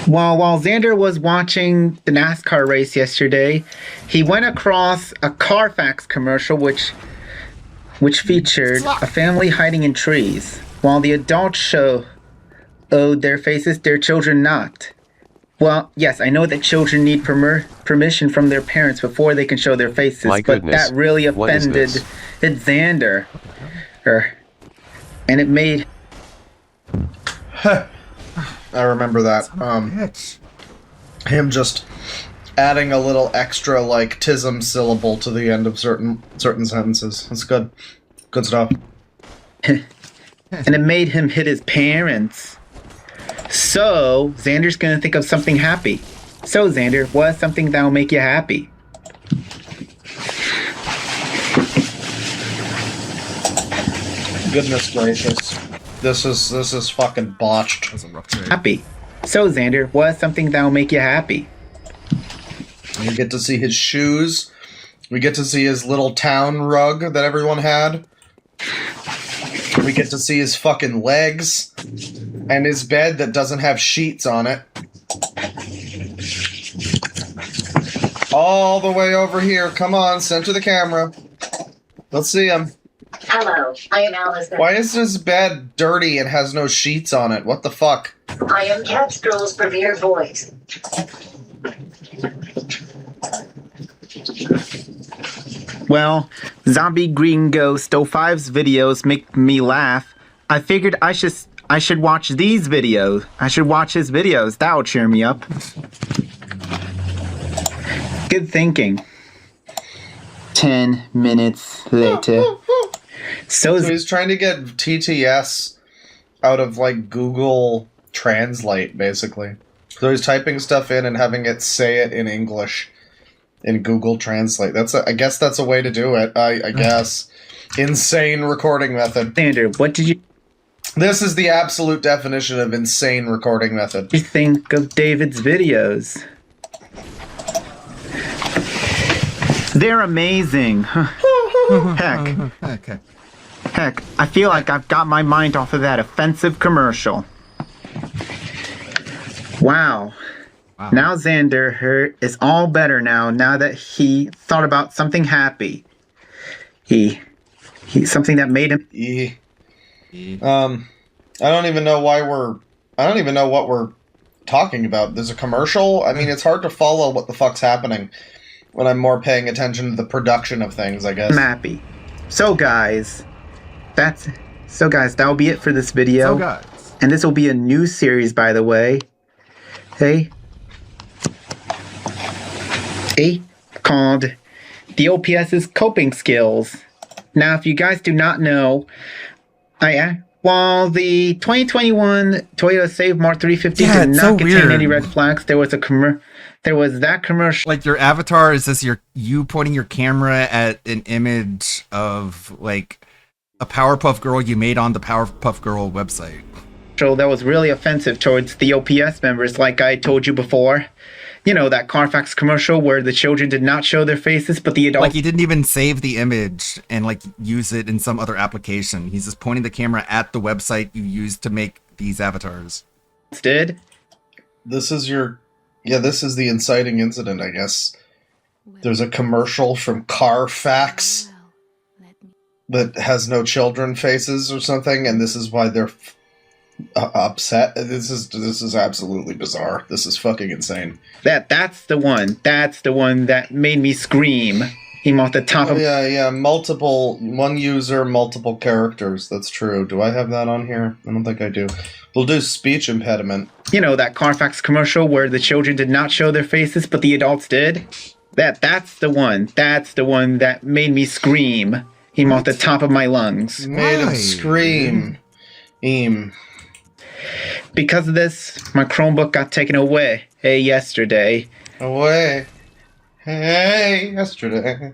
While Xander was watching the NASCAR race yesterday, he went across a Carfax commercial which featured a family hiding in trees. While the adults showed their faces, their children not. Well, yes, I know that children need permission from their parents before they can show their faces, but that really offended Xander. And it made... I remember that. Him just adding a little extra like tism syllable to the end of certain sentences. That's good. Good stuff. And it made him hit his parents. So Xander's gonna think of something happy. So Xander, what's something that'll make you happy? Goodness gracious. This is fucking botched. That's a rough trade. Happy. So Xander, what's something that'll make you happy? We get to see his shoes. We get to see his little town rug that everyone had. We get to see his fucking legs. And his bed that doesn't have sheets on it. All the way over here. Come on, center the camera. Let's see him. Hello, I am Alice. Why is his bed dirty and has no sheets on it? What the fuck? I am Capstroll's premier voice. Well, Zombie Green Ghost 05's videos make me laugh. I figured I should watch these videos. I should watch his videos. That'll cheer me up. Good thinking. 10 minutes later. So he's trying to get TTS out of like Google Translate, basically. So he's typing stuff in and having it say it in English in Google Translate. I guess that's a way to do it. I guess. Insane recording method. Xander, what did you... This is the absolute definition of insane recording method. What do you think of David's videos? They're amazing. Heck. Okay. Heck, I feel like I've got my mind off of that offensive commercial. Wow. Now Xander is all better now that he thought about something happy. He something that made him... I don't even know what we're talking about. There's a commercial? I mean, it's hard to follow what the fuck's happening when I'm more paying attention to the production of things, I guess. I'm happy. So guys, that'll be it for this video. So guys. And this will be a new series, by the way. Hey, called The OPS's Coping Skills. Now, if you guys do not know, while the 2021 Toyota Save Mark 350 did not contain any red flags, there was that commercial. Like your avatar is this you pointing your camera at an image of like a Powerpuff Girl you made on the Powerpuff Girl website. That was really offensive towards the OPS members, like I told you before. You know, that Carfax commercial where the children did not show their faces, but the adults... Like, he didn't even save the image and, like, use it in some other application. He's just pointing the camera at the website you used to make these avatars. Did? This is the inciting incident, I guess. There's a commercial from Carfax that has no children faces or something, and this is why they're upset. This is absolutely bizarre. This is fucking insane. That's the one that made me scream. Him off the top of... Yeah, one user, multiple characters. That's true. Do I have that on here? I don't think I do. We'll do speech impediment. You know, that Carfax commercial where the children did not show their faces, but the adults did? That's the one that made me scream. Him off the top of my lungs. Made him scream. Because of this, my Chromebook got taken away yesterday. Yesterday.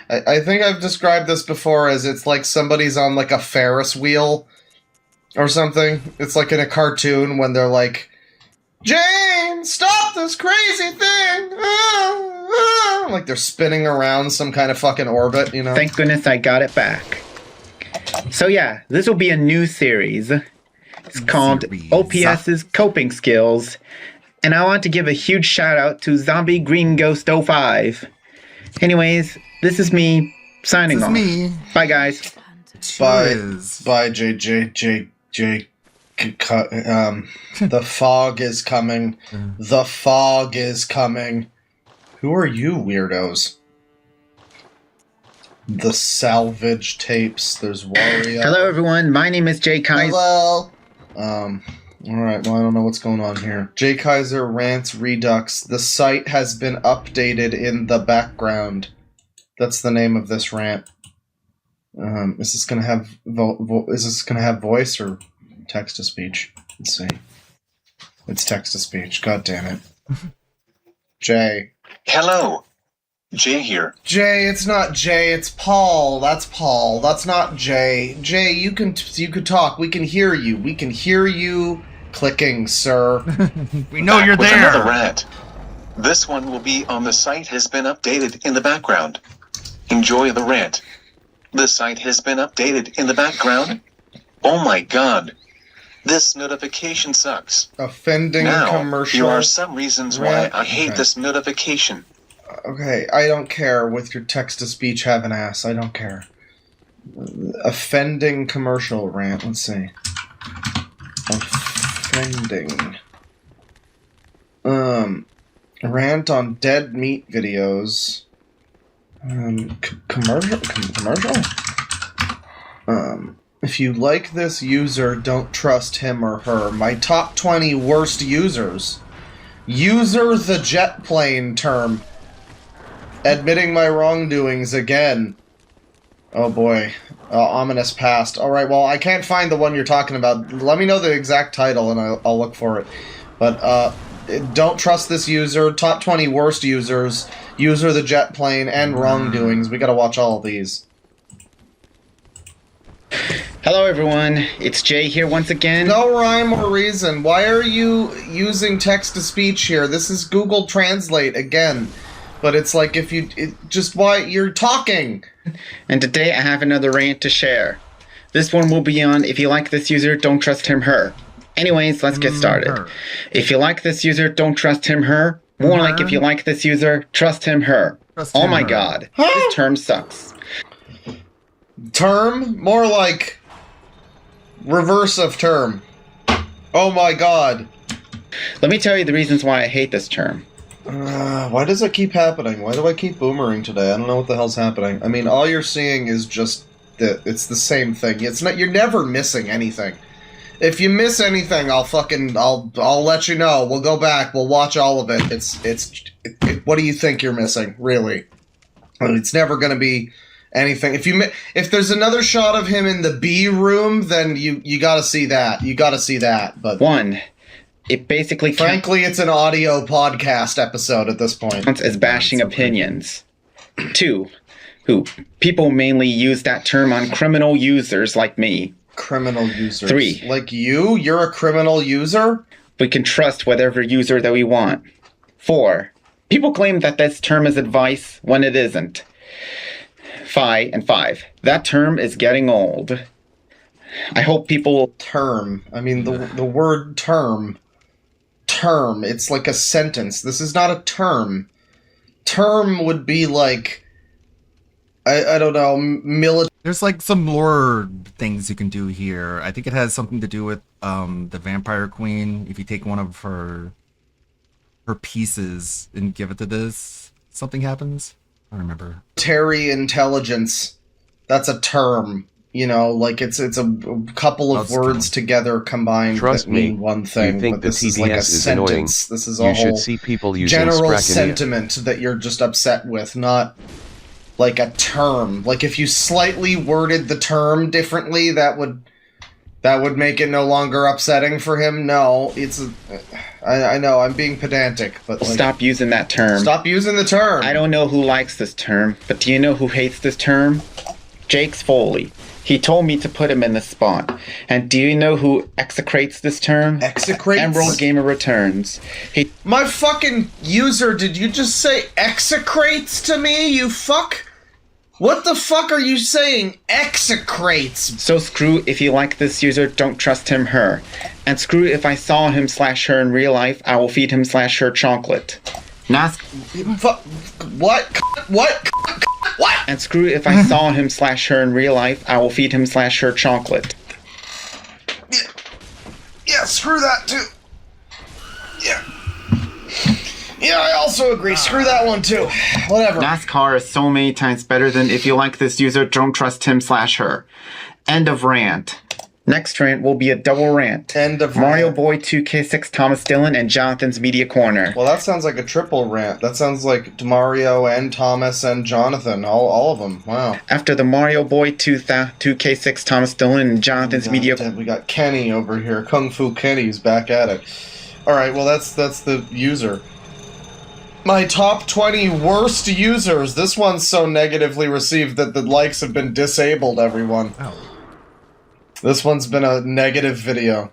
I think I've described this before as it's like somebody's on like a Ferris wheel or something. It's like in a cartoon when they're like, Jane, stop this crazy thing! Like they're spinning around some kind of fucking orbit, you know? Thank goodness I got it back. So yeah, this will be a new series. It's called OPS's Coping Skills. And I want to give a huge shout out to Zombie Green Ghost 05. Anyways, this is me signing off. Bye guys. Bye JJ. The fog is coming. The fog is coming. Who are you weirdos? The salvage tapes. There's Wario. Hello everyone, my name is Jay Kaiser. Hello. Alright, well, I don't know what's going on here. J. Kaiser rants Redux. The site has been updated in the background. That's the name of this rant. Is this gonna have voice or text to speech? Let's see. It's text to speech. God damn it. Jay. Hello. Jay here. Jay, it's not Jay, it's Paul. That's Paul. That's not Jay. Jay, you could talk. We can hear you. We can hear you clicking, sir. We know you're With there. Another rant. This one will be on the site has been updated in the background. Enjoy the rant. The site has been updated in the background. Oh my god. This notification sucks. Offending commercial. Here are some reasons why I hate this notification. Okay, I don't care with your text-to-speech have an ass. I don't care. Offending commercial rant. Let's see. Offending. Rant on dead meat videos. Commercial? If you like this user, don't trust him or her. My top 20 worst users. User the jet plane term. Admitting my wrongdoings again. Oh boy. Ominous past. Alright, well, I can't find the one you're talking about. Let me know the exact title and I'll look for it. But, don't trust this user. Top 20 worst users. User the jet plane and wrongdoings. We gotta watch all of these. Hello everyone, it's Jay here once again. No rhyme or reason. Why are you using text-to-speech here? This is Google Translate again. But it's like if you... why you're talking! And today I have another rant to share. This one will be on if you like this user, don't trust him, her. Anyways, let's get started. If you like this user, don't trust him, her. More like if you like this user, trust him, her. Oh my god, this term sucks. Term? More like... reverse of term. Oh my god. Let me tell you the reasons why I hate this term. Why does it keep happening? Why do I keep boomering today? I don't know what the hell's happening. I mean, all you're seeing is just that it's the same thing. It's not. You're never missing anything. If you miss anything, I'll let you know. We'll go back. We'll watch all of it. What do you think you're missing? Really? I mean, it's never going to be anything. If there's another shot of him in the B room, then you got to see that. You got to see that. But one. It basically frankly, it's an audio podcast episode at this point. Counts as bashing opinions. 2. People mainly use that term on criminal users like me. Criminal users? 3. Like you? You're a criminal user? We can trust whatever user that we want. 4. People claim that this term is advice when it isn't. 5. That term is getting old. I hope people... Term. I mean, the word term... Term. It's like a sentence. This is not a term. Term would be like, I don't know, military. There's like some lore things you can do here. I think it has something to do with the Vampire Queen. If you take one of her pieces and give it to this, something happens. I don't remember. Military intelligence. That's a term. You know, like it's a couple of words together combined that mean one thing. You think but the this TDS is like a is sentence. annoying. This is You a should whole see people using general Sprachania. sentiment that you're just upset with, not like a term. Like if you slightly worded the term differently, that would make it no longer upsetting for him. No, I know I'm being pedantic, but like, stop using that term. Stop using the term. I don't know who likes this term, but do you know who hates this term? Jake's Foley. He told me to put him in the spot. And do you know who execrates this term? Execrates? Emerald Gamer Returns. My fucking user, did you just say execrates to me, you fuck? What the fuck are you saying? Execrates? So screw if you like this user, don't trust him, her. And screw if I saw him / her in real life, I will feed him / her chocolate. What? What? And screw if I saw him / her in real life, I will feed him / her chocolate. Yeah, screw that too. Yeah, I also agree. Screw that one too. Whatever. NASCAR is so many times better than if you like this user, don't trust him / her. End of rant. Next rant will be a double rant. End of Mario rant. Boy 2K6 Thomas Dillon and Jonathan's Media Corner. Well, that sounds like a triple rant. That sounds like Mario and Thomas and Jonathan, all of them. Wow. After the Mario Boy 2K6 Thomas Dillon and Jonathan's Media Corner. We got Kenny over here. Kung Fu Kenny's back at it. All right, well, that's the user. My top 20 worst users. This one's so negatively received that the likes have been disabled, everyone. Oh. This one's been a negative video.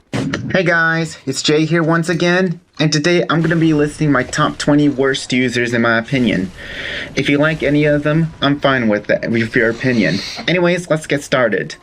Hey guys, it's Jay here once again, and today I'm going to be listing my top 20 worst users in my opinion. If you like any of them, I'm fine with that, with your opinion. Anyways, let's get started.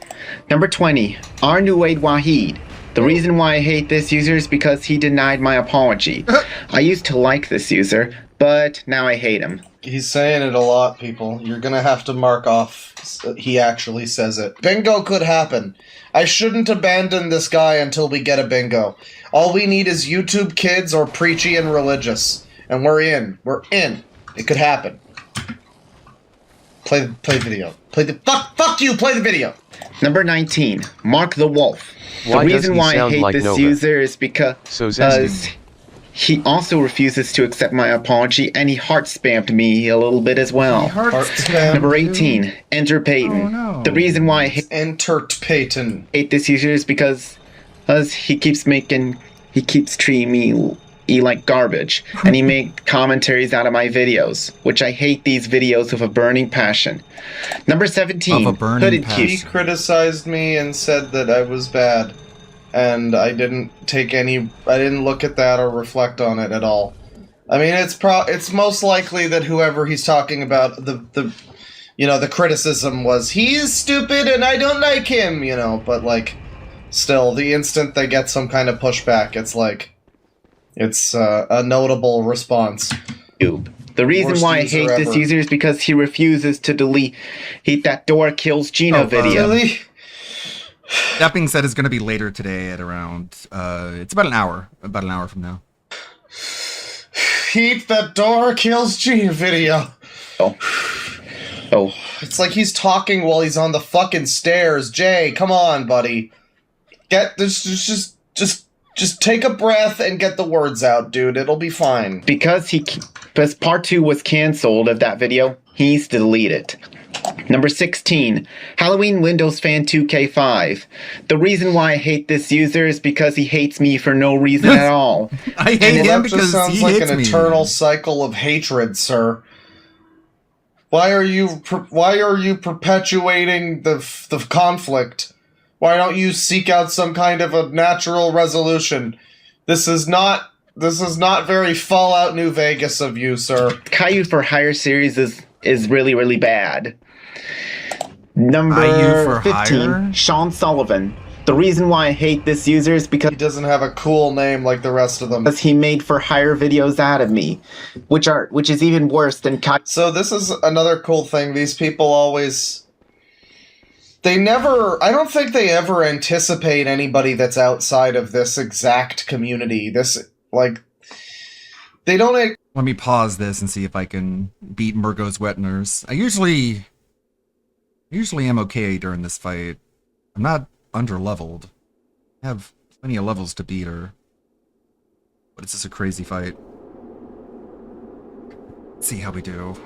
Number 20, Arnuaid Wahid. The reason why I hate this user is because he denied my apology. I used to like this user, but now I hate him. He's saying it a lot, people. You're gonna have to mark off he actually says it. Bingo could happen. I shouldn't abandon this guy until we get a bingo. All we need is YouTube kids or preachy and religious. And we're in. We're in. It could happen. Play the video. Fuck you, play the video! Number 19, Mark the Wolf. The reason why I hate this user is because he also refuses to accept my apology, and he heart spammed me a little bit as well. Number 18, Enter Payton. Oh, no. The reason why I hate this user is because he keeps treating me like garbage, and he makes commentaries out of my videos, which I hate these videos with a burning passion. Number 17, Hooded Q. He criticized me and said that I was bad. And I didn't look at that or reflect on it at all. I mean, it's most likely that whoever he's talking about, the criticism was, he's stupid and I don't like him, but like, still, the instant they get some kind of pushback, it's like, it's a notable response. The reason why I hate this user is because he refuses to delete that Dora Kills Gina video. Really? That being said, it's going to be later today at around, it's about an hour from now. Heat that Dora Kills Gina video. Oh. It's like he's talking while he's on the fucking stairs. Jay, come on, buddy. Get this, just take a breath and get the words out, dude. It'll be fine. Because part 2 was canceled of that video, he needs to delete it. Number 16, Halloween Windows Fan 2K5. The reason why I hate this user is because he hates me for no reason at all. I hate him because sounds he like hates an me. eternal cycle of hatred, sir. Why are you perpetuating the conflict? Why don't you seek out some kind of a natural resolution? This is not very Fallout New Vegas of you, sir. Caillou for Hire series is really, really bad. Number 15, Sean Sullivan. The reason why I hate this user is because he doesn't have a cool name like the rest of them. Because he made for hire videos out of me, which is even worse than So this is another cool thing. These people always I don't think they ever anticipate anybody that's outside of this exact community. They don't. Let me pause this and see if I can beat Murgo's Wetners. I usually am okay during this fight. I'm not under-leveled. I have plenty of levels to beat her. But it's just a crazy fight. Let's see how we do.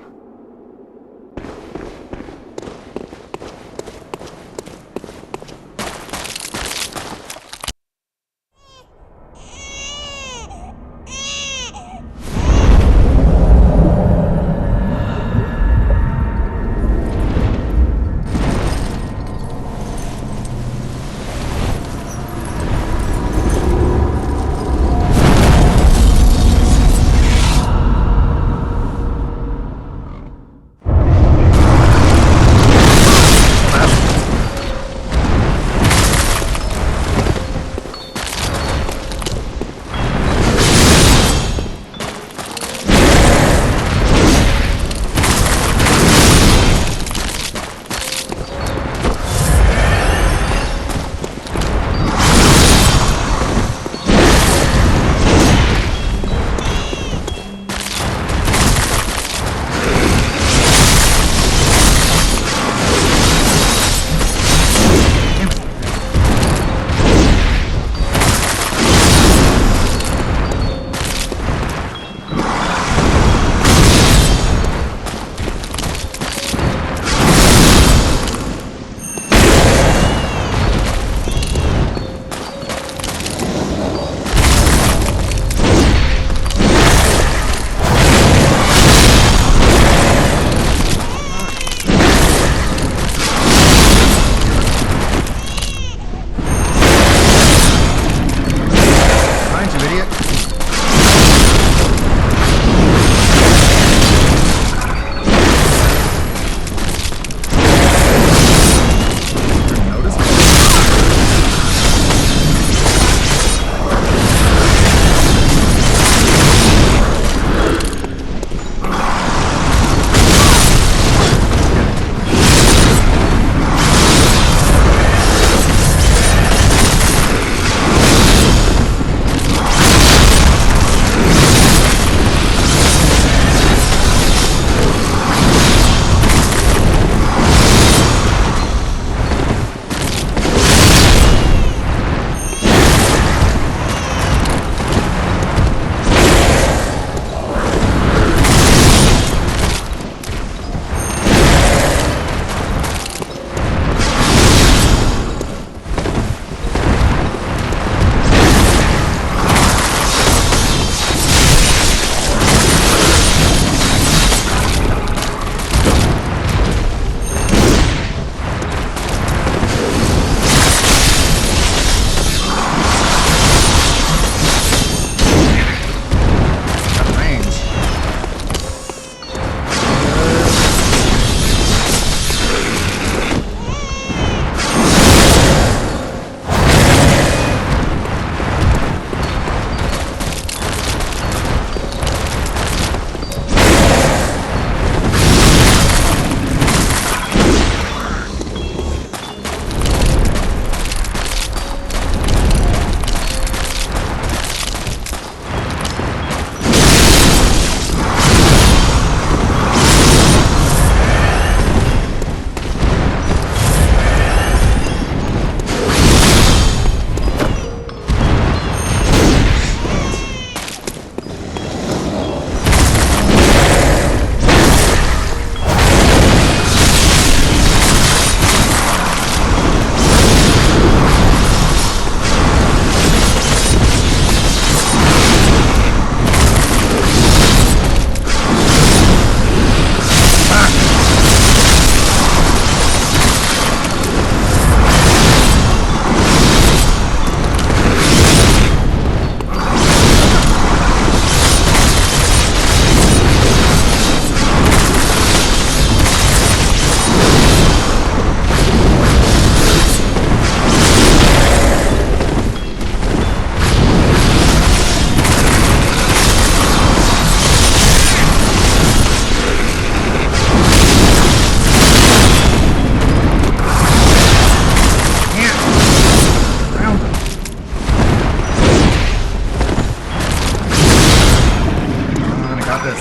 got this.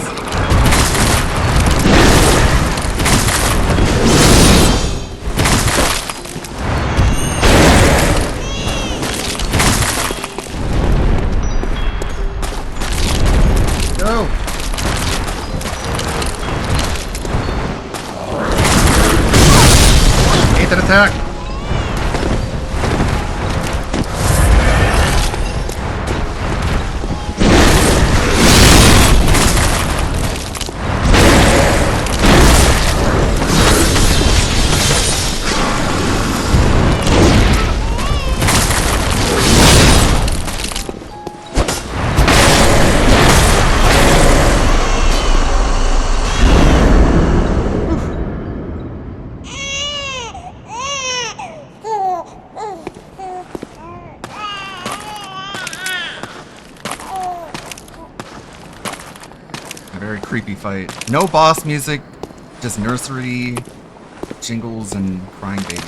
Go. Hate that attack. Very creepy fight. No boss music, just nursery jingles and crying baby.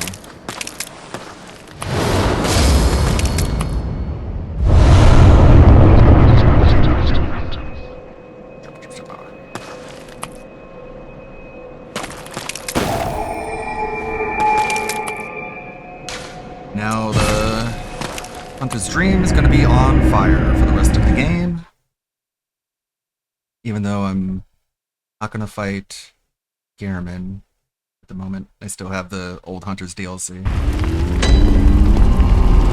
Now the Hunter's Dream is going to be on fire for the rest of the game. Even though I'm not going to fight Garriman at the moment, I still have the old Hunter's DLC.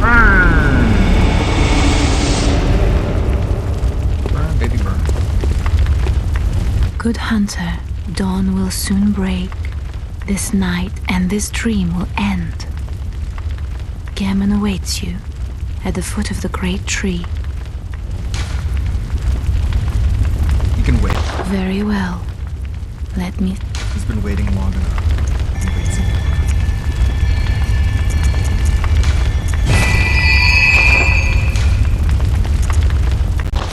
Burn! Burn, baby, burn. Good Hunter, dawn will soon break. This night and this dream will end. Gammon awaits you at the foot of the great tree. You can wait. Very well. Let me... He's been waiting long enough.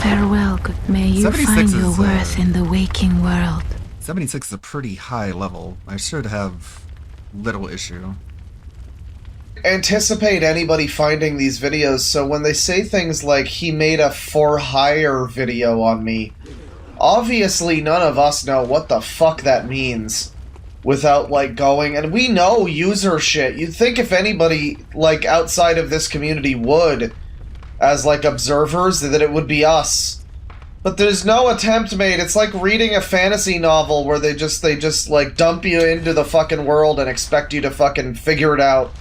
Farewell, good. May you find your worth in the waking world. 76 is a pretty high level. I should have little issue. Anticipate anybody finding these videos, so when they say things like, he made a for hire video on me, obviously none of us know what the fuck that means without, like, going, and we know user shit. You'd think if anybody, like, outside of this community would, as, like, observers, that it would be us. But there's no attempt made. It's like reading a fantasy novel where they just, like, dump you into the fucking world and expect you to fucking figure it out.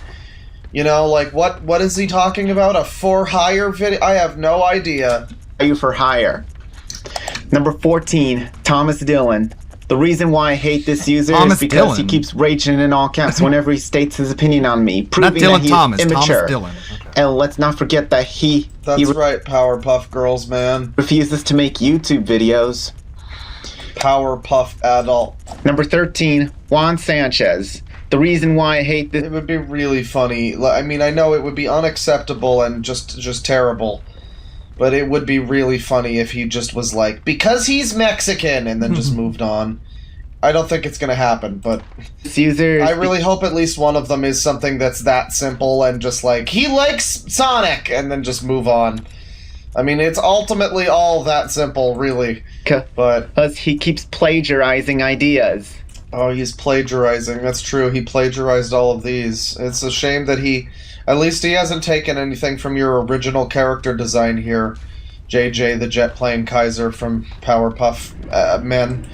You know, like, what is he talking about? A for hire video? I have no idea. Are you for hire? Number 14, Thomas Dillon. The reason why I hate this user is because he keeps raging in all caps whenever he states his opinion on me, proving that he is immature. Thomas Dillon. Okay. And let's not forget that he right, Powerpuff Girls, man. Refuses to make YouTube videos. Powerpuff Adult. Number 13, Juan Sanchez. The reason why I hate this... It would be really funny. I mean, I know it would be unacceptable and just terrible. But it would be really funny if he just was like, because he's Mexican, and then just moved on. I don't think it's gonna happen, but... I really hope at least one of them is something that's that simple and just like, he likes Sonic! And then just move on. I mean, it's ultimately all that simple, really. But... Because he keeps plagiarizing ideas. Oh, he's plagiarizing. That's true. He plagiarized all of these. It's a shame that he... At least he hasn't taken anything from your original character design here. JJ, the jet plane Kaiser from Powerpuff Men.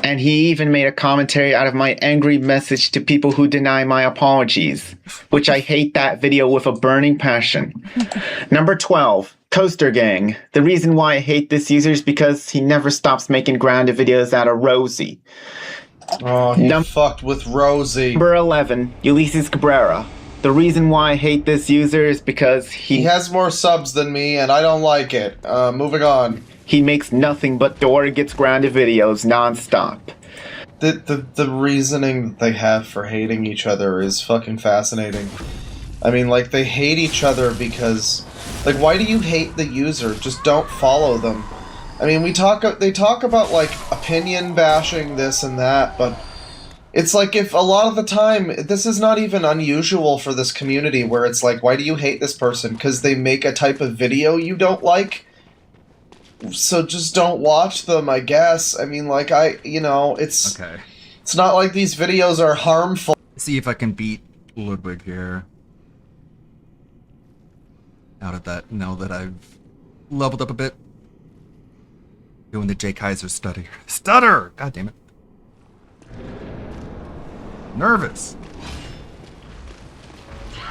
And he even made a commentary out of my angry message to people who deny my apologies. Which I hate that video with a burning passion. Number 12. Coaster Gang. The reason why I hate this user is because he never stops making grounded videos out of Rosie. Oh, he fucked with Rosie. Number 11, Ulysses Cabrera. The reason why I hate this user is because he has more subs than me, and I don't like it. Moving on. He makes nothing but Dora Gets Grounded videos non-stop. The reasoning that they have for hating each other is fucking fascinating. I mean, like, they hate each other because... Like, why do you hate the user? Just don't follow them. I mean, they talk about, like, opinion bashing this and that, but it's like if a lot of the time, this is not even unusual for this community where it's like, why do you hate this person? Because they make a type of video you don't like? so just don't watch them, I guess. I mean, like, it's... Okay. It's not like these videos are harmful. See if I can beat Ludwig here. Now that I've leveled up a bit. Doing the Jay Kaiser stutter. Stutter! God damn it. Nervous.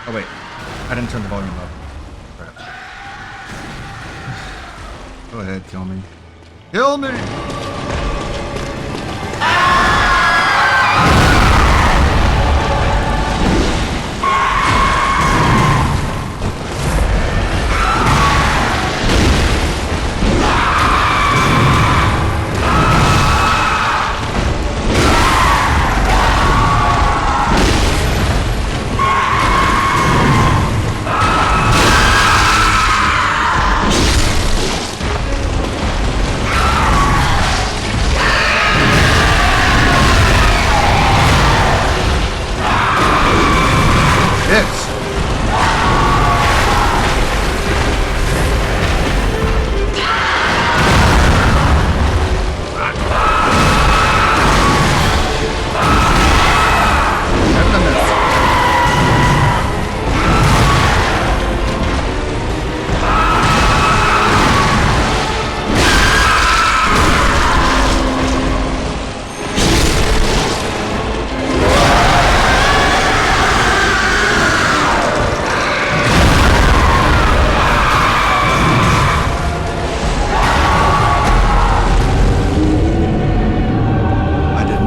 Oh wait, I didn't turn the volume up. Crap. Go ahead, kill me. Kill me!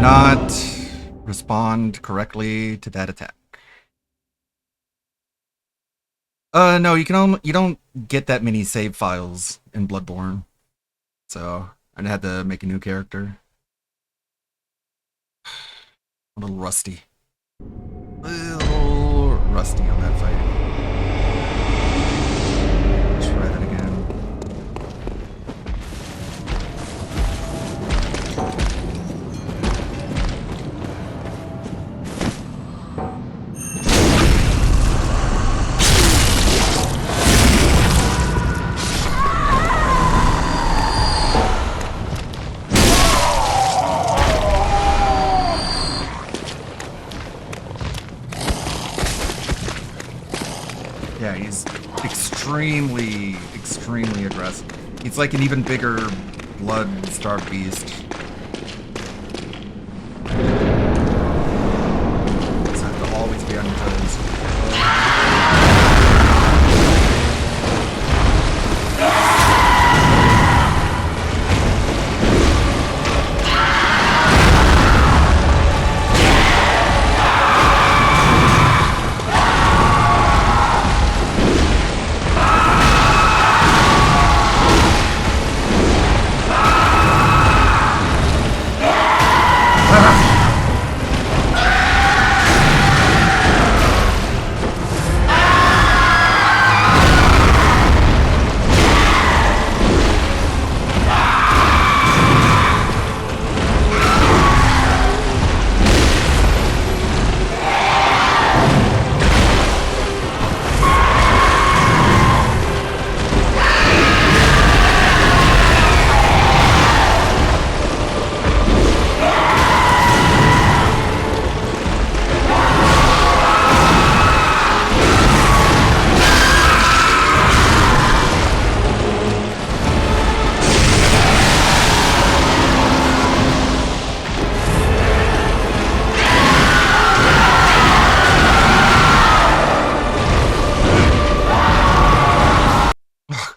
Not respond correctly to that attack. No, you don't get that many save files in Bloodborne. So I had to make a new character. A little rusty. A little rusty on that fight. Try that again. Yeah, he's extremely aggressive. He's like an even bigger blood-starved beast. So have to always be on your toes.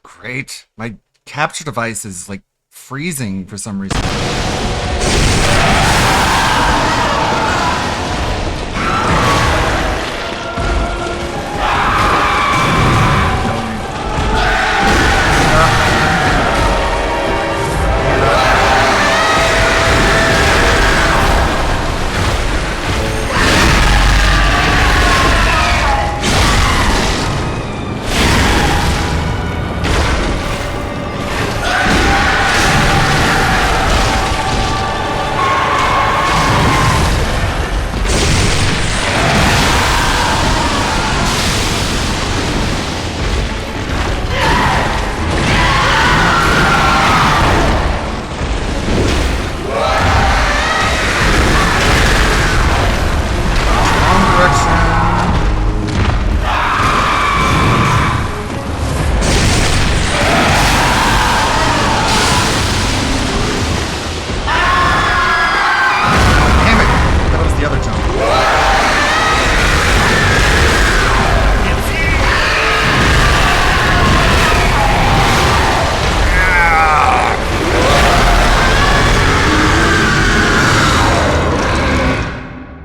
Great. My capture device is like freezing for some reason.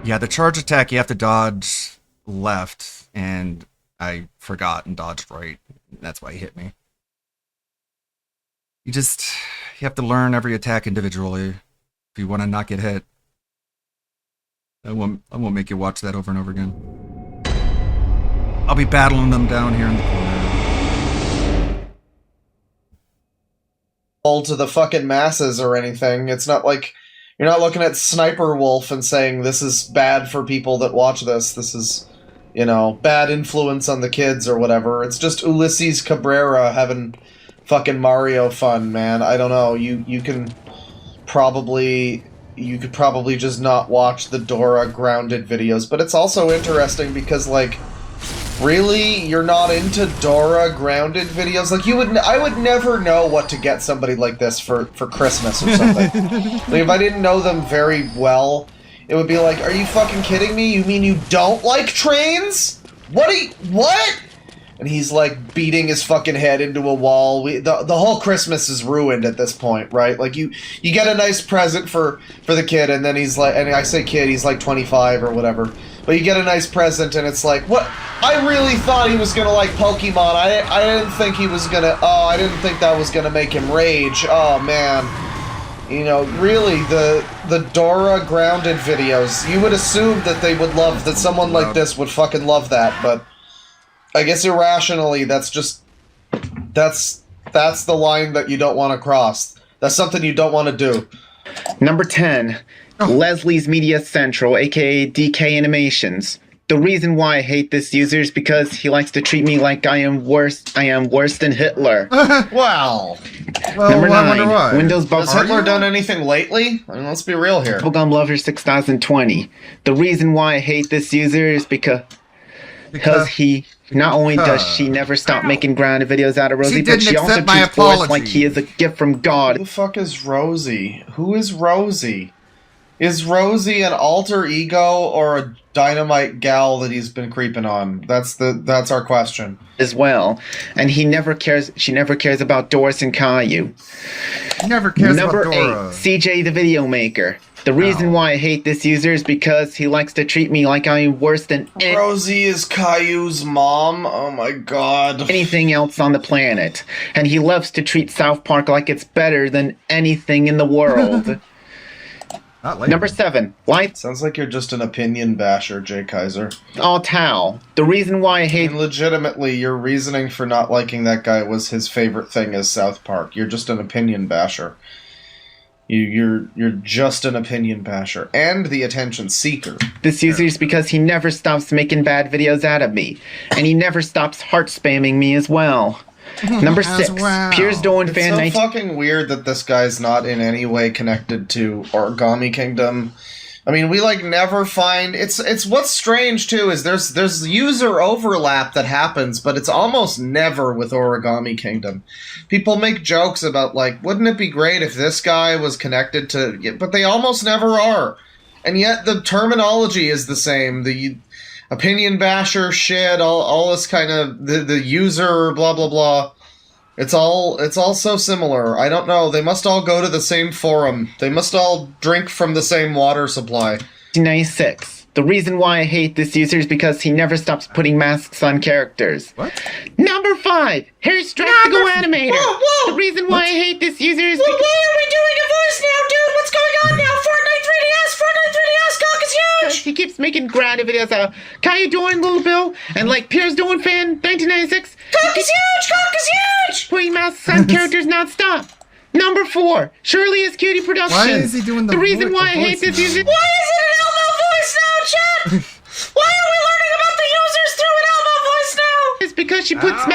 Yeah, the charge attack, you have to dodge left, and I forgot and dodged right. That's why he hit me. You have to learn every attack individually if you want to not get hit. I won't make you watch that over and over again. I'll be battling them down here in the corner. All to the fucking masses or anything. It's not like you're not looking at Sniper Wolf and saying this is bad for people that watch this. This is, bad influence on the kids or whatever. It's just Ulysses Cabrera having fucking Mario fun, man. I don't know. You could probably just not watch the Dora grounded videos, but it's also interesting because, like, really, you're not into Dora grounded videos? Like, I would never know what to get somebody like this for Christmas or something. Like, if I didn't know them very well, it would be like, are you fucking kidding me? You mean you don't like trains? What? And he's like beating his fucking head into a wall. The whole Christmas is ruined at this point, right? Like, you get a nice present for the kid, and then he's like, and I say kid, he's like 25 or whatever. But you get a nice present, and it's like, what? I really thought he was gonna like Pokemon. I didn't think he was gonna. Oh, I didn't think that was gonna make him rage. Oh man, really the Dora grounded videos. You would assume that they would love that. Someone like this would fucking love that, but I guess irrationally, that's the line that you don't want to cross. That's something you don't want to do. Number 10. Leslie's Media Central, aka DK Animations. The reason why I hate this user is because he likes to treat me like I am worse than Hitler. Well, Number 9, why. Windows Bug. Has Hitler done anything lately? I mean, let's be real here. Bubblegum Lover 6020. The reason why I hate this user is because he not only does she never stop making grounded videos out of Rosie, but she also treats Boris like he is a gift from God. Who the fuck is Rosie? Who is Rosie? Is Rosie an alter ego or a dynamite gal that he's been creeping on? That's our question. As well. And she never cares about Doris and Caillou. Never cares Number about Dora. 8, CJ the Video Maker. The reason why I hate this user is because he likes to treat me like I am worse than Rosie is Caillou's mom? Oh my god. Anything else on the planet. And he loves to treat South Park like it's better than anything in the world. Number 7. Life. Sounds like you're just an opinion basher, Jay Kaiser. Oh, Tao. The reason why I hate... And legitimately, your reasoning for not liking that guy was his favorite thing is South Park. You're just an opinion basher. You're just an opinion basher. And the attention seeker. This user is because he never stops making bad videos out of me. And he never stops heart spamming me as well. Number 6, Piers Doan fan. It's so fucking weird that this guy's not in any way connected to Origami Kingdom. I mean, we never find it's what's strange too is there's user overlap that happens, but it's almost never with Origami Kingdom. People make jokes about wouldn't it be great if this guy was connected to, but they almost never are, and yet the terminology is the same. The opinion basher shit, all this kind of the user blah blah blah. It's all so similar. I don't know. They must all go to the same forum. They must all drink from the same water supply. 96. The reason why I hate this user is because he never stops putting masks on characters. What? Number 5. Here's Strastigo Animator. Whoa! The reason why I hate this user is because... Why are we doing a voice now, dude? What's going on now? Fortnite 3DS cock is huge! He keeps making grounded videos out. Caillou doing Little Bill and Piers doing fan 1996. Cock is huge! Putting masks on characters non-stop. Number 4. Shirley is Cutie Productions. Why is he doing the reason why I hate this user... Why is it an Elmo voice now, chat? Why are we learning about the users through an Elmo voice now? It's because she puts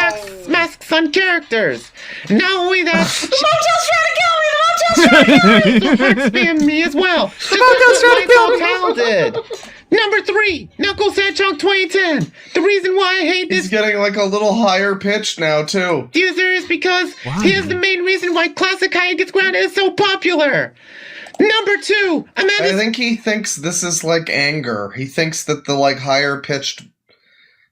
masks on characters. Not only that... The motel's trying to kill me! The motel's trying to kill me! She'll heart spam me as well. The motel's trying to kill me! Talented. Number 3, Knuckles Hedgehog 2010. The reason why I hate this... He's getting a little higher pitched now, too. User is because he is the main reason why Classic Caillou Gets Grounded is so popular. Number 2, I think he thinks this is anger. He thinks that the higher pitched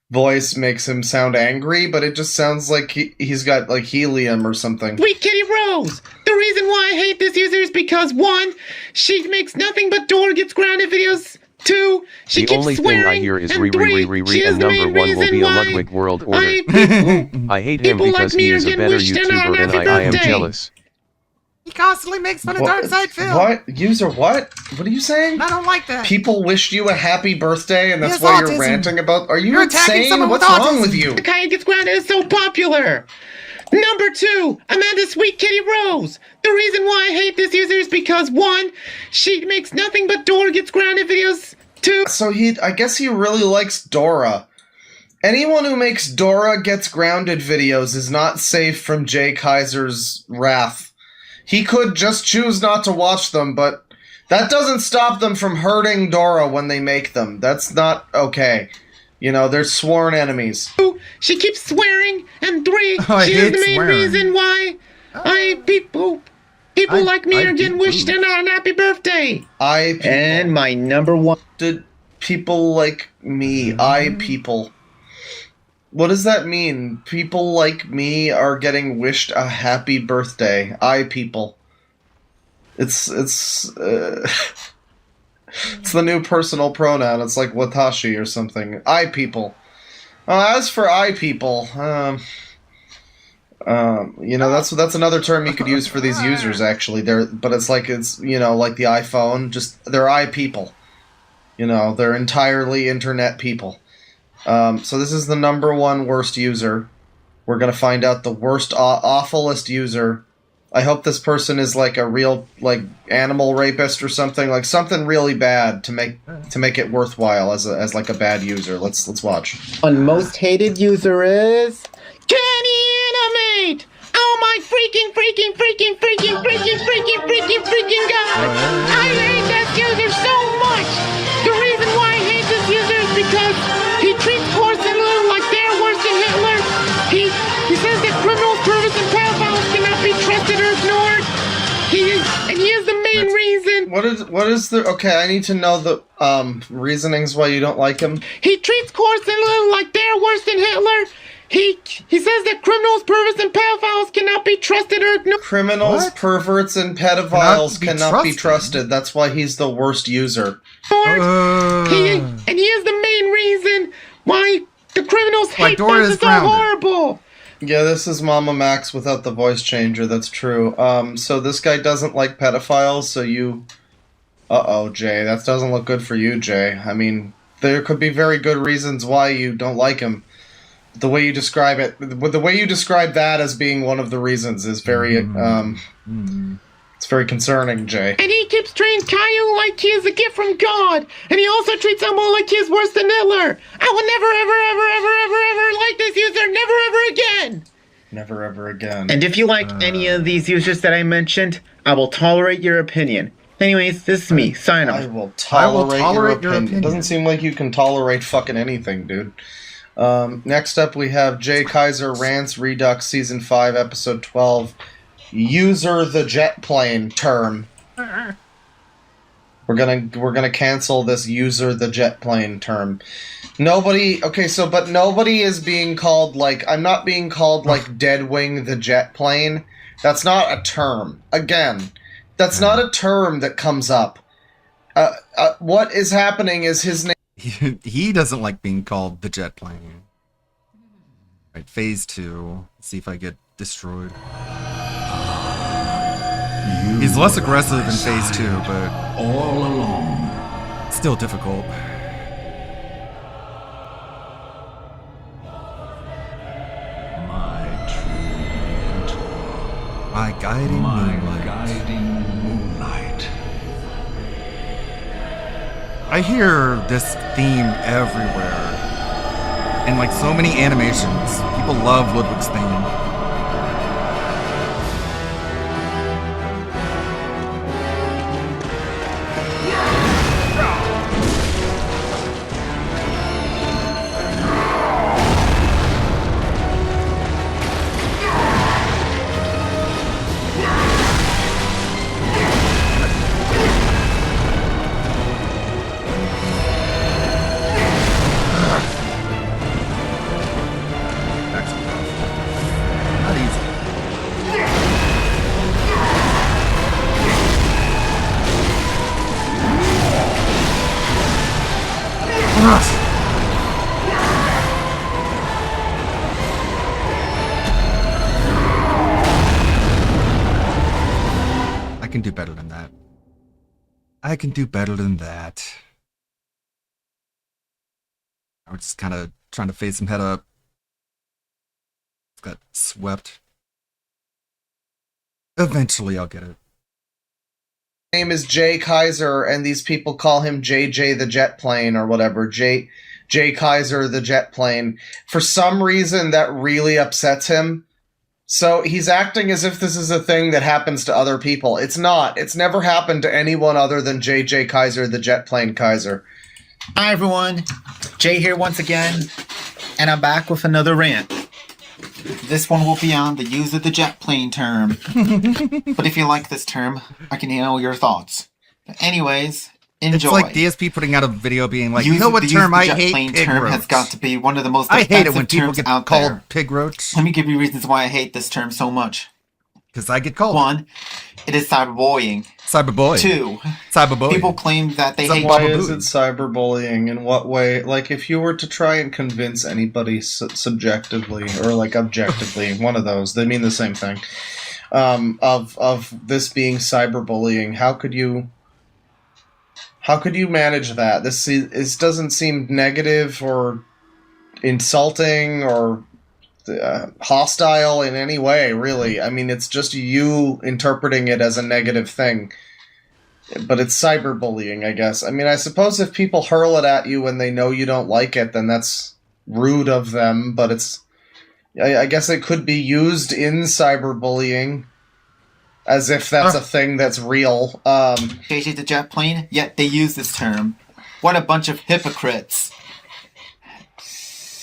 voice makes him sound angry, but it just sounds like he's got helium or something. Sweet Kitty Rose. The reason why I hate this user is because 1, she makes nothing but Dora Gets Grounded videos. 2, she The only thing I hear is and 3, and number 1 will be a Ludwig world order. I hate him because he is a better YouTuber and I am jealous. He constantly makes fun of Dark Side Phil. What? User what? What are you saying? I don't like that. People wished you a happy birthday and that's He why has you're autism. ranting about... Are you You're attacking insane? someone with What's wrong autism. with you? The Kaia Gets Grounded is so popular. Number 2, Amanda Sweet Kitty Rose. The reason why I hate this user is because 1, she makes nothing but Dora Gets Grounded videos. 2, So I guess he really likes Dora. Anyone who makes Dora Gets Grounded videos is not safe from Jay Kaiser's wrath. He could just choose not to watch them, but that doesn't stop them from hurting Dora when they make them. That's not okay. You know, they're sworn enemies. 2, she keeps swearing, and 3, I she is hate the main swearing. reason why people like me are getting wished a happy birthday. And my number 1. Did people like me? People. What does that mean? People like me are getting wished a happy birthday. People. It's it's the new personal pronoun. It's like watashi or something. People. As for people, you know, that's another term you could use for these users actually. But it's like you know, like the iPhone. Just they're people. You know, they're entirely internet people. So this is the number 1 worst user. We're gonna find out the worst, awfulest user. I hope this person is like a real, like, animal rapist or something, like something really bad to make it worthwhile as like a bad user. Let's watch. One most hated user is Kenny Animate. Oh my freaking god! I hate that user so much. The reason why I hate this user is because he treats poor citizens like they're worse than Hitler. He says that criminals, perverts, and pedophiles cannot be trusted or ignored. He is the main reason. What is the... Okay, I need to know the reasonings why you don't like him. He treats poor citizens like they're worse than Hitler. He says that criminals, perverts, and pedophiles cannot be trusted or ignored. Criminals, perverts, and pedophiles cannot be trusted. That's why he's the worst user. He is the main reason why the criminals hate us. It's so horrible. Yeah, this is Mama Max without the voice changer. That's true. So this guy doesn't like pedophiles. So you, Jay, that doesn't look good for you, Jay. I mean, there could be very good reasons why you don't like him. The way you describe it, the way you describe that as being one of the reasons is very, it's very concerning, Jay. And he keeps treating Caillou like he is a gift from God. And he also treats Elmo like he is worse than Hitler. I will never, ever like this user. Never, ever again. Never, ever again. And if you like any of these users that I mentioned, I will tolerate your opinion. Anyways, this is me. Sign off. I will tolerate your opinion. It doesn't seem like you can tolerate fucking anything, dude. Next up we have Jay Kaiser Rants Redux Season 5 Episode 12 User the jet plane term. We're gonna cancel this user the jet plane term. Nobody is being called, like, I'm not being called like Deadwing the jet plane. That's not a term. Again, that's not a term that comes up. What is happening is his name. He doesn't like being called the jet plane. Right, phase 2. Let's see if I get destroyed. He's less aggressive in phase 2, but all along, still difficult. My guiding moonlight. I hear this theme everywhere. In like so many animations. People love Ludwig's theme. that. I can do better than that. I'm just kind of trying to face him head up. Got swept. Eventually I'll get it. Name is Jay Kaiser, and these people call him JJ the jet plane or whatever. Jay Kaiser the jet plane. For some reason, that really upsets him. So he's acting as if this is a thing that happens to other people. It's not. It's never happened to anyone other than JJ Kaiser the jet plane Kaiser. Hi everyone, Jay here once again, and I'm back with another rant. This one will be on the use of the jet plane term. But if you like this term, I can know your thoughts. But anyways, enjoy. It's like DSP putting out a video being like, you know what term I hate? Plane pig term roach. has got to be one of the most I hate it when offensive people terms get out called there. pig roach. Let me give you reasons why I hate this term so much. Because I get called. 1, it is cyberbullying. Cyberbullying. 2, cyberbullying. People claim that they hate. Why is it cyberbullying? In what way? Like, if you were to try and convince anybody subjectively or like objectively, one of those, they mean the same thing. Of this being cyberbullying, how could you manage that? This doesn't seem negative or insulting or hostile in any way, really. I mean, it's just you interpreting it as a negative thing. But it's cyberbullying, I guess. I mean, I suppose if people hurl it at you when they know you don't like it, then that's rude of them, but I guess it could be used in cyberbullying as if that's a thing that's real. JJ the jet plane, yet they use this term. What a bunch of hypocrites.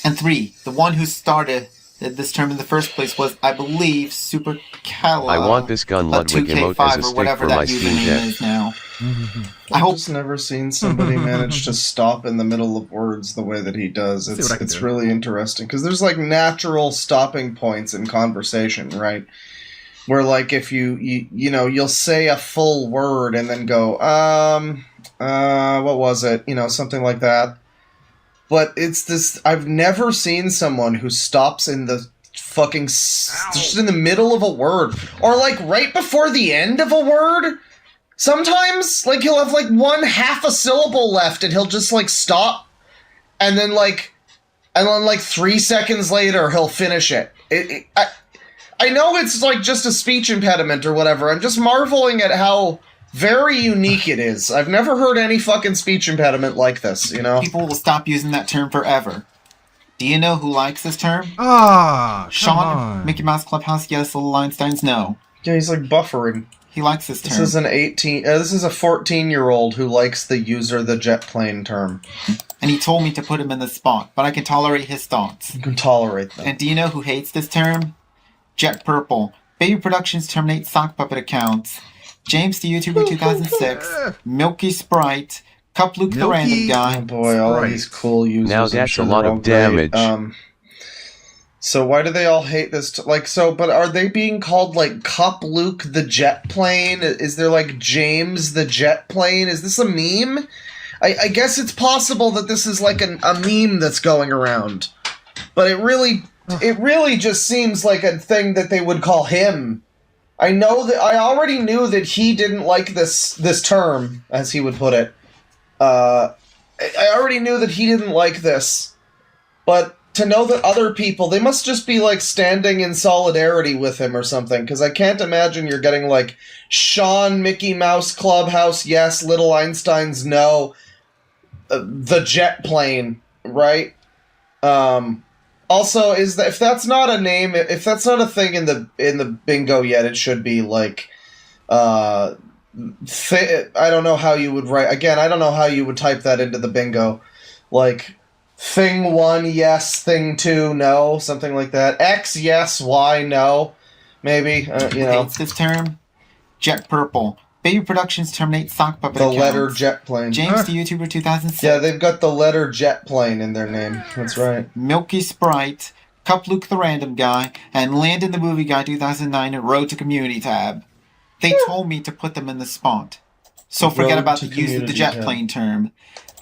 And 3, the one who started this term in the first place was, I believe, Super Cala. I want this gun Ludwig emote as a stick for my Steam Deck. Now. I've just never seen somebody manage to stop in the middle of words the way that he does. It's really interesting, because there's like natural stopping points in conversation, right? Where like if you'll say a full word and then go, what was it? Something like that. But it's this, I've never seen someone who stops in the fucking, just in the middle of a word. Or like right before the end of a word. Sometimes, like, he'll have like one half a syllable left and he'll just like stop. And then 3 seconds later he'll finish it. I know it's like just a speech impediment or whatever. I'm just marveling at how very unique it is. I've never heard any fucking speech impediment like this, People will stop using that term forever. Do you know who likes this term? Sean, Mickey Mouse Clubhouse, yes, Little Einsteins, no. Yeah, he's like buffering. He likes this term. This is this is a 14-year-old who likes the user the jet plane term. And he told me to put him in the spot, but I can tolerate his thoughts. You can tolerate them. And do you know who hates this term? Jet Purple. Baby Productions terminate sock puppet accounts. James the YouTuber 2006, Milky Sprite, Cup Luke the Random Guy. Oh boy, all these cool users. Now that's a lot of damage. So why do they all hate this? But are they being called like Cup Luke the Jet Plane? Is there like James the Jet Plane? Is this a meme? I guess it's possible that this is like a meme that's going around. But it really just seems like a thing that they would call him. I already knew that he didn't like this term, as he would put it. I already knew that he didn't like this, but to know that other people, they must just be like standing in solidarity with him or something, because I can't imagine you're getting like Sean, Mickey Mouse Clubhouse, yes, Little Einsteins, no, the jet plane, right? Also, if that's not a name, if that's not a thing in the bingo yet, it should be like, I don't know how you would write. Again, I don't know how you would type that into the bingo, like thing 1, yes, thing 2, no, something like that. X, yes, Y, no, maybe. Hates this term. Jet Purple. Baby Productions terminate sock puppet accounts. The letter jet plane. James the YouTuber 2006. Yeah, they've got the letter jet plane in their name. That's right. Milky Sprite, Cup Luke the Random Guy, and Landon the Movie Guy 2009 at Road to Community tab. They told me to put them in the spot. So forget about the use of the jet plane term.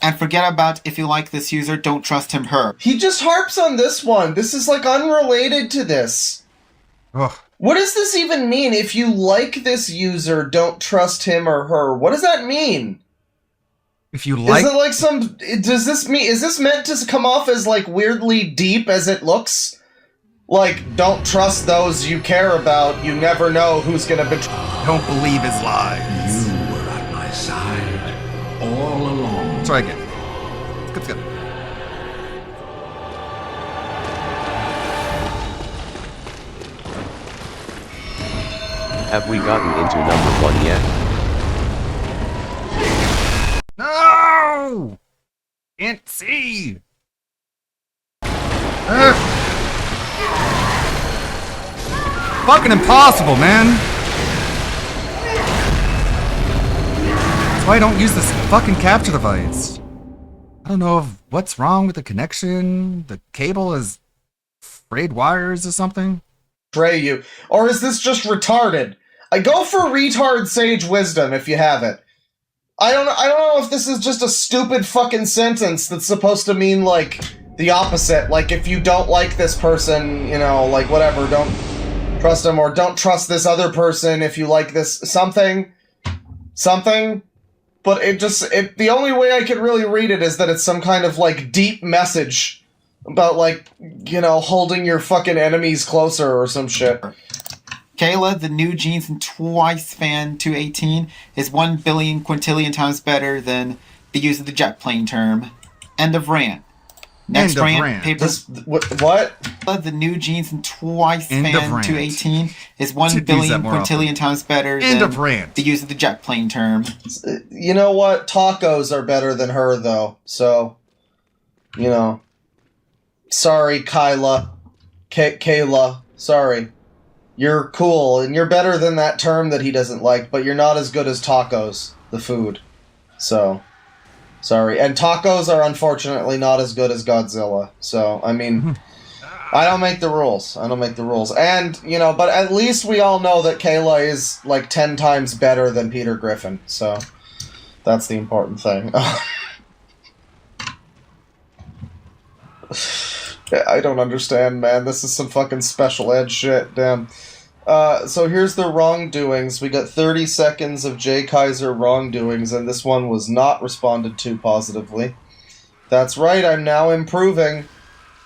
And forget about if you like this user, don't trust him, her. He just harps on this one. This is like unrelated to this. Oh, What does this even mean? If you like this user, don't trust him or her. What does that mean? If you like... Is it like some... Does this mean... Is this meant to come off as, like, weirdly deep as it looks? Like, don't trust those you care about. You never know who's gonna betray... Don't believe his lies. You were at my side all along. Try again. Let's go. Have we gotten into number 1 yet? No! Can't see! Fucking impossible, man! That's why I don't use this fucking capture device. I don't know what's wrong with the connection. The cable is frayed wires or something. Betray you. Or is this just retarded? I go for retard sage wisdom if you have it. I don't know if this is just a stupid fucking sentence that's supposed to mean, like, the opposite. Like, if you don't like this person, you know, like, whatever, don't trust him, or don't trust this other person if you like this something. But the only way I can really read it is that it's some kind of, like, deep message about, like, you know, holding your fucking enemies closer or some shit. Kayla, the new Genes and Twice fan 218, is 1 billion quintillion times better than the use of the jet plane term. End of rant. Next rant. What? The new Genes and Twice fan 218 is 1 billion quintillion times better than the use of the jet plane term. You know what? Tacos are better than her, though. So, you know. Sorry, Kyla. Kayla. Sorry. You're cool, and you're better than that term that he doesn't like, but you're not as good as tacos, the food. So, sorry. And tacos are unfortunately not as good as Godzilla. So, I mean, I don't make the rules. And, you know, but at least we all know that Kayla is, like, 10 times better than Peter Griffin. So, that's the important thing. I don't understand, man. This is some fucking special ed shit. Damn. So here's the wrongdoings. We got 30 seconds of Jay Kaiser wrongdoings, and this one was not responded to positively. That's right, I'm now improving.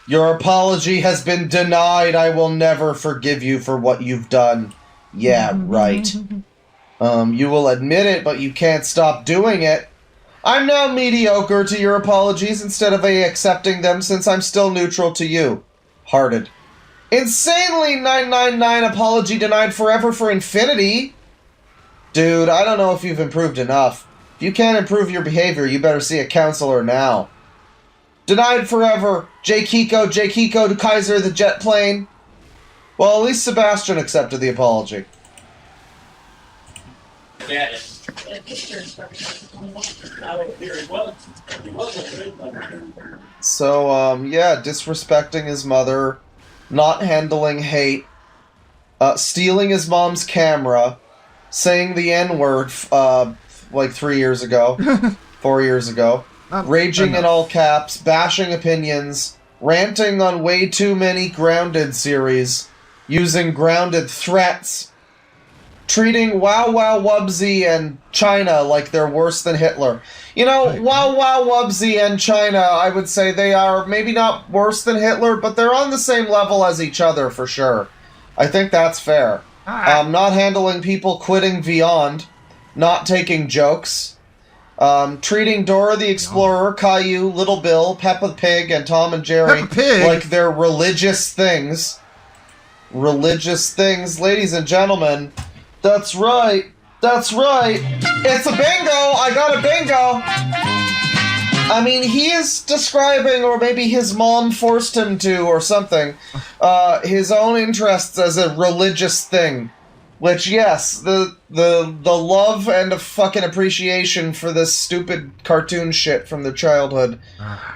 Your apology has been denied. I will never forgive you for what you've done. Yeah, right. You will admit it, but you can't stop doing it. I'm now mediocre to your apologies instead of accepting them since I'm still neutral to you. Hearted. Insanely 999 apology denied forever for infinity. Dude, I don't know if you've improved enough. If you can't improve your behavior, you better see a counselor now. Denied forever. J. Kiko to Kaiser the jet plane. Well, at least Sebastian accepted the apology. Yeah. So, yeah, disrespecting his mother, not handling hate, stealing his mom's camera, saying the N-word, like 3 years ago, 4 years ago, raging in all caps, bashing opinions, ranting on way too many Grounded series, using Grounded threats, treating Wow Wow Wubsy and China like they're worse than Hitler. You know, Wow Wow Wubsy and China, I would say they are maybe not worse than Hitler, but they're on the same level as each other for sure. I think that's fair. Not handling people quitting Beyond, not taking jokes, treating Dora the Explorer, Caillou, Little Bill, Peppa Pig, and Tom and Jerry like they're religious things. Religious things, ladies and gentlemen. That's right. That's right. It's a bingo. I got a bingo. I mean, he is describing, or maybe his mom forced him to, or something, his own interests as a religious thing. Which, yes, the love and a fucking appreciation for this stupid cartoon shit from their childhood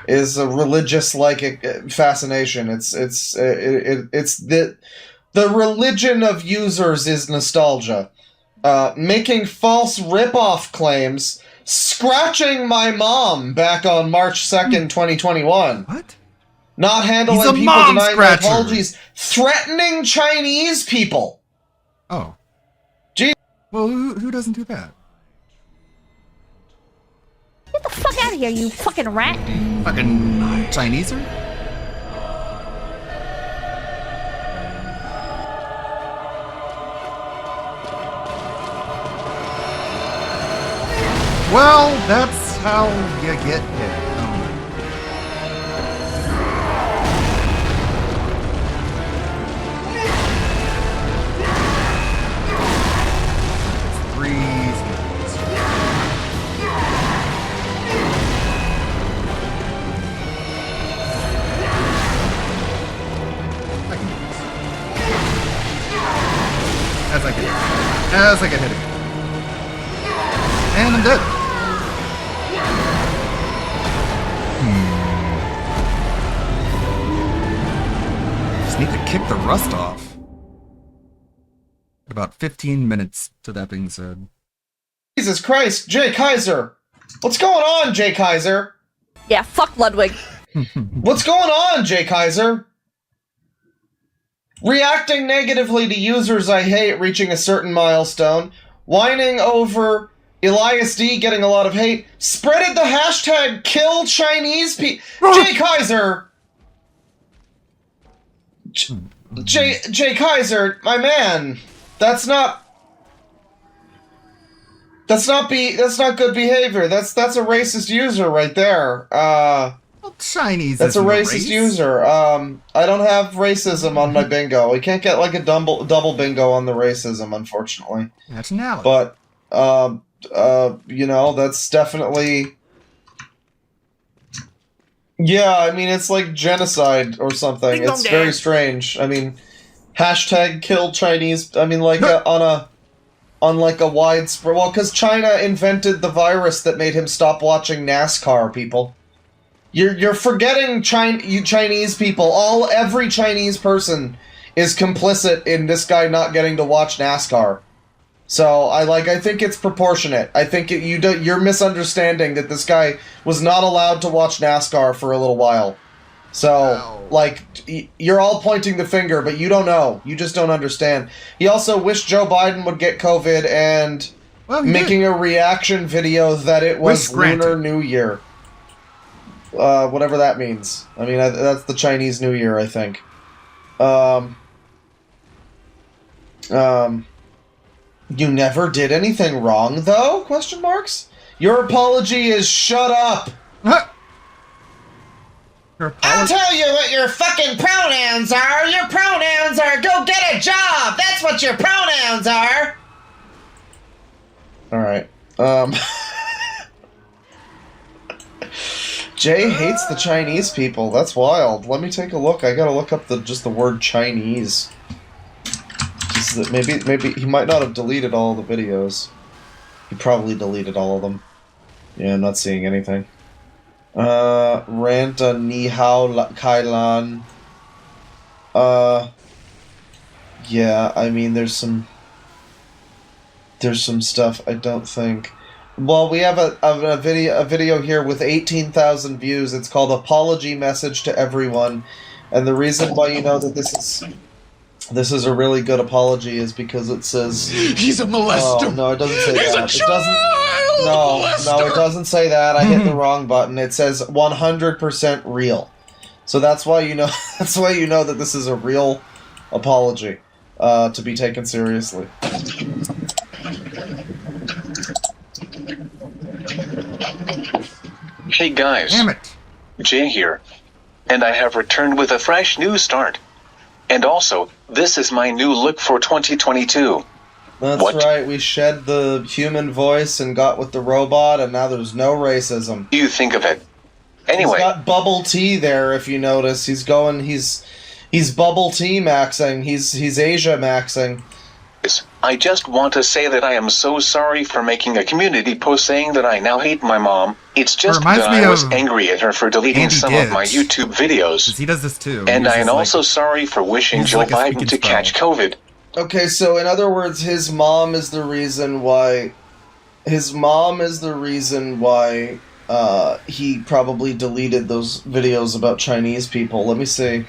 is a religious-like fascination. It's the religion of users is nostalgia. Making false rip-off claims, scratching my mom back on March 2nd, 2021. What? Not handling people denying my apologies, threatening Chinese people. Oh. Gee. Well, who doesn't do that? Get the fuck out of here, you fucking rat! Fucking Chineser? Well, that's how you get hit. As I get hit again. And I'm dead. Just need to kick the rust off. About 15 minutes to that being said. Jesus Christ, Jay Kaiser! What's going on, Jay Kaiser? Yeah, fuck Ludwig. What's going on, Jay Kaiser? Reacting negatively to users I hate reaching a certain milestone, whining over Elias D getting a lot of hate, spreaded the hashtag kill Chinese people. Jay Kaiser! Jay Kaiser, my man, that's not good behavior. That's a racist user right there. Chinese. That's a racist user. I don't have racism on my bingo. We can't get like a double bingo on the racism, unfortunately. Nationality. But you know, that's definitely. Yeah, I mean, it's like genocide or something. It's very strange. I mean, hashtag kill Chinese. I mean, like on like a widespread. Well, because China invented the virus that made him stop watching NASCAR. People. You're forgetting Chinese people. Every Chinese person is complicit in this guy not getting to watch NASCAR. So I think it's proportionate. I think you're misunderstanding that this guy was not allowed to watch NASCAR for a little while. So like you're all pointing the finger, but you don't know. You just don't understand. He also wished Joe Biden would get COVID and making a reaction video that it was Lunar New Year. Whatever that means. I mean, that's the Chinese New Year, I think. You never did anything wrong, though? Question marks? Your apology is shut up. I'll tell you what your fucking pronouns are. Your pronouns are go get a job. That's what your pronouns are. All right. Jay hates the Chinese people. That's wild. Let me take a look. I gotta look up just the word Chinese. Just that maybe he might not have deleted all the videos. He probably deleted all of them. Yeah, I'm not seeing anything. Ranta Ni Hao Kailan. Yeah, I mean there's some stuff I don't think. Well, we have a video here with 18,000 views. It's called Apology Message to Everyone. And the reason why you know that this is a really good apology is because it says he's a molester. Oh, no, it doesn't say he's that. A No, it doesn't say that. I hit the wrong button. It says 100% real. So that's why you know that this is a real apology to be taken seriously. Hey guys, damn it. Jay here, and I have returned with a fresh new start. And also, this is my new look for 2022. That's right, we shed the human voice and got with the robot, and now there's no racism. You think of it. Anyway. He's got bubble tea there, if you notice. He's bubble tea maxing, he's Asia maxing. I just want to say that I am so sorry for making a community post saying that I now hate my mom. It's just that I was angry at her for deleting some of my YouTube videos. He does this too. And I am also sorry for wishing Joe Biden to catch COVID. Okay, so in other words, his mom is the reason why he probably deleted those videos about Chinese people. Let me see.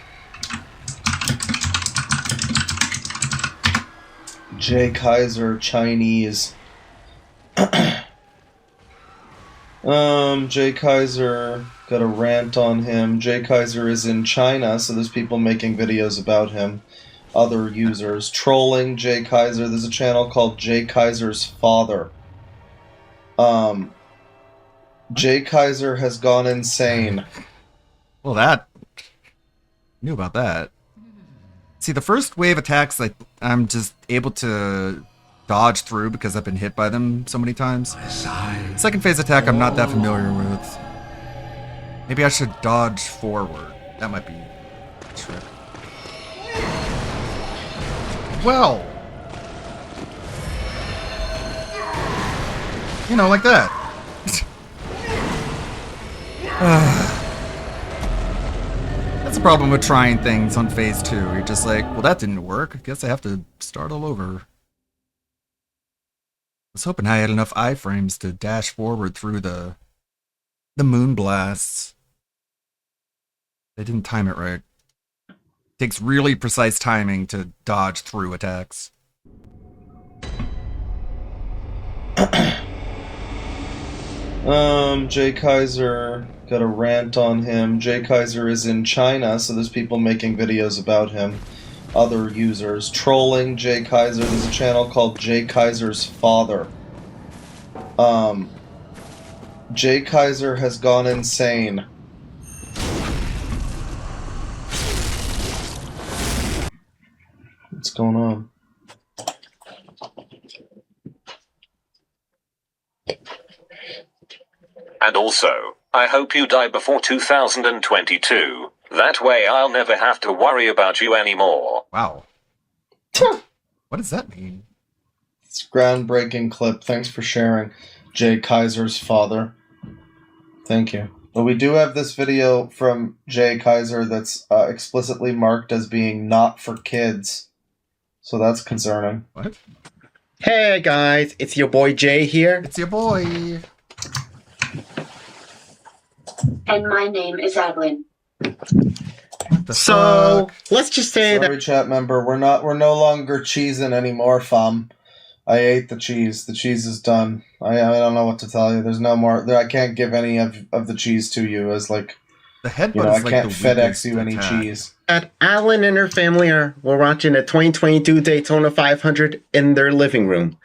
Jay Kaiser, Chinese. Jay Kaiser, got a rant on him. Jay Kaiser is in China, so there's people making videos about him. Other users trolling Jay Kaiser. There's a channel called Jay Kaiser's Father. Jay Kaiser has gone insane. Well, that... knew about that. See, the first wave attacks, like, I'm just able to dodge through because I've been hit by them so many times. Second phase attack I'm not that familiar with. Maybe I should dodge forward. That might be a trick. Well, you know, like that. That's the problem with trying things on phase 2. You're just like, well, that didn't work. I guess I have to start all over. I was hoping I had enough iframes to dash forward through the moon blasts. They didn't time it right. It takes really precise timing to dodge through attacks. Jay Kaiser, got a rant on him. Jay Kaiser is in China, so there's people making videos about him. Other users trolling Jay Kaiser. There's a channel called Jay Kaiser's Father. Jay Kaiser has gone insane. What's going on? And also, I hope you die before 2022. That way I'll never have to worry about you anymore. Wow. What does that mean? It's a groundbreaking clip. Thanks for sharing, Jay Kaiser's Father. Thank you. But we do have this video from Jay Kaiser that's explicitly marked as being not for kids. So that's concerning. What? Hey guys, it's your boy Jay here. It's your boy. And my name is Adeline. So let's just say Sorry, chat member, we're no longer cheesing anymore, fam. I ate the cheese. The cheese is done. I don't know what to tell you. There's no more. I can't give any of the cheese to you as like. The headbutt you know, is I can't the FedEx you any attack. cheese. Alan and her family were watching a 2022 Daytona 500 in their living room.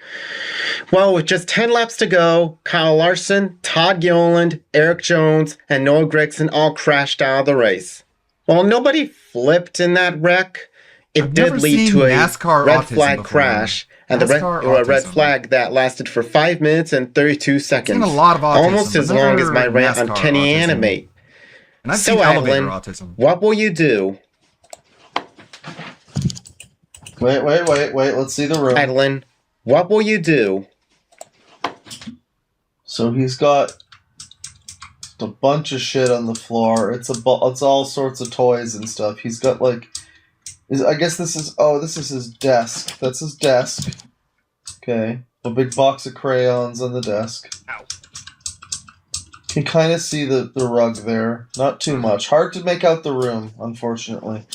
Well, with just 10 laps to go, Kyle Larson, Todd Gilliland, Eric Jones, and Noah Gragson all crashed out of the race. While nobody flipped in that wreck, it did lead to a NASCAR red autism flag before. crash, and the red autism. flag that lasted for 5 minutes and 32 seconds. a lot of autism, almost as but long as my never rant on NASCAR Kenny autism. Animate. And I've So, seen elevator Adeline, autism. what will you do? Wait. Let's see the room. Adeline, what will you do? So he's got a bunch of shit on the floor. It's all sorts of toys and stuff. He's got like, I guess this is his desk. That's his desk. Okay, a big box of crayons on the desk. Ow. Can kind of see the rug there. Not too much. Hard to make out the room, unfortunately.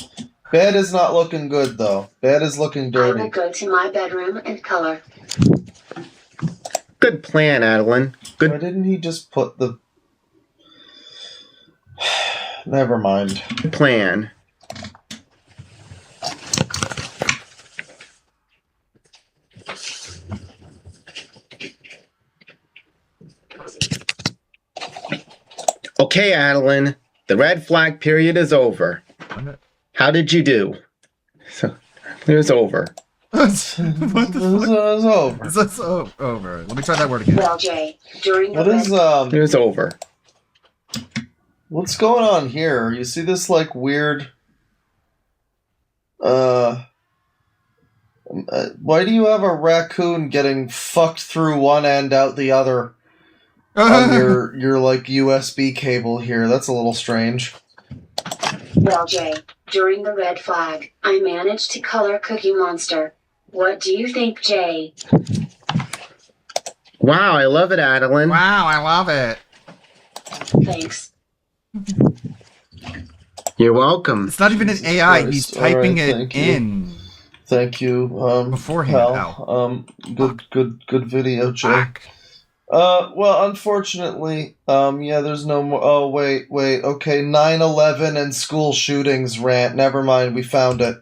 Bed is not looking good though. Bed is looking I dirty. will go to my bedroom and color. Good plan, Adeline. Good. Why didn't he just put the... Never mind. Plan. Okay, Adeline. The red flag period is over. How did you do? So, it was over. What the fuck? It's over. Let me try that word again. Well, Jay, during the What is It was over. What's going on here? You see this like weird why do you have a raccoon getting fucked through one end out the other on your like USB cable here? That's a little strange. Well, Jay, during the red flag, I managed to color Cookie Monster. What do you think, Jay? Wow, I love it, Adeline. Wow, I love it. Thanks. You're welcome. It's not even an AI. He's typing it thank you. in. Thank you, beforehand. pal. Good video, Jay. Well, unfortunately, there's no more. Oh, wait. Okay, 9/11 and school shootings rant. Never mind. We found it.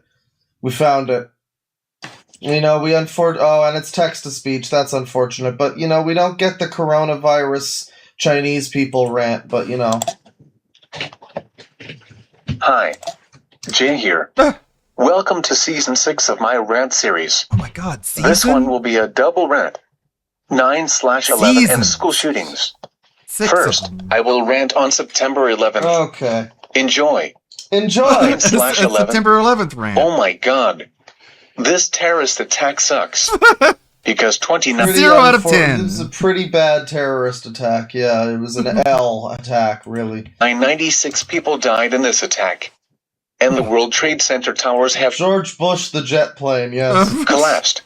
You know, and it's text-to-speech. That's unfortunate. But, you know, we don't get the coronavirus Chinese people rant, but, you know. Hi. Jay here. Welcome to Season 6 of my rant series. Oh my god, season? This one will be a double rant. 9/11 and school shootings. First, I will rant on September 11th. Okay. Enjoy. 9/11. September 11th rant. Oh my god. This terrorist attack sucks. Because 29... 0 out of 10. This is a pretty bad terrorist attack. Yeah, it was an L attack, really. 96 people died in this attack. And the World Trade Center towers have... George Bush, the jet plane, yes. ...collapsed.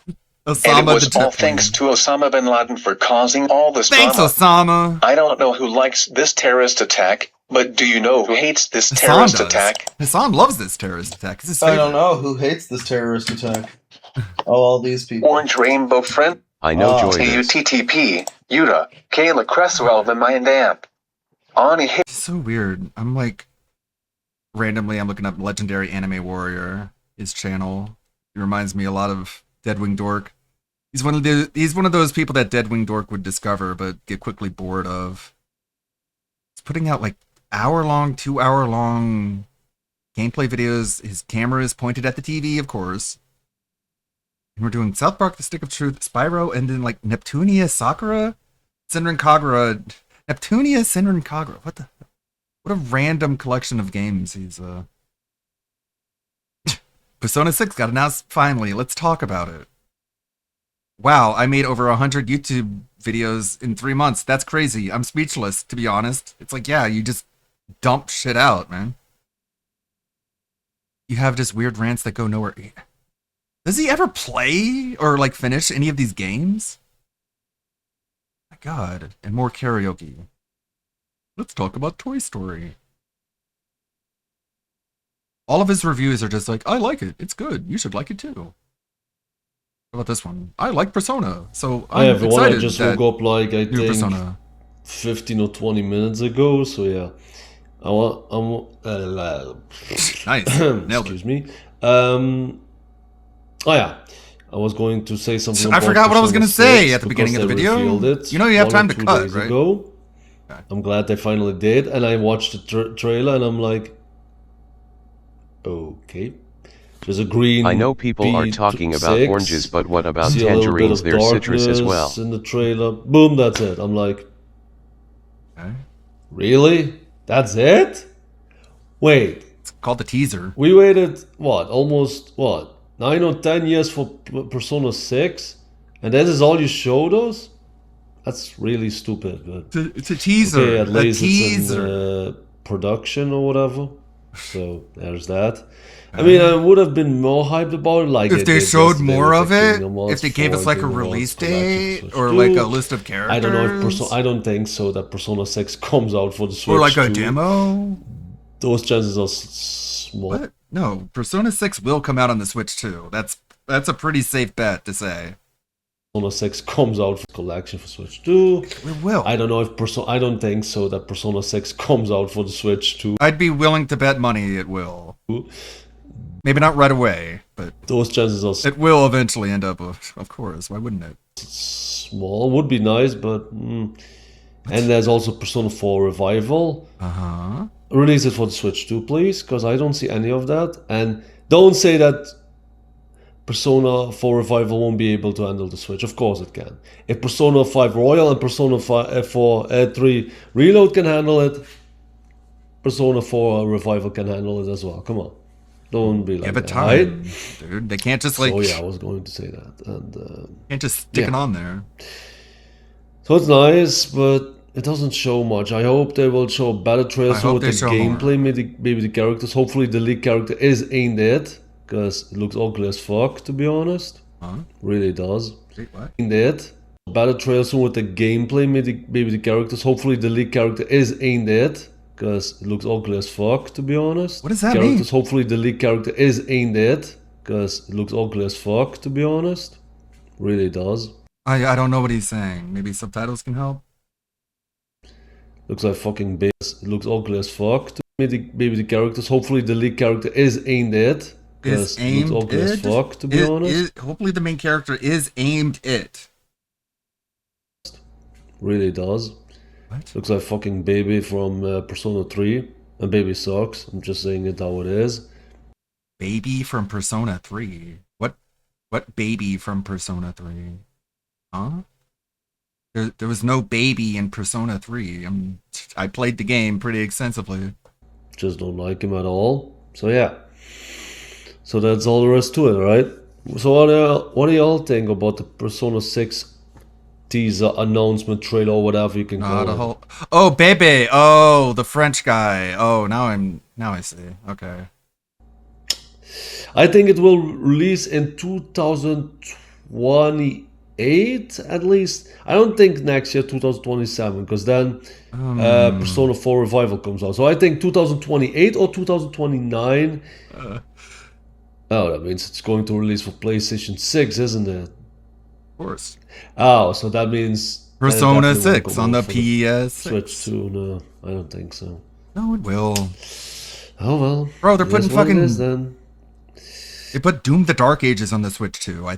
And it was all thanks to Osama bin Laden for causing all this drama. Thanks, Osama. I don't know who likes this terrorist attack, but do you know who hates this terrorist attack? Hassan loves this terrorist attack. It's his I don't know who hates this terrorist attack. All these people. Orange Rainbow Friend. I know Joy does. TUTTP. Yuta. Kayla Cresswell, the Mind Amp. Ani. It's so weird. I'm like, randomly, I'm looking up Legendary Anime Warrior, his channel. He reminds me a lot of Deadwing Dork. He's one of those people that Deadwing Dork would discover, but get quickly bored of. He's putting out like 2-hour-long gameplay videos. His camera is pointed at the TV, of course. And we're doing South Park: The Stick of Truth, Spyro, and then like Neptunia Sakura, Senran Kagura, Neptunia Senran Kagura. What a random collection of games. He's Persona 6 got announced finally. Let's talk about it. Wow, I made over 100 YouTube videos in 3 months. That's crazy. I'm speechless, to be honest. It's like, yeah, you just dump shit out, man. You have just weird rants that go nowhere. Does he ever play or like finish any of these games? My god, and more karaoke. Let's talk about Toy Story. All of his reviews are just like, I like it. It's good. You should like it too. How about this one? I like Persona, so I'm excited. I just woke up like I think Persona. 15 or 20 minutes ago, so yeah. Nice. Excuse me. Oh yeah. I was going to say something. I forgot what I was going to say at the beginning of the video. You know, you have time to cut, right? Ago. Okay. I'm glad they finally did, and I watched the trailer, and I'm like, okay. There's a green. I know people are talking about oranges, but what about tangerines? They're citrus as well. In the trailer, boom, that's it. I'm like, okay. Really? That's it? Wait. It's called the teaser. We waited almost 9 or 10 years for Persona 6, and that is all you showed us? That's really stupid. But it's a teaser. Okay, at least it's in production or whatever. So there's that. I mean, I would have been more hyped about it, like if they showed more of it. If they gave us like a release date or like a list of characters. I don't know if I don't think so that Persona 6 comes out for the Switch. Or like a demo. Those chances are small. What? No, Persona 6 will come out on the Switch too. That's a pretty safe bet to say. Persona 6 comes out for collection for Switch 2. It will. I don't know if I don't think so that Persona 6 comes out for the Switch 2. I'd be willing to bet money it will. Maybe not right away, but those chances are. It will eventually end up. Of course, why wouldn't it? Small would be nice, but and there's also Persona 4 Revival. Release it for the Switch 2, please, because I don't see any of that. And don't say that Persona 4 Revival won't be able to handle the Switch. Of course it can. If Persona 5 Royal and Persona 3 Reload can handle it, Persona 4 Revival can handle it as well. Come on. Don't be like Give it that, time, right? Dude. They can't just like. Oh yeah, I was going to say that, and can't just stick it on there. So it's nice, but it doesn't show much. I hope they will show better trailers with the gameplay, maybe the characters. Hopefully, the lead character ain't it, because it looks ugly as fuck, to be honest. Really does. Wait, what? Ain't it? Better trailers with the gameplay, maybe the characters. Hopefully, the lead character ain't it. Because it looks ugly as fuck, to be honest. What does that mean? Hopefully the lead character ain't it. because it looks ugly as fuck, to be honest. Really does. I don't know what he's saying. Maybe subtitles can help? Looks like fucking base. It looks ugly as fuck. Maybe the characters. Hopefully the lead character is aimed it. Because it looks ugly as fuck, to be honest. Hopefully the main character is aimed it. Really does. What? Looks like fucking baby from Persona 3. And baby sucks. I'm just saying it how it is. Baby from Persona 3? What baby from Persona 3? Huh? There was no baby in Persona 3. I played the game pretty extensively. Just don't like him at all. So yeah. So that's all there is to it, right? So what do y'all think about the Persona 6 teaser announcement trailer or whatever you can call it? Oh, Bebe. Oh, the French guy. Oh, now I see. Okay. I think it will release in 2028 at least. I don't think next year 2027 because then Persona 4 Revival comes out. So I think 2028 or 2029. Oh, that means it's going to release for PlayStation 6, isn't it? Of course. Oh, so that means Persona 6 on the PS6. Switch 2? No, I don't think so. No, it will. Oh well. Bro, they're putting fucking. Then. They put Doom the Dark Ages on the Switch too.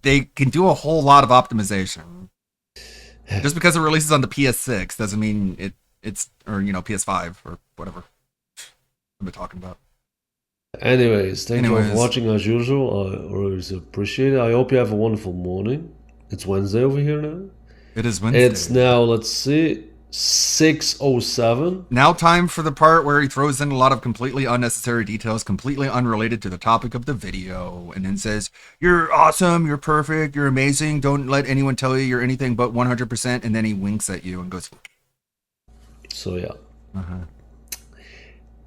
They can do a whole lot of optimization. Just because it releases on the PS6 doesn't mean it's or PS5 or whatever I've been talking about. Anyways, thank you for watching as usual. I always appreciate it. I hope you have a wonderful morning. It's Wednesday over here now. It is Wednesday. It's now, let's see, 6:07. Now time for the part where he throws in a lot of completely unnecessary details, completely unrelated to the topic of the video, and then says, "You're awesome, you're perfect, you're amazing, don't let anyone tell you you're anything but 100%," and then he winks at you and goes... So yeah. Uh-huh.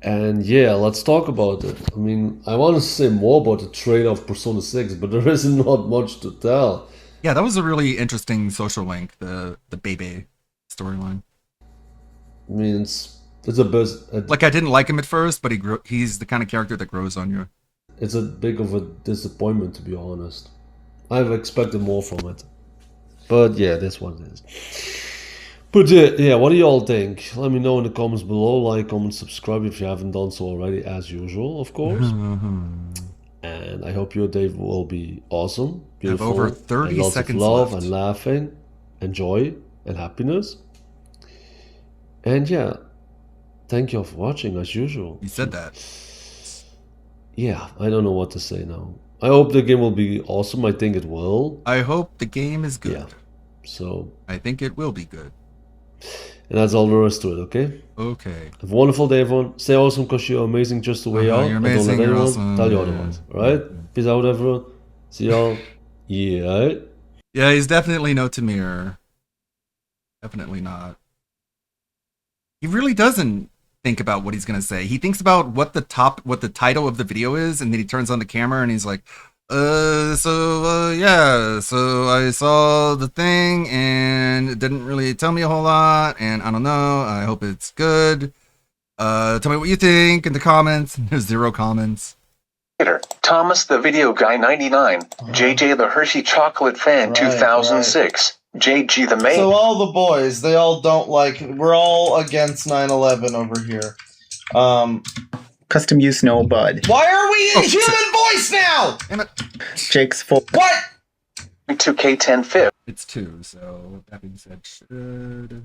And yeah, let's talk about it. I mean, I want to say more about the trailer of Persona 6, but there is not much to tell. Yeah, that was a really interesting social link, the Bebe storyline. I mean, it's a bit... Like, I didn't like him at first, but he's the kind of character that grows on you. It's a big of a disappointment, to be honest. I've expected more from it. But yeah, this one is. But yeah, what do y'all think? Let me know in the comments below. Like, comment, subscribe if you haven't done so already, as usual, of course. And I hope your day will be awesome, beautiful, have over 30 and lots seconds of love left. and laughing, and joy and happiness. And yeah, thank you all for watching, as usual. You said that. Yeah, I don't know what to say now. I hope the game will be awesome. I think it will. I hope the game is good. Yeah. So I think it will be good. And that's all there is to it, okay? Okay. Have a wonderful day, everyone. Stay awesome because you're amazing just the way you are. You're amazing, don't let you're anyone awesome. tell you otherwise. Alright? Peace out, everyone. See y'all. Yeah. Yeah, he's definitely no Tamir. Definitely not. He really doesn't think about what he's gonna say. He thinks about what the title of the video is, and then he turns on the camera and he's like, yeah, so I saw the thing and it didn't really tell me a whole lot, and I don't know, I hope it's good. Tell me what you think in the comments. There's 0 comments. Thomas the Video Guy 99, JJ the Hershey Chocolate Fan 2006, JG the Main. So all the boys, they all don't like, we're all against 9/11 over here. Custom use no bud. Why are we in human voice now? Jake's full. What? 2K10 5. It's 2, so that being said, should...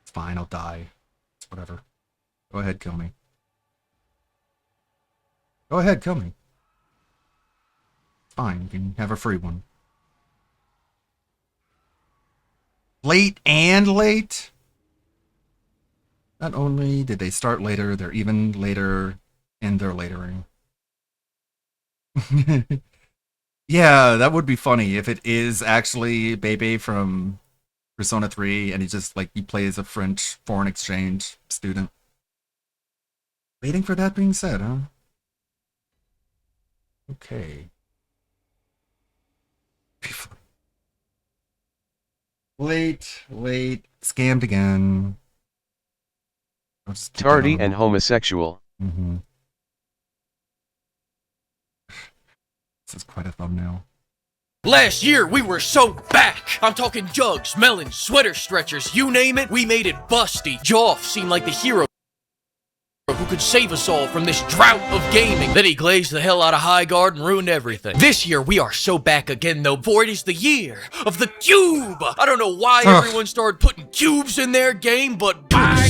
It's fine, I'll die. It's whatever. Go ahead, kill me. Go ahead, kill me. It's fine, you can have a free one. Late and late? Not only did they start later, they're even later in their latering. Yeah, that would be funny if it is actually Bebe from Persona 3 and he just, like, he plays a French foreign exchange student. Waiting for that being said, huh? Okay. Late, scammed again. Tardy and homosexual. Mm-hmm. This is quite a thumbnail. Last year, we were so back. I'm talking jugs, melons, sweater stretchers, you name it, we made it busty. Joff seemed like the hero who could save us all from this drought of gaming. Then he glazed the hell out of High Guard and ruined everything. This year, we are so back again, though, for it is the year of the cube. I don't know why everyone started putting cubes in their game, but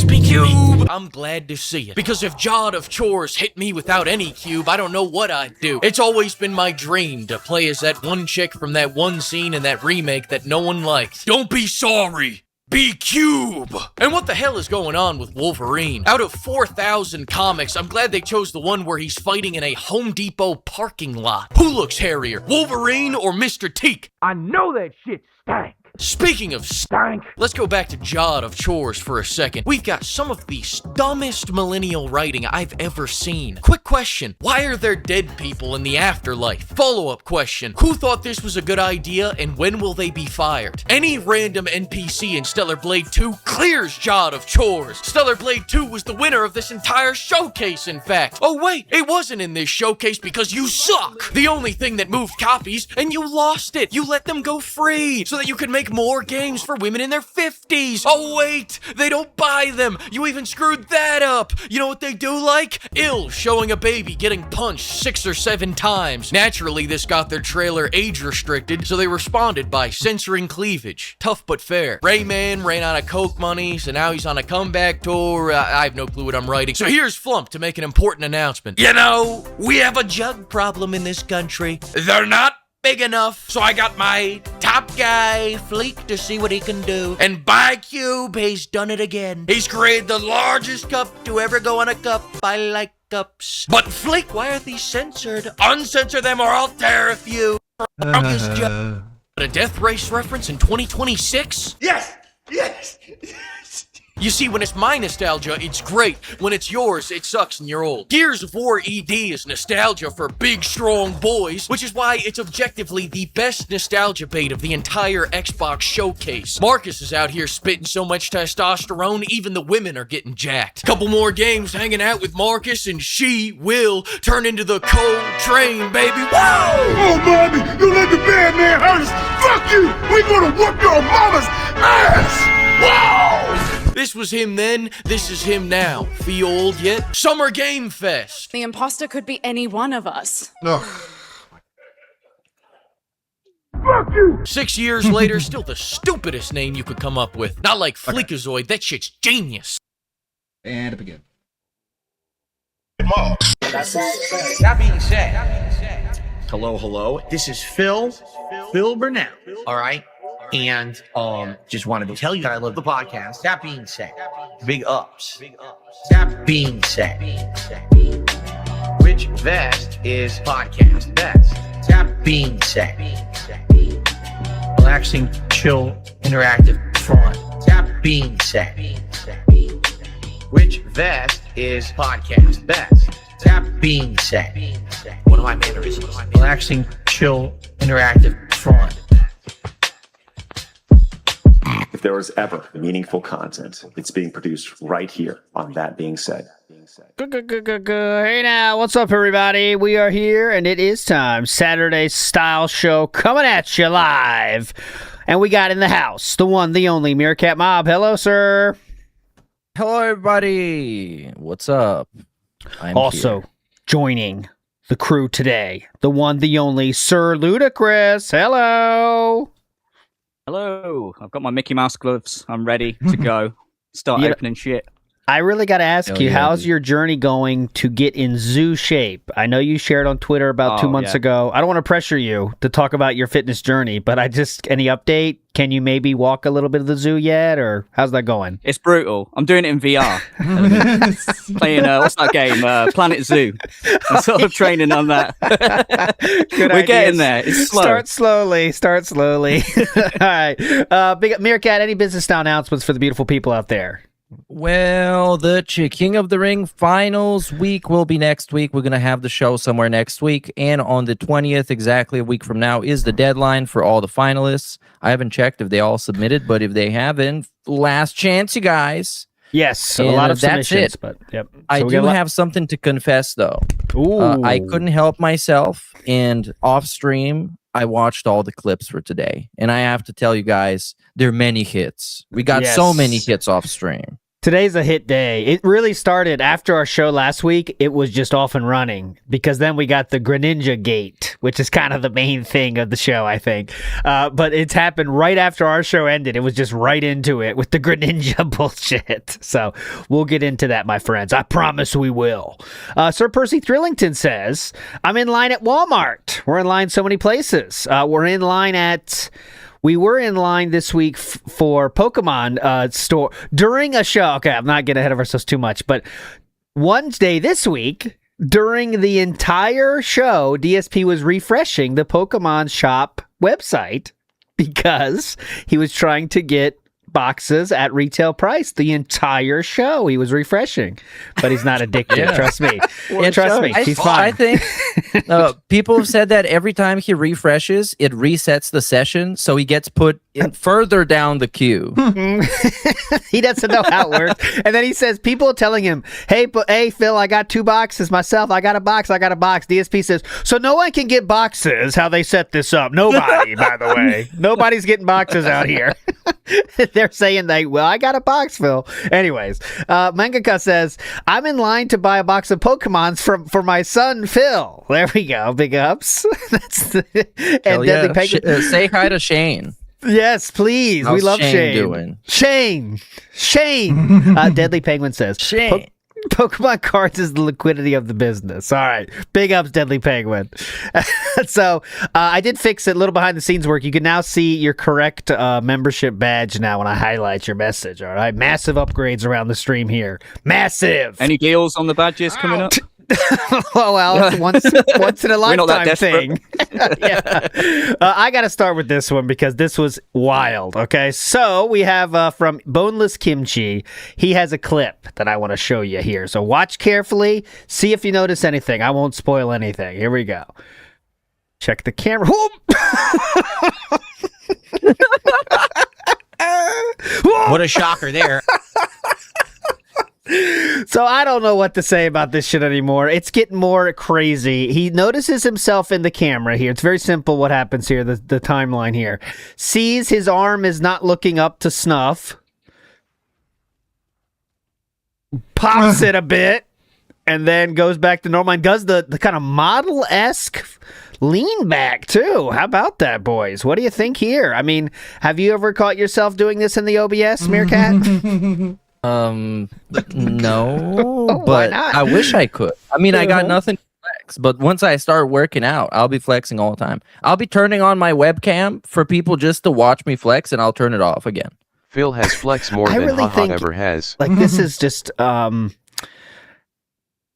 cube. I'm glad to see it. Because if Jod of Chores hit me without any cube, I don't know what I'd do. It's always been my dream to play as that one chick from that one scene in that remake that no one liked. Don't be sorry. Be Cube! And what the hell is going on with Wolverine? Out of 4,000 comics, I'm glad they chose the one where he's fighting in a Home Depot parking lot. Who looks hairier, Wolverine or Mr. Teak? I know that shit stank. Speaking of stank, let's go back to Jod of Chores for a second. We've got some of the dumbest millennial writing I've ever seen. Quick question, why are there dead people in the afterlife? Follow-up question, who thought this was a good idea and when will they be fired? Any random NPC in Stellar Blade 2 clears Jod of Chores. Stellar Blade 2 was the winner of this entire showcase, in fact. Oh wait, it wasn't in this showcase because you suck. The only thing that moved copies, and you lost it. You let them go free so that you could make more games for women in their 50s. Oh wait, they don't buy them. You even screwed that up. You know what they do like? Ill showing a baby getting punched 6 or 7 times. Naturally, this got their trailer age restricted, so they responded by censoring cleavage. Tough but fair. Rayman ran out of Coke money, so now he's on a comeback tour. I have no clue what I'm writing. So here's Flump to make an important announcement. You know, we have a jug problem in this country. They're not big enough, so I got my top guy, Fleek, to see what he can do. And by Cube, he's done it again. He's created the largest cup to ever go on a cup. I like cups. But Fleek, why are these censored? Uncensor them or I'll tear a few. A Death Race reference in 2026? Yes! Yes! You see, when it's my nostalgia, it's great. When it's yours, it sucks and you're old. Gears of War ED is nostalgia for big, strong boys, which is why it's objectively the best nostalgia bait of the entire Xbox showcase. Marcus is out here spitting so much testosterone, even the women are getting jacked. Couple more games hanging out with Marcus, and she will turn into the Cold Train, baby. Whoa! Oh, mommy, you let the bad man hurt us. Fuck you! We gonna whoop your mama's ass! Whoa! This was him then, this is him now. Feel old yet? Summer Game Fest! The imposter could be any one of us. Ugh. Fuck you! 6 years later, still the stupidest name you could come up with. Not like Fleekazoid, that shit's genius. And it begin. That being said, hello, this is Phil Burnett, all right? And just wanted to tell you that I love the podcast. That being said, big ups. That being said, which vest is podcast best? That being said, relaxing, chill, interactive, fun. That being said, which vest is podcast best? That being said, one of my mannerisms. Relaxing, chill, interactive, fun. If there was ever meaningful content, it's being produced right here on That Being Said. Hey now, what's up everybody? We are here and it is time. Saturday Style Show coming at you live. And we got in the house, the one, the only Meerkat Mob. Hello, sir. Hello, everybody. What's up? I'm also here. Joining the crew today, the one, the only Sir Ludacris. Hello. Hello, I've got my Mickey Mouse gloves. I'm ready to go. Start opening shit. I really got to ask you, how's your journey going to get in zoo shape? I know you shared on Twitter about 2 months ago. I don't want to pressure you to talk about your fitness journey, but any update? Can you maybe walk a little bit of the zoo yet, or how's that going? It's brutal. I'm doing it in VR. Playing, what's that game? Planet Zoo. I'm sort of training on that. We're getting there. It's slow. Start slowly. All right. Big Meerkat, any business style announcements for the beautiful people out there? Well, the King of the Ring finals week will be next week. We're going to have the show somewhere next week. And on the 20th, exactly a week from now, is the deadline for all the finalists. I haven't checked if they all submitted, but if they haven't, last chance, you guys. Yes, And a lot of that's submissions, it. but yep. I So we do got a lot- have something to confess, though. Ooh. I couldn't help myself, and off stream, I watched all the clips for today, and I have to tell you guys, there are many hits. We got so many hits off stream. Today's a hit day. It really started after our show last week. It was just off and running because then we got the Greninja Gate, which is kind of the main thing of the show, I think. But it's happened right after our show ended. It was just right into it with the Greninja bullshit. So we'll get into that, my friends. I promise we will. Sir Percy Thrillington says, I'm in line at Walmart. We're in line so many places. We were in line this week for Pokemon store during a show. Okay, I'm not getting ahead of ourselves too much, but one day this week, during the entire show, DSP was refreshing the Pokemon shop website because he was trying to get boxes at retail price the entire show. He was refreshing, but he's not addicted. Yeah. Trust me. Trust me. He's fine. I think people have said that every time he refreshes, it resets the session, so he gets put further down the queue. He doesn't know how it works. And then he says, people are telling him, hey, Phil, I got 2 boxes myself. I got a box. DSP says, so no one can get boxes how they set this up. Nobody, by the way. Nobody's getting boxes out here. They're saying I got a box, Phil. Anyways, Mangaka says, I'm in line to buy a box of Pokemons for my son, Phil. There we go. Big ups. And Deadly Penguin. Say hi to Shane. Yes, please. How's We love Shane. doing? Shane. Deadly Penguin says, Shane. Pokemon cards is the liquidity of the business. All right. Big ups, Deadly Penguin. So I did fix it. A little behind the scenes work. You can now see your correct membership badge now when I highlight your message. All right. Massive upgrades around the stream here. Massive. Any deals on the badges coming up? well, it's once in a We're not that lifetime thing. Yeah. I got to start with this one because this was wild. Okay, so we have from Boneless Kimchi. He has a clip that I want to show you here. So watch carefully. See if you notice anything. I won't spoil anything. Here we go. Check the camera. What a shocker there. So I don't know what to say about this shit anymore. It's getting more crazy. He notices himself in the camera here. It's very simple what happens here, the timeline here. Sees his arm is not looking up to snuff. Pops it a bit. And then goes back to normal and does the kind of model-esque lean back, too. How about that, boys? What do you think here? I mean, have you ever caught yourself doing this in the OBS, Meerkat? No, why but not? I wish I could. I mean, I got nothing to flex, but once I start working out, I'll be flexing all the time. I'll be turning on my webcam for people just to watch me flex, and I'll turn it off again. Phil has flex more I than really Haha think, ever has. Like, this is just,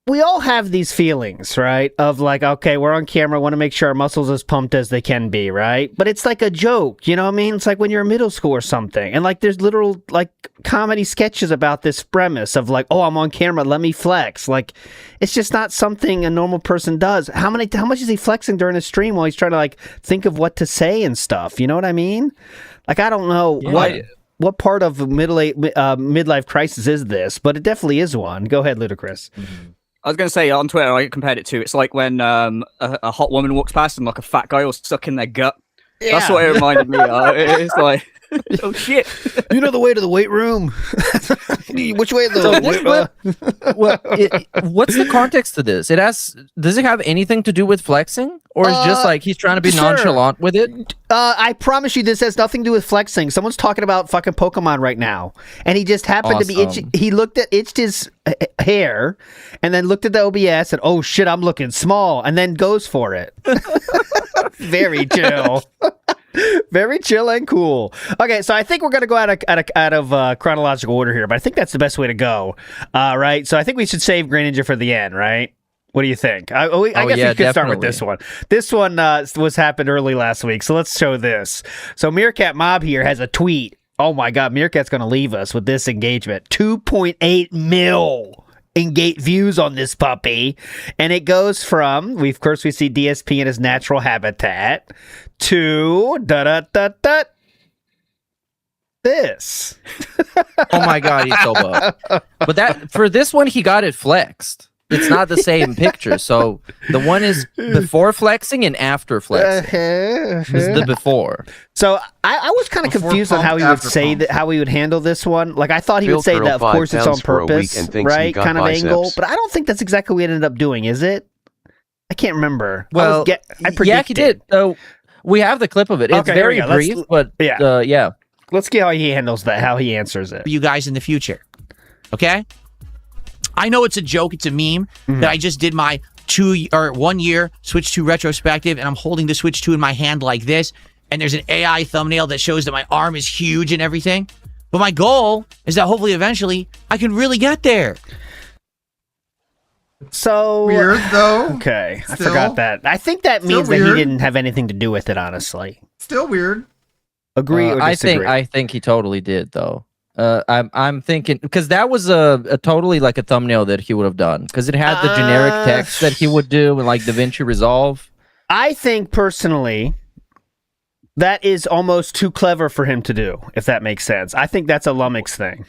we all have these feelings, right? Of like, okay, we're on camera, want to make sure our muscles as pumped as they can be, right? But it's like a joke, you know what I mean? It's like when you're in middle school or something. And like, there's literal like comedy sketches about this premise of like, oh, I'm on camera, let me flex. Like, it's just not something a normal person does. How much is he flexing during a stream while he's trying to like think of what to say and stuff? You know what I mean? Like, I don't know what part of midlife crisis is this, but it definitely is one. Go ahead, Ludacris. Mm-hmm. I was going to say, on Twitter, I compared it to, it's like when a hot woman walks past and like a fat guy will suck in their gut. Yeah. That's what it reminded me of. It's like, oh shit. You know the way to the weight room? Which way? What's the context to this? Does it have anything to do with flexing? Or is just like he's trying to be nonchalant with it? I promise you this has nothing to do with flexing. Someone's talking about fucking Pokemon right now. And he just happened to be itching. He itched his hair and then looked at the OBS and, oh shit, I'm looking small. And then goes for it. Very chill. Very chill and cool. Okay, so I think we're going to go out of chronological order here, but I think that's the best way to go. Right? So I think we should save Greninja for the end, right? What do you think? I guess we could start with this one. This one was happened early last week, so let's show this. So Meerkat Mob here has a tweet. Oh my God, Meerkat's going to leave us with this engagement. 2.8 mil views on this puppy. And it goes from, of course, we see DSP in his natural habitat to this. Oh my god, he's so buff. But that for this one, he got it flexed. It's not the same picture. So the one is before flexing and after flexing. This is the before. So I was kind of confused on how he would say that, how he would handle this one. Like I thought he would say that, of course, it's on purpose, right? Kind of angle. But I don't think that's exactly what we ended up doing, is it? I can't remember. Well, I predicted. Yeah, he did. So we have the clip of it. It's very brief, but yeah. Let's get how he handles that, how he answers it. You guys in the future, okay? I know it's a joke, it's a meme, that I just did my 1 year Switch 2 retrospective, and I'm holding the Switch 2 in my hand like this, and there's an AI thumbnail that shows that my arm is huge and everything. But my goal is that hopefully eventually I can really get there. So weird though. Okay, I forgot that. I think that means that he didn't have anything to do with it, honestly. Still weird. Agree or disagree? I think he totally did though. I'm thinking because that was a totally like a thumbnail that he would have done because it had the generic text that he would do and like DaVinci Resolve. I think personally that is almost too clever for him to do, if that makes sense. I think that's a Lummox thing.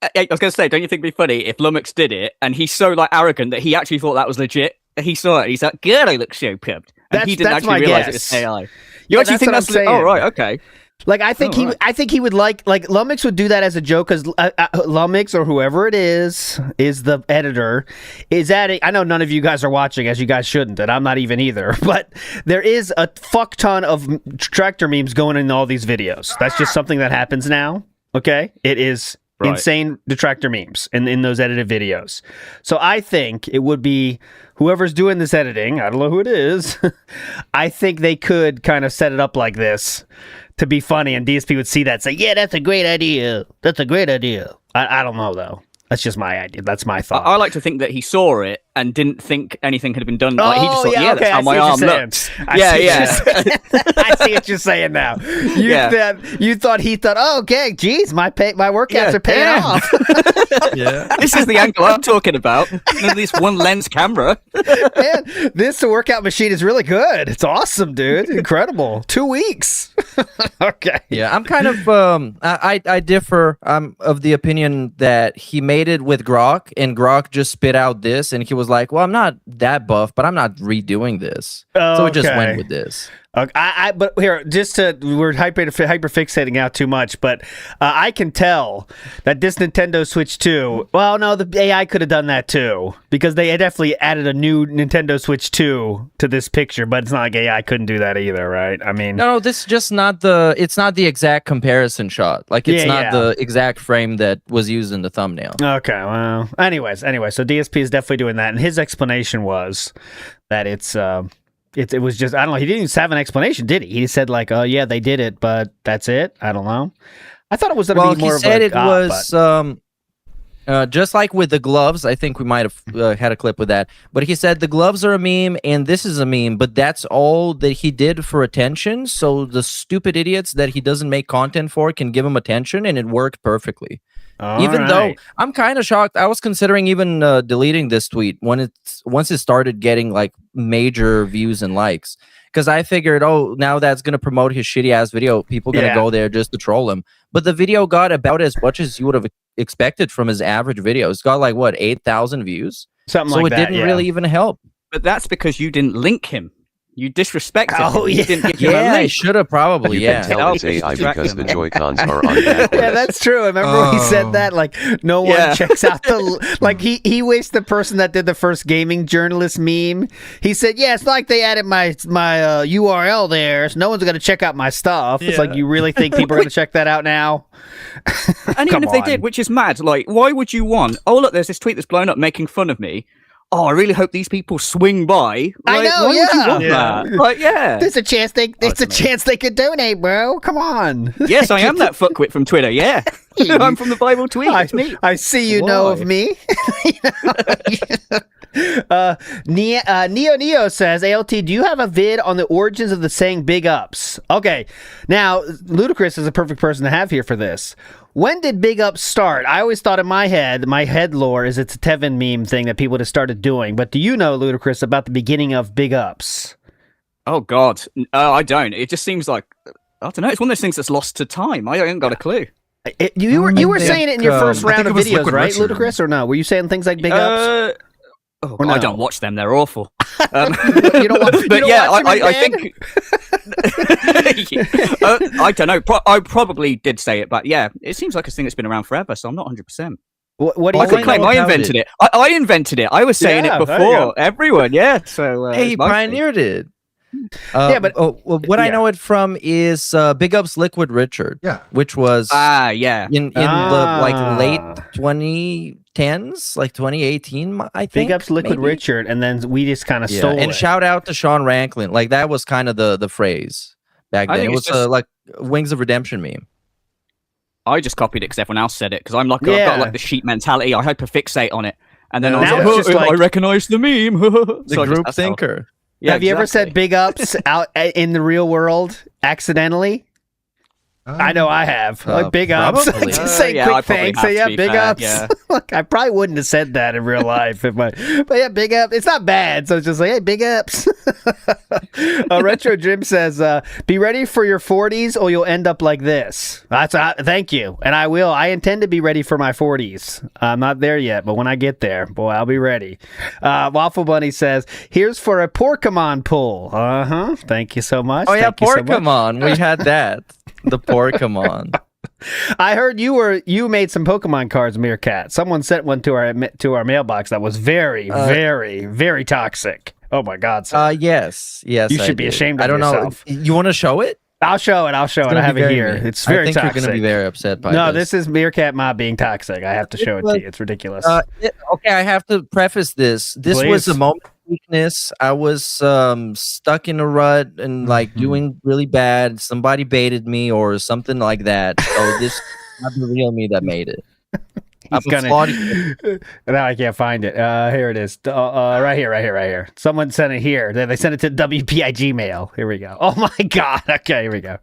I was going to say, don't you think it'd be funny if Lummox did it and he's so like arrogant that he actually thought that was legit? He saw it and he's like, "Good, I look so pumped," and he didn't actually realize it was AI. You actually think that's saying? Oh right, okay. Like I think he would like Lummox would do that as a joke because Lummox or whoever it is the editor is adding. I know none of you guys are watching, as you guys shouldn't, and I'm not even either. But there is a fuck ton of tractor memes going in all these videos. That's just something that happens now. Okay, it is insane detractor memes in those edited videos. So I think it would be whoever's doing this editing. I don't know who it is. I think they could kind of set it up like this to be funny, and DSP would see that and say, yeah, that's a great idea. That's a great idea. I don't know, though. That's just my idea. That's my thought. I like to think that he saw it and didn't think anything had been done. Like, he just thought, yeah, that's how my arm looks. I see what you're saying now. You thought he thought, oh, okay, geez, my workouts are paying off. This is the angle I'm talking about. This one lens camera. Man, this workout machine is really good. It's awesome, dude. Incredible. 2 weeks. Okay. Yeah, I'm kind of I differ. I'm of the opinion that he made it with Grok, and Grok just spit out this, and he was like, well, I'm not that buff, but I'm not redoing this. So it just went with this. Okay. But here, we're hyper fixating out too much, but I can tell that this Nintendo Switch 2, well, no, the AI could have done that too, because they definitely added a new Nintendo Switch 2 to this picture, but it's not like AI couldn't do that either, right? I mean, no, this is just it's not the exact comparison shot. Like it's not the exact frame that was used in the thumbnail. Okay, well, anyway, so DSP is definitely doing that, and his explanation was that it was just, I don't know, he didn't even have an explanation, did he? He said like, oh yeah, they did it, but that's it? I don't know. I thought it was going to be more of a... Well, he said it was, just like with the gloves, I think we might have had a clip with that, but he said the gloves are a meme and this is a meme, but that's all that he did for attention, so the stupid idiots that he doesn't make content for can give him attention, and it worked perfectly. Though I'm kind of shocked. I was considering even deleting this tweet once it started getting like major views and likes, because I figured, oh, now that's going to promote his shitty ass video. People going to go there just to troll him. But the video got about as much as you would have expected from his average video. It's got like what, 8,000 views, something so like that. So it didn't really even help. But that's because you didn't link him. You disrespected him. Oh, yeah. You didn't give him a link. I should have probably, You can tell it's AI because the Joy-Cons are on backwards. Yeah, that's true. I remember when he said that, like, no one checks out the... Like, he wished the person that did the first gaming journalist meme. He said, yeah, it's like they added my URL there, so no one's going to check out my stuff. It's like, you really think people are going to check that out now? And even if they did, which is mad, like, why would you want... Oh, look, there's this tweet that's blown up making fun of me. Oh, I really hope these people swing by. Like, I know, why would you want that? Like, There's a chance they could donate, bro. Come on. Yes, I am that fuckwit from Twitter. Yeah, I'm from the Bible tweet. It's me. I see you know of me. Neo says, ALT, do you have a vid on the origins of the saying big ups? Okay, now Ludacris is a perfect person to have here for this. When did big ups start? I always thought in my head lore is it's a Tevin meme thing that people just started doing. But do you know, Ludacris, about the beginning of big ups? Oh, God. I don't. It just seems like, I don't know. It's one of those things that's lost to time. I haven't got a clue. You were saying it in your first round of videos, Liquid right, Richard. Ludacris, or no? Were you saying things like big ups? Oh, Or no? I don't watch them; they're awful. You don't watch, you But don't yeah, watch them in I bed? think I don't know. I probably did say it, but yeah, it seems like a thing that's been around forever. So I'm not 100%. What do you I could claim I invented it. I invented it. I was saying Yeah, it there you go. before everyone. Yeah, so Hey, he it's my thing. pioneered it. Yeah, but- what I know it from is Big Up's Liquid Richard. Yeah. Which was yeah in the like late 2010s, like 2018, I think. Big ups Liquid maybe? Richard, and then we just kind of Yeah, stole and it. shout out to Sean Ranklin. Like that was kind of the phrase back I then. think It it's was just- like Wings of Redemption meme. I just copied it because everyone else said it. Because I'm like, I've Yeah. got like the sheep mentality. I hyperfixate on it, and then I was Now like, it's just like- I recognize the meme. The group thinker. Yeah, Have you ever exactly. said big ups out in the real world accidentally? I know I have. Like big ups. probably. Just say Yeah, I quick probably thanks. have, Say to yeah, be big fair, ups. yeah. Look, I probably wouldn't have said that in real life but yeah, big up. It's not bad. So it's just like, hey, big ups. Retro Jim says, be ready for your 40s or you'll end up like this. Thank you. And I will. I intend to be ready for my 40s. I'm not there yet, but when I get there, boy, I'll be ready. Waffle Bunny says, here's for a Porkamon pull. Uh-huh. Thank you so much. Oh yeah, Thank you so much. Porkamon. We had that. The Porkamon. I heard you made some Pokemon cards, Meerkat. Someone sent one to our mailbox that was very, very, very toxic. Oh my God! Sir. Yes. You I should be did. ashamed of I don't yourself. know. You want to show it? I'll show it. I have it here. It's very I think toxic. you're going to be very upset by No, this. this is Meerkat Mob being toxic. I have to show it to you. It's ridiculous. Okay, I have to preface this. This was Please. a moment of weakness. I was stuck in a rut and like doing really bad. Somebody baited me or something like that. So this is not the real me that made it. I'm applauding you. Now I can't find it. Here it is. Right here. Someone sent it here. They sent it to WPIG mail. Here we go. Oh my God. Okay, here we go.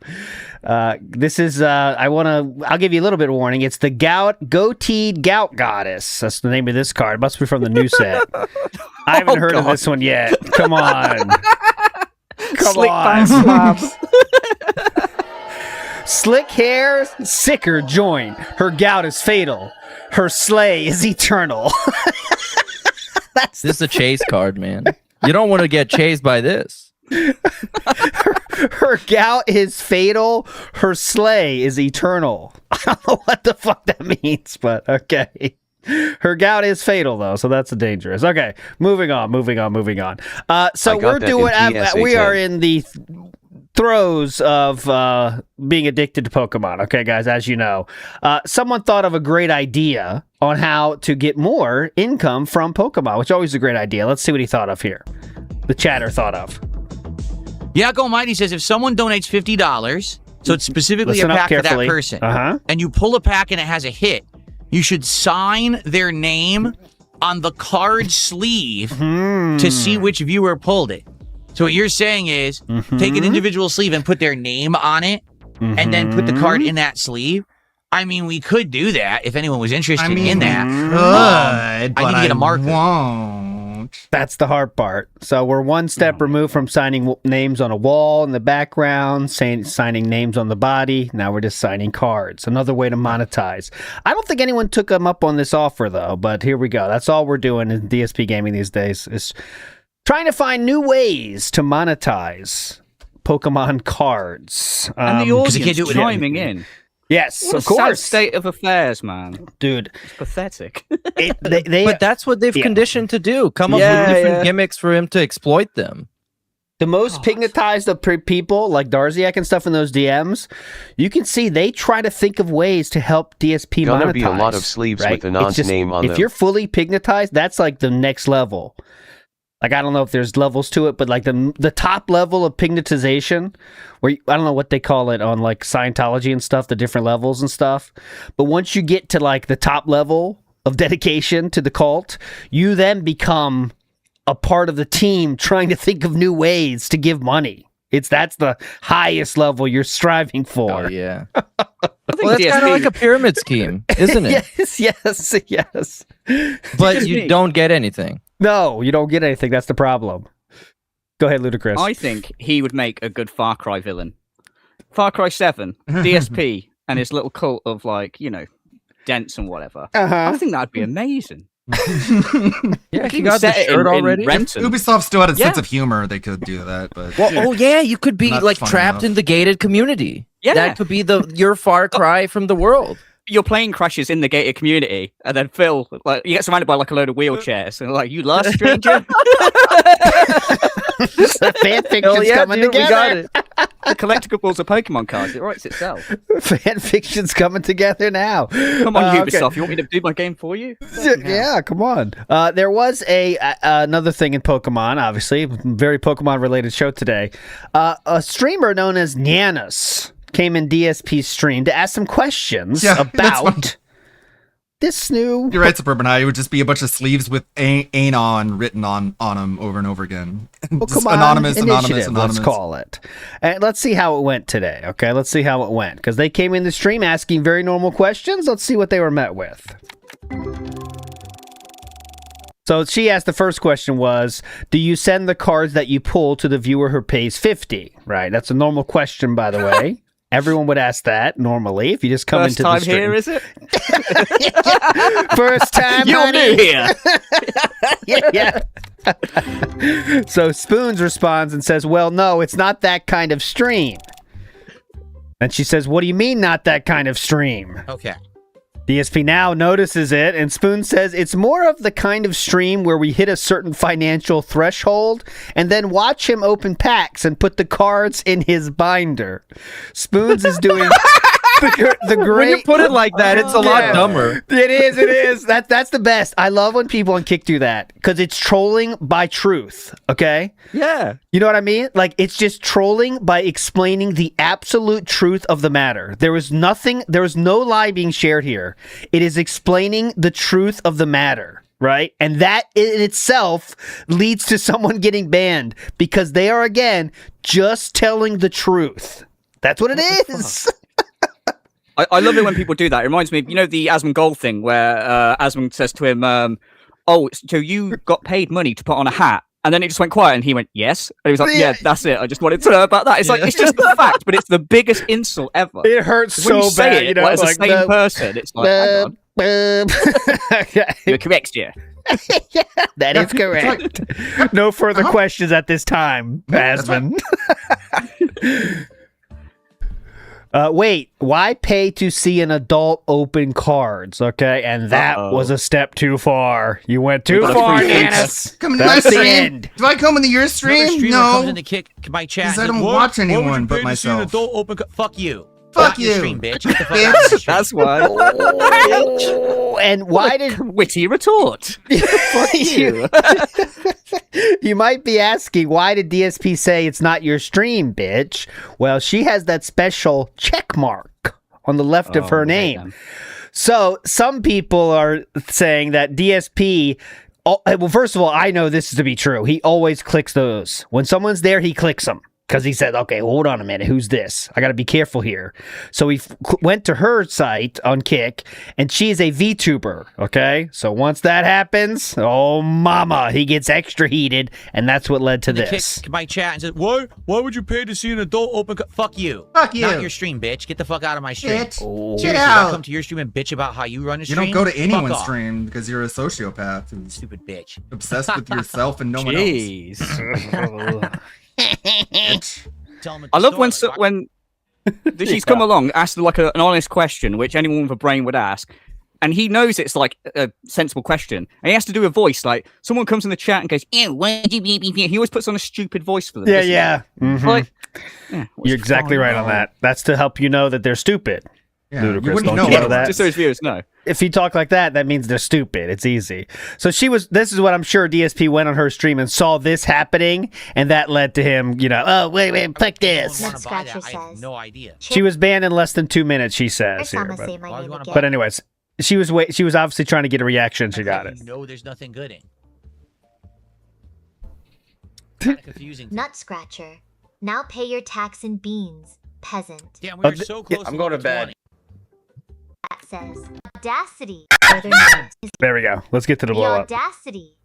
This is. I'll give you a little bit of warning. It's the goateed gout goddess. That's the name of this card. It must be from the new set. I haven't heard of this one yet. Come on. Come Slick on. back Slick hair, sicker joint. Her gout is fatal. Her slay is eternal. This is a chase card, man. You don't want to get chased by this. Her gout is fatal. Her slay is eternal. I don't know what the fuck that means, but okay. Her gout is fatal, though, so that's dangerous. Okay, moving on. So we're doing. We are in the throes of being addicted to Pokemon. Okay, guys, as you know, someone thought of a great idea on how to get more income from Pokemon, which is always a great idea. Let's see what he thought of here. The chatter thought of. Yakko Mighty says if someone donates $50, so it's specifically Listen a up pack for that carefully. person, Uh-huh. and you pull a pack and it has a hit, you should sign their name on the card sleeve to see which viewer pulled it. So what you're saying is take an individual sleeve and put their name on it, and then put the card in that sleeve. I mean, we could do that if anyone was interested in that. I need to get a marker. Won't. That's the hard part. So we're one step removed from signing names on a wall in the background, signing names on the body. Now we're just signing cards. Another way to monetize. I don't think anyone took them up on this offer, though, but here we go. That's all we're doing in DSP Gaming these days is trying to find new ways to monetize Pokemon cards. And the 'cause you audience can't do it chiming in. Yes, What of a sad course. state of affairs, man. Dude. It's pathetic. But that's what they've conditioned to do. Come up Yeah, with different yeah. gimmicks for him to exploit them. The most pignatized of people, like Darziak and stuff in those DMs, you can see they try to think of ways to help DSP Gonna monetize. be a lot of sleeves right? with the It's nonce just- name on if them. you're fully pignatized, that's like the next level. Like, I don't know if there's levels to it, but like the top level of pignatization, where I don't know what they call it on like Scientology and stuff, the different levels and stuff. But once you get to like the top level of dedication to the cult, you then become a part of the team trying to think of new ways to give money. That's the highest level you're striving for. Oh, yeah. I think Well, that's kind of DSP like a pyramid scheme, isn't it? yes. But you don't get anything. No, you don't get anything. That's the problem. Go ahead, Ludacris. I think he would make a good Far Cry villain. Far Cry 7, DSP, and his little cult of like, you know, dents and whatever. Uh-huh. I think that'd be amazing. Yeah, he got the shirt already. If Ubisoft still had a sense of humor, they could do that. But Well, oh yeah, you could be Not like funny trapped enough. in the gated community. Yeah. That could be your Far Cry from the world. Your plane crashes in the gated community, and then Phil, like, you get surrounded by like a load of wheelchairs, and like, you lost, stranger. The fan fiction's coming dude, together. we got it. The collectibles of Pokemon cards, it writes itself. Fan fiction's coming together now. Come on, Okay. Ubisoft, you want me to do my game for you? Yeah, come on. There was another thing in Pokemon, obviously, very Pokemon related show today. A streamer known as Nyanus came in DSP's stream to ask some questions about this new. You're right, Suburban High. It would just be a bunch of sleeves with Anon written on them over and over again. Just Pokemon anonymous, Initiative, anonymous. let's call it. And let's see how it went today. Okay, let's see how it went because they came in the stream asking very normal questions. Let's see what they were met with. So she asked, the first question was, do you send the cards that you pull to the viewer who pays $50? Right, that's a normal question, by the way. Everyone would ask that normally if you just come First into the time stream. here, is it? First time, You're honey. new here. yeah. So Spoons responds and says, well, no, it's not that kind of stream. And she says, what do you mean not that kind of stream? Okay. DSP now notices it, and Spoon says it's more of the kind of stream where we hit a certain financial threshold and then watch him open packs and put the cards in his binder. Spoons is doing the great. When you put it like that, it's a lot dumber. It is. That's the best. I love when people on Kick do that because it's trolling by truth. Okay. Yeah. You know what I mean? Like, it's just trolling by explaining the absolute truth of the matter. There was no lie being shared here. It is explaining the truth of the matter, right? And that in itself leads to someone getting banned because they are, again, just telling the truth. That's what it is. I love it when people do that. It reminds me of, you know, the Asmongold thing where Asmon says to him, oh, so you got paid money to put on a hat? And then it just went quiet and he went, yes. And he was like, yeah, that's it. I just wanted to know about that. It's like, it's just the fact, but it's the biggest insult ever. It hurts when so you say bad. It, you know, like, as like the same person, it's like, hang on. You're correct, yeah. That is correct. No further questions at this time, Asmon. Wait, why pay to see an adult open cards? Okay, and that was a step too far. You went too far, Yanis. Come into my stream. Do I come into your stream? No. Comes in to kick my chat. Because I don't watch anyone but myself. Fuck you. Fuck you. Stream, bitch. Get the fuck out of my stream. That's why. And why did witty retort? Fuck you. You might be asking, why did DSP say it's not your stream, bitch? Well, she has that special check mark on the left of her name. So some people are saying that DSP. Well, first of all, I know this to be true. He always clicks those. When someone's there, he clicks them. Because he said, okay, hold on a minute. Who's this? I got to be careful here. So he went to her site on Kick, and she is a VTuber, okay? So once that happens, oh, mama, he gets extra heated, and that's what led to this. Kick my chat and said, why would you pay to see an adult open... Fuck you. Fuck you. Not your stream, bitch. Get the fuck out of my stream. Get Seriously, out. I come to your stream and bitch about how you run a You stream? don't go to Fuck anyone's off. stream because you're a sociopath who's Stupid bitch. obsessed with yourself and no one Jeez. else. I love when she's come along, asked like an honest question, which anyone with a brain would ask, and he knows it's like a sensible question, and he has to do a voice like someone comes in the chat and goes, "Ew, why did you be?" He always puts on a stupid voice for them. Yeah. Mm-hmm. Like, You're exactly right on that. That's to help you know that they're stupid. Yeah, Ludicrous, you wouldn't don't know you know that? just so his viewers know. If you talk like that, that means they're stupid. It's easy. So this is what I'm sure DSP went on her stream and saw this happening, and that led to him, oh, wait, click this. I have no idea. She was banned in less than 2 minutes, she says here. But anyways, she was obviously trying to get a reaction. She got it. No, there's nothing good in. Kind of confusing. Nut scratcher. Now pay your tax in beans, peasant. Damn, we were so close. I'm going to bed. That says audacity. There we go. Let's get to the The blow up. audacity.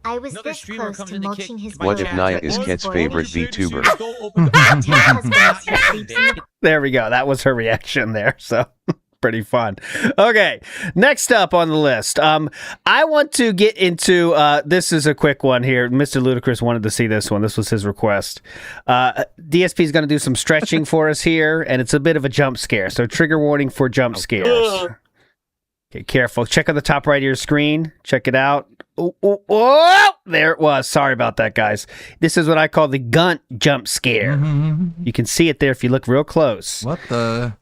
I was this close to mulching his What if world Naya for is Ked's sport. favorite VTuber? There we go. That was her reaction there. So pretty fun. Okay, next up on the list. I want to get into this is a quick one here. Mr. Ludacris wanted to see this one. This was his request. DSP is going to do some stretching for us here, and it's a bit of a jump scare. So trigger warning for jump scares. Okay, careful. Check on the top right of your screen. Check it out. Oh, there it was. Sorry about that, guys. This is what I call the Gunt jump scare. You can see it there if you look real close. What the?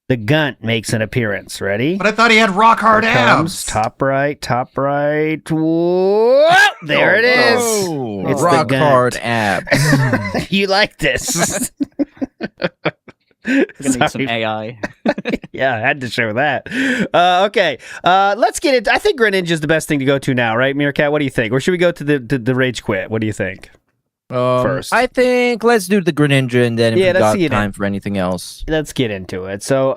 The Gunt makes an appearance. Ready? But I thought he had rock hard abs. Top right, top right. Whoa, there it is. It's rock the Gunt. hard abs. You like this? We're gonna need some AI. Yeah, I had to show that. Okay, let's get it. I think Greninja is the best thing to go to now, right, Meerkat? What do you think? Or should we go to the Rage Quit? What do you think? First, I think let's do the Greninja, and then if we let's got see time for anything else. Let's get into it. So,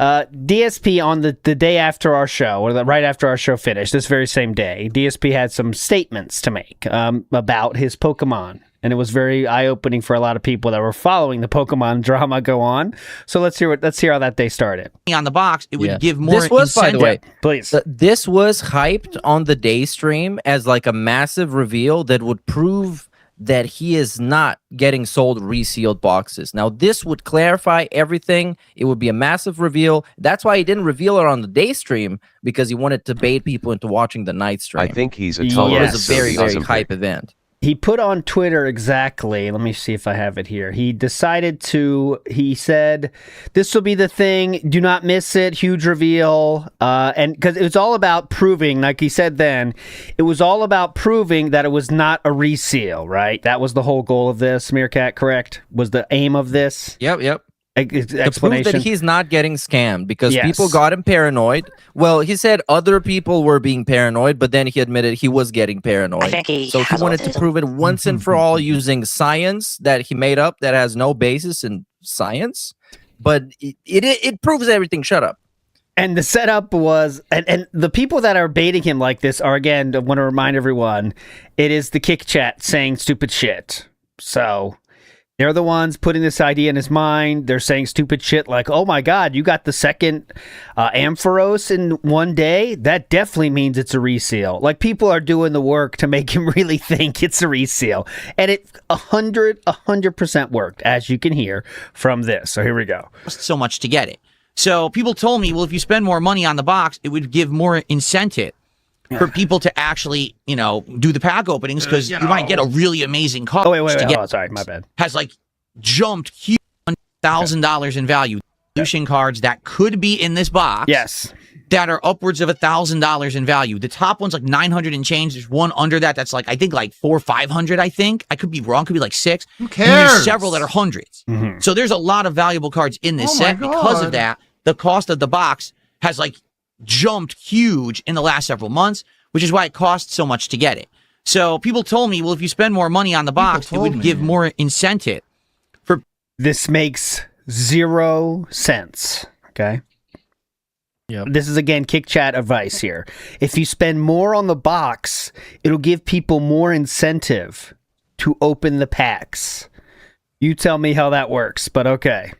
DSP on the day after our show, or right after our show finished, this very same day, DSP had some statements to make about his Pokemon. And it was very eye-opening for a lot of people that were following the Pokemon drama go on. So let's hear how that day started. On the box, it would give more This was, by the way, please. This was hyped on the day stream as like a massive reveal that would prove that he is not getting sold resealed boxes. Now, this would clarify everything. It would be a massive reveal. That's why he didn't reveal it on the day stream, because he wanted to bait people into watching the night stream. I think he's a It tolerant. was a very, very hype event. He put on Twitter exactly. Let me see if I have it here. He said, this will be the thing. Do not miss it. Huge reveal. And because it was all about proving, like he said then, it was all about proving that it was not a reseal, right? That was the whole goal of this, Meerkat, correct? Was the aim of this? Yep. Explanation. To prove that he's not getting scammed, because people got him paranoid. Well, he said other people were being paranoid, but then he admitted he was getting paranoid. So he wanted to prove it once and for all using science that he made up that has no basis in science. But it proves everything. Shut up. And the setup was, and the people that are baiting him like this are, again, I want to remind everyone, it is the Kick Chat saying stupid shit. So they're the ones putting this idea in his mind. They're saying stupid shit like, oh my God, you got the second Ampharos in one day? That definitely means it's a reseal. Like, people are doing the work to make him really think it's a reseal. And it 100% worked, as you can hear from this. So here we go. So much to get it. So people told me, well, if you spend more money on the box, it would give more incentive for people to actually, do the pack openings, because you might get a really amazing card. Oh, wait. Oh, sorry, my bad. Has jumped huge $1,000 in value. Solution cards that could be in this box. Yes. That are upwards of $1,000 in value. The top one's 900 and change. There's one under that that's I think 400 or 500. I think I could be wrong. Could be 6. Who cares? And there's several that are hundreds. Mm-hmm. So there's a lot of valuable cards in this set. Because of that, the cost of the box has jumped huge in the last several months, which is why it costs so much to get it. So people told me, well, if you spend more money on the box, it would give more incentive. This makes 0 sense. Okay. Yep. This is, again, Kick Chat advice here. If you spend more on the box, it'll give people more incentive to open the packs. You tell me how that works, but okay.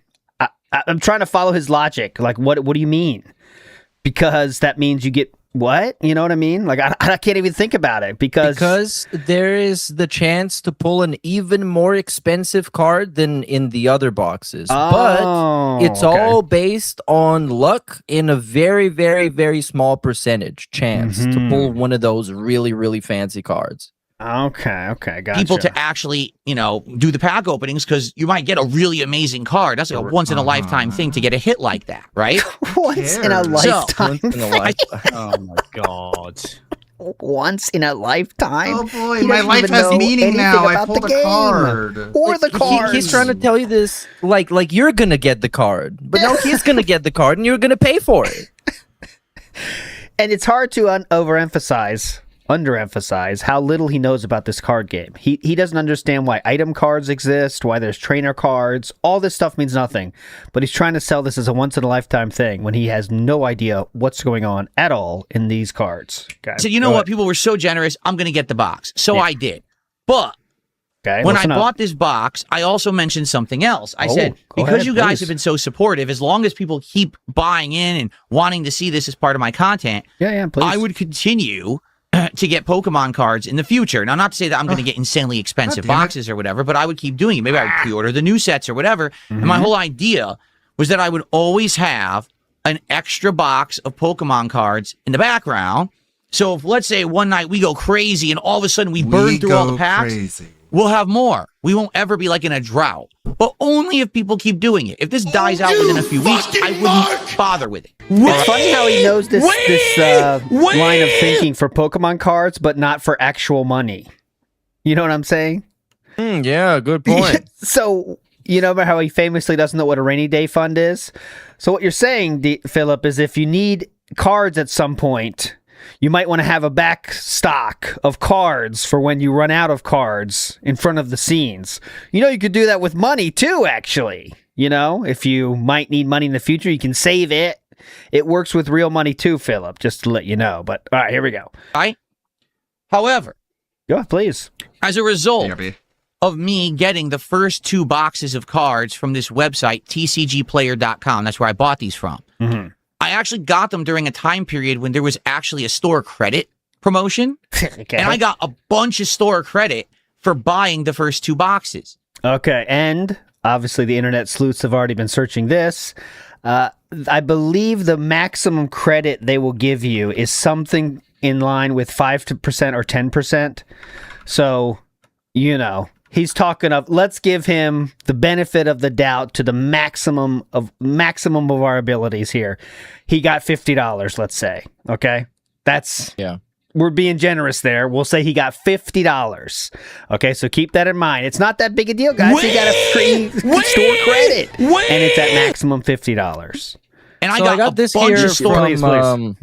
I'm trying to follow his logic. What do you mean? Because that means you get what? You know what I mean? I can't even think about it because there is the chance to pull an even more expensive card than in the other boxes. But it's all based on luck in a very, very, very small percentage chance to pull one of those really, really fancy cards. Okay, gotcha. People to actually, do the pack openings, because you might get a really amazing card. That's a once-in-a-lifetime thing to get a hit like that, right? Once in a lifetime. Oh my God. Once in a lifetime. Oh boy, my life has meaning now. I pulled a card. Or the card. He's trying to tell you this like you're gonna get the card, but no, he's gonna get the card and you're gonna pay for it. And it's hard to overemphasize underemphasize how little he knows about this card game. He doesn't understand why item cards exist, why there's trainer cards. All this stuff means nothing. But he's trying to sell this as a once-in-a-lifetime thing when he has no idea what's going on at all in these cards. So you know what? People were so generous, I'm going to get the box. So I did. But when I bought this box, I also mentioned something else. I said, because you guys have been so supportive, as long as people keep buying in and wanting to see this as part of my content, I would continue to get Pokemon cards in the future. Now, not to say that I'm going to get insanely expensive boxes or whatever, but I would keep doing it. Maybe I would pre-order the new sets or whatever. And my whole idea was that I would always have an extra box of Pokemon cards in the background. So if, let's say, one night we go crazy and all of a sudden we burn through all the packs, we'll have more. We won't ever be like in a drought. But only if people keep doing it. If this dies out within a few weeks, I wouldn't bother with it. It's funny how he knows this line of thinking for Pokemon cards, but not for actual money. You know what I'm saying? Yeah, good point. So, you know how he famously doesn't know what a rainy day fund is? So what you're saying, Philip, is if you need cards at some point, you might want to have a back stock of cards for when you run out of cards in front of the scenes. You know, you could do that with money too, actually. You know, if you might need money in the future, you can save it. It works with real money too, Philip, just to let you know. But all right, here we go. However, go please. As a result of me getting the first 2 boxes of cards from this website, tcgplayer.com, that's where I bought these from. I actually got them during a time period when there was actually a store credit promotion. And I got a bunch of store credit for buying the first 2 boxes. Okay, and obviously the internet sleuths have already been searching this. I believe the maximum credit they will give you is something in line with 5% or 10%. So, you know, he's talking of, let's give him the benefit of the doubt to the maximum of our abilities here. He got $50, let's say. Okay? That's we're being generous there. We'll say he got $50. Okay, so keep that in mind. It's not that big a deal, guys. He got a free store credit. And it's at maximum $50. And so I got this here from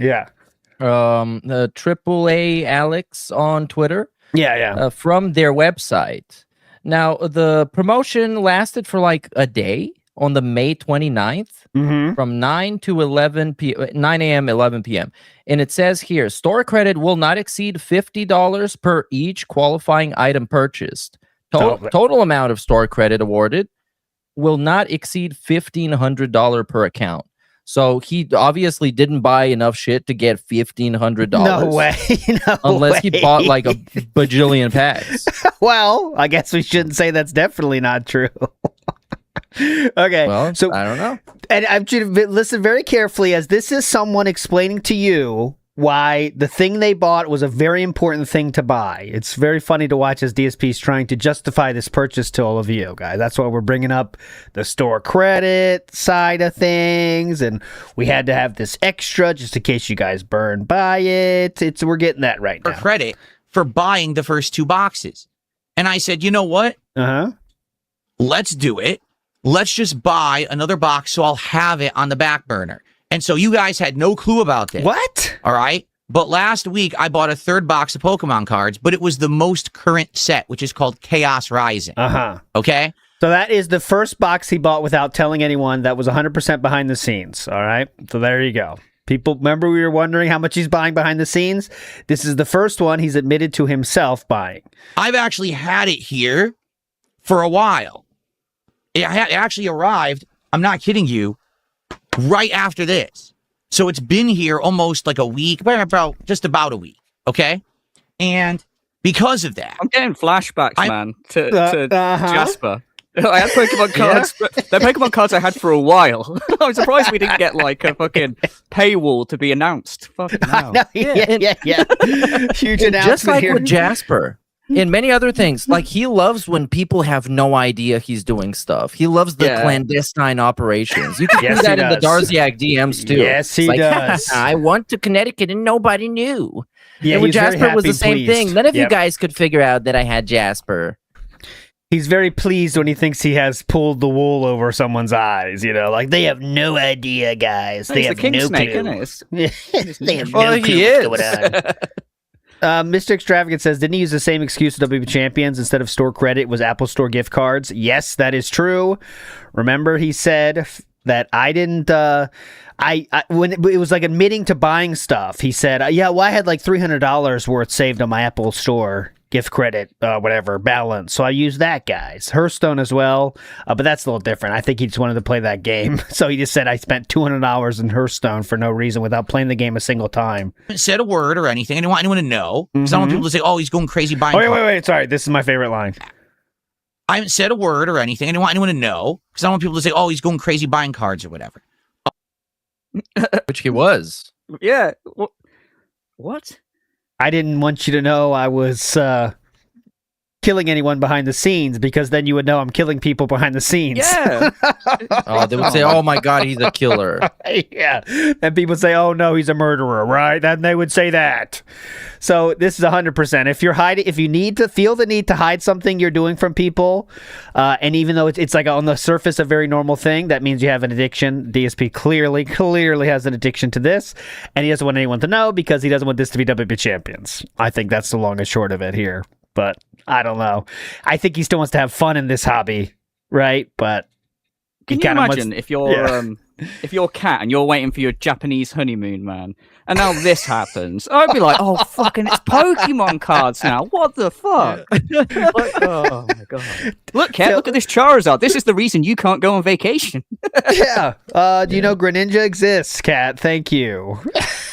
AAA Alex on Twitter. From their website. Now, the promotion lasted for like a day on the May 29th from 9 to 11 9 a.m., 11 p.m. And it says here, store credit will not exceed $50 per each qualifying item purchased. Total amount of store credit awarded will not exceed $1,500 per account. So he obviously didn't buy enough shit to get $1,500. No way. Unless he bought like a bajillion packs. Well, I guess we shouldn't say that's definitely not true. Okay. Well, so I don't know. And I want you to listen very carefully, as this is someone explaining to you why the thing they bought was a very important thing to buy. It's very funny to watch as DSP is trying to justify this purchase to all of you, guys. That's why we're bringing up the store credit side of things, and we had to have this extra just in case you guys burn by it. We're getting that right now. Credit for buying the first 2 boxes. And I said, you know what? Let's do it. Let's just buy another box so I'll have it on the back burner. And so you guys had no clue about this. What? All right. But last week, I bought a 3rd box of Pokemon cards, but it was the most current set, which is called Chaos Rising. Okay? So that is the first box he bought without telling anyone. That was 100% behind the scenes. All right? So there you go. People, remember we were wondering how much he's buying behind the scenes? This is the first one he's admitted to himself buying. I've actually had it here for a while. It actually arrived, I'm not kidding you, right after this. So it's been here almost like a week, just about a week, okay? And because of that... I'm getting flashbacks, man, to Jasper. I had Pokemon cards. They're Pokemon cards I had for a while. I'm surprised we didn't get like a fucking paywall to be announced. Fucking hell. Yeah. Huge announcement just like here. with Jasper. And many other things. Like, he loves when people have no idea he's doing stuff. He loves the clandestine operations. You can do that in the Darziak DMs, too. Yes, he does. I went to Connecticut and nobody knew. Yeah, and with Jasper, it was the same pleased. thing. None of you guys could figure out that I had Jasper. He's very pleased when he thinks he has pulled the wool over someone's eyes, you know, like they have no idea, guys. They have no clue. Snake, isn't it? They have no clue what's going on. Mr. Extravagant says, didn't he use the same excuse to WB Champions instead of store credit? It was Apple Store gift cards. Yes, that is true. Remember, he said that I didn't. When it was like admitting to buying stuff, he said, "Yeah, well, I had like $300 worth saved on my Apple Store gift credit, whatever balance, so I used that, guys. Hearthstone as well, but that's a little different. I think he just wanted to play that game, so he just said I spent $200 in Hearthstone for no reason without playing the game a single time. I haven't said a word or anything. I didn't want anyone to know because I don't want people to say, "Oh, he's going crazy buying." Wait. Sorry, this is my favorite line. I haven't said a word or anything. I didn't want anyone to know because I don't want people to say, "Oh, he's going crazy buying cards or whatever." Which he was. Yeah. What? I didn't want you to know I was killing anyone behind the scenes because then you would know I'm killing people behind the scenes. Yeah. Oh, they would say, "Oh my God, he's a killer." Yeah. And people say, "Oh no, he's a murderer," right? Then they would say that. So this is 100%. If you're hiding, if you feel the need to hide something you're doing from people, and even though it's like on the surface a very normal thing, that means you have an addiction. DSP clearly has an addiction to this, and he doesn't want anyone to know because he doesn't want this to be WB Champions. I think that's the long and short of it here. But I don't know. I think he still wants to have fun in this hobby, right? But can you imagine if you're Cat and you're waiting for your Japanese honeymoon, man, and now this happens? I'd be like, "Oh, fucking, it's Pokemon cards now. What the fuck?" Like, oh my god! Look, Cat, look at this Charizard. This is the reason you can't go on vacation. Yeah. Do you know Greninja exists, Cat? Thank you.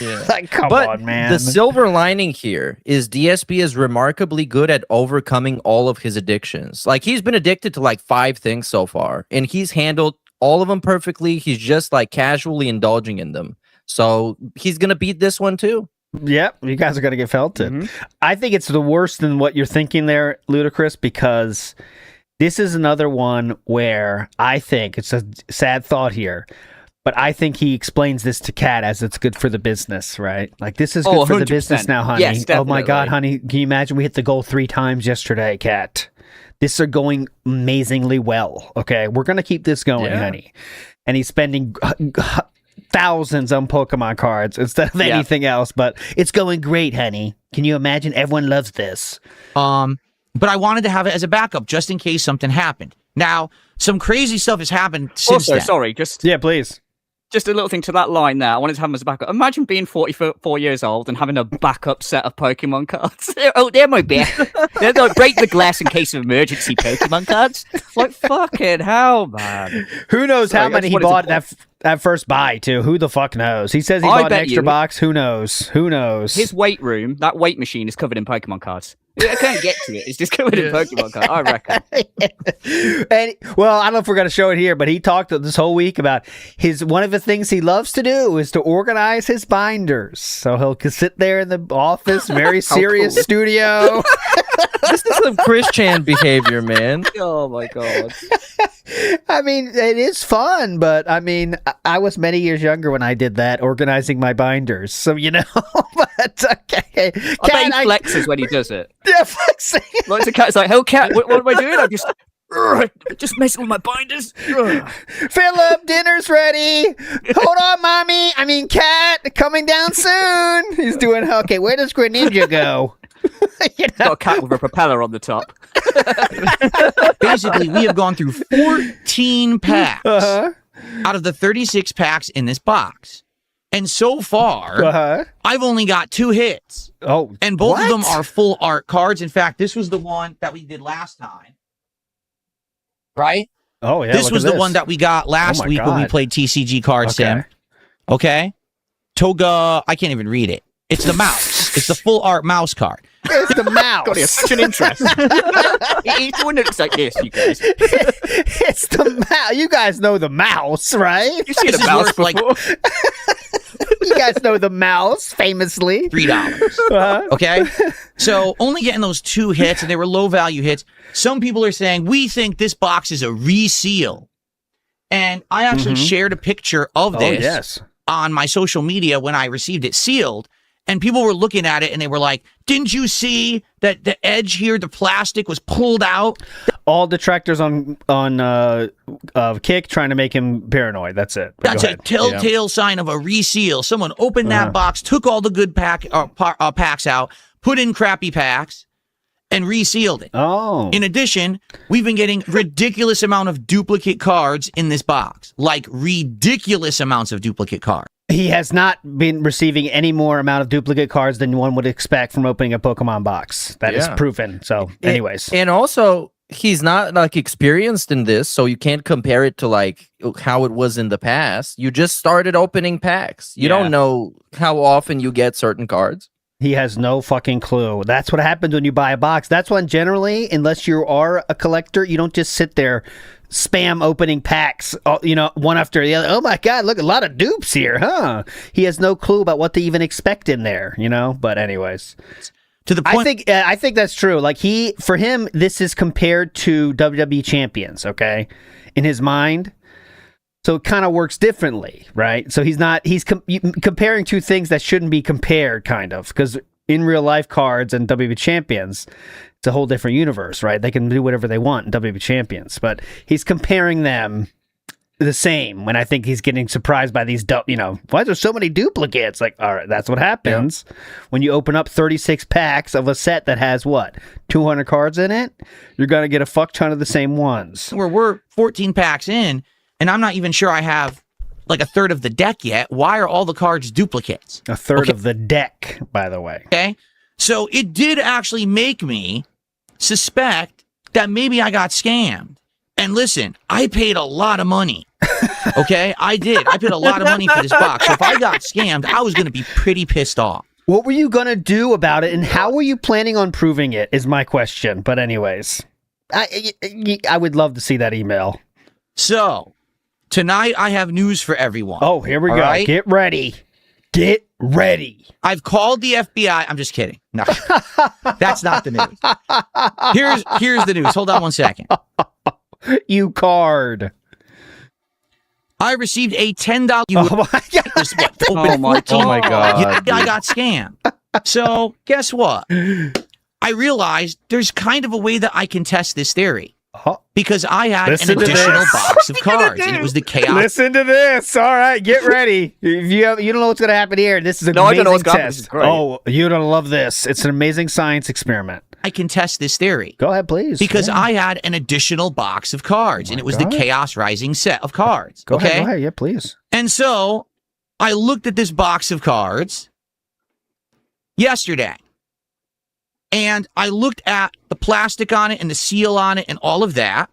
Yeah. Like, come on, man. The silver lining here is DSP is remarkably good at overcoming all of his addictions. Like, he's been addicted to like 5 things so far, and he's handled all of them perfectly. He's just like casually indulging in them. So he's going to beat this one too. Yep, you guys are going to get felted. I think it's the worse than what you're thinking there, Ludacris, because this is another one where I think it's a sad thought here. But I think he explains this to Kat as it's good for the business, right? Like, this is good for the business now, honey. Yes, oh my God, honey. Can you imagine we hit the goal 3 times yesterday, Kat? This are going amazingly well, okay? We're going to keep this going, honey. And he's spending thousands on Pokemon cards instead of anything else, but it's going great, honey. Can you imagine? Everyone loves this. But I wanted to have it as a backup just in case something happened. Now, some crazy stuff has happened since then. Sorry, just... Yeah, please. Just a little thing to that line there. I wanted to have them as a backup. Imagine being 44 years old and having a backup set of Pokemon cards. Oh, they're my best. They're like break the glass in case of emergency Pokemon cards. Like, fucking hell, man. Who knows how many he bought that first buy, too? Who the fuck knows? He says he bought an extra box. Who knows? Who knows? His weight room, that weight machine is covered in Pokemon cards. I can't get to it. It's just covered in Pokemon cards, I reckon. And, well, I don't know if we're going to show it here, but he talked this whole week about one of the things he loves to do is to organize his binders. So he'll sit there in the office, very serious studio. This is some Chris Chan behavior, man. Oh my god. I mean, it is fun, but I mean, I was many years younger when I did that, organizing my binders. So, you know, but okay. I bet he flexes when he does it. Yeah, flexing. Like the cat's like, "Hell, Cat, what am I doing? I'm just messing with my binders." Philip, dinner's ready. Hold on, mommy. I mean, Cat, coming down soon. He's doing, okay, where does Greninja go? You know? Got a cat with a propeller on the top. Basically, we have gone through 14 packs out of the 36 packs in this box. And so far, I've only got 2 hits. Oh, and both of them are full art cards. In fact, this was the one that we did last time. Right? Oh, yeah. This was the one that we got last week when we played TCG Card Sim. Okay? Toga, I can't even read it. It's the mouse. It's the full art mouse card. It's the mouse. God, he has such an interest. He's the one that looks like this, you guys. It's the mouse. You guys know the mouse, right? You've seen a mouse before. Like, you guys know the mouse, famously. $3. Okay? So only getting those 2 hits, and they were low-value hits. Some people are saying, we think this box is a reseal. And I actually shared a picture of this on my social media when I received it sealed. And people were looking at it and they were like, didn't you see that the edge here, the plastic was pulled out? All detractors on Kick trying to make him paranoid. That's it. That's a telltale sign of a reseal. Someone opened that box, took all the good packs out, put in crappy packs, and resealed it. Oh. In addition, we've been getting ridiculous amount of duplicate cards in this box. Like ridiculous amounts of duplicate cards. He has not been receiving any more amount of duplicate cards than one would expect from opening a Pokemon box. That is proven. So, anyways. And also, he's not like experienced in this, so you can't compare it to like how it was in the past. You just started opening packs. You don't know how often you get certain cards. He has no fucking clue. That's what happens when you buy a box. That's when generally, unless you are a collector, you don't just sit there spam opening packs, one after the other. Oh my God, look, a lot of dupes here, huh? He has no clue about what to even expect in there, But anyways, to the point, I think that's true. Like for him, this is compared to WWE champions, okay, in his mind. So it kind of works differently, right? So he's comparing two things that shouldn't be compared, kind of, because in real life cards and WWE champions, it's a whole different universe, right? They can do whatever they want in WWE champions, but he's comparing them the same when I think he's getting surprised by these, why are there so many duplicates? Like, all right, that's what happens when you open up 36 packs of a set that has 200 cards in it. You're going to get a fuck ton of the same ones. We're 14 packs in, and I'm not even sure I have like a third of the deck yet. Why are all the cards duplicates? A third of the deck, by the way. Okay. So it did actually make me suspect that maybe I got scammed. And listen, I paid a lot of money. Okay, I did. I paid a lot of money for this box. So if I got scammed, I was going to be pretty pissed off. What were you going to do about it, and how were you planning on proving it, is my question. But anyways, I would love to see that email. So, tonight I have news for everyone. Oh, here we go. Right? Get ready. Get ready. I've called the FBI. I'm just kidding. No, that's not the news. Here's the news. Hold on one second. You card. I received a $10. Oh my God. Oh my God. I got scammed. So guess what? I realized there's kind of a way that I can test this theory. Because I had an additional box of cards, and it was the chaos. Listen to this. All right, get ready. If you don't know what's going to happen here, this is an amazing test. Oh, you're going to love this. It's an amazing science experiment. I can test this theory. Go ahead, please. Because I had an additional box of cards, and it was the Chaos Rising set of cards. Go ahead. Yeah, please. And so I looked at this box of cards yesterday. And I looked at the plastic on it and the seal on it and all of that.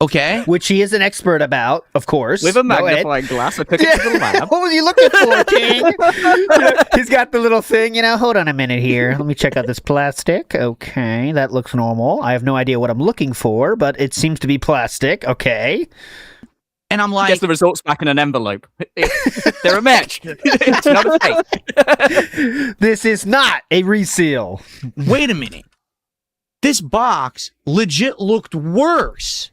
Okay. Which he is an expert about, of course. With a magnifying glass, I took it to the lab. What were you looking for, King? He's got the little thing, hold on a minute here. Let me check out this plastic. Okay, that looks normal. I have no idea what I'm looking for, but it seems to be plastic. Okay. And I'm like... Gets the results back in an envelope. They're a match. It's not a fake. This is not a reseal. Wait a minute. This box legit looked worse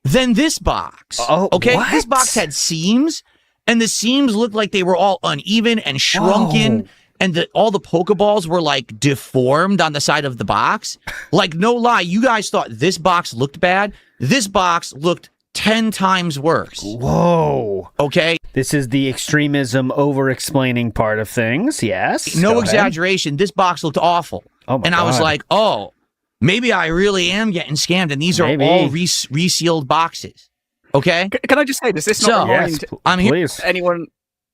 than this box. Oh, okay? what? This box had seams, and the seams looked like they were all uneven and shrunken, and all the Pokeballs were like deformed on the side of the box. Like, no lie, you guys thought this box looked bad. This box looked 10 times worse. Whoa. Okay? This is the extremism over-explaining part of things, yes. No exaggeration. This box looked awful. Oh my and God. I was like, maybe I really am getting scammed, and these are all resealed boxes. Okay? Can I just say, does this not remind I'm here. anyone...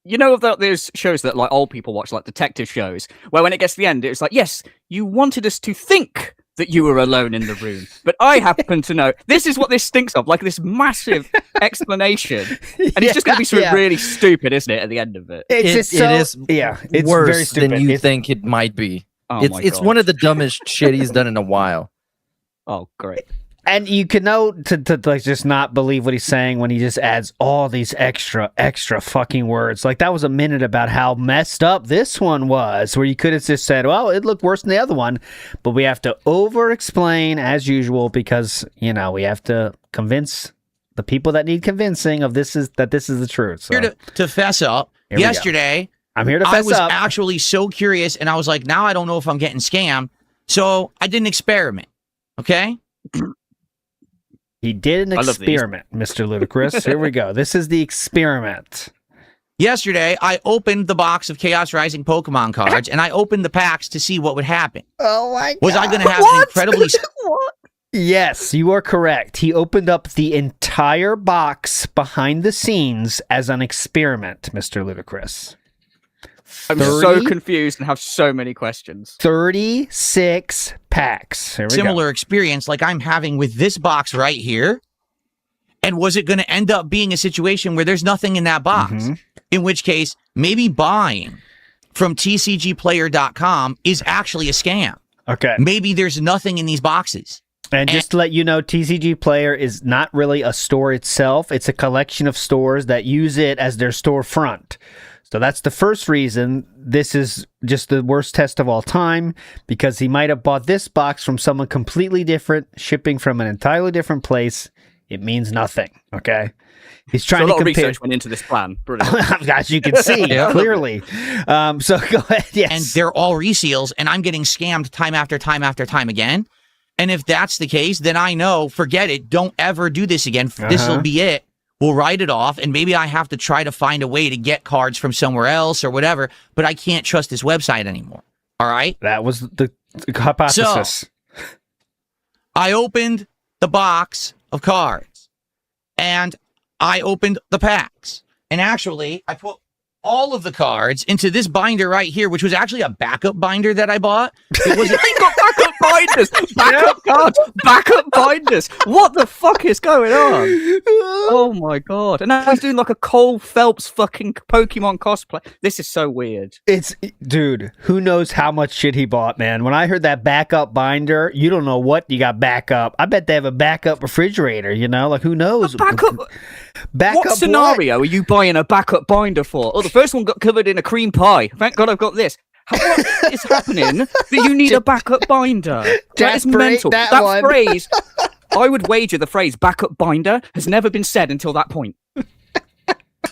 You know about those shows that like old people watch, like detective shows, where when it gets to the end, it's like, yes, you wanted us to think that you were alone in the room, but I happen to know this is what this stinks of, like this massive explanation, and it's just going to be something really stupid, isn't it? At the end of it, it is it's worse very stupid than you think it might be. It's one of the dumbest shit he's done in a while. Oh, great. And you can know to like just not believe what he's saying when he just adds all these extra fucking words. Like that was a minute about how messed up this one was, where you could have just said, well, it looked worse than the other one, but we have to over-explain as usual because, we have to convince the people that need convincing of this is the truth. So. Here to fess up, yesterday I'm here to I fess was up. actually so curious, and I was like, now I don't know if I'm getting scammed. So I did an experiment. Okay? He did an experiment, Mr. Ludacris. Here we go. This is the experiment. Yesterday, I opened the box of Chaos Rising Pokemon cards, and I opened the packs to see what would happen. Oh my God. Was I going to have an incredibly... Yes, you are correct. He opened up the entire box behind the scenes as an experiment, Mr. Ludacris. I'm so confused and have so many questions. 36 packs. Here we Similar experience like I'm having with this box right here. And was it going to end up being a situation where there's nothing in that box? In which case, maybe buying from tcgplayer.com is actually a scam. Okay. Maybe there's nothing in these boxes. And just to let you know, TCG Player is not really a store itself. It's a collection of stores that use it as their storefront. So that's the first reason this is just the worst test of all time, because he might have bought this box from someone completely different, shipping from an entirely different place. It means nothing, okay? He's trying so a lot to compare. of research went into this plan. Brilliant. As you can see, clearly. So go ahead, yes. And they're all reseals, and I'm getting scammed time after time after time again. And if that's the case, then I know, forget it. Don't ever do this again. This will be it. We'll write it off, and maybe I have to try to find a way to get cards from somewhere else or whatever, but I can't trust this website anymore. All right? That was the hypothesis. So, I opened the box of cards, and I opened the packs. And actually, I put all of the cards into this binder right here, which was actually a backup binder that I bought. It was You got backup binders, backup cards, backup binders. What the fuck is going on? Oh my God! And now he's doing like a Cole Phelps fucking Pokemon cosplay. This is so weird. Dude, who knows how much shit he bought, man. When I heard that backup binder, you don't know what you got backup. I bet they have a backup refrigerator, you know? Like, who knows? Backup what scenario are you buying a backup binder for? Oh, the first one got covered in a cream pie. Thank God I've got this. What is happening that you need a backup binder? That is mental. That phrase, I would wager the phrase backup binder has never been said until that point.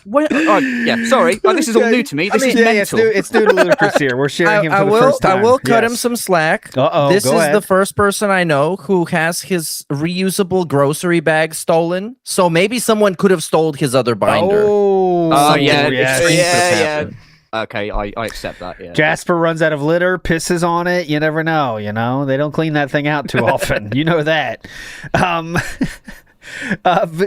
Yeah, sorry. This is all new to me. This is mental. It's new to Ludacris here. We're sharing him for the first time. I will cut him some slack. This is ahead. the first person I know who has his reusable grocery bag stolen. So maybe someone could have stolen his other binder. Yeah. Okay, I accept that, yeah. Jasper runs out of litter, pisses on it. You never know, you know? They don't clean that thing out too often. You know that.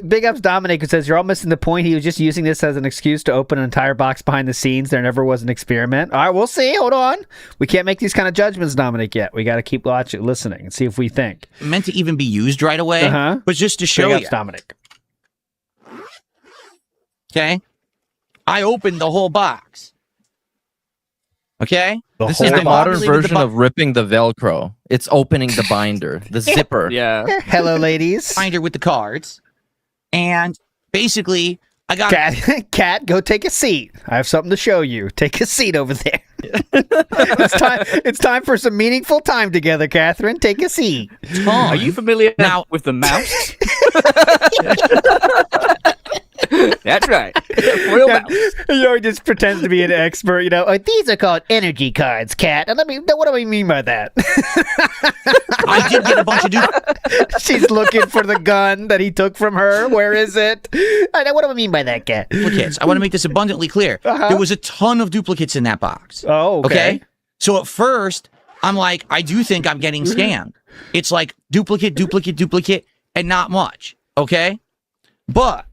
Big Ups Dominic, who says, you're all missing the point. He was just using this as an excuse to open an entire box behind the scenes. There never was an experiment. All right, we'll see. Hold on. We can't make these kind of judgments, Dominic, yet. We got to keep listening and see if we think. Meant to even be used right away, but just to show Big you. Ups Dominic. Okay? I opened the whole box. Okay? This is the modern version of ripping the Velcro. It's opening the binder, the zipper. Yeah. Hello, ladies. Binder with the cards. And basically, I got... Cat, go take a seat. I have something to show you. Take a seat over there. It's time for some meaningful time together, Catherine. Take a seat. Are you familiar now with the mouse? That's right. Real mouse. You know, he just pretends to be an expert. You know, these are called energy cards, Cat. And what do I mean by that? I did get a bunch of She's looking for the gun that he took from her. Where is it? What do I mean by that, Cat? Duplicates. I want to make this abundantly clear. There was a ton of duplicates in that box. Oh, okay. So at first, I'm like, I do think I'm getting scammed. It's like duplicate, and not much. Okay? But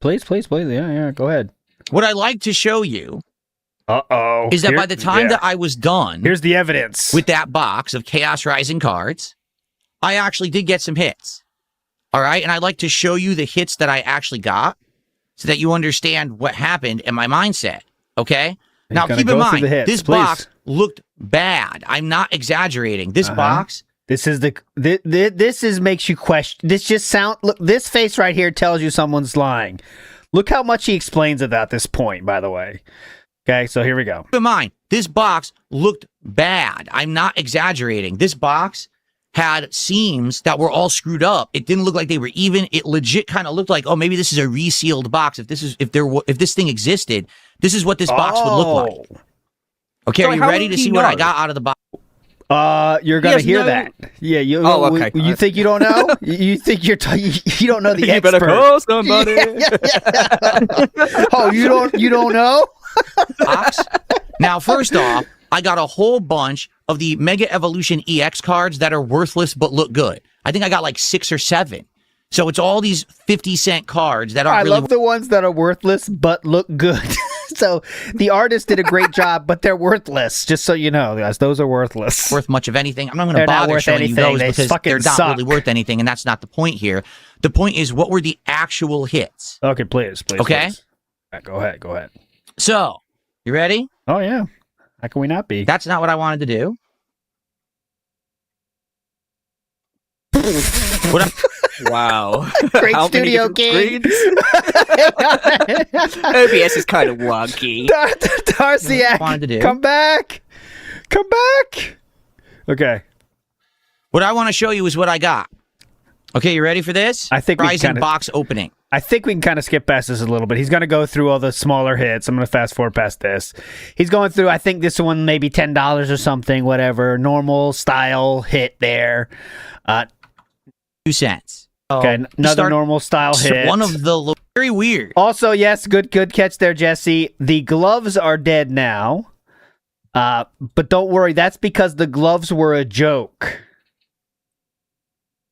Please. Yeah, go ahead. What I like to show you is that by the time that I was done... Here's the evidence. ...with that box of Chaos Rising cards, I actually did get some hits. All right? And I'd like to show you the hits that I actually got so that you understand what happened in my mindset. Okay? Now, keep in mind, this box looked bad. I'm not exaggerating. This box... This makes you question. Look, this face right here tells you someone's lying. Look how much he explains about this point, by the way. Okay, so here we go. Keep in mind, this box looked bad. I'm not exaggerating. This box had seams that were all screwed up. It didn't look like they were even. It legit kind of looked like, oh, maybe this is a resealed box. If this thing existed, this is what this box would look like. Okay, So are you how ready would to he see what I know? got out of the box? You're gonna hear that. Yeah, you. Oh, okay. You think you don't know? You think you don't know the You expert? better call somebody. Oh, you don't know? Box? Now, first off, I got a whole bunch of the Mega Evolution EX cards that are worthless but look good. I think I got like 6 or 7. So it's all these 50-cent cards that aren't I really love the ones that are worthless but look good. So the artist did a great job, but they're worthless. Just so you know, guys, those are worthless. worth much of anything. I'm not going to They're not bother worth showing you anything. those They because fucking they're not suck. really worth anything, and that's not the point here. The point is, what were the actual hits? Okay, please. Okay? Please. Go ahead. So, you ready? Oh yeah. How can we not be? That's not what I wanted to do. Wow. Great How many studio different game. screens? OBS is kind of wonky. Darciac, wanted to do. come back. Okay. What I want to show you is what I got. Okay, you ready for this? I think we Rising kinda- box opening. I think we can kind of skip past this a little bit. He's going to go through all the smaller hits. I'm going to fast forward past this. He's going through, I think this one maybe $10 or something, whatever. Normal style hit there. 2 cents. Okay, another normal style hit. One of the very weird. Also, yes, good catch there, Jesse. The gloves are dead now. But don't worry, that's because the gloves were a joke.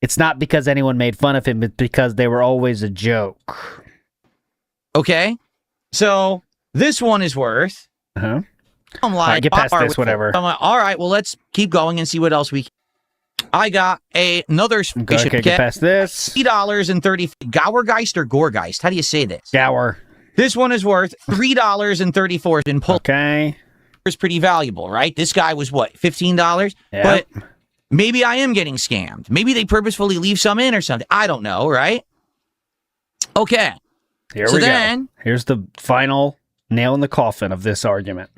It's not because anyone made fun of him, it's because they were always a joke. Okay, so this one is worth. Uh-huh. I'm like, All right, get past this, whatever. I'm like, all right, well, let's keep going and see what else we can. I got another spaceship Okay, get past this. $3.30. Gourgeist or Gorgeist? How do you say this? Gower. This one is worth $3.34. Been pulled. Okay. It's pretty valuable, right? This guy was what, $15? Yeah. But maybe I am getting scammed. Maybe they purposefully leave some in or something. I don't know, right? Okay. Here So we then- go. Here's the final nail in the coffin of this argument.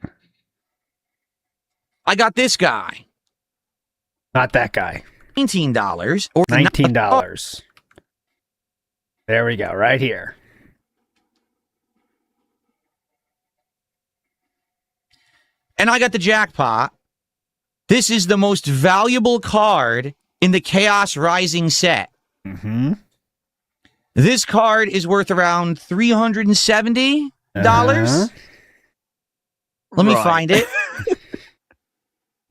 I got this guy. Not that guy. $19 or $19. There we go, right here. And I got the jackpot. This is the most valuable card in the Chaos Rising set. Mm-hmm. This card is worth around $370. Uh-huh. Let me Right. find it.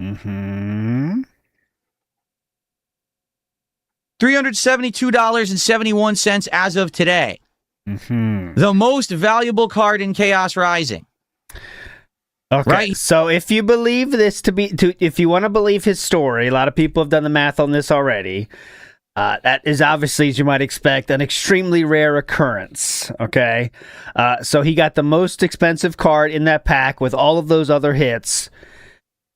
Mm-hmm. $372.71 as of today. Mm-hmm. The most valuable card in Chaos Rising. Okay. Right. So if you believe this if you want to believe his story, a lot of people have done the math on this already. That is obviously, as you might expect, an extremely rare occurrence. Okay. So he got the most expensive card in that pack with all of those other hits.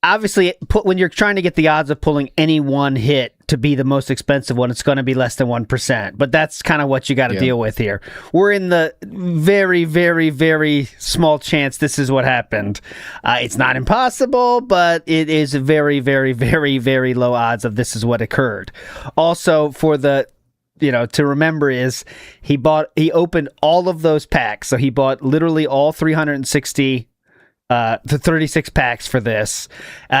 Obviously, when you're trying to get the odds of pulling any one hit to be the most expensive one, it's going to be less than 1%. But that's kind of what you got to deal with here. We're in the very, very, very small chance this is what happened. It's not impossible, but it is very, very, very, very low odds of this is what occurred. Also, for the to remember is he opened all of those packs. So he bought literally all 360 the 36 packs for this.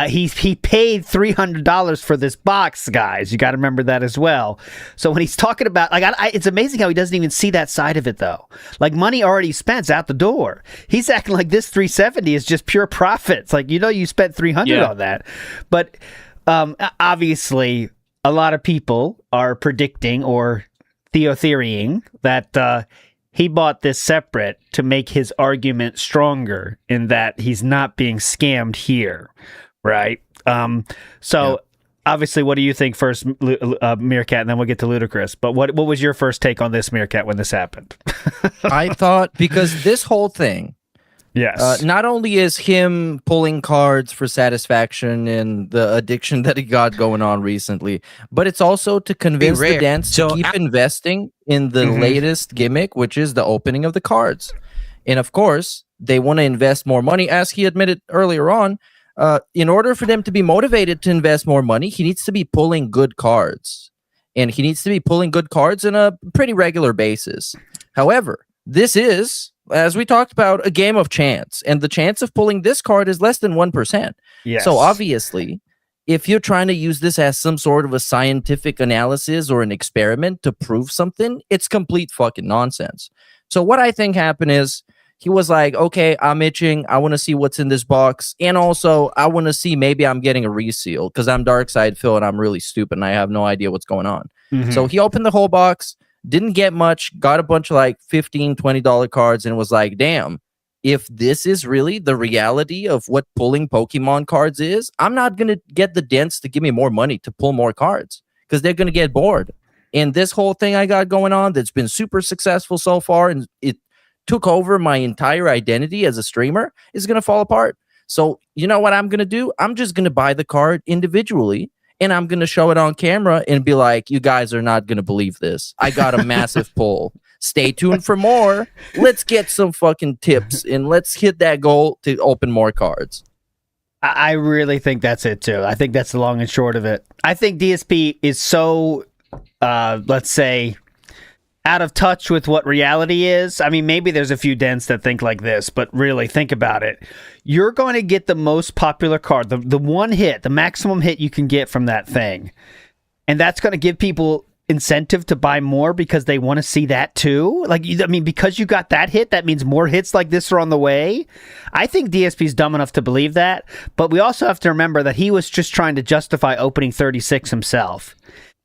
He paid $300 for this box, guys. You got to remember that as well. So when he's talking about, it's amazing how he doesn't even see that side of it, though. Like, money already spent out the door. He's acting like this 370 is just pure profit. It's like, you spent $300 on that. But obviously, a lot of people are predicting or theorying that he bought this separate to make his argument stronger in that he's not being scammed here, right? Obviously, what do you think first, Meerkat, and then we'll get to Ludacris. But what was your first take on this, Meerkat, when this happened? I thought, because this whole thing, yes, not only is him pulling cards for satisfaction and the addiction that he got going on recently, but it's also to convince the dance to keep investing in the latest gimmick, which is the opening of the cards. And of course, they want to invest more money, as he admitted earlier on. in order for them to be motivated to invest more money, he needs to be pulling good cards. And he needs to be pulling good cards on a pretty regular basis. However, this is, as we talked about, a game of chance. And the chance of pulling this card is less than 1%. Yes. So obviously, if you're trying to use this as some sort of a scientific analysis or an experiment to prove something, it's complete fucking nonsense. So what I think happened is, he was like, okay, I'm itching. I want to see what's in this box. And also, I want to see maybe I'm getting a reseal because I'm Dark Side Phil and I'm really stupid and I have no idea what's going on. Mhm. So he opened the whole box, didn't get much, got a bunch of like $15, $20 cards and was like, damn, if this is really the reality of what pulling Pokemon cards is, I'm not going to get the dents to give me more money to pull more cards because they're going to get bored. And this whole thing I got going on that's been super successful so far and it took over my entire identity as a streamer is going to fall apart. So you know what I'm going to do? I'm just going to buy the card individually and I'm going to show it on camera and be like, you guys are not going to believe this. I got a massive pull. Stay tuned for more. Let's get some fucking tips and let's hit that goal to open more cards. I really think that's it too. I think that's the long and short of it. I think DSP is so, let's say, out of touch with what reality is. I mean, maybe there's a few dents that think like this, but really think about it. You're going to get the most popular card, the one hit, the maximum hit you can get from that thing. And that's going to give people incentive to buy more because they want to see that too. Like, I mean, because you got that hit, that means more hits like this are on the way. I think DSP's dumb enough to believe that, but we also have to remember that he was just trying to justify opening 36 himself.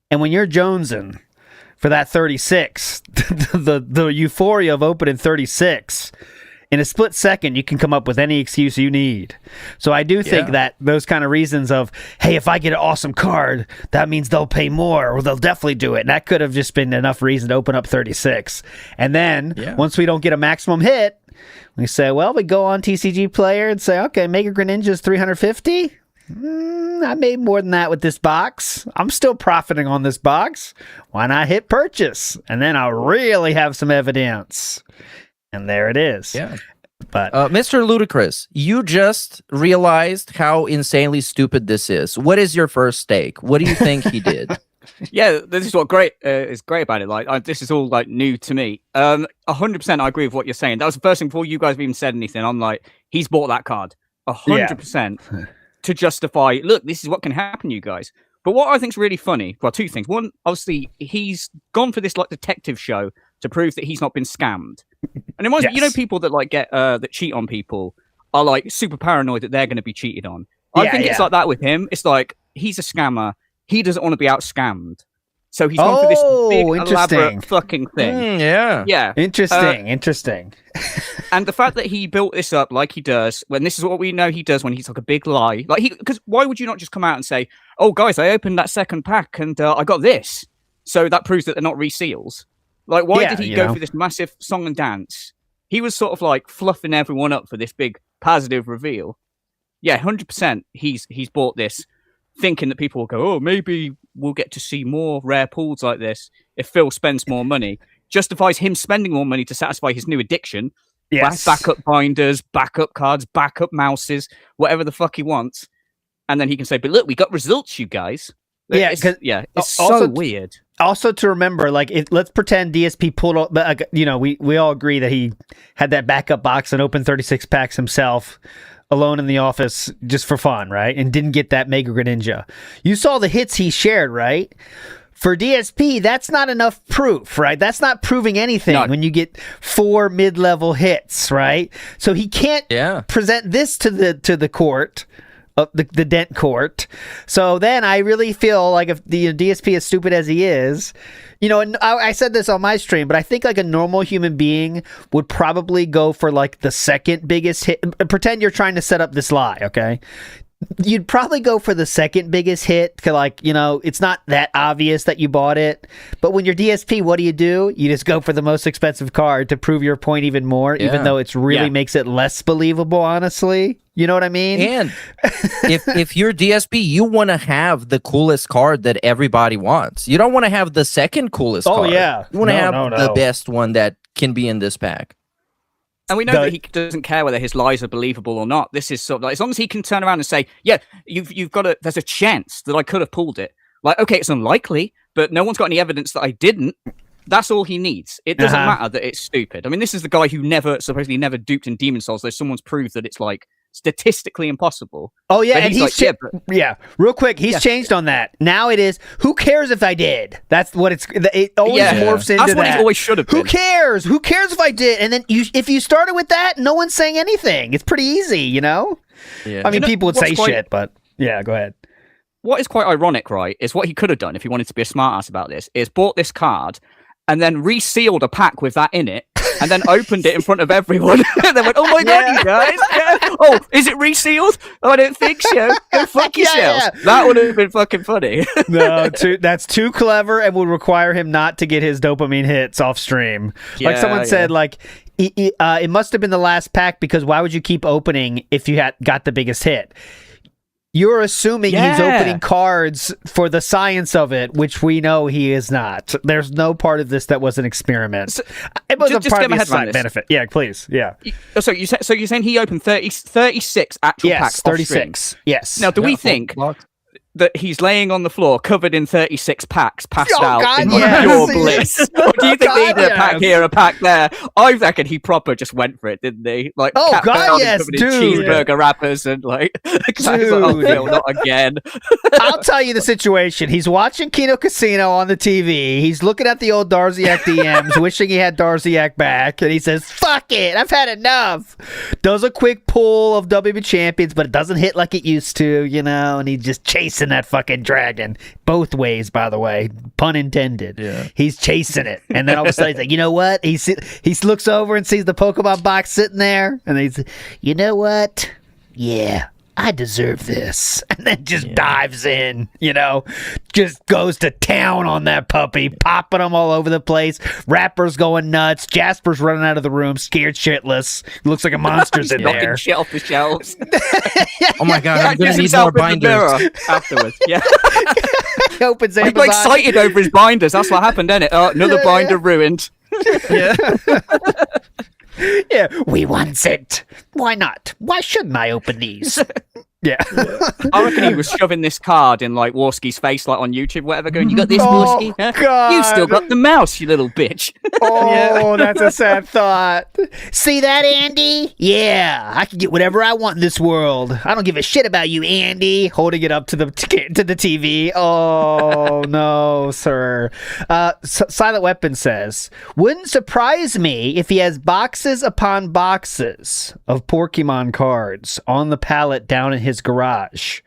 And when you're jonesing for that 36, the euphoria of opening 36, in a split second, you can come up with any excuse you need. So I do think that those kind of reasons of, hey, if I get an awesome card, that means they'll pay more or they'll definitely do it. And that could have just been enough reason to open up 36. And then once we don't get a maximum hit, we say, well, we go on TCG Player and say, okay, Mega Greninja's 350. I made more than that with this box. I'm still profiting on this box. Why not hit purchase? And then I'll really have some evidence. And there it is. Yeah. But Mr. Ludacris, you just realized how insanely stupid this is. What is your first take? What do you think he did? Yeah, this is what is great about it. Like, this is all like new to me. 100%, I agree with what you're saying. That was the first thing before you guys have even said anything. I'm like, he's bought that card 100% to justify. Look, this is what can happen, you guys. But what I think is really funny, well, two things. One, obviously, he's gone for this like detective show to prove that he's not been scammed. And it reminds me, you know, people that like get that cheat on people are like super paranoid that they're going to be cheated on. I think it's like that with him. It's like he's a scammer. He doesn't want to be out scammed. So he's gone for this big, elaborate fucking thing. Yeah. Interesting. And the fact that he built this up like he does, when this is what we know he does when he's like a big lie. Like because why would you not just come out and say, oh, guys, I opened that second pack and I got this. So that proves that they're not reseals. Like, why did he go for this massive song and dance? He was sort of like fluffing everyone up for this big positive reveal. Yeah, 100% he's bought this thinking that people will go, oh, maybe we'll get to see more rare pulls like this if Phil spends more money. Justifies him spending more money to satisfy his new addiction. Yes. Backup binders, backup cards, backup mouses, whatever the fuck he wants. And then he can say, but look, we got results, you guys. It's so weird. Also to remember, like, let's pretend DSP pulled, we all agree that he had that backup box and opened 36 packs himself, alone in the office, just for fun, right? And didn't get that Mega Greninja. You saw the hits he shared, right? For DSP, that's not enough proof, right? That's not proving anything when you get 4 mid-level hits, right? So he can't present this to the court. The dent court. So then I really feel like if the DSP as stupid as he is, and I said this on my stream, but I think like a normal human being would probably go for like the second biggest hit. Pretend you're trying to set up this lie, okay? You'd probably go for the second biggest hit, like, it's not that obvious that you bought it. But when you're DSP, what do? You just go for the most expensive card to prove your point even more, even though it's really makes it less believable, honestly. You know what I mean? And if you're DSP, you want to have the coolest card that everybody wants. You don't want to have the second coolest card. Yeah. You want to have the best one that can be in this pack. And we know that he doesn't care whether his lies are believable or not. This is sort of like, as long as he can turn around and say, yeah, you've got there's a chance that I could have pulled it. Like, okay, it's unlikely, but no one's got any evidence that I didn't. That's all he needs. It doesn't matter that it's stupid. I mean, this is the guy who supposedly never duped in Demon Souls, though someone's proved that it's like statistically impossible. Oh yeah, but and he's real quick, he's changed on that. Now it is, who cares if I did? That's what it always morphs into. That's what it always should have been. Who cares? Who cares if I did? And then if you started with that, no one's saying anything. It's pretty easy, you know? Yeah. I mean, people would say shit, but yeah, go ahead. What is quite ironic, right, is what he could have done if he wanted to be a smartass about this, is bought this card and then resealed a pack with that in it, and then opened it in front of everyone. And then went, oh my god, you guys! Yeah. Oh, is it resealed? Oh, I don't think so. Go fuck yourselves. That would have been fucking funny. No, that's too clever and would require him not to get his dopamine hits off stream. Like someone said, like, it must have been the last pack, because why would you keep opening if you had got the biggest hit? You're assuming he's opening cards for the science of it, which we know he is not. There's no part of this that was an experiment. It was a part of the side benefit. Yeah, please. Yeah. So you're saying he opened 36 actual packs? Yes, 36. Yes. Now, do we think that he's laying on the floor covered in 36 packs, passed out in pure bliss? Or do you think they did a pack here, a pack there? I reckon he proper just went for it, didn't he? Like, covered in cheeseburger wrappers and like, Phil, not again. I'll tell you the situation. He's watching Kino Casino on the TV. He's looking at the old Darziak DMs, wishing he had Darziak back, and he says, fuck it, I've had enough. Does a quick pull of WWE Champions, but it doesn't hit like it used to, you know, and he's just chasing that fucking dragon both ways, by the way, pun intended. He's chasing it, and then all of a sudden he's like, you know what, he looks over and sees the Pokemon box sitting there, and he's, you know what, I deserve this, and then just dives in, you know, just goes to town on that puppy, popping them all over the place. Rapper's going nuts. Jasper's running out of the room, scared shitless. Looks like a monster's in there. Knocking shit off the shelves. Oh my god, I'm gonna need more binders afterwards. Yeah. He opens Amazon. He's excited over his binders. That's what happened, isn't it? Oh, another binder ruined. Yeah, we want it. Why not? Why shouldn't I open these? Yeah. I reckon he was shoving this card in like Warski's face, like on YouTube, whatever, going, you got this, Warski? Huh? God. You still got the mouse, you little bitch. Oh, that's a sad thought. See that, Andy? Yeah, I can get whatever I want in this world. I don't give a shit about you, Andy. Holding it up to the TV. Oh, no, sir. Silent Weapon says, wouldn't surprise me if he has boxes upon boxes of Pokemon cards on the pallet down in his garage.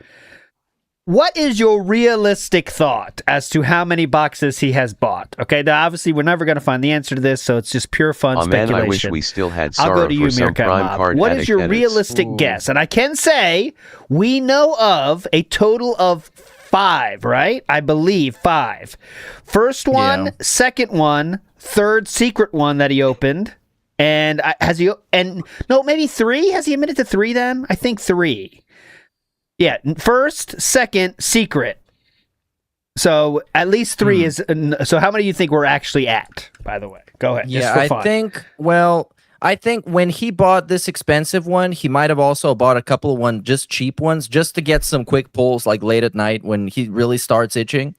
What is your realistic thought as to how many boxes he has bought? Okay, now obviously we're never going to find the answer to this, so it's just pure fun speculation. Man, I wish we still had Sorrow. I'll go to you, Meerkat Mob. What is your realistic guess? And I can say we know of a total of 5, right? I believe 5. First one, second one, third secret one that he opened. And maybe 3? Has he admitted to 3 then? I think 3. Yeah, first, second, secret. So at least 3 is. So how many do you think we're actually at? By the way, go ahead. Yeah, I think. Well, I think when he bought this expensive one, he might have also bought a couple of just cheap ones, just to get some quick pulls, like late at night when he really starts itching.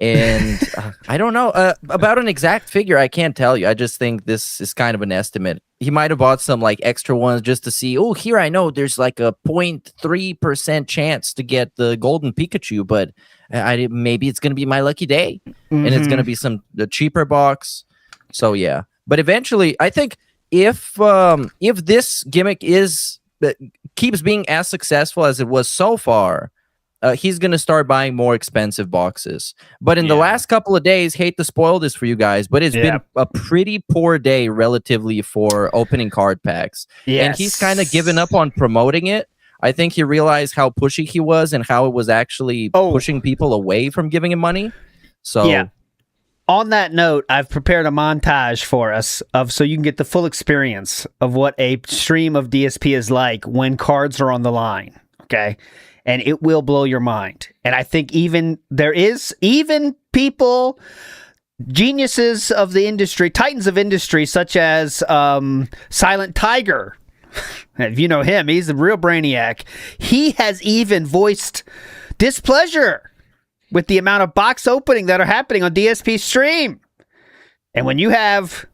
And I don't know about an exact figure. I can't tell you. I just think this is kind of an estimate. He might have bought some like extra ones just to see. Oh, here I know there's like a 0.3% chance to get the golden Pikachu, but maybe it's gonna be my lucky day, and it's gonna be the cheaper box. So yeah, but eventually, I think if this gimmick keeps being as successful as it was so far, he's going to start buying more expensive boxes. But in the last couple of days, hate to spoil this for you guys, but it's been a pretty poor day relatively for opening card packs. Yes. And he's kind of given up on promoting it. I think he realized how pushy he was and how it was actually pushing people away from giving him money. So on that note, I've prepared a montage for us so you can get the full experience of what a stream of DSP is like when cards are on the line. Okay. And it will blow your mind. And I think even people geniuses of the industry, titans of industry, such as Silent Tiger. If you know him, he's a real brainiac. He has even voiced displeasure with the amount of box opening that are happening on DSP stream. And when you have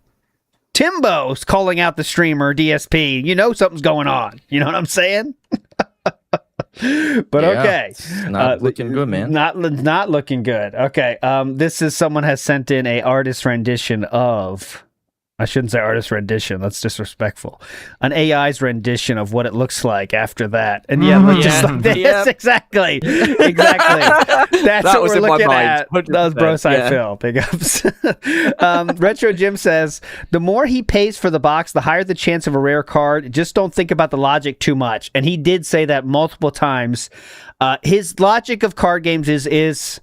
Timbo's calling out the streamer DSP, you know something's going on. You know what I'm saying? But okay, it's not looking good, man. Not looking good. Okay, this is someone has sent in a artist rendition of. I shouldn't say artist rendition. That's disrespectful. An AI's rendition of what it looks like after that. And just like this. Yep. Exactly. That's that what was we're in my looking mind. at. 100%. That was Bro Side Phil. Big ups. Retro Jim says, the more he pays for the box, the higher the chance of a rare card. Just don't think about the logic too much. And he did say that multiple times. His logic of card games is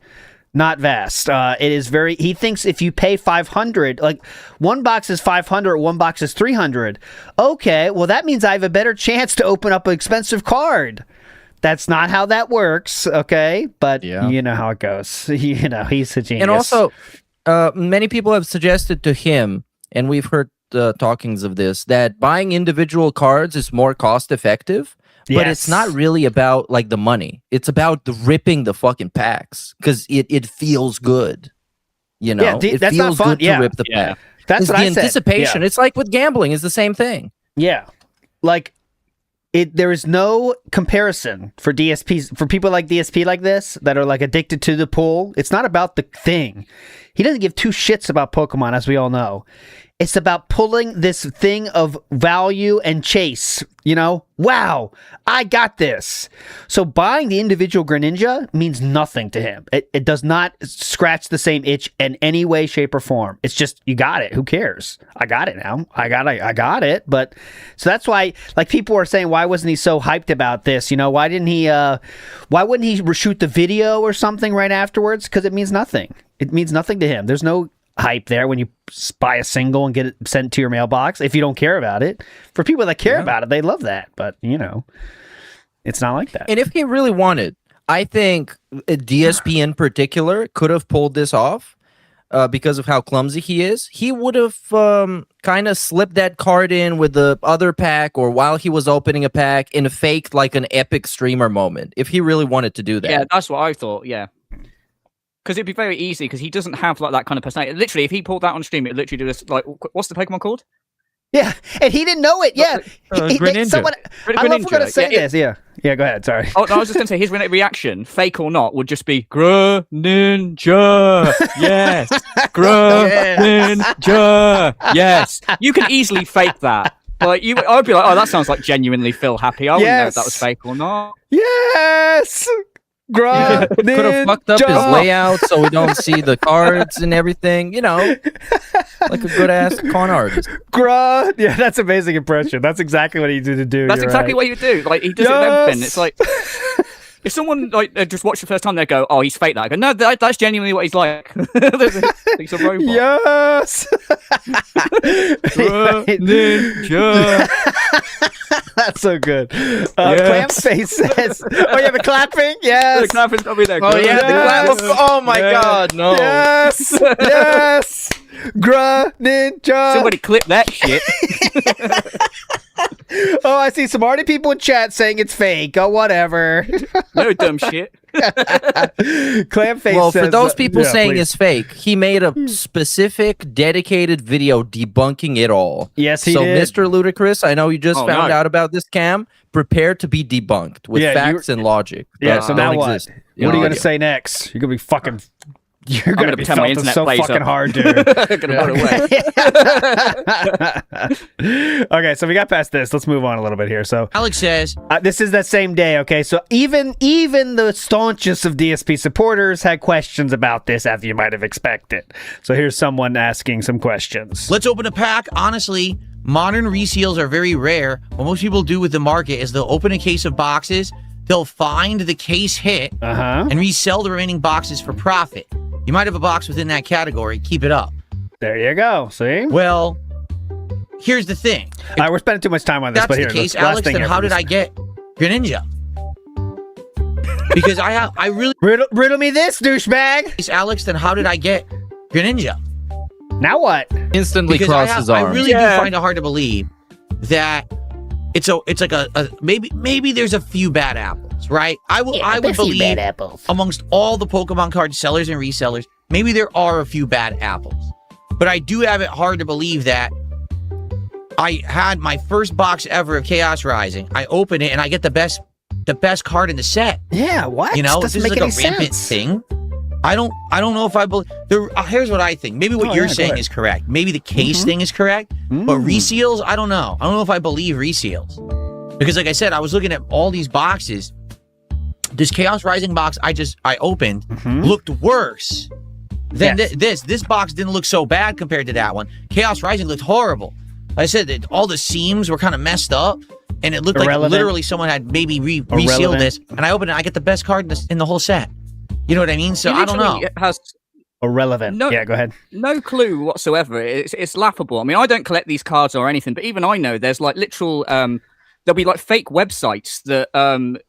not vast. It is very. He thinks if you pay $500, like one box is $500, one box is $300. Okay, well that means I have a better chance to open up an expensive card. That's not how that works. Okay, but you know how it goes. You know he's a genius. And also, many people have suggested to him, and we've heard talkings of this, that buying individual cards is more cost effective. But it's not really about like the money. It's about the ripping the fucking packs because it feels good. You know, it that's feels not fun. good to rip the pack. That's it's what the I said. anticipation. It's like with gambling. It's the same thing. Yeah, like there is no comparison for DSPs for people like DSP like this that are like addicted to the pull. It's not about the thing. He doesn't give two shits about Pokemon, as we all know. It's about pulling this thing of value and chase, you know? Wow, I got this. So buying the individual Greninja means nothing to him. It does not scratch the same itch in any way, shape, or form. It's just, you got it. Who cares? I got it now. I got it. But, so that's why, like, people are saying, why wasn't he so hyped about this? You know, why wouldn't he reshoot the video or something right afterwards? Because it means nothing. It means nothing to him. There's no hype there when you buy a single and get it sent to your mailbox if you don't care about it. For people that care about it, they love that. But, you know, it's not like that. And if he really wanted, I think DSP in particular could have pulled this off because of how clumsy he is. He would have kind of slipped that card in with the other pack or while he was opening a pack and faked like an epic streamer moment if he really wanted to do that. Yeah, that's what I thought, yeah. Because it'd be very easy, because he doesn't have like that kind of personality. Literally, if he pulled that on stream, it'd literally do this, like, what's the Pokemon called? Yeah, and he didn't know it, yeah. Greninja. I love we're going to say this, yeah. Yeah, go ahead, sorry. Oh, no, I was just going to say, his reaction, fake or not, would just be, Greninja, yes, Greninja, yes. You can easily fake that. Like I'd be like, oh, that sounds like genuinely Phil happy. I wouldn't know if that was fake or not. Yes! Could have fucked up his layout so we don't see the cards and everything, you know, like a good ass con artist. Yeah, that's an amazing impression. That's exactly what he did to do. That's exactly what you do. Like he does it with everything. It's like if someone like just watched the first time, they go, "Oh, he's fake." That I go, "No, that's genuinely what he's like." He's a robot. Yes. Ninja. That's so good. Clamface says, "Oh yeah, the clapping, yes, the clapping's gotta be there." Oh yeah, the clap. Oh my god, no. Yes, yes. Greninja. Somebody clip that shit. Oh, I see some arty people in chat saying it's fake. Oh, whatever. No dumb shit. Clamface well, says, for those people saying please. it's fake, he made a specific, dedicated video debunking it all. Yes, he so, did. Mr. Ludacris, I know you just found out about this cam. Prepare to be debunked with facts and logic. Yeah, so now what? Exist. What are you going to say next? You're going to be fucking... You're going to be pretend my felting internet so plays fucking up. hard, dude. Okay, so we got past this. Let's move on a little bit here. So Alex says, this is that same day, okay? So even the staunchest of DSP supporters had questions about this, as you might have expected. So here's someone asking some questions. let's open a pack. Honestly, modern reseals are very rare. What most people do with the market is they'll open a case of boxes, they'll find the case hit, and resell the remaining boxes for profit. You might have a box within that category. Keep it up. There you go. See? Well, here's the thing. All right, we're spending too much time on this, That's but here, the case, last Alex, thing then here how for did this. I get Greninja? Because I really... Riddle me this, douchebag. Alex, then how did I get Greninja? Now what? Instantly Because cross his I arms. really do find it hard to believe that it's like a maybe there's a few bad apples, right? I would believe bad apples. amongst all the Pokemon card sellers and resellers, maybe there are a few bad apples. But I do have it hard to believe that I had my first box ever of Chaos Rising. I open it and I get the best card in the set. Yeah, what? You know, Doesn't this is make like any a rampant sense. thing. I don't know if I believe. Here's what I think. Maybe what you're saying is correct. Maybe the case thing is correct. But reseals, I don't know. I don't know if I believe reseals. Because like I said, I was looking at all these boxes. This Chaos Rising box I opened looked worse than this box didn't look so bad compared to that one. Chaos Rising looked horrible. Like I said that all the seams were kind of messed up, and it looked like literally someone had maybe resealed this. And I open it, I get the best card in the whole set. You know what I mean? So I don't know. It has irrelevant. No, yeah, go ahead. No clue whatsoever. It's laughable. I mean, I don't collect these cards or anything, but even I know there's like literal there'll be like fake websites that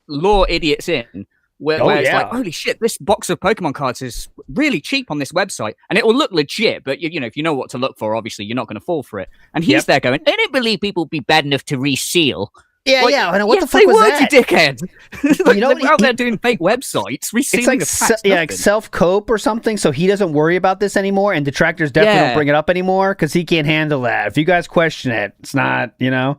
lure idiots in where it's like, holy shit, this box of Pokemon cards is really cheap on this website, and it will look legit, but you know, if you know what to look for, obviously you're not going to fall for it. And he's there going, I don't believe people would be bad enough to reseal. Yeah, like, yeah. What the yes, fuck they was were, that? you dickhead. Like, You know, they're out there doing fake websites, resealing It's like the packs, like self-cope or something, so he doesn't worry about this anymore, and detractors definitely don't bring it up anymore because he can't handle that. If you guys question it, it's not, you know.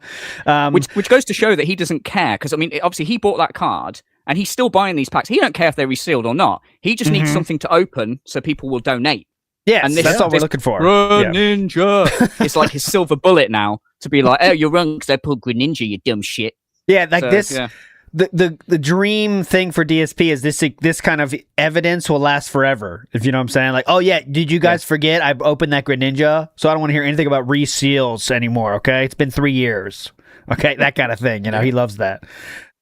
Which goes to show that he doesn't care, because I mean, obviously he bought that card, and he's still buying these packs. He don't care if they're resealed or not. He just needs something to open so people will donate. Yes, and that's all we're looking for. Greninja. It's like his silver bullet now to be like, oh, you're wrong because I pulled Greninja, you dumb shit. Yeah, like So, this. yeah. The dream thing for DSP is this kind of evidence will last forever. If you know what I'm saying, like, oh yeah, did you guys forget I opened that Greninja? So I don't want to hear anything about reseals anymore. Okay, it's been 3 years. Okay, that kind of thing. You know, he loves that.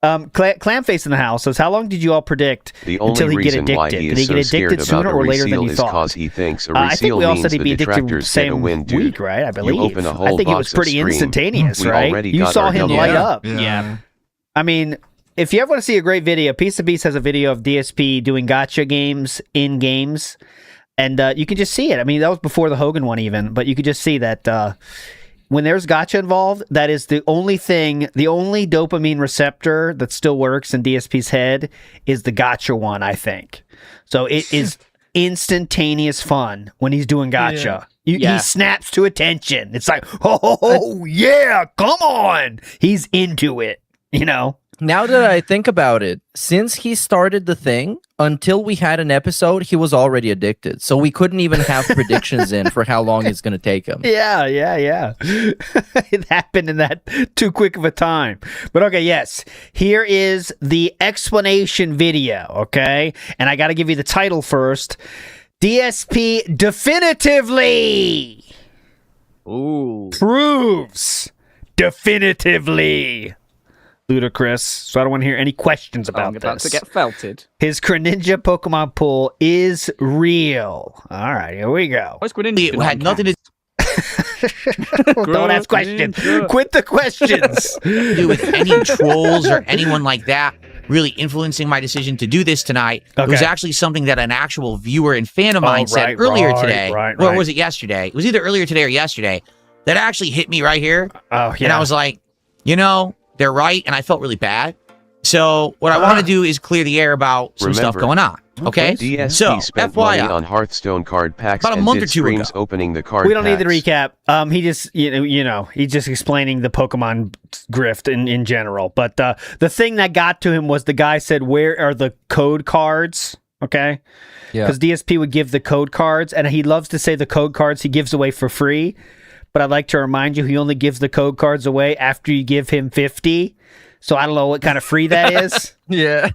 Clamface in the house says, "How long did you all predict The only until he get reason addicted? why he Did is he so get scared addicted about sooner a or later than reseal you is thought?" cause he thinks a I think reseal we all means said he'd the be addicted detractors get a same win, dude. week, right? I believe. You open a whole I think it box was pretty of Scream. instantaneous, We right? already You got saw our him double light win. up. Yeah. I mean, if you ever want to see a great video, Piece of Beast has a video of DSP doing gacha games in games, and you can just see it. I mean, that was before the Hogan one even, but you could just see that when there's gacha involved, that is the only thing, the only dopamine receptor that still works in DSP's head is the gacha one, I think. So it is instantaneous fun when he's doing gacha. He snaps to attention. It's like, oh, yeah, come on. He's into it. You know, now that I think about it, since he started the thing, until we had an episode, he was already addicted. So we couldn't even have predictions in for how long it's going to take him. Yeah. It happened in that too quick of a time. But okay, yes. Here is the explanation video, okay? And I got to give you the title first. DSP definitively proves definitively ludicrous. So I don't want to hear any questions about this. I'm about to get felted. His Greninja Pokemon pull is real. All right, here we go. What's Greninja? It had nothing to Don't ask questions. Quit the questions. do with any trolls or anyone like that really influencing my decision to do this tonight. It was actually something that an actual viewer and fan of mine said earlier today. Or was it yesterday? It was either earlier today or yesterday. That actually hit me right here. Oh, yeah. And I was like, you know, they're right, and I felt really bad. So what I want to do is clear the air about some stuff going on. Okay? DSP So, spent money FYI. on Hearthstone card packs About a and month did or two streams ago. opening the card We don't need the packs. recap. He just, you know, he's just explaining the Pokemon grift in general. But the thing that got to him was the guy said, "Where are the code cards?" Okay? Yeah. Because DSP would give the code cards, and he loves to say the code cards he gives away for free. But I'd like to remind you, he only gives the code cards away after you give him 50. So I don't know what kind of free that is. Yeah.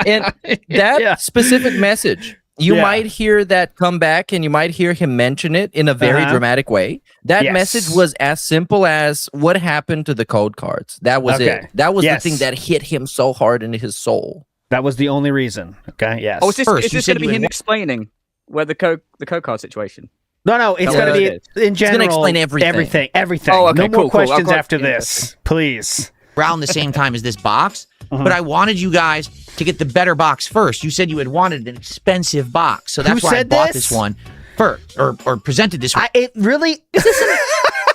And that specific message, you might hear that come back and you might hear him mention it in a very dramatic way. That message was as simple as what happened to the code cards. That was it. That was the thing that hit him so hard in his soul. That was the only reason. Okay, yes. Oh, is this going to be him explaining where the code card situation? No, it's going to be in general. He's going to explain everything. Oh, okay, no more cool. questions after this, please. Around the same time as this box, but I wanted you guys to get the better box first. You said you had wanted an expensive box, so that's why I bought this one. first, or presented this way. It really is this an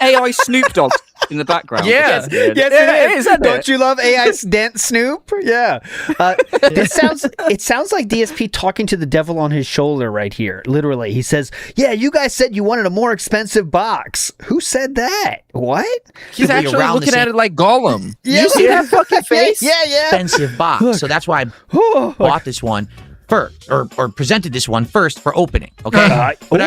AI Snoop Dogg in the background? Yes, it is. Don't you love AI Dent Snoop? Yeah. It sounds like DSP talking to the devil on his shoulder right here. Literally, he says, "Yeah, you guys said you wanted a more expensive box. Who said that? What?" He's actually looking at it like Gollum. Yeah, you see that fucking face? Yeah. Expensive box. So that's why I bought this one first, or presented this one first for opening. Okay, but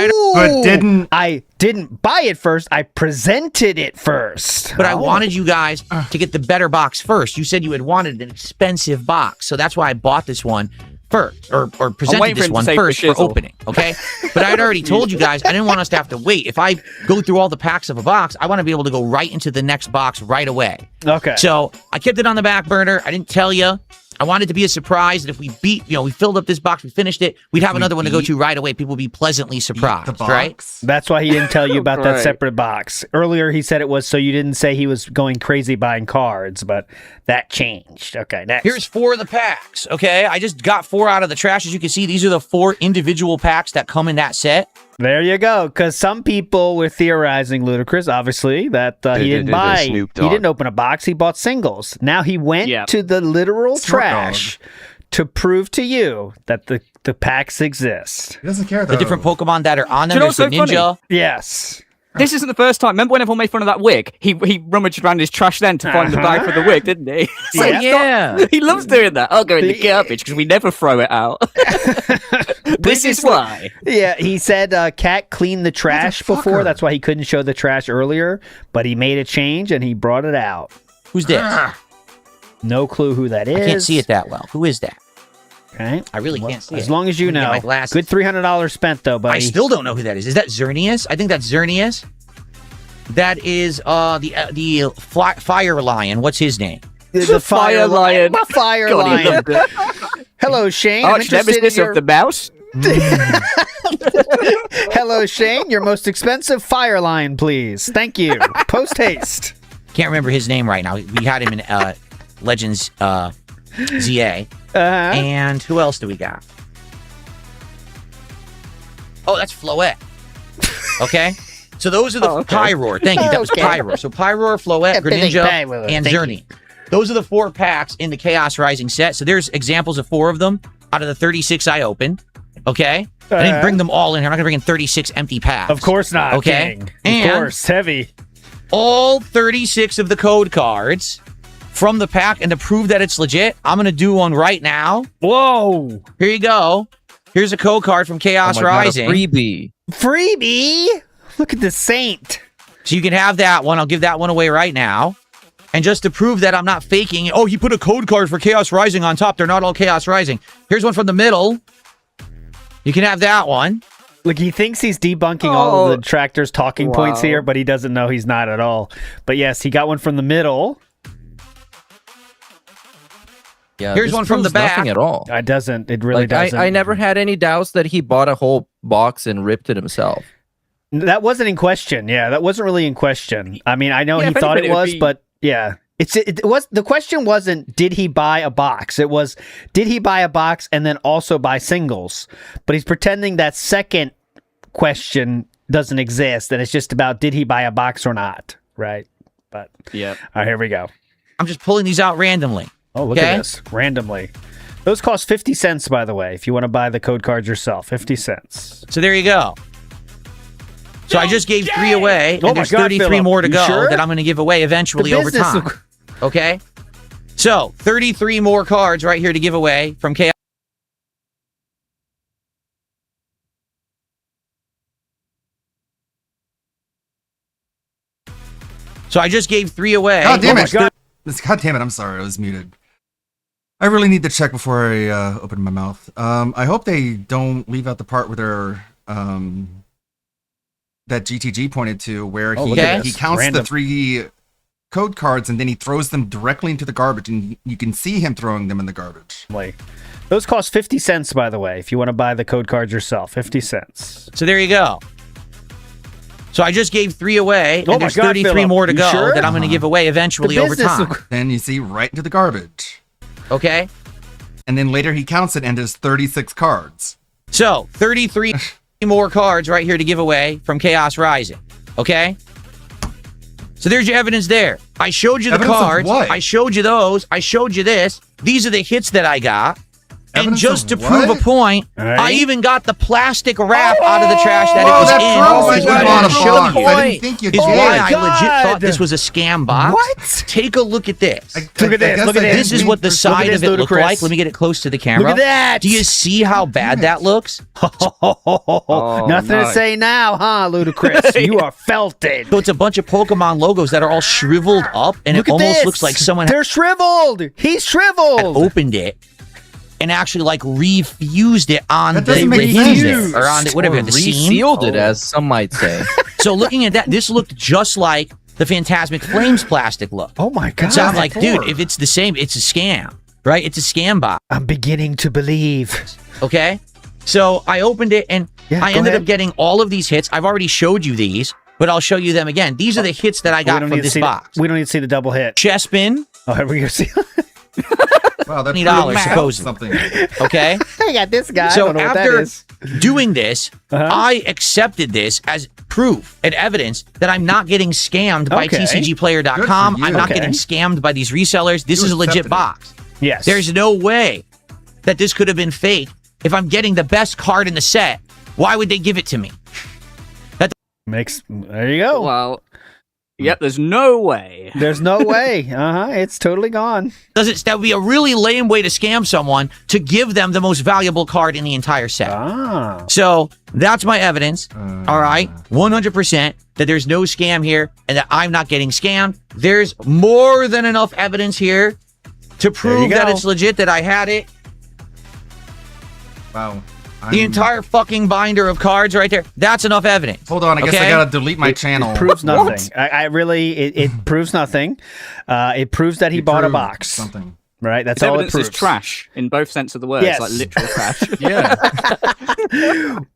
didn't. I didn't buy it first. I presented it first. But I wanted you guys to get the better box first. You said you had wanted an expensive box, so that's why I bought this one first, or presented this one first for opening. Okay, but I had already told you guys I didn't want us to have to wait. If I go through all the packs of a box, I want to be able to go right into the next box right away. Okay. So I kept it on the back burner. I didn't tell you. I wanted to be a surprise that if we we filled up this box, we finished it, we'd have another one to go to right away. People would be pleasantly surprised, right? That's why he didn't tell you about that separate box. Earlier, he said it was so you didn't say he was going crazy buying cards, but that changed. Okay, next. Here's 4 of the packs, okay? I just got 4 out of the trash. As you can see, these are the 4 individual packs that come in that set. There you go. Because some people were theorizing, Ludacris, obviously, that he didn't buy. He didn't open a box. He bought singles. Now he went to the literal trash to prove to you that the packs exist. He doesn't care though. The different Pokemon that are on them. Do you know There's the what's so Ninja. funny? Yes. This isn't the first time. Remember when everyone made fun of that wig? He rummaged around his trash then to find the bag for the wig, didn't he? So he loves doing that. I'll go in the garbage because we never throw it out. This is why. Yeah, he said Cat cleaned the trash before. That's why he couldn't show the trash earlier. But he made a change and he brought it out. Who's this? No clue who that is. I can't see it that well. Who is that? Okay. I really can't see it. As long as you know. My glasses. Good $300 spent, though, buddy. I still don't know who that is. Is that Xerneas? I think that's Xerneas. That is the Fire Lion. What's his name? The Fire Lion. The Fire God, Lion. Hello, Shane. Arch nemesis of the mouse. Hello, Shane. Your most expensive Fire Lion, please. Thank you. Post haste. Can't remember his name right now. We had him in Legends ZA. And who else do we got? Oh, that's Floette. Okay? So those are the Pyroar. Thank you. That was Pyroar. So Pyroar, Floette, Greninja, and Xerneas. Those are the 4 packs in the Chaos Rising set. So there's examples of 4 of them out of the 36 I opened. Okay? I didn't bring them all in here. I'm not going to bring in 36 empty packs. Of course not. Okay? King. And of course. Heavy. all 36 of the code cards from the pack, and to prove that it's legit, I'm going to do one right now. Whoa. Here you go. Here's a code card from Chaos Rising. God, a freebie. Freebie? Look at the Saint. So you can have that one. I'll give that one away right now. And just to prove that I'm not faking, oh, he put a code card for Chaos Rising on top. They're not all Chaos Rising. Here's one from the middle. You can have that one. Look, he thinks he's debunking all of the Tractor's talking points here, but he doesn't know he's not at all. But yes, he got one from the middle. Yeah, here's one from the back. Nothing at all. It doesn't. It really doesn't. I never had any doubts that he bought a whole box and ripped it himself. That wasn't in question. Yeah, that wasn't really in question. I mean, I know he thought it was, but yeah. It was the question wasn't did he buy a box? It was did he buy a box and then also buy singles? But he's pretending that second question doesn't exist, and it's just about did he buy a box or not, right? But yeah. All right, here we go. I'm just pulling these out randomly. Oh, look at this. Randomly. Those cost 50 cents, by the way, if you want to buy the code cards yourself. 50 cents. So there you go. So I just gave 3 away, and there's 33 Phillip. more to You go sure? that I'm going to give away eventually over time. Okay? So 33 more cards right here to give away from Chaos. So I just gave 3 away. God damn it. God damn it. I'm sorry. I was muted. I really need to check before I open my mouth. I hope they don't leave out the part where they're that GTG pointed to where he counts the 3 code cards and then he throws them directly into the garbage, and you can see him throwing them in the garbage. Those cost 50 cents, by the way, if you want to buy the code cards yourself. 50 cents. So there you go. So I just gave 3 away, and there's 33 Phillip. more to You go sure? that I'm going to give away eventually over time. Then you see right into the garbage. Okay. And then later he counts it and there's 36 cards. So 33 more cards right here to give away from Chaos Rising. Okay? So there's your evidence there. I showed you the Evidence of cards. what? I showed you those. I showed you this. These are the hits that I got. And Evidence just to of prove a what? point, Right. I even got the plastic wrap out of the trash that Oh, it was that in. proves Which is that what you I bought a didn't show box. you. I didn't think you Is did. why I God. legit thought this was a scam box. What? Take a look at this. Look at this. Look at this. This is what the side this, of it looked Ludacris. like. Let me get it close to the camera. Look at that. Do you see how bad that looks? Nothing to nice. say now, huh, Ludacris? You are felted. So it's a bunch of Pokemon logos that are all shriveled up, and Look it at almost this. looks like someone They're shriveled. He's had shriveled. opened it and actually like refused it on That the doesn't make hinge sense. there, or on the, whatever the seam. Resealed it, as some might say. So looking at that, this looked just like the Phantasmic Flames plastic look. Oh my God. So I'm like, dude, if it's the same, it's a scam, right? It's a scam box. I'm beginning to believe. Okay. So I opened it and Yeah, I go ended ahead. up getting all of these hits. I've already showed you these, but I'll show you them again. These are the hits that I got from this box. We don't need to see the double hit. Chespin, Oh, we're gonna see. Wow, that's $20 supposedly. something. Okay. I got this guy. I So don't know what that after is. doing this, Uh-huh. I accepted this as proof and evidence that I'm not getting scammed by Okay. TCGplayer.com. Good for I'm you. not Okay. getting scammed by these resellers. This You is a legit accepted it. box. Yes. There's no way that this could have been fake. If I'm getting the best card in the set, why would they give it to me? Makes. There you go. Well, yep, there's no way. There's no way. It's totally gone. That would be a really lame way to scam someone to give them the most valuable card in the entire set. Ah. So that's my evidence. All right. 100% that there's no scam here and that I'm not getting scammed. There's more than enough evidence here to prove that go. it's legit, that I had it. Wow. The entire fucking binder of cards right there. That's enough evidence. Hold on, I guess I Okay? gotta delete my channel. It proves nothing. I really. It proves nothing. It proves that he bought a proved box. Something. Right. That's His all it evidence proves. is trash in both sense of the word. Yes. Like literal trash. Yeah.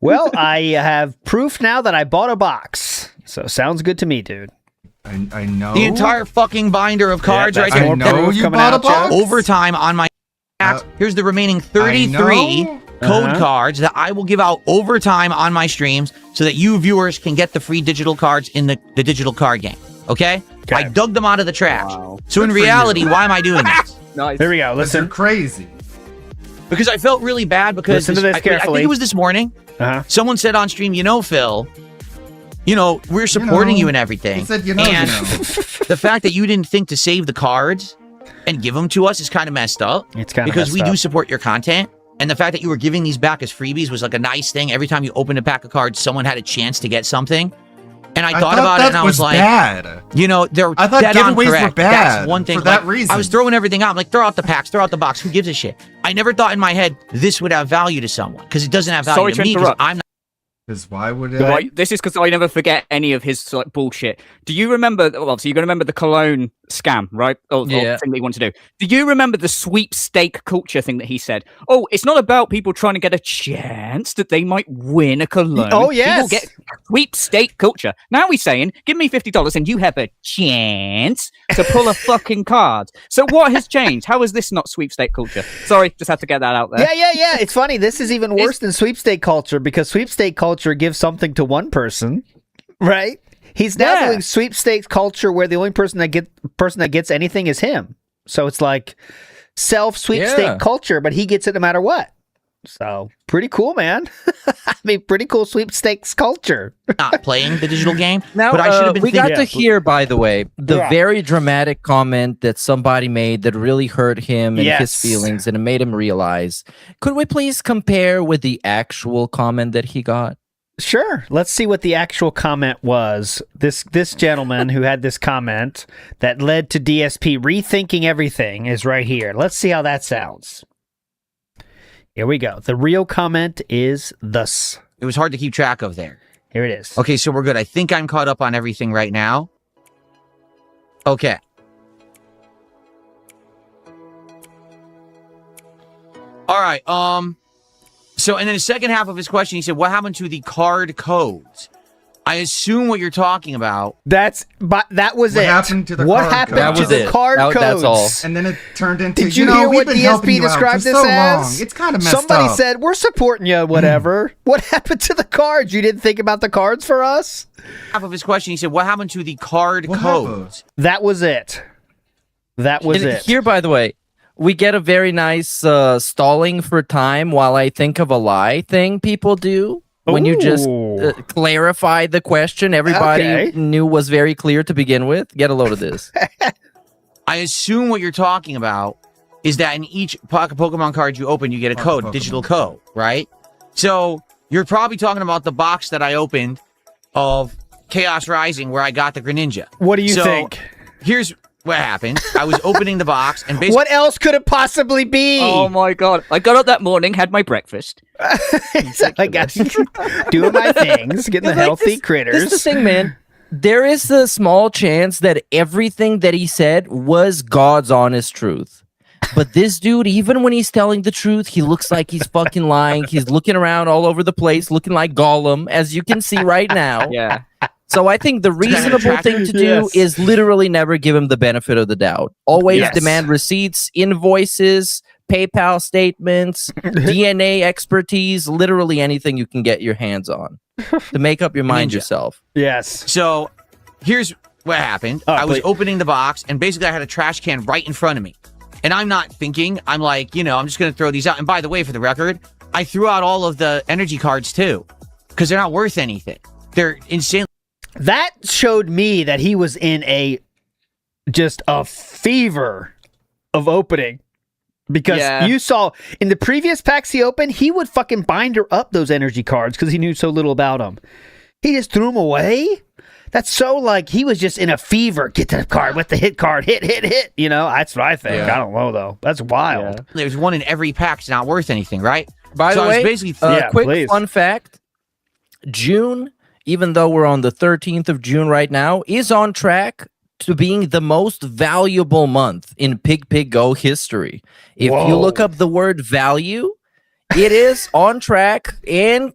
Well, I have proof now that I bought a box. So sounds good to me, dude. I know. The entire fucking binder of cards Yeah, right that's there. I more know proof you coming bought a out, Jeff. box. Overtime on my here's the remaining 33 know. code cards that I will give out overtime on my streams so that you viewers can get the free digital cards in the digital card game. Okay? I dug them out of the trash. Wow. So in Good for reality, you. why am I doing this? Nice. Here we go. You're Listen. crazy. Because I felt really bad because Listen to this I carefully. think it was this morning. Uh-huh. Someone said on stream, Phil, we're supporting you and everything. He said, and the fact that you didn't think to save the cards and give them to us is kind of messed up. It's kind of because we messed do up. support your content. And the fact that you were giving these back as freebies was like a nice thing. Every time you opened a pack of cards, someone had a chance to get something. And I thought about it that and I was like, bad. they're I thought dead on giveaways were correct. bad That's one thing. for that Like, reason. I was throwing everything out. I'm like, throw out the packs, throw out the box. Who gives a shit? I never thought in my head this would have value to someone because it doesn't have value Sorry to to me because interrupt. I'm not. Because why would it? Right, this is because I never forget any of his like bullshit. Do you remember? Well, obviously, you're gonna remember the cologne scam, right? Or thing that he wanted to do. Do you remember the sweepstake culture thing that he said? Oh, it's not about people trying to get a chance that they might win a cologne. Oh, yes. People get sweepstake culture. Now he's saying, "Give me $50 and you have a chance to pull a fucking card." So what has changed? How is this not sweepstake culture? Sorry, just had to get that out there. Yeah. It's funny. This is even worse than sweepstake culture because sweepstake culture gives something to one person, right? He's now doing sweepstakes culture where the only person that gets anything is him. So it's like self sweepstake culture, but he gets it no matter what. So pretty cool, man. I mean, pretty cool sweepstakes culture. Not playing the digital game. Now, but I should have been we got thinking- to hear, by the way, the very dramatic comment that somebody made that really hurt him and his feelings and it made him realize. Could we please compare with the actual comment that he got? Sure. Let's see what the actual comment was. This gentleman who had this comment that led to DSP rethinking everything is right here. Let's see how that sounds. Here we go. The real comment is thus. It was hard to keep track of there. Here it is. Okay, so we're good. I think I'm caught up on everything right now. Okay. All right. So, and then the second half of his question, he said, what happened to the card codes? I assume what you're talking about. What it. happened to the What card happened codes? to the card codes? That's all. And then it turned into. Did you know, hear we've what been helping DSP you out described for this so as? long. It's kind of messed Somebody up. said, we're supporting you, whatever. What happened to the cards? You didn't think about the cards for us? Half of his question, he said, what happened to the card codes? That was it. That was And it. Here, by the way, we get a very nice stalling for time while I think of a lie thing people do. When you just clarify the question everybody knew was very clear to begin with. Get a load of this. I assume what you're talking about is that in each Pokemon card you open, you get a code, digital code, right? So you're probably talking about the box that I opened of Chaos Rising where I got the Greninja. What do you think? Here's what happened. I was opening the box and basically... What else could it possibly be? Oh my god. I got up that morning, had my breakfast. I got doing my things, getting the healthy critters. This is the thing, man. There is a small chance that everything that he said was God's honest truth. But this dude, even when he's telling the truth, he looks like he's fucking lying. He's looking around all over the place, looking like Gollum, as you can see right now. Yeah. So I think the reasonable thing to do is literally never give him the benefit of the doubt. Always demand receipts, invoices, PayPal statements, DNA expertise, literally anything you can get your hands on to make up your mind yourself. Yes. So here's what happened. I was opening the box and basically I had a trash can right in front of me. And I'm not thinking, I'm like, I'm just going to throw these out. And by the way, for the record, I threw out all of the energy cards too because they're not worth anything. They're insane. That showed me that he was in just a fever of opening. Because you saw in the previous packs he opened, he would fucking binder up those energy cards because he knew so little about them. He just threw them away. That's so like he was just in a fever. Get to the card with the hit card. Hit. That's what I think. Yeah. I don't know, though. That's wild. There's one in every pack. It's not worth anything, right? By the way, quick fun fact. June, even though we're on the 13th of June right now, is on track to being the most valuable month in Pig Go history. If you look up the word value, it is on track and,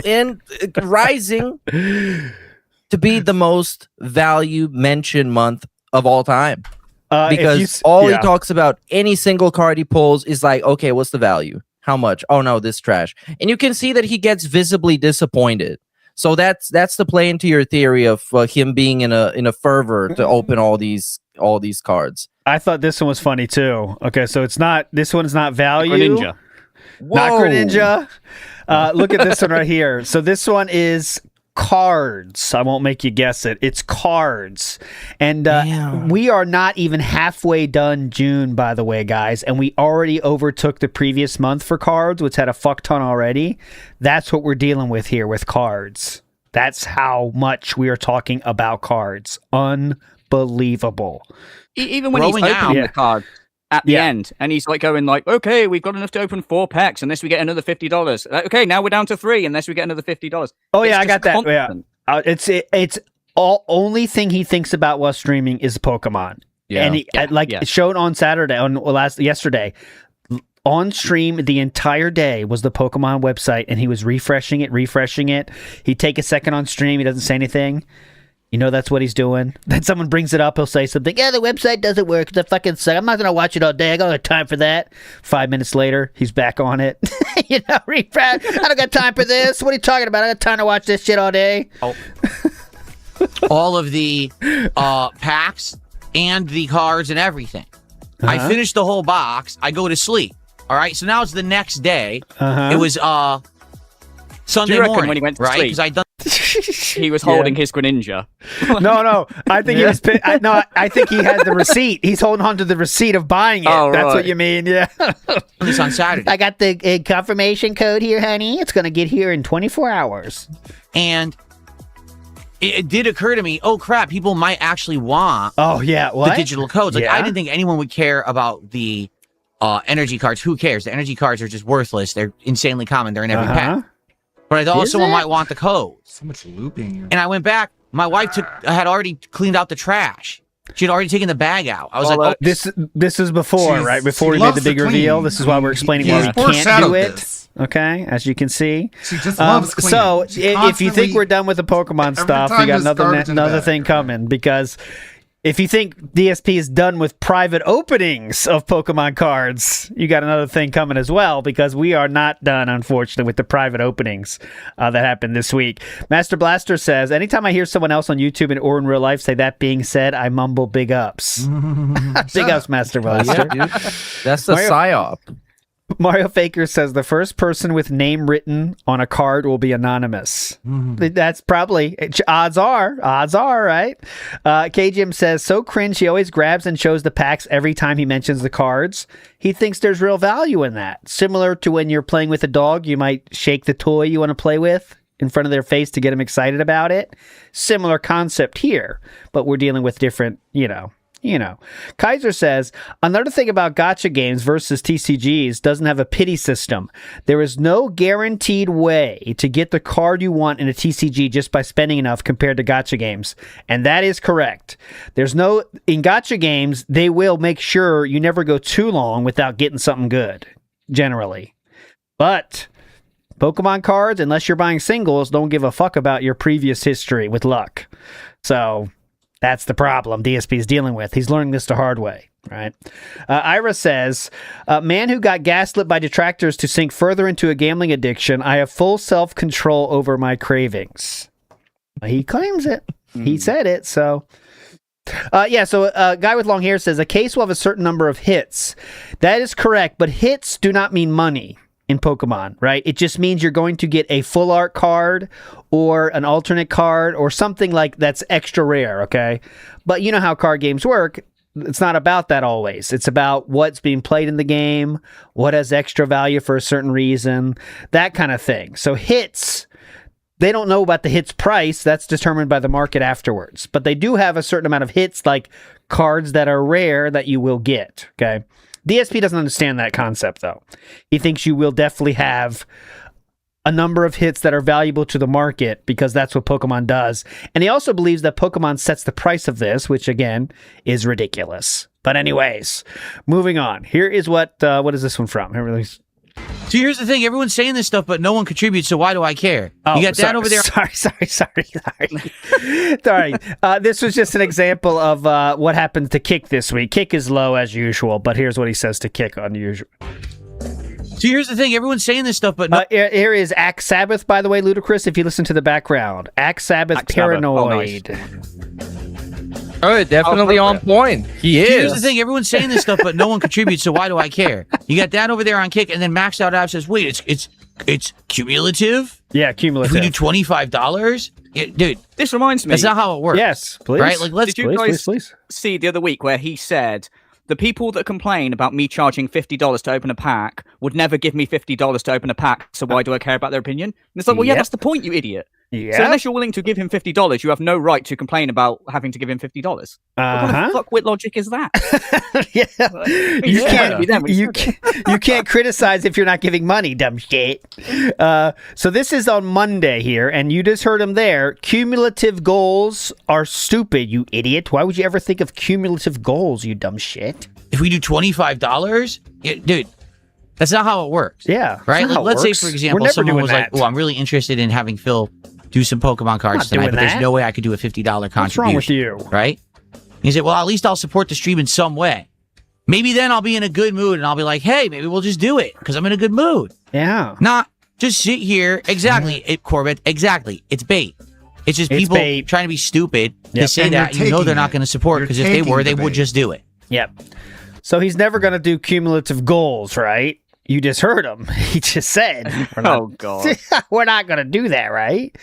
and rising to be the most value mentioned month of all time. Because he talks about any single card he pulls is like, okay, what's the value? How much? Oh no, this trash. And you can see that he gets visibly disappointed. So that's the play into your theory of him being in a fervor to open all these cards. I thought this one was funny too. Okay, so this one is not value. Greninja. Not Greninja. Look at this one right here. So this one is cards. I won't make you guess it. It's cards. And we are not even halfway done June, by the way, guys. And we already overtook the previous month for cards, which had a fuck ton already. That's what we're dealing with here with cards. That's how much we are talking about cards. Unbelievable. Even when he's opening the card at the end, and he's like going like, okay, we've got enough to open 4 packs unless we get another $50. Okay, now we're down to 3 unless we get another $50. Oh yeah, I got that. Constant. Yeah, it's all only thing he thinks about while streaming is Pokemon. Yeah, and it showed on Saturday yesterday. On stream the entire day was the Pokemon website, and he was refreshing it. He'd take a second on stream. He doesn't say anything. That's what he's doing. Then someone brings it up. He'll say something. Yeah, the website doesn't work. It's a fucking suck. I'm not going to watch it all day. I don't have time for that. 5 minutes later, he's back on it. Refresh. I don't got time for this. What are you talking about? I got time to watch this shit all day. Oh. All of the packs and the cards and everything. I finished the whole box. I go to sleep. All right. So now it's the next day. It was Sunday morning when he went to right? sleep? Because I done. He was holding his Greninja. No. I think he was. I think he had the receipt. He's holding on to the receipt of buying it. Oh, That's what you mean. Yeah. This on Saturday. I got the confirmation code here, honey. It's gonna get here in 24 hours. And it did occur to me, oh crap, people might actually want the digital codes. Like I didn't think anyone would care about the energy cards. Who cares? The energy cards are just worthless. They're insanely common. They're in every pack. But I thought someone might want the codes. So much looping. And I went back. My wife had already cleaned out the trash. She had already taken the bag out. I was like, oh. This is before, right? Before we made the big reveal. This is why we're explaining why we can't do it. Okay, as you can see. She just loves cleaning. So She if you think constantly- we're done with the Pokemon stuff, time we got there's garbage in the another bag. thing coming, because if you think DSP is done with private openings of Pokemon cards, you got another thing coming as well, because we are not done, unfortunately, with the private openings that happened this week. Master Blaster says, anytime I hear someone else on YouTube or in real life say that being said, I mumble big ups. Big ups, Master Blaster. Yeah, dude. That's the psyop. Mario Faker says the first person with name written on a card will be anonymous. That's probably odds are, right? K-Jim says, so cringe, he always grabs and shows the packs every time he mentions the cards. He thinks there's real value in that. Similar to when you're playing with a dog, you might shake the toy you want to play with in front of their face to get them excited about it. Similar concept here, but we're dealing with different, you know. Kaiser says, another thing about gacha games versus TCGs doesn't have a pity system. There is no guaranteed way to get the card you want in a TCG just by spending enough compared to gacha games. And that is correct. In gacha games, they will make sure you never go too long without getting something good, generally. But Pokemon cards, unless you're buying singles, don't give a fuck about your previous history with luck. So that's the problem DSP is dealing with. He's learning this the hard way, right? Ira says, man who got gaslit by detractors to sink further into a gambling addiction, I have full self-control over my cravings. He claims it. He said it, so... So a guy with long hair says, a case will have a certain number of hits. That is correct, but hits do not mean money in Pokemon, right? It just means you're going to get a full art card or an alternate card or something like that's extra rare, okay? But you know how card games work. It's not about that always. It's about what's being played in the game, what has extra value for a certain reason, that kind of thing. So hits, they don't know about the hits price. That's determined by the market afterwards. But they do have a certain amount of hits, like cards that are rare that you will get, okay? DSP doesn't understand that concept, though. He thinks you will definitely have a number of hits that are valuable to the market because that's what Pokemon does. And he also believes that Pokemon sets the price of this, which, again, is ridiculous. But anyways, moving on. Here is what is this one from? So here's the thing. Everyone's saying this stuff, but no one contributes, so why do I care? You got that over there. Sorry. This was just an example of what happened to Kick this week. Kick is low as usual, but here's what he says to Kick unusual. So here's the thing. Everyone's saying this stuff, but no. Here is Axe Sabbath, by the way, Ludacris, if you listen to the background. Axe Sabbath Paranoid. Oh, definitely on point. He is. Here's the thing. Everyone's saying this stuff, but no one contributes, so why do I care? You got that over there on Kick, and then Maxed Out App says, wait, it's cumulative? Yeah, cumulative. If we do $25? Yeah, dude. This reminds me. That's not how it works. Yes, please. Right? Like, Did you guys see the other week where he said, the people that complain about me charging $50 to open a pack would never give me $50 to open a pack, so why do I care about their opinion? And it's like, well, yeah, that's the point, you idiot. Yeah. So unless you're willing to give him $50, you have no right to complain about having to give him $50. What kind of fuckwit logic is that? You can't criticize if you're not giving money, dumb shit. So this is on Monday here, and you just heard him there. Cumulative goals are stupid, you idiot. Why would you ever think of cumulative goals, you dumb shit? If we do $25? Yeah, dude. That's not how it works. Yeah. Right? Like, let's say, for example, someone was like, oh, I'm really interested in having Phil do some Pokemon cards tonight, but there's no way I could do a $50 contribution. What's wrong with you? Right? He said, well, at least I'll support the stream in some way. Maybe then I'll be in a good mood and I'll be like, hey, maybe we'll just do it because I'm in a good mood. Yeah. Not just sit here. Exactly, Corbett. Exactly. It's bait. It's just people trying to be stupid to say that you know they're not going to support because if they were, they would just do it. Yep. So he's never going to do cumulative goals, right? You just heard him. He just said, oh, God. We're not going to do that, right?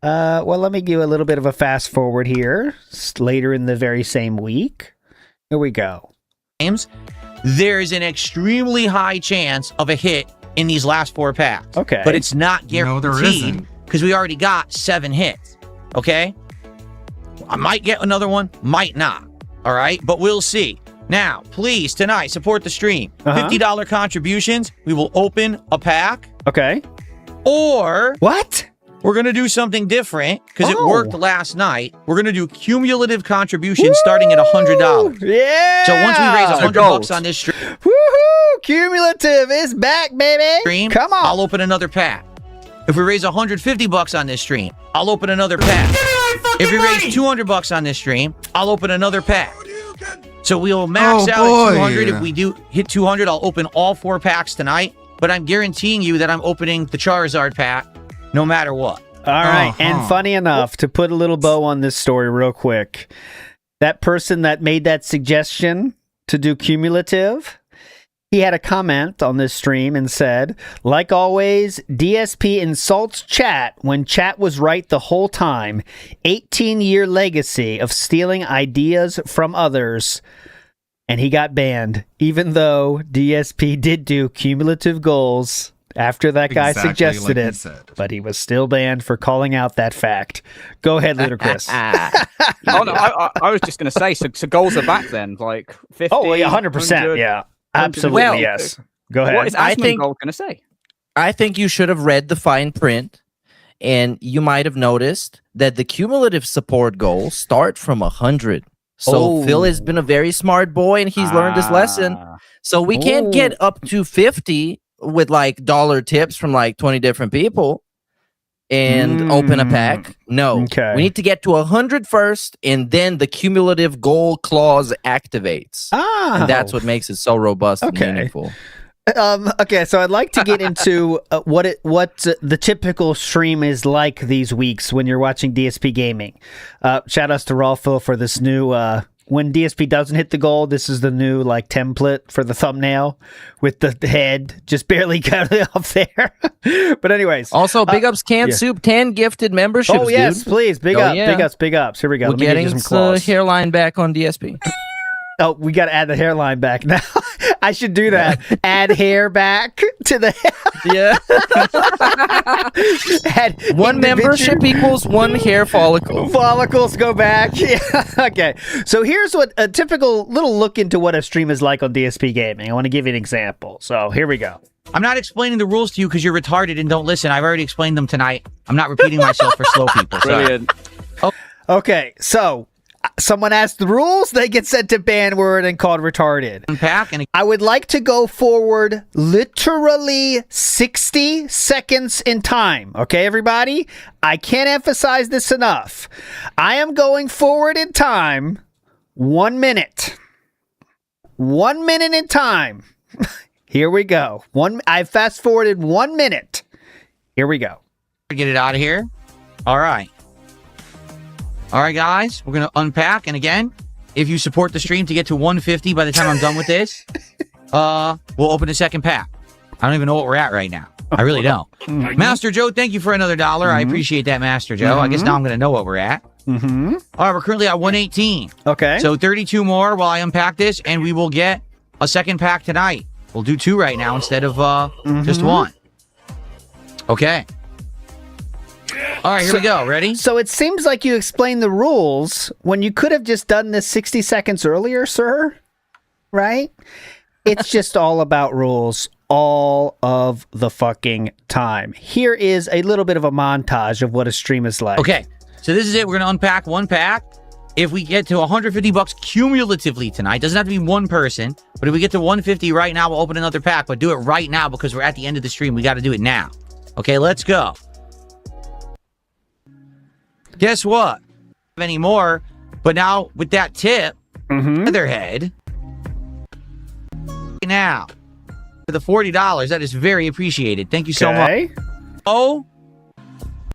Well, let me give a little bit of a fast forward here. Later in the very same week. Here we go. There's an extremely high chance of a hit in these last 4 packs. Okay. But it's not No, there guaranteed isn't. because we already got 7 hits. Okay? I might get another one, might not. All right? But we'll see. Now, please, tonight, support the stream. $50 contributions. We will open a pack. Okay. Or... What? We're going to do something different because it worked last night. We're going to do cumulative contributions starting at $100. Yeah. So once we raise $100 on this stream... Woohoo! Cumulative is back, baby. Stream, Come on. I'll open another pack. If we raise $150 on this stream, I'll open another pack. If we raise $200 on this stream, I'll open another pack. So we'll max out at 200. If we do hit 200, I'll open all 4 packs tonight. But I'm guaranteeing you that I'm opening the Charizard pack no matter what. All right. And funny enough, to put a little bow on this story real quick, that person that made that suggestion to do cumulative, he had a comment on this stream and said, like always, DSP insults chat when chat was right the whole time. 18-year legacy of stealing ideas from others. And he got banned, even though DSP did do cumulative goals after that guy suggested it. But he was still banned for calling out that fact. Go ahead, Ludacris. Oh, no, I was just going to say, so goals are back then, like 50. Oh, yeah, 100%. Yeah, absolutely, Well, yes. Go ahead. What is Asmongold going to say? I think you should have read the fine print, and you might have noticed that the cumulative support goals start from 100. So Phil has been a very smart boy, and he's learned his lesson. So we can't get up to 50 with like dollar tips from like 20 different people and open a pack. No, we need to get to 100 first, and then the cumulative goal clause activates. And that's what makes it so robust and meaningful. Okay, so I'd like to get into what the typical stream is like these weeks when you're watching DSP Gaming. Shout outs to Rolfo for this new when DSP doesn't hit the goal, this is the new like template for the thumbnail with the head just barely cutting off there. But anyways, also big ups Canned Soup 10 gifted memberships. Oh yes, dude. please, big ups. Here we go. We're Let me getting get you some claws. hairline back on DSP. Oh, we got to add the hairline back now. I should do that. Add hair back to the Add one membership equals one hair follicle. Follicles go back. Yeah. Okay. So here's what a typical little look into what a stream is like on DSP Gaming. I want to give you an example. So here we go. I'm not explaining the rules to you because you're retarded and don't listen. I've already explained them tonight. I'm not repeating myself for slow people. Sorry. Brilliant. Okay. So someone asked the rules, they get sent to ban word and called retarded. Unpack and I would like to go forward literally 60 seconds in time. Okay, everybody? I can't emphasize this enough. I am going forward in time 1 minute. 1 minute in time. Here we go. I fast forwarded 1 minute. Here we go. Get it out of here. All right. All right, guys, we're going to unpack. And again, if you support the stream to get to 150 by the time I'm done with this, we'll open a second pack. I don't even know what we're at right now. I really don't. Master Joe, thank you for another $1. I appreciate that, Master Joe. I guess now I'm going to know what we're at. All right, we're currently at 118. Okay. So 32 more while I unpack this, and we will get a second pack tonight. We'll do 2 right now instead of just 1. Okay. All right, here we go. Ready? So it seems like you explained the rules when you could have just done this 60 seconds earlier, sir. Right? It's just all about rules all of the fucking time. Here is a little bit of a montage of what a stream is like. Okay, so this is it. We're going to unpack 1 pack. If we get to $150 cumulatively tonight, doesn't have to be one person, but if we get to 150 right now, we'll open another pack, but do it right now because we're at the end of the stream. We got to do it now. Okay, let's go. Guess what? Any more? But now with that tip, Leatherhead. Now for the $40, that is very appreciated. Thank you so much. Oh,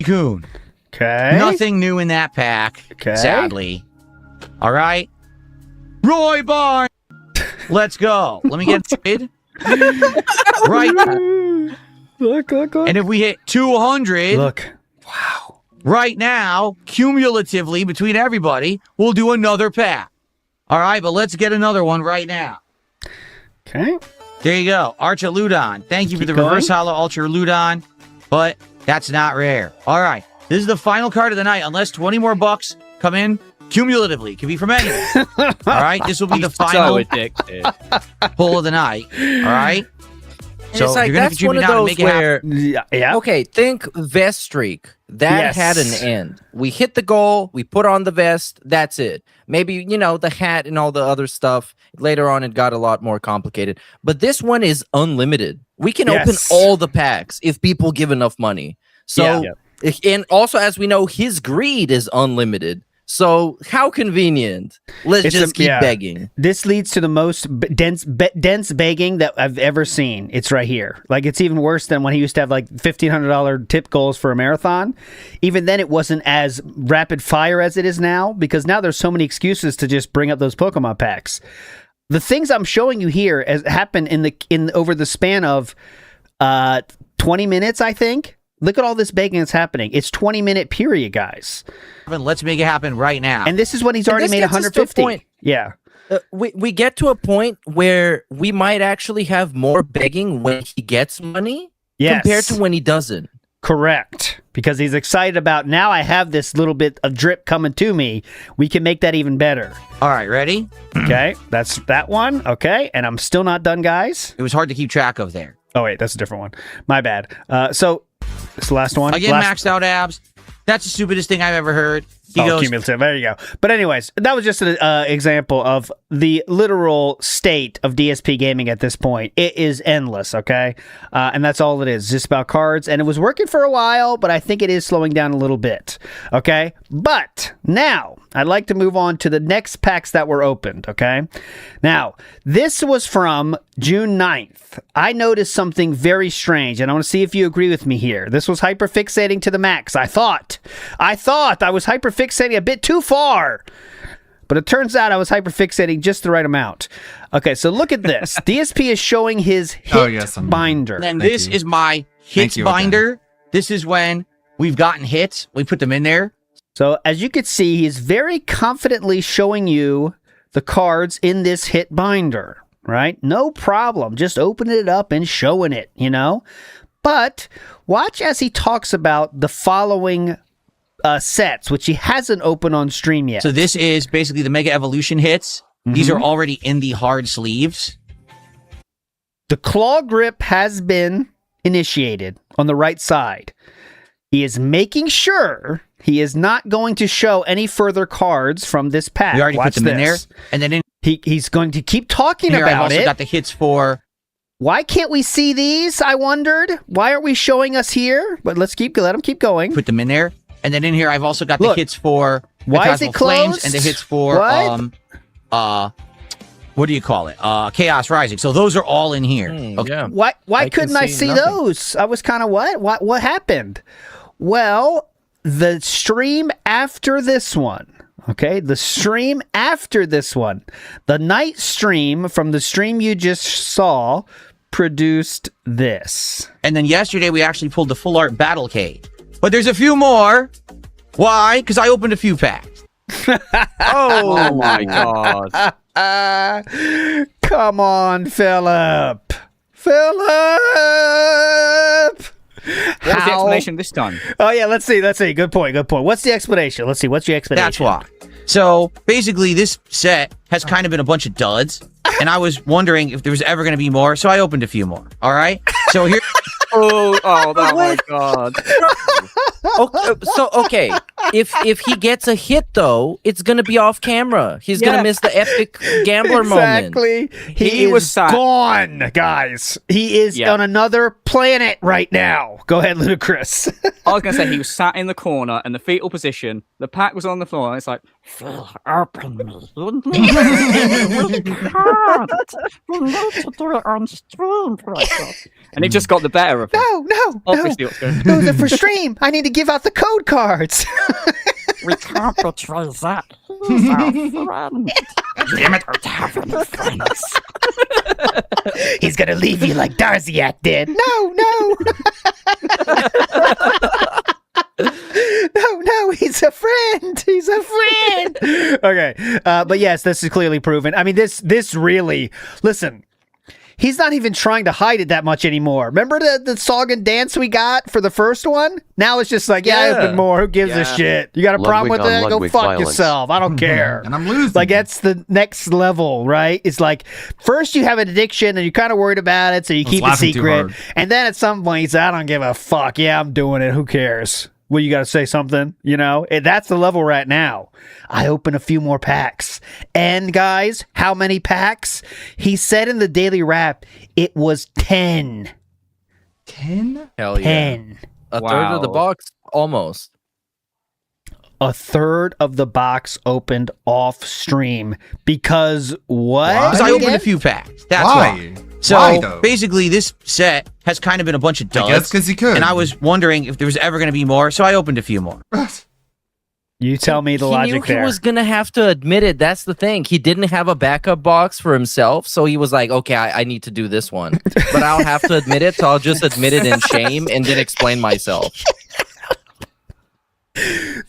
Coon. Okay. Nothing new in that pack. Okay. Sadly. All right. Roy Barnes. Let's go. Let me get started. Right. Look. And if we hit 200. Look. Wow. Right now, cumulatively between everybody, we'll do another pack. All right, but let's get another one right now. Okay. There you go. Archaludon. Thank you for the going. reverse hollow Archaludon, but that's not rare. All right. This is the final card of the night, unless 20 more bucks come in cumulatively. Could be from anyone. All right. This will be the final So addicted. pull of the night. All right. So it's like, you're gonna that's one contribute of now to those make it happen. where, Yeah. okay, think vest streak. That Yes. had an end. We hit the goal, we put on the vest, that's it. Maybe, the hat and all the other stuff. Later on, it got a lot more complicated. But this one is unlimited. We can open Yes. all the packs if people give enough money. So, and also, as we know, his greed is unlimited. So how convenient. Let's just keep begging. This leads to the most dense begging that I've ever seen. It's right here. Like, it's even worse than when he used to have like $1,500 tip goals for a marathon. Even then, it wasn't as rapid fire as it is now, because now there's so many excuses to just bring up those Pokemon packs. The things I'm showing you here has happened over the span of 20 minutes, I think. Look at all this begging that's happening. It's 20-minute period, guys. Let's make it happen right now. And this is when he's already made 150. Yeah. We get to a point where we might actually have more begging when he gets money compared to when he doesn't. Correct. Because he's excited about, now I have this little bit of drip coming to me. We can make that even better. All right, ready? Okay, that's that one. Okay, and I'm still not done, guys. It was hard to keep track of there. Oh, wait, that's a different one. My bad. So, this last one. Again, maxed out abs. That's the stupidest thing I've ever heard. He goes, cumulative. There you go. But anyways, that was just an example of the literal state of DSP gaming at this point. It is endless, okay? And that's all it is. Just about cards. And it was working for a while, but I think it is slowing down a little bit, okay? But now, I'd like to move on to the next packs that were opened, okay? Now, this was from June 9th. I noticed something very strange, and I want to see if you agree with me here. This was hyperfixating to the max. I thought I was hyperfixating a bit too far, but it turns out I was hyperfixating just the right amount. Okay, so look at this. DSP is showing his hit binder. And this is my hits binder. This is when we've gotten hits. We put them in there. So as you can see, he's very confidently showing you the cards in this hit binder, right? No problem. Just opening it up and showing it, But watch as he talks about the following sets, which he hasn't opened on stream yet. So this is basically the Mega Evolution hits. These are already in the hard sleeves. The claw grip has been initiated on the right side. He is making sure he is not going to show any further cards from this pack. We already put them in there. And then he's going to keep talking here, about it. I've also got the hits for... Why can't we see these? I wondered. Why aren't we showing us here? But let him keep going. Put them in there. And then in here, I've also got the hits for why is it closed? Flames and the hits for what do you call it? Chaos Rising. So those are all in here. Okay. Yeah. Why couldn't I see those? I was kind of what happened? Well, the stream after this one. Okay, the stream after this one, the night stream from the stream you just saw produced this. And then yesterday we actually pulled the full art Battlecade. But there's a few more. Why? Because I opened a few packs. Oh my god. Come on, Philip. What was the explanation this time? Oh, yeah, let's see. Good point. What's the explanation? Let's see. What's your explanation? That's why. So, basically, this set has kind of been a bunch of duds, and I was wondering if there was ever going to be more, so I opened a few more. All right? So here... oh my god. Okay, if he gets a hit though, it's gonna be off camera. He's gonna miss the epic gambler moment. Exactly. He was gone, guys. He is on another planet right now. Go ahead, Ludacris. I was gonna say he was sat in the corner in the fetal position. The pack was on the floor, and it's like, Phil, open me. We can't. We need to do it on stream, and he just got the better of it. No. Obviously, what's going on. Those are for stream. I need to give out the code cards. We can't betray Zach. He's our friend. Damn it, I have any friends. He's gonna leave you like Darziak did. No. No, he's a friend. Okay, but yes, this is clearly proven. I mean, this really, listen, He's not even trying to hide it that much anymore. Remember the song and dance we got for the first one? Now it's just like, I open more. Who gives a shit? You got a problem with that? Go fuck yourself. I don't care. And I'm losing. Like, that's the next level, right? It's like, first you have an addiction and you're kind of worried about it, so you keep it secret. And then at some point you say, I don't give a fuck. Yeah, I'm doing it. Who cares? Well, you got to say something, you know? And that's the level right now. I open a few more packs. And guys, how many packs? He said in the Daily Wrap, it was 10. 10? Hell yeah. 10. A third of the box? Almost. A third of the box opened off stream. Because what? Because I opened a few packs. That's why. So basically, this set has kind of been a bunch of duds. I guess because he could. And I was wondering if there was ever going to be more, so I opened a few more. You tell me the logic there. He was going to have to admit it. That's the thing. He didn't have a backup box for himself, so he was like, okay, I need to do this one. But I'll have to admit it, so I'll just admit it in shame and then explain myself.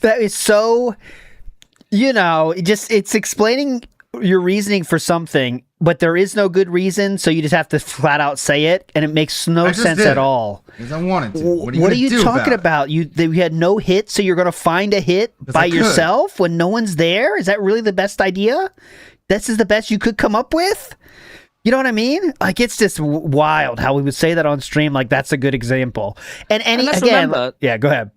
That is so, it's explaining your reasoning for something, but there is no good reason, so you just have to flat out say it, and it makes no sense at all. Because I wanted to. What are you talking about? You had no hit, so you're going to find a hit by yourself when no one's there? Is that really the best idea? This is the best you could come up with? You know what I mean? Like, it's just wild how we would say that on stream, like that's a good example. And remember, yeah, go ahead.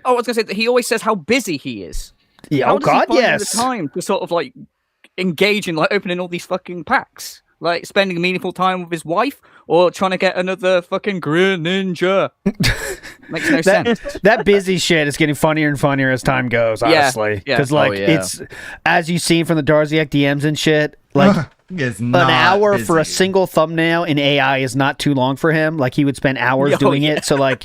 Oh, I was going to say that he always says how busy he is. Yeah, how oh God, does he find yes. the time to sort of like engage in like opening all these fucking packs, like spending meaningful time with his wife or trying to get another fucking Green Ninja. Makes no sense. That busy shit is getting funnier and funnier as time goes, honestly. Because it's, as you've seen from the Darziak DMs and shit, like an hour busy. For a single thumbnail in AI is not too long for him. Like, he would spend hours doing it. So like,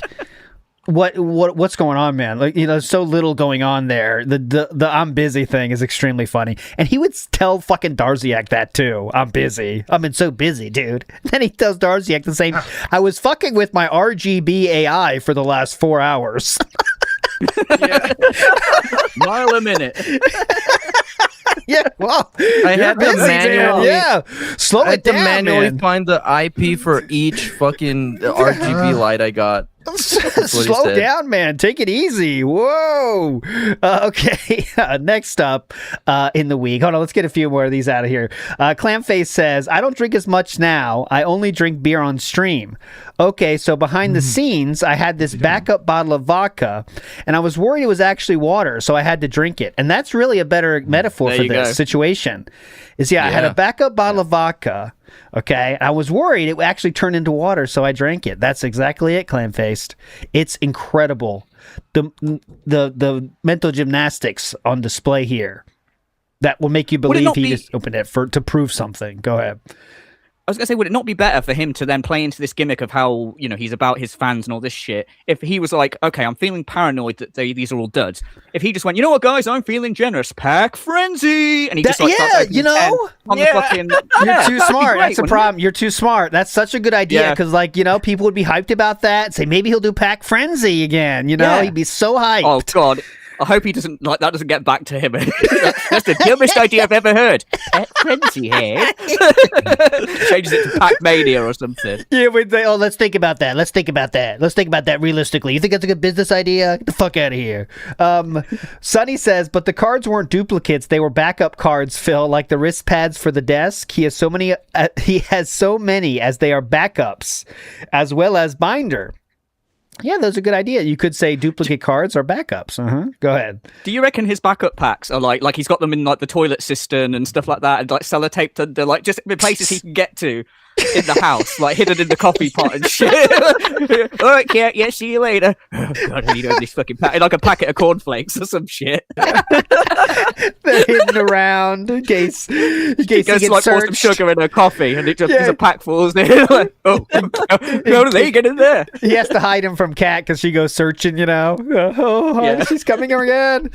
what's going on, man? Like, there's so little going on there. The I'm busy thing is extremely funny, and he would tell fucking Darziak that too. I'm busy. I've been so busy, dude. Then he tells Darziak the same. I was fucking with my RGB AI for the last 4 hours. Mile a minute. Yeah, well, I had to manually, slow it down, manually man. find the IP for each fucking RGB light I got. Slow down, man. Take it easy. Whoa. Okay. Next up in the week. Hold on. Let's get a few more of these out of here. Clamface says, I don't drink as much now. I only drink beer on stream. Okay, so behind the scenes, I had this backup bottle of vodka, and I was worried it was actually water, so I had to drink it. And that's really a better metaphor for this situation. I had a backup bottle of vodka. Okay, I was worried it would actually turn into water, so I drank it. That's exactly it, Clam-Faced. It's incredible. The mental gymnastics on display here that will make you believe he just opened it to prove something. Go ahead. I was going to say, would it not be better for him to then play into this gimmick of how, he's about his fans and all this shit, if he was like, okay, I'm feeling paranoid that these are all duds. If he just went, you know what, guys, I'm feeling generous. Pack frenzy! And he just You're too smart. That's the problem. You're too smart. That's such a good idea because, people would be hyped about that. Say, maybe he'll do Pack Frenzy again. He'd be so hyped. Oh, God. I hope he doesn't doesn't get back to him. That's the dumbest idea I've ever heard. Frenzy here. Changes it to Pac Mania or something. Yeah, let's think about that. Let's think about that realistically. You think that's a good business idea? Get the fuck out of here. Sonny says, but the cards weren't duplicates. They were backup cards, Phil, like the wrist pads for the desk. He has so many as they are backups, as well as binder. Yeah, that's a good idea. You could say duplicate cards or backups. Go ahead. Do you reckon his backup packs are like he's got them in like the toilet cistern and stuff like that, and like sellotaped under like just the places he can get to in the house, like hidden in the coffee pot and shit? All right, Cat. Yeah, see you later. Oh God, I need this fucking pack, like a packet of cornflakes or some shit. They're hidden around in case he goes gets to like pour some sugar in her coffee, and there's a pack falls in. Like, how do they get in there? He has to hide him from Kat because she goes searching. She's coming again.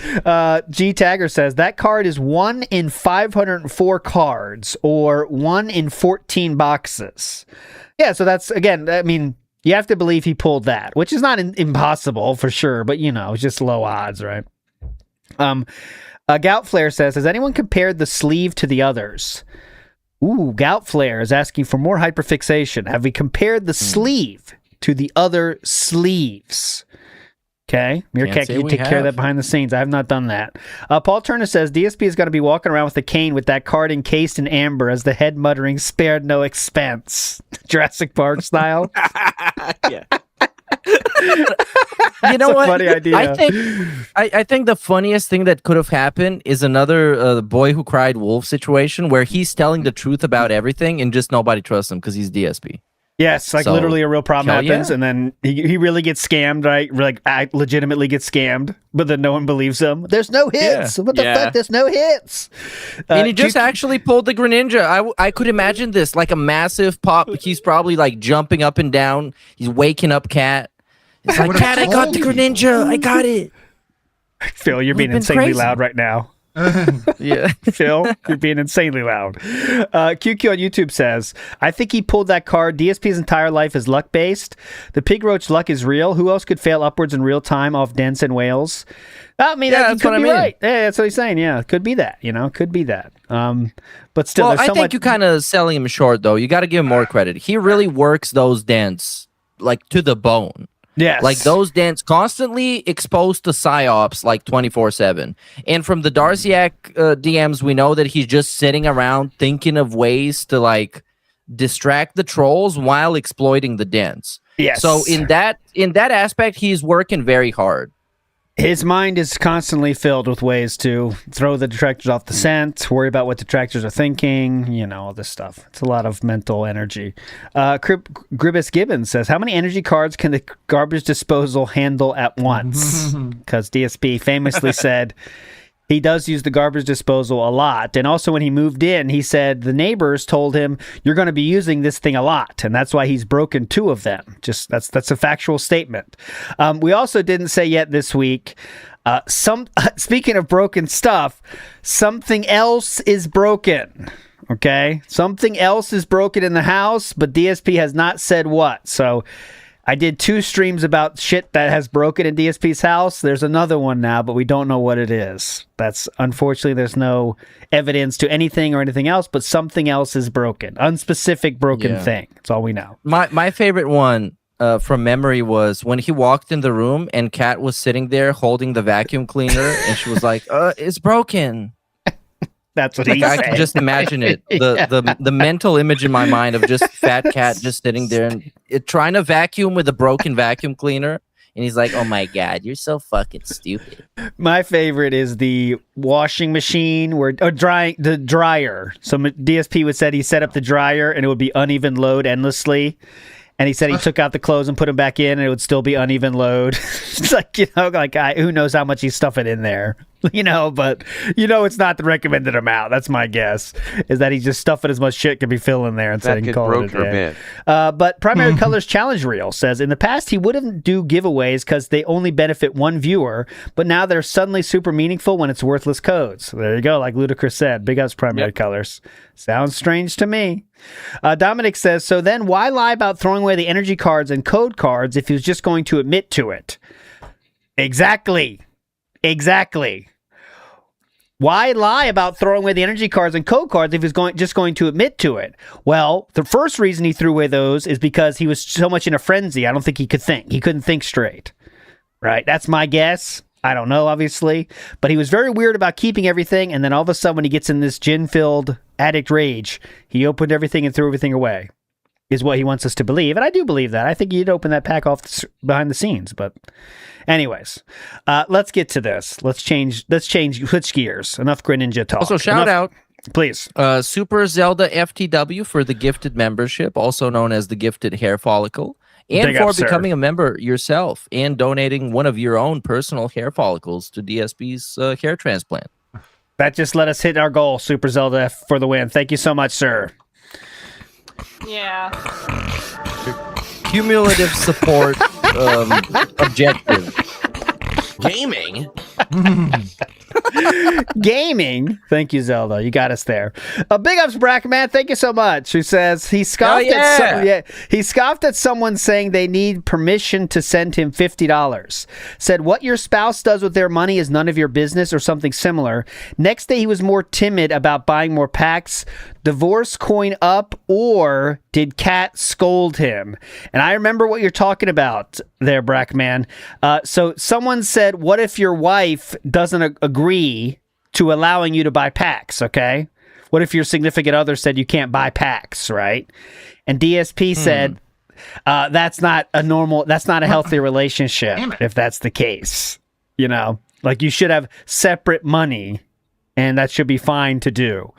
G Tagger says that card is 1 in 504 cards, or 1 in 14 boxes. Yeah, so that's, again, I mean, you have to believe he pulled that, which is not impossible for sure, but it's just low odds, right? Gout Flare says, has anyone compared the sleeve to the others? Ooh, Gout Flare is asking for more hyperfixation. Have we compared the sleeve to the other sleeves? Okay. Meerkat, can you take care of that behind the scenes? I have not done that. Paul Turner says DSP is going to be walking around with a cane with that card encased in amber as the head muttering, spared no expense. Jurassic Park style. Yeah. You know what? Funny idea. I think the funniest thing that could have happened is another Boy Who Cried Wolf situation where he's telling the truth about everything and just nobody trusts him because he's DSP. Yes, like So, literally a real problem happens, yeah. and then he really gets scammed, right? Like, legitimately gets scammed, but then no one believes him. There's no hits. Yeah. What the fuck? There's no hits. And he just actually pulled the Greninja. I could imagine this, like a massive pop. He's probably like jumping up and down. He's waking up Cat. It's like, Cat, I got the Greninja. I got it. Phil, you're being been insanely crazy. loud right now. Yeah. Phil, you're being insanely loud. QQ on YouTube says, I think he pulled that card. DSP's entire life is luck-based. The Pig Roach luck is real. Who else could fail upwards in real time off dents and whales? I mean, Yeah, that that's could what be I mean. right. Yeah, that's what he's saying. Yeah, could be that. Could be that. But still, Well, there's so I think much... you're kind of selling him short, though. You got to give him more credit. He really works those dents like to the bone. Yes. Like those dents constantly exposed to psyops like 24/7. And from the Darciac DMs, we know that he's just sitting around thinking of ways to like distract the trolls while exploiting the dents. Yes. So in that aspect, he's working very hard. His mind is constantly filled with ways to throw the detractors off the scent, worry about what detractors are thinking, all this stuff. It's a lot of mental energy. Gribus Gibbons says, how many energy cards can the garbage disposal handle at once? Because DSP famously said he does use the garbage disposal a lot. And also when he moved in, he said the neighbors told him, you're going to be using this thing a lot. And that's why he's broken 2 of them. Just that's a factual statement. We also didn't say yet this week, speaking of broken stuff, something else is broken. Okay? Something else is broken in the house, but DSP has not said what. So I did 2 streams about shit that has broken in DSP's house. There's another one now, but we don't know what it is. Unfortunately, there's no evidence to anything or anything else, but something else is broken. Unspecific broken thing. That's all we know. My favorite one from memory was when he walked in the room and Kat was sitting there holding the vacuum cleaner and she was like, it's broken. That's what Like, he I said. can just imagine it. The mental image in my mind of just fat Cat just sitting there and trying to vacuum with a broken vacuum cleaner. And he's like, oh my God, you're so fucking stupid. My favorite is the washing machine the dryer. So DSP would said he set up the dryer and it would be uneven load endlessly. And he said he took out the clothes and put them back in and it would still be uneven load. It's like, who knows how much he's stuffing in there, but it's not the recommended amount. That's my guess, is that he's just stuffing as much shit can be filling there and saying, call it a day. But Primary Colors Challenge Reel says, in the past, he wouldn't do giveaways because they only benefit one viewer, but now they're suddenly super meaningful when it's worthless codes. So there you go, like Ludacris said, big ups Primary Colors. Sounds strange to me. Dominic says, so then why lie about throwing away the energy cards and code cards if he was just going to admit to it? Exactly. Why lie about throwing away the energy cards and code cards if he's just going to admit to it? Well, the first reason he threw away those is because he was so much in a frenzy. I don't think he could think. He couldn't think straight. Right? That's my guess. I don't know, obviously. But he was very weird about keeping everything, and then all of a sudden when he gets in this gin-filled addict rage, he opened everything and threw everything away, is what he wants us to believe. And I do believe that. I think he'd open that pack off behind the scenes. But anyways, let's get to this. Let's switch gears. Enough Greninja talk. Also, shout out. Please. Super Zelda FTW for the gifted membership, also known as the gifted hair follicle. And Big for up, sir. becoming a member yourself and donating one of your own personal hair follicles to DSP's hair transplant. That just let us hit our goal, Super Zelda F for the win. Thank you so much, sir. Yeah. Cumulative support objective. Gaming? Gaming. Thank you, Zelda. You got us there. Big ups, Brackman. Thank you so much. Who says he scoffed he scoffed at someone saying they need permission to send him $50. Said what your spouse does with their money is none of your business or something similar. Next day he was more timid about buying more packs. Divorce coin up, or did Kat scold him? And I remember what you're talking about there, Brackman. So someone said, what if your wife doesn't agree to allowing you to buy packs, okay? What if your significant other said you can't buy packs, right? And DSP said, that's not a healthy relationship if that's the case. You know, like you should have separate money and that should be fine to do.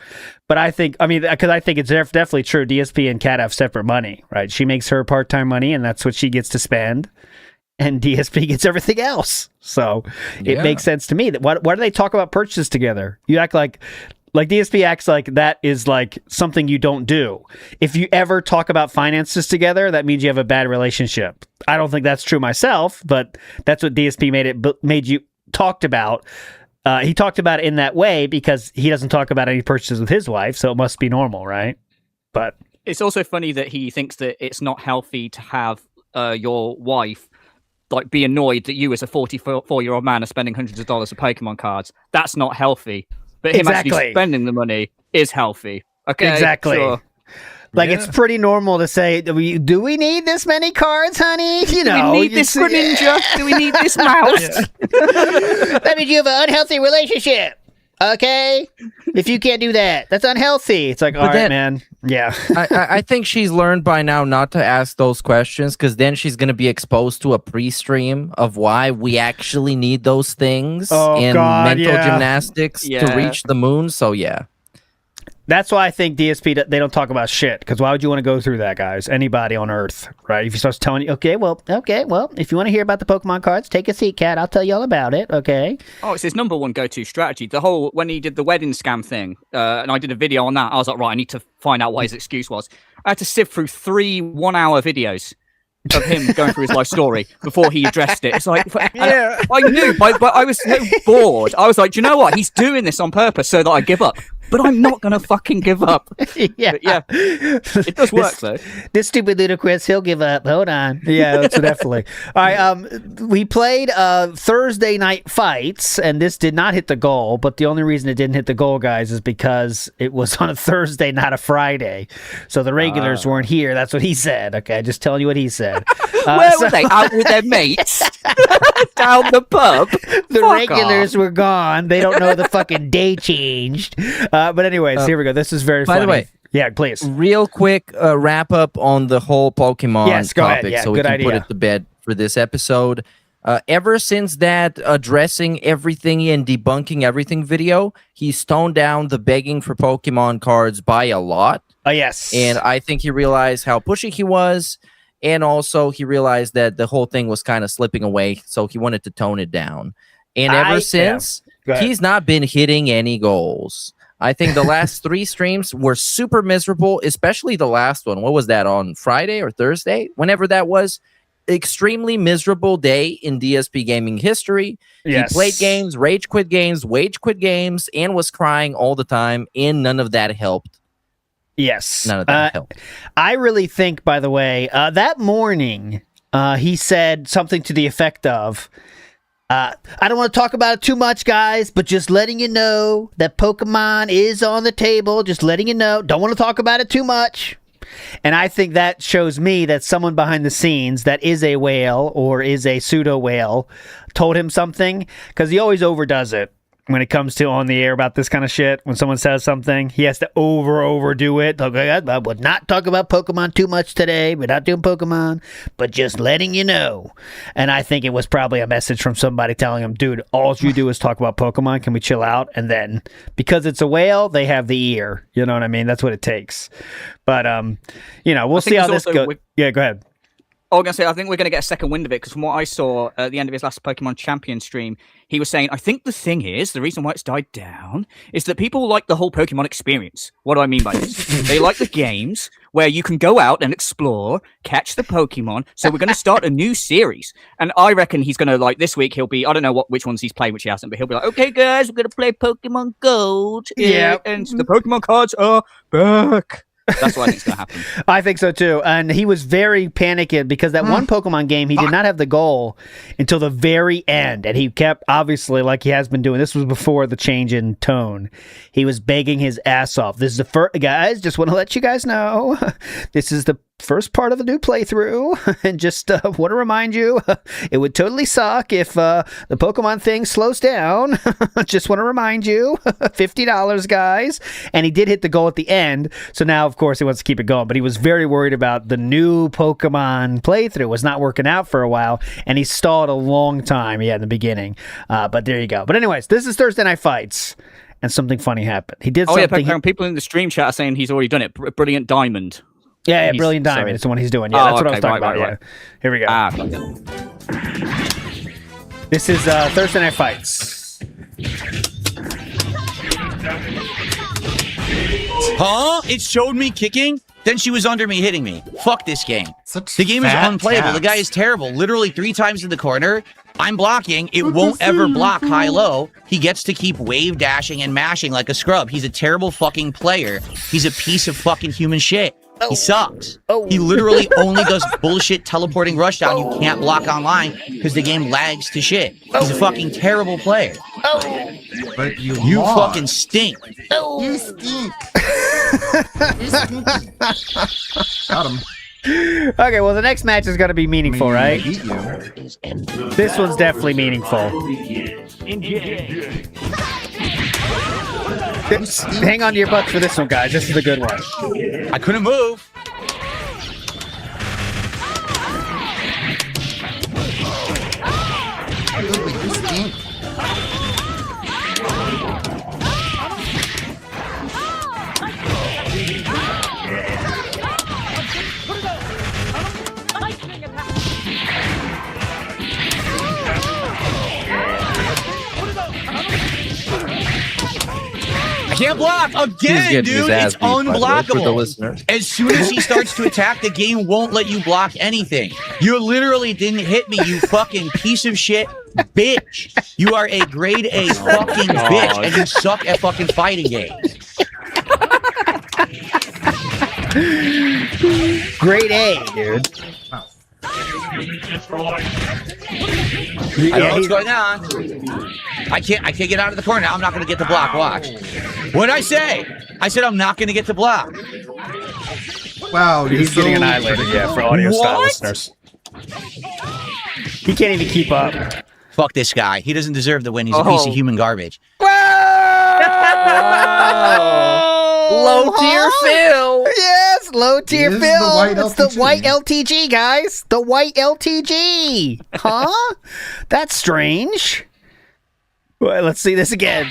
But because I think it's definitely true. DSP and Kat have separate money, right? She makes her part-time money and that's what she gets to spend. And DSP gets everything else. So it makes sense to me. That why do they talk about purchases together? You act like DSP acts like that is like something you don't do. If you ever talk about finances together, that means you have a bad relationship. I don't think that's true myself, but that's what DSP made you talked about. He talked about it in that way because he doesn't talk about any purchases with his wife, so it must be normal, right? But it's also funny that he thinks that it's not healthy to have your wife like be annoyed that you as a 44-year-old man are spending hundreds of dollars for Pokemon cards. That's not healthy. But him actually spending the money is healthy. Okay, exactly. Sure. Like it's pretty normal to say, do we need this many cards, honey? You know, do we need this Greninja? Do we need this mouse? That means you have an unhealthy relationship. Okay, if you can't do that, that's unhealthy. It's like, all right, man. Yeah, I think she's learned by now not to ask those questions because then she's going to be exposed to a pre-stream of why we actually need those things and mental gymnastics to reach the moon. So yeah. That's why I think DSP, they don't talk about shit, because why would you want to go through that, guys? Anybody on Earth, right? If he starts telling you, okay, well, if you want to hear about the Pokemon cards, take a seat, Kat. I'll tell you all about it, okay? Oh, it's his number one go-to strategy. When he did the wedding scam thing, and I did a video on that, I was like, right, I need to find out what his excuse was. I had to sift through 3 one-hour videos of him going through his life story before he addressed it. It's like, I knew, but I was so bored. I was like, do you know what? He's doing this on purpose so that I give up. But I'm not going to fucking give up. Yeah. But yeah. It does work, though. This stupid ludicrous, he'll give up. Hold on. Yeah, that's definitely. All right, we played Thursday night fights, and this did not hit the goal, but the only reason it didn't hit the goal, guys, is because it was on a Thursday, not a Friday. So the regulars weren't here. That's what he said. Okay, just telling you what he said. Where were they? Out with their mates? Down the pub? The regulars were gone. They don't know the fucking day changed. But anyways, here we go. This is very funny. By the way, yeah, please. Real quick wrap up on the whole Pokemon topic so we can put it to bed for this episode. Ever since that addressing everything and debunking everything video, he's toned down the begging for Pokemon cards by a lot. Yes. And I think he realized how pushy he was. And also he realized that the whole thing was kind of slipping away. So he wanted to tone it down. And ever since, he's not been hitting any goals. I think the last 3 streams were super miserable, especially the last one. What was that, on Friday or Thursday? Whenever that was. Extremely miserable day in DSP gaming history. Yes. He played games, rage quit games, and was crying all the time, and none of that helped. Yes. None of that helped. I really think, by the way, that morning, he said something to the effect of, I don't want to talk about it too much, guys, but just letting you know that Pokemon is on the table. Just letting you know. Don't want to talk about it too much. And I think that shows me that someone behind the scenes that is a whale or is a pseudo whale told him something, because he always overdoes it when it comes to on the air about this kind of shit. When someone says something, he has to overdo it. Okay, I would not talk about Pokemon too much today. We're not doing Pokemon, but just letting you know. And I think it was probably a message from somebody telling him, dude, all you do is talk about Pokemon. Can we chill out? And then because it's a whale, they have the ear. You know what I mean? That's what it takes. But, we'll see how this goes. Yeah, go ahead. I was going to say, I think we're going to get a second wind of it, because from what I saw at the end of his last Pokemon Champion stream, he was saying, I think the thing is, the reason why it's died down, is that people like the whole Pokemon experience. What do I mean by this? They like the games where you can go out and explore, catch the Pokemon, so we're going to start a new series. And I reckon he's going to, like, this week he'll be, I don't know which ones he's playing, which he hasn't, but he'll be like, okay, guys, we're going to play Pokemon Gold. Yeah. And the Pokemon cards are back. That's what I think's going to happen. I think so too. And he was very panicky because that one Pokemon game, he did not have the goal until the very end. And he kept, obviously, like he has been doing, this was before the change in tone. He was begging his ass off. This is the first, guys, just want to let you guys know, this is the first part of the new playthrough. And just want to remind you, it would totally suck if the Pokemon thing slows down. Just want to remind you, $50, guys. And he did hit the goal at the end. So now, of course, he wants to keep it going. But he was very worried about the new Pokemon playthrough was not working out for a while. And he stalled a long time, in the beginning. But there you go. But anyways, this is Thursday Night Fights. And something funny happened. He did something. Yeah, people in the stream chat are saying he's already done it. Brilliant Diamond. Yeah, Brilliant Diamond. Sorry. It's the one he's doing. Yeah, that's what I was talking about. Right. Yeah. Here we go. This is Thursday Night Fights. Huh? It showed me kicking? Then she was under me hitting me. Fuck this game. The game is unplayable. taps. The guy is terrible. Literally 3 times in the corner. I'm blocking. It won't ever block high-low. He gets to keep wave dashing and mashing like a scrub. He's a terrible fucking player. He's a piece of fucking human shit. He sucks. He literally only does bullshit teleporting rushdown. You can't block online because the game lags to shit. He's a fucking terrible player. But you lost. Fucking stink. You stink. Got him. Okay, well, the next match is going to be meaningful, right? This one's definitely meaningful. Hang on to your butts for this one, guys. This is a good one. I couldn't move. You stink. I can't block again, dude. It's unblockable. As soon as he starts to attack, the game won't let you block anything. You literally didn't hit me, you fucking piece of shit bitch. You are a grade A fucking bitch, and you suck at fucking fighting games. Grade A, dude. I don't know what's going on. I can't get out of the corner now. I'm not going to get the block. Watch. What did I say? I said I'm not going to get the block. Wow, he's getting annihilated. Yeah, for audio style listeners. He can't even keep up. Fuck this guy. He doesn't deserve the win. He's a piece of human garbage. Low tier Phil. Yes, low tier Phil. It's the white LTG, guys. The white LTG. Huh? That's strange. Well, let's see this again.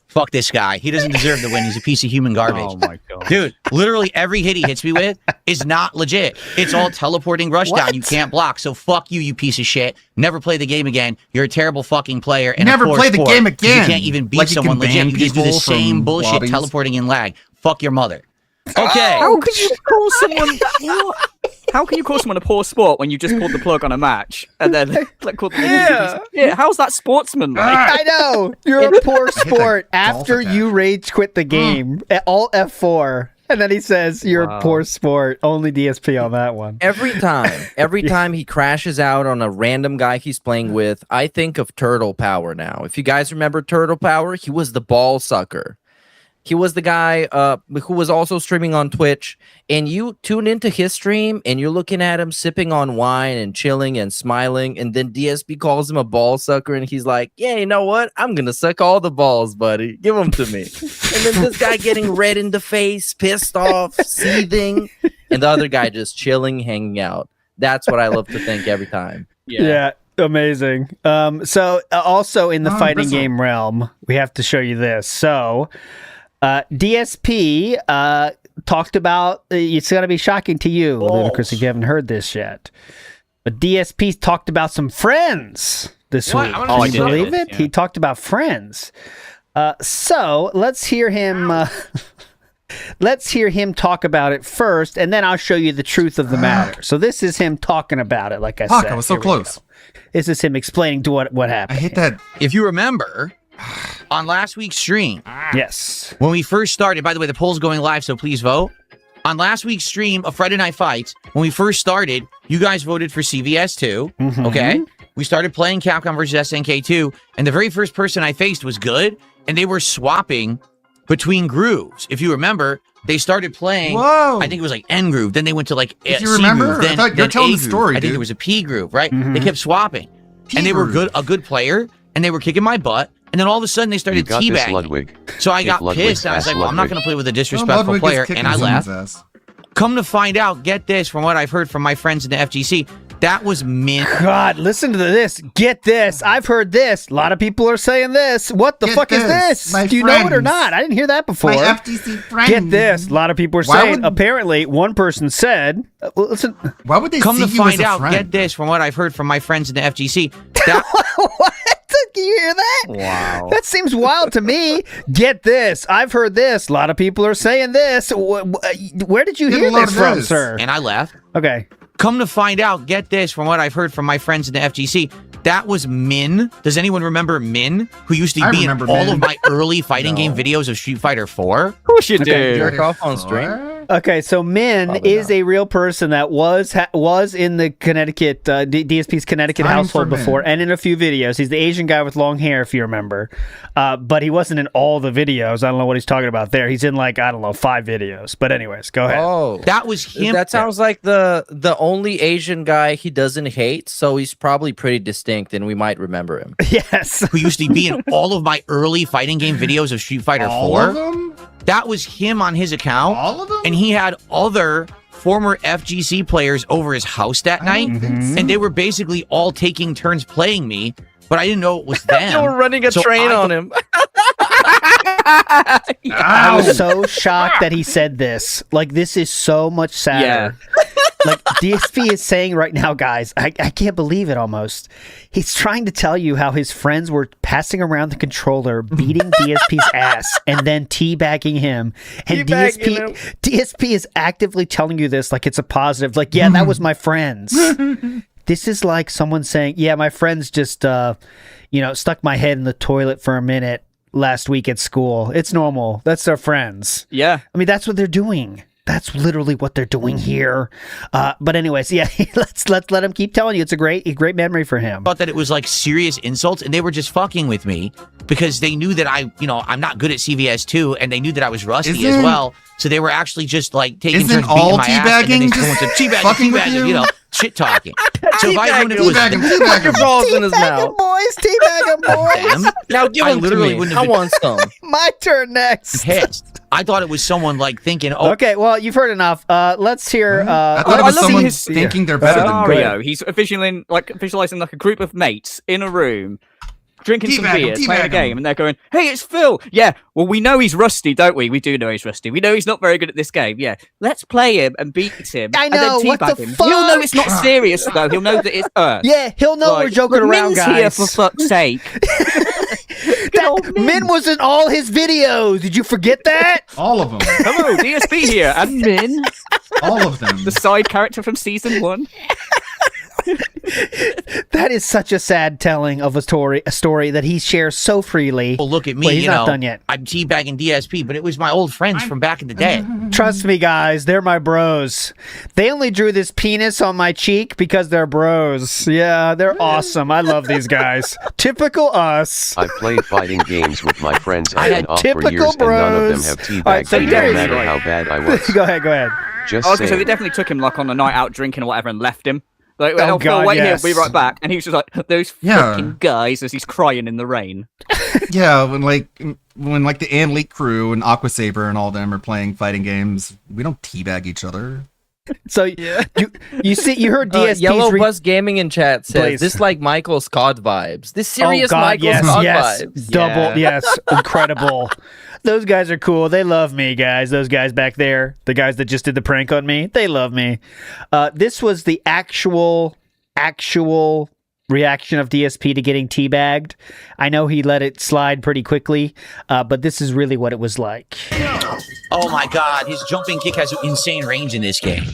Fuck this guy. He doesn't deserve the win. He's a piece of human garbage. Oh my god. Dude, literally every hit he hits me with is not legit. It's all teleporting rushdown. You can't block. So fuck you, you piece of shit. Never play the game again. You're a terrible fucking player. And Never play the game again. You can't even beat Like you someone can ban legit. You just do the people same from bullshit lobbies. teleporting in lag. Fuck your mother. Okay. How could you call someone? How can you call someone a poor sport when you just pulled the plug on a match and then called them? Yeah. How's that sportsmanlike? I know. You're a poor sport after you rage quit the game. Alt F4. And then he says, you're a poor sport. Only DSP on that one. Every time he crashes out on a random guy he's playing with, I think of Turtle Power now. If you guys remember Turtle Power, he was the ball sucker. He was the guy who was also streaming on Twitch, and you tune into his stream, and you're looking at him sipping on wine and chilling and smiling, and then DSP calls him a ball sucker, and he's like, yeah, you know what? I'm going to suck all the balls, buddy. Give them to me. And then this guy getting red in the face, pissed off, seething, and the other guy just chilling, hanging out. That's what I love to think every time. Yeah. Amazing. So also in the fighting game realm, we have to show you this. So DSP talked about. It's gonna be shocking to you, Ludacris, if you haven't heard this yet. But DSP talked about some Friends this week. Can you believe it? Yeah. He talked about Friends. So let's hear him. Let's hear him talk about it first, and then I'll show you the truth of the matter. So this is him talking about it, like I said. I was so close. This is him explaining to what happened. I hate that. If you remember, on last week's stream, yes, when we first started, by the way, the poll's going live, so please vote. On last week's stream of Friday Night Fights, when we first started, you guys voted for CVS 2, okay? We started playing Capcom versus SNK 2, and the very first person I faced was good, and they were swapping between grooves. If you remember, they started playing, I think it was like N groove, then they went to like If you C remember? groove, then, I thought you're then telling A the groove. story, I think dude. there was a P groove, right? They kept swapping, and they were a good player, and they were kicking my butt, and then all of a sudden they started You got this, teabagging. Ludwig. So I If got Ludwig pissed, and I was like, well, I'm not going to play with a disrespectful Ludwig is player, kicking and I Zoom's left. ass. Come to find out, get this, from what I've heard from my friends in the FGC, that was mint. God, listen to this. Get this. I've heard this. A lot of people are saying this. What the fuck is this? Do you know it or not? I didn't hear that before. My FTC friends. Get this. A lot of people are saying. Apparently, one person said. Listen. Why would they Come see to you find as a out, friend? get this, from what I've heard from my friends in the FGC. That What? Can you hear that? Wow. That seems wild to me. Get this. I've heard this. A lot of people are saying this. Where did you hear this from, sir? And I left. Okay. Come to find out, get this, from what I've heard from my friends in the FGC. That was Min. Does anyone remember Min? Who used to be in all of my early fighting game videos of Street Fighter 4? Of course you do. Jerk off on stream. Okay, so Min is a real person that was in the Connecticut DSP's Connecticut household before, and in a few videos. He's the Asian guy with long hair, if you remember. But he wasn't in all the videos. I don't know what he's talking about there. He's in like 5 videos. But anyways, go ahead. Oh, that was him. That sounds like the only Asian guy he doesn't hate. So he's probably pretty distinct, and we might remember him. Yes, who used to be in all of my early fighting game videos of Street Fighter 4. All of them? That was him on his account. All of them? And he had other former FGC players over his house that night, and they were basically all taking turns playing me, but I didn't know it was them. You were running a train on him. I was so shocked that he said this. Like, this is so much sadder. Like, DSP is saying right now, guys, I can't believe it almost. He's trying to tell you how his friends were passing around the controller, beating DSP's ass, and then teabagging him. And DSP is actively telling you this like it's a positive. Like, yeah, that was my friends. This is like someone saying, yeah, my friends just, stuck my head in the toilet for a minute last week at school. It's normal. That's their friends. Yeah. I mean, that's what they're doing. That's literally what they're doing here. But anyways, yeah, let's let him keep telling you. It's a great memory for him. Thought that it was like serious insults, and they were just fucking with me because they knew that I'm not good at CVS 2, and they knew that I was rusty as well. So they were actually just like taking turns beating my ass, and then they just went to teabagging, shit talking. So if I wouldn't Teabag your balls in his mouth. Boys, teabag boys. Now give them to me. I want some. My turn next. Pissed. I thought it was someone like thinking, okay, well, you've heard enough. Let's hear. I thought it was someone thinking they're better than Mario. He's visualizing like a group of mates in a room, drinking some beer, playing a game, and they're going, "Hey, it's Phil." Yeah, well, we know he's rusty, don't we? We do know he's rusty. We know he's not very good at this game. Yeah, let's play him and beat him. I know. And then teabag him. He'll know it's not serious though. He'll know that it's us. Yeah, he'll know we're joking around, guys. Here for fuck's sake. Min was in all his videos. Did you forget that? All of them. Hello, DSP here, and Min. All of them. The side character from season 1. That is such a sad telling of a story that he shares so freely. Well, look at me. Wait, he's not done yet. I'm teabagging DSP, but it was my old friends from back in the day. Trust me, guys, they're my bros. They only drew this penis on my cheek because they're bros. Yeah, they're awesome. I love these guys. Typical us. I've played fighting games with my friends I on had and off for typical years, and none of them bros. have teabagged All right, so me, no here's- matter how bad I was. Go ahead. Just I was gonna say saying. they definitely took him like on a night out drinking or whatever and left him. Like, Oh, Phil, God, wait yes. here, we'll be right back. And he was just like, those fucking guys, as he's crying in the rain. Yeah, when the Ann Leak crew and Aqua Saber and all them are playing fighting games, we don't teabag each other. So you see, you heard DSP's Yellow Bus Gaming in chat says Please. this like Michael Scott vibes. This serious oh God, Michael yes, Scott yes. vibes. Double, yes, incredible. Those guys are cool. They love me, guys. Those guys back there, the guys that just did the prank on me, they love me. This was the actual reaction of DSP to getting teabagged. I know he let it slide pretty quickly, but this is really what it was like. Oh my god, his jumping kick has insane range in this game.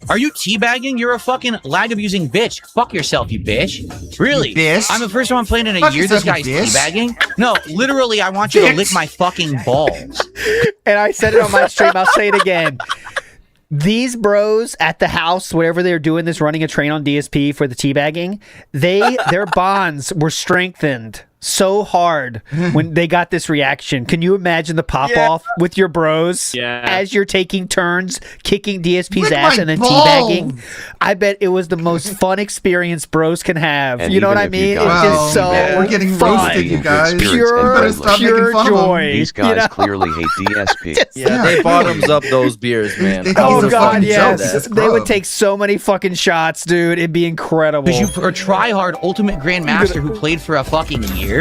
Are you teabagging? You're a fucking lag-abusing bitch. Fuck yourself, you bitch. Really? You bitch. I'm the first time I'm playing in a Fuck year this yourself, guy's you bitch. teabagging. No, literally, I want you to lick my fucking balls. And I said it on my stream. I'll say it again. These bros at the house, whatever they're doing this, running a train on DSP for the teabagging, their bonds were strengthened so hard when they got this reaction. Can you imagine the pop-off with your bros as you're taking turns, kicking DSP's ass and then teabagging? I bet it was the most fun experience bros can have. And you know what I even if you mean? It's guys just so we're getting fun. roasted, you guys. Pure joy. These guys clearly hate DSP. Yeah, they bottoms up those beers, man. Oh god, yes. They would take so many fucking shots, dude. It'd be incredible. Because you are try-hard ultimate grandmaster who played for a fucking year,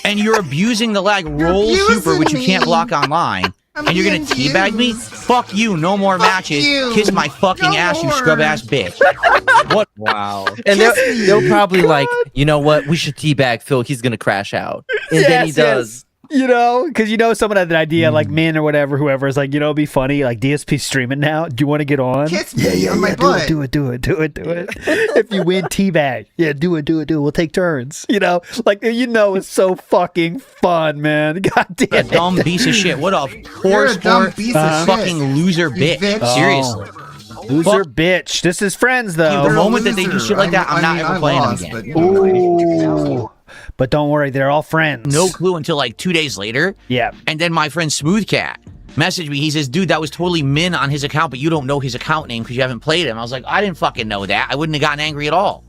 and you're abusing the lag roll super, which you can't block online, and you're gonna teabag me? Fuck you, no more matches. Kiss my fucking ass, you scrub-ass bitch. What? Wow. And they'll probably like, you know what? We should teabag Phil. He's going to crash out. And then he does. You know, because you know someone had an idea, like Min or whoever is like, you know, it'd be funny, like DSP streaming now. Do you want to get on? Kiss me on my butt. Do it. If you win, teabag. Yeah, do it. We'll take turns. You know, like it's so fucking fun, man. God damn it. Dumb piece of shit. What a poor sport, fucking loser bitch. Seriously. Loser bitch. This is friends, though. The moment that they do shit like that, I'm not ever playing them again. Ooh. But don't worry, they're all friends. No clue until like 2 days later. Yeah. And then my friend Smoothcat messaged me. He says, dude, that was totally Min on his account, but you don't know his account name because you haven't played him. I was like, I didn't fucking know that. I wouldn't have gotten angry at all.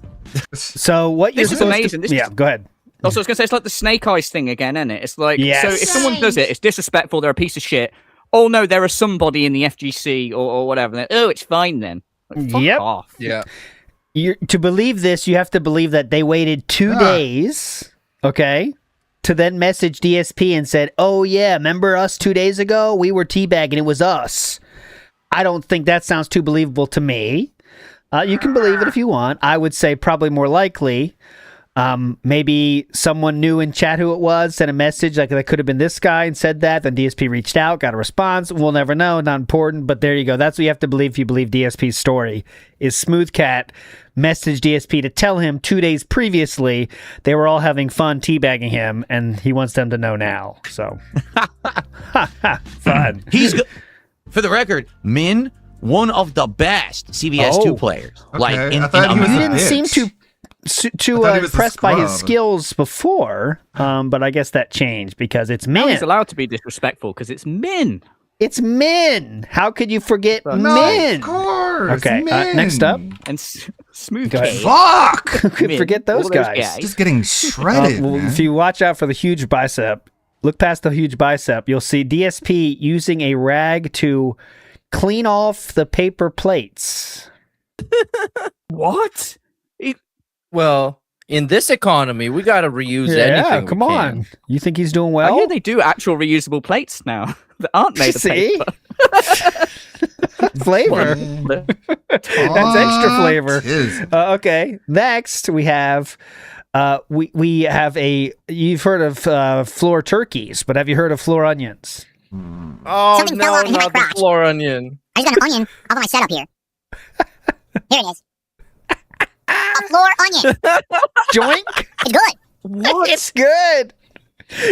So what you're This is supposed amazing. to... Go ahead. Also, I was going to say, it's like the Snake Eyes thing again, isn't it? It's like, Yes. so if someone does it, it's disrespectful, they're a piece of shit. Oh no, there is somebody in the FGC or whatever. Then, oh, it's fine then. Like, fuck off. Yeah. To believe this, you have to believe that they waited 2 days, okay, to then message DSP and said, oh yeah, remember us 2 days ago? We were teabagging, it was us. I don't think that sounds too believable to me. You can believe it if you want. I would say probably more likely. Maybe someone knew in chat who it was, sent a message like that could have been this guy and said that. Then DSP reached out, got a response. We'll never know. Not important, but there you go. That's what you have to believe if you believe DSP's story. Is Smoothcat messaged DSP to tell him 2 days previously they were all having fun teabagging him, and he wants them to know now. So, fun. For the record, Min, one of the best CVS 2 players. Okay. Like in I thought he was you a didn't seem bitch. too impressed by his skills before, but I guess that changed because it's Now Min. he's allowed to be disrespectful because it's Min. It's Min. How could you forget Min? Of course. Okay, next up. And Smooth Go ahead. Fuck! Who could forget those guys? Just getting shredded. Well, man. if you watch out for the huge bicep, look past the huge bicep, you'll see DSP using a rag to clean off the paper plates. What? Well, in this economy, we got to reuse anything. Come we on. can. You think he's doing well? I hear they do actual reusable plates now that aren't made of See? paper. Flavor. That's extra flavor. Okay. Next, we have we have you've heard of floor turkeys, but have you heard of floor onions? Oh, Something fell off and hit my not the crotch. floor onion. I just got an onion off of my setup here. Here it is. A floor onion. Joink. It's good. What? It's good.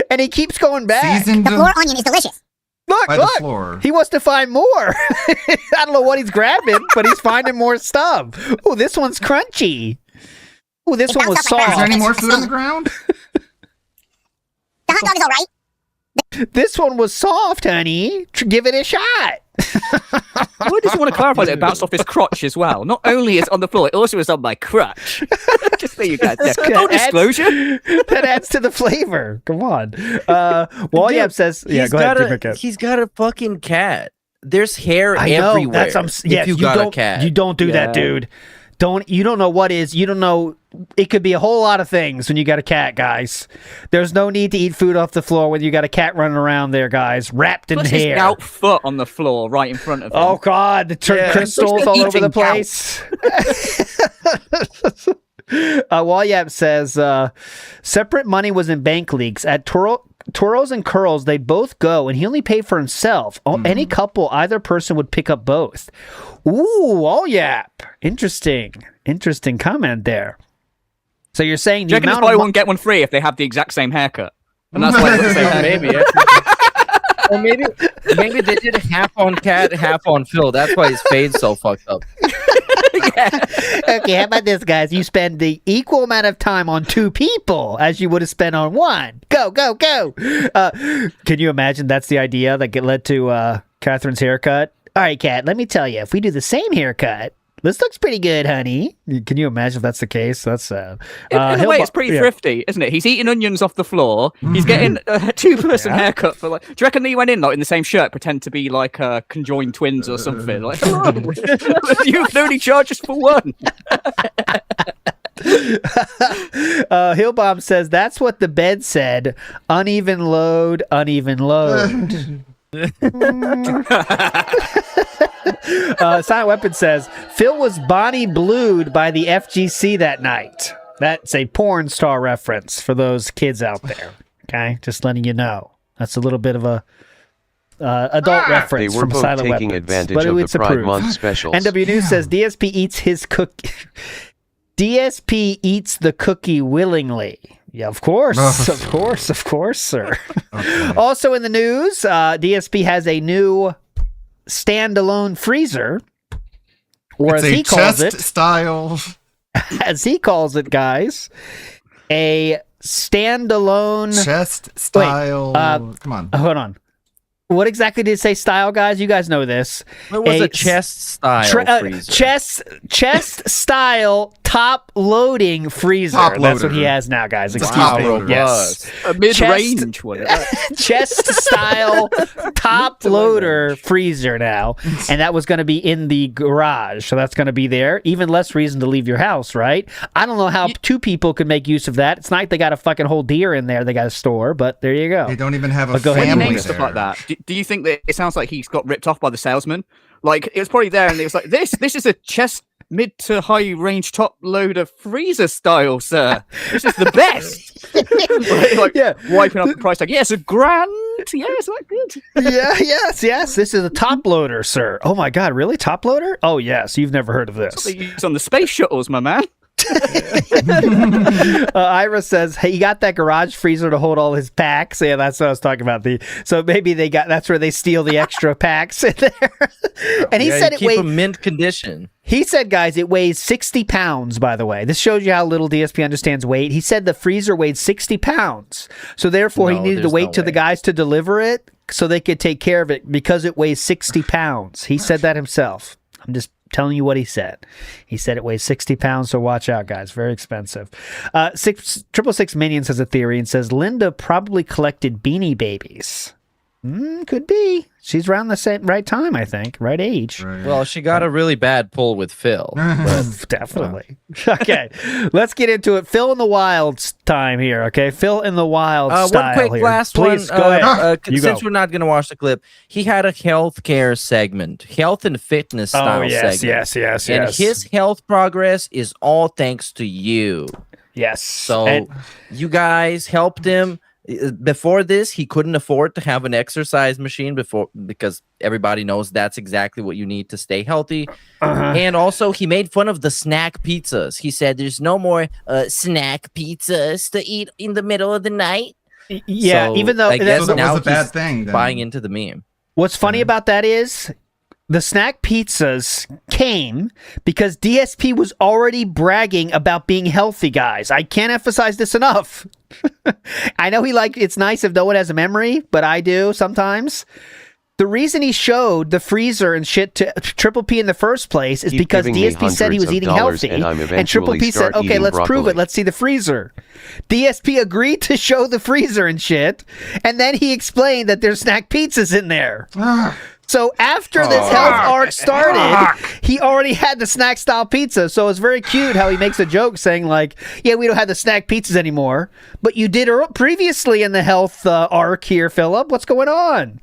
And he keeps going back. The floor onion is delicious. Look, By the look. floor. He wants to find more. I don't know what he's grabbing, but he's finding more stuff. Oh, this one's crunchy. Oh, this one was soft. Is there any more food on the ground? The hot dog is all right. This one was soft, honey. Give it a shot. I just want to clarify that it bounced off his crotch as well. Not only is it on the floor, it also is on my crotch. Just so you guys know. Full disclosure. That adds to the flavor. Come on. Walleyap says, yeah, go ahead. He's got a fucking cat. There's hair I know, everywhere. if you got a cat. You don't do that, dude. You don't know what is. You don't know. It could be a whole lot of things when you got a cat, guys. There's no need to eat food off the floor when you got a cat running around there, guys, wrapped in Plus hair. his gout foot on the floor right in front of him. Oh, God. The crystals all over the place. Walyap says, separate money was in bank leaks. At Toros and Curls, they both go, and he only paid for himself. Any couple, either person would pick up both. Ooh, Walyap. Interesting comment there. So you're saying Do you reckon it's buy one, get one free if they have the exact same haircut? And that's why it's the same maybe. Or maybe they did half on Cat, half on Phil. That's why his fade's so fucked up. Okay, how about this, guys? You spend the equal amount of time on 2 people as you would have spent on 1. Go, go, go. Can you imagine that's the idea that led to Catherine's haircut? All right, Kat, let me tell you, if we do the same haircut, this looks pretty good, honey. Can you imagine if that's the case? That's sad. In a way, it's pretty thrifty, isn't it? He's eating onions off the floor. He's getting a 2-person haircut for like. Do you reckon that he went in like in the same shirt, pretend to be like conjoined twins or something? Like, hello, you can only charge us for 1. Hillbomb says that's what the bed said. Uneven load, uneven load. Silent Weapon says Phil was Bonnie Blued by the FGC that night. That's a porn star reference for those kids out there. Okay, just letting you know. That's a little bit of a adult reference they were from both Silent taking Weapons, advantage but of the it's Pride approved. Month specials. NW News says DSP eats his cookie. DSP eats the cookie willingly. Yeah, of course, of course, sir. Okay. Also in the news, DSP has a new standalone freezer, or it's as he calls it, style. As he calls it, guys, a standalone chest style. Wait, come on, hold on. What exactly did it say style, guys? You guys know this. It was a chest style freezer. Chest style top loading freezer. That's what he has now, guys. Excuse me. Yes. A mid-range one. Chest style top loader freezer now. And that was going to be in the garage. So that's going to be there. Even less reason to leave your house, right? I don't know how 2 people could make use of that. It's not like they got a fucking whole deer in there they got to store, but there you go. They don't even have a family there. Stuff like that. Do you think that it sounds like he's got ripped off by the salesman? Like, it was probably there and it was like, this is a chest mid to high range top loader freezer style, sir. This is the best. Wiping up the price tag. Yes, $1,000. Yes, that good. Yes. This is a top loader, sir. Oh my God, really? Top loader? Oh yes, you've never heard of this. That's what they use on the space shuttles, my man. Ira says, hey, he got that garage freezer to hold all his packs. Yeah, that's what I was talking about. So maybe that's where they steal the extra packs in there. And he said it weighs mint condition. He said, guys, it weighs 60 pounds, by the way. This shows you how little DSP understands weight. He said the freezer weighed 60 pounds. So therefore, he needed to wait till the guys to deliver it so they could take care of it because it weighs 60 pounds. He said that himself. I'm just telling you what he said. He said it weighs 60 pounds, so watch out, guys. Very expensive. 666 Minions has a theory and says Linda probably collected Beanie Babies. Could be. She's around the right time, I think. Right age. Right. Well, she got a really bad pull with Phil. Definitely. Okay, let's get into it. Phil in the Wild's time here, okay? Phil in the Wild style one quick here. last Please, one. go ahead. Since we're not going to watch the clip, he had a healthcare segment, health and fitness style segment. Yes. And his health progress is all thanks to you. Yes. So you guys helped him. Before this, he couldn't afford to have an exercise machine because everybody knows that's exactly what you need to stay healthy. And also, he made fun of the snack pizzas. He said there's no more snack pizzas to eat in the middle of the night. Yeah, so even though I guess that now was a bad he's thing, then. buying into the meme. What's funny about that is the snack pizzas came because DSP was already bragging about being healthy, guys. I can't emphasize this enough. I know it's nice if no one has a memory, but I do sometimes. The reason he showed the freezer and shit to Triple P in the first place is because DSP said he was eating healthy. And Triple P said, okay, let's prove it. Let's see the freezer. DSP agreed to show the freezer and shit. And then he explained that there's snack pizzas in there. So after this health arc started, he already had the snack style pizza. So it's very cute how he makes a joke saying like, "Yeah, we don't have the snack pizzas anymore, but you did previously in the health arc here, Philip. What's going on?"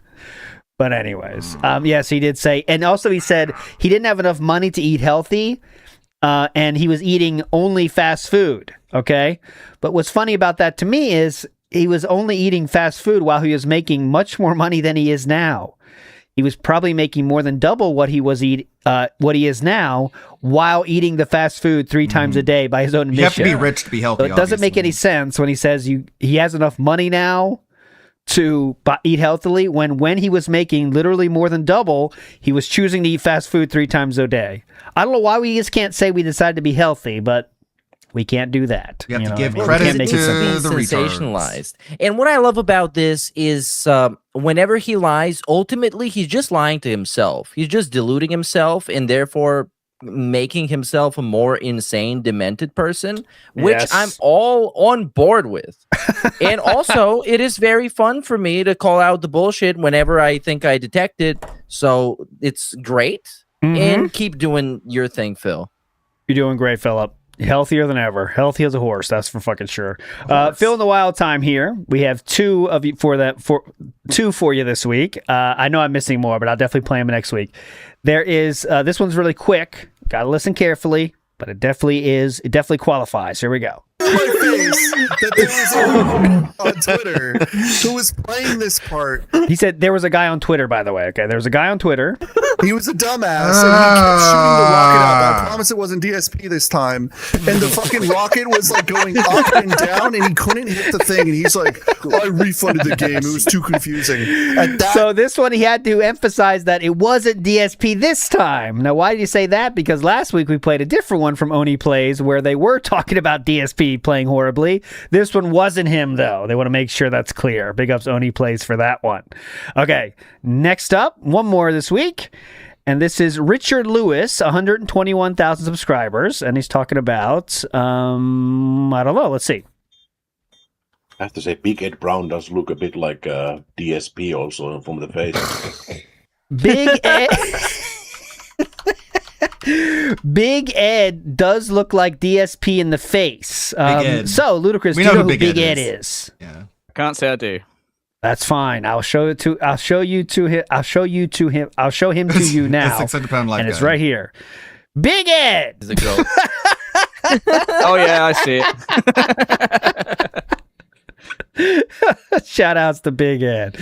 But anyways, yes, he did say, and also he said he didn't have enough money to eat healthy, and he was eating only fast food. Okay, but what's funny about that to me is he was only eating fast food while he was making much more money than he is now. He was probably making more than double what he is now, while eating the fast food 3 times a day by his own admission. You have to be rich to be healthy. So it doesn't make any sense when he says he has enough money now to eat healthily when he was making literally more than double, he was choosing to eat fast food 3 times a day. I don't know why we just can't say we decided to be healthy, but we can't do that. You have to give credit to the sensationalized. And what I love about this is whenever he lies, ultimately he's just lying to himself. He's just deluding himself and therefore making himself a more insane, demented person, which I'm all on board with. And also, it is very fun for me to call out the bullshit whenever I think I detect it. So it's great. And keep doing your thing, Phil. You're doing great, Philip. Healthier than ever. Healthy as a horse, that's for fucking sure. Phil in the Wild Time here. We have 2 of you two for you this week. I know I'm missing more, but I'll definitely play them next week. There is this one's really quick. Gotta listen carefully, but it definitely qualifies. Here we go. My face that there was a on Twitter who was playing this part. He said there was a guy on Twitter, by the way. Okay, there was a guy on Twitter. He was a dumbass, and he kept shooting the rocket up. I promise it wasn't DSP this time. And the fucking rocket was like going up and down, and he couldn't hit the thing. And he's like, "I refunded the game. It was too confusing." So this one, he had to emphasize that it wasn't DSP this time. Now, why did you say that? Because last week we played a different one from Oni Plays where they were talking about DSP playing horribly. This one wasn't him, though. They want to make sure that's clear. Big ups Oni Plays for that one. Okay, next up, one more this week. And this is Richard Lewis, 121,000 subscribers. And he's talking about, I don't know, let's see. I have to say, Big Ed Brown does look a bit like DSP also from the face. Big Ed... Big Ed does look like DSP in the face. So, Ludacris, do you know who Big Ed is? Yeah. I can't say I do. That's fine. I'll show him to you now. And it's right here. Big Ed. Is it girl? Oh yeah, I see it. Shout outs to Big Ed.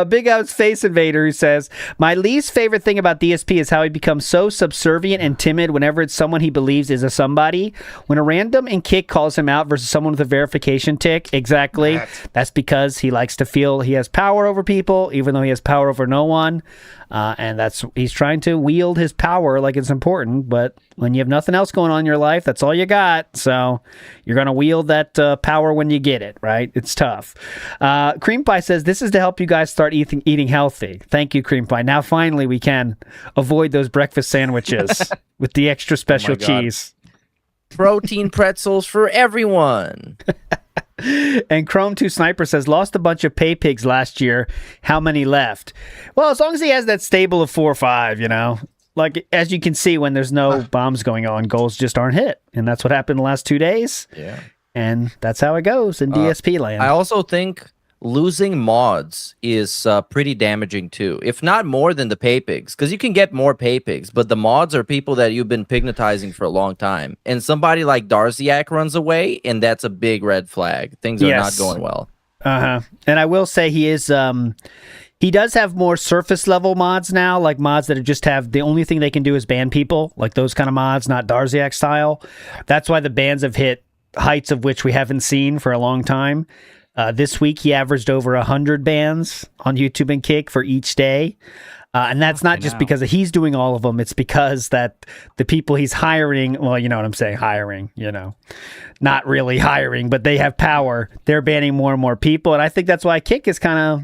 Big Ed's Face Invader, who says, "My least favorite thing about DSP is how he becomes so subservient and timid whenever it's someone he believes is a somebody. When a random in Kick calls him out versus someone with a verification tick, exactly. That's because he likes to feel he has power over people, even though he has power over no one. And he's trying to wield his power like it's important, but when you have nothing else going on in your life, that's all you got. So you're going to wield that power when you get it, right? It's tough. Cream Pie says, "This is to help you guys start eating healthy." Thank you, Cream Pie. Now finally we can avoid those breakfast sandwiches with the extra special cheese. Protein pretzels for everyone. And Chrome 2 Sniper says, "Lost a bunch of pay pigs last year. How many left?" Well, as long as he has that stable of 4 or 5, you know. Like, as you can see, when there's no bombs going on, goals just aren't hit. And that's what happened the last 2 days. Yeah. And that's how it goes in DSP land. I also think losing mods is pretty damaging too, if not more than the pay pigs, because you can get more pay pigs, but the mods are people that you've been pignatizing for a long time, and somebody like Darziak runs away, and that's a big red flag. Things are not going well. And I will say he is he does have more surface level mods now, like mods that just have the only thing they can do is ban people, like those kind of mods, not Darziak style. That's why the bans have hit heights of which we haven't seen for a long time. This week, he averaged over 100 bans on YouTube and Kick for each day. And that's not just because he's doing all of them. It's because that the people he's hiring, well, you know what I'm saying, hiring, you know, not really hiring, but they have power. They're banning more and more people. And I think that's why Kick is kind of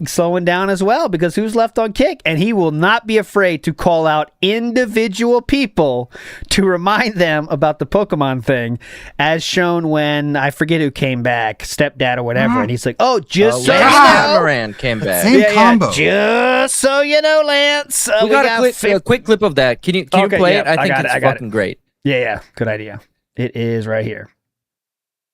slowing down as well, because who's left on kick? And he will not be afraid to call out individual people to remind them about the Pokemon thing, as shown when, I forget who came back, Stepdad or whatever, and he's like, oh, just so you know. Moran came back. Same combo. Just so you know, Lance. We got a quick clip of that. Can you play it? I think it's fucking great. Yeah, good idea. It is right here.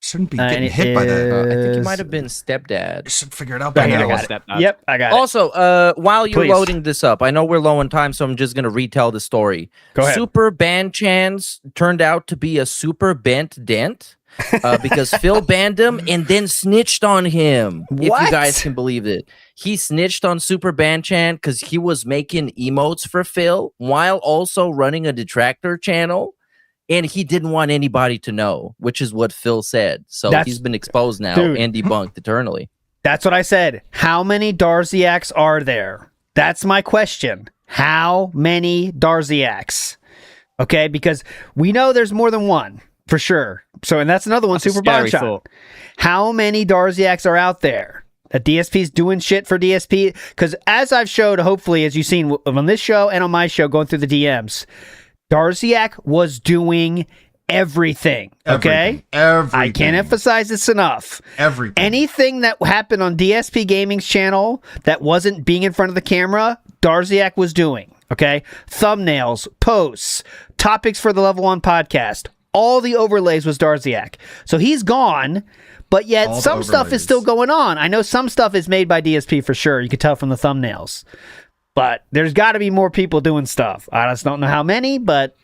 Shouldn't be getting hit by that. I think it might have been Stepdad. Should figure it out by now. Yep, I got it. Also, while you're Please. loading this up, I know we're low on time, so I'm just going to retell the story. Go ahead. Super Bandchans turned out to be a super bent dent because Phil banned him and then snitched on him. If What? you guys can believe it. He snitched on Super Bandchan because he was making emotes for Phil while also running a detractor channel. And he didn't want anybody to know, which is what Phil said. So he's been exposed now and debunked eternally. That's what I said. How many Darziaks are there? That's my question. How many Darziaks? Okay, because we know there's more than one, for sure. So, and that's another one, Super Bonshot. How many Darziaks are out there? That DSP's doing shit for DSP? Because as I've showed, hopefully, as you've seen on this show and on my show, going through the DMs, Darziak was doing everything, okay? Everything. I can't emphasize this enough. Everything. Anything that happened on DSP Gaming's channel that wasn't being in front of the camera, Darziak was doing, okay? Thumbnails, posts, topics for the Level 1 podcast, all the overlays was Darziak. So he's gone, but yet All the some stuff overlays. is still going on. I know some stuff is made by DSP for sure. You can tell from the thumbnails. But there's got to be more people doing stuff. I just don't know how many, but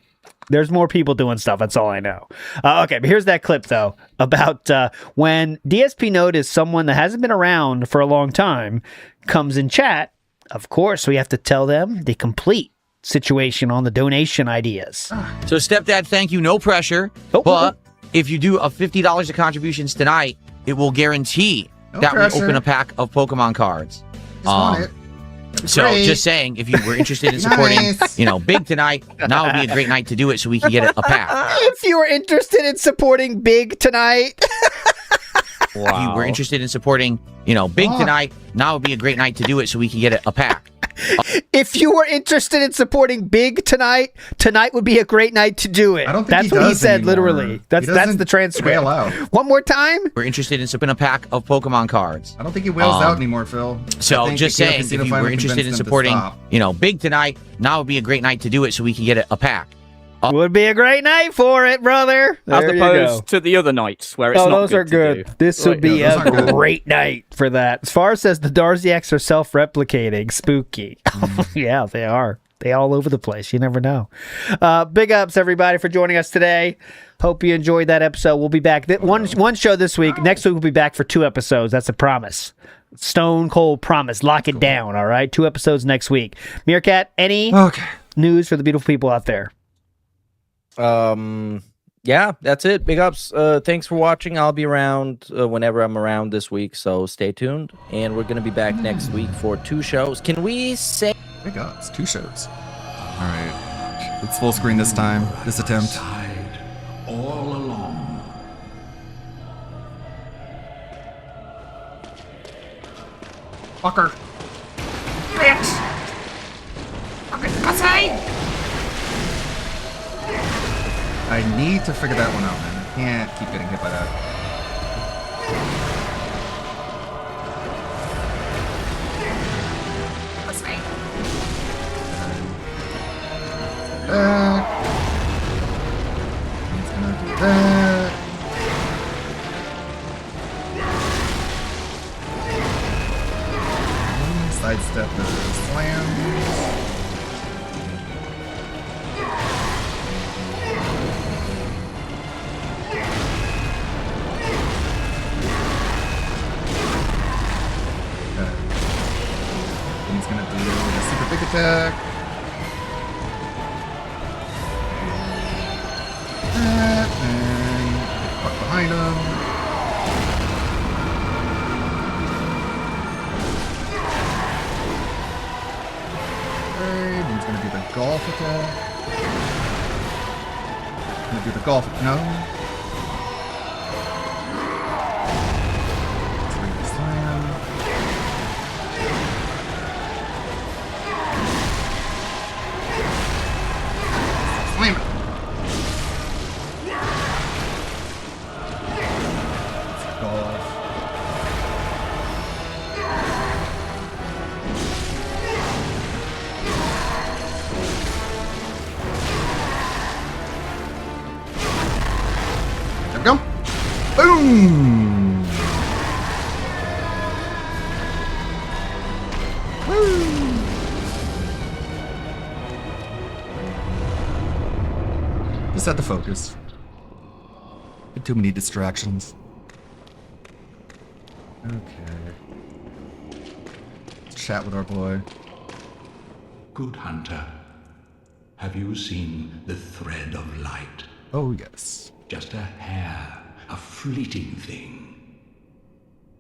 there's more people doing stuff. That's all I know. Okay, but here's that clip, though, about when DSP noticed someone that hasn't been around for a long time comes in chat. Of course, we have to tell them the complete situation on the donation ideas. So, Stepdad, thank you. No pressure. But if you do a $50 of contributions tonight, it will guarantee that pressure. we open a pack of Pokemon cards. want it. So Great. just saying, if you were interested in supporting, Nice. Big tonight, now would be a great night to do it so we can get a pack. If you were interested in supporting Big tonight. If you were interested in supporting, Big tonight, now would be a great night to do it so we can get a pack. If you were interested in supporting Big tonight, tonight would be a great night to do it. I don't think That's he what he does said, anymore. literally. He That's doesn't the transcript. wail out. One more time. We're interested in supporting a pack of Pokemon cards. I don't think he wails out anymore, Phil. So I think just the Kyoto saying, Casino if you finally were interested in convinced him to supporting, stop. Big tonight, now would be a great night to do it so we can get a pack. Would be a great night for it, brother. As There you go. opposed to the other nights where it's Oh, not those good are to good. do. This would be those a are good. great night for that. As far as says the Darziaks are self-replicating, spooky. Yeah, they are. They all over the place. You never know. Big ups, everybody, for joining us today. Hope you enjoyed that episode. We'll be back. One show this week. Next week, we'll be back for 2 episodes. That's a promise. Stone cold promise. Lock it down, all right? 2 episodes next week. Meerkat, any news for the beautiful people out there? Yeah, that's it. Big ups. Thanks for watching. I'll be around whenever I'm around this week, so stay tuned. And we're gonna be back next week for 2 shows. Can we say Big ups, 2 shows. All right, it's full screen this time. This attempt. All along. Fucker. Bitch! Fucking pussy! I need to figure that one out, man. I can't keep getting hit by that. He's gonna do that. Sidestep the slams. He's gonna do a super big attack. That, and fuck behind him. Okay, then he's gonna do the golf attack. Gonna do the golf. No. Slam. There we go. Boom! Woo! Just had to focus. Too many distractions. Okay. Let's chat with our boy. Good hunter, have you seen the thread of light? Oh, yes. Just a hair, a fleeting thing.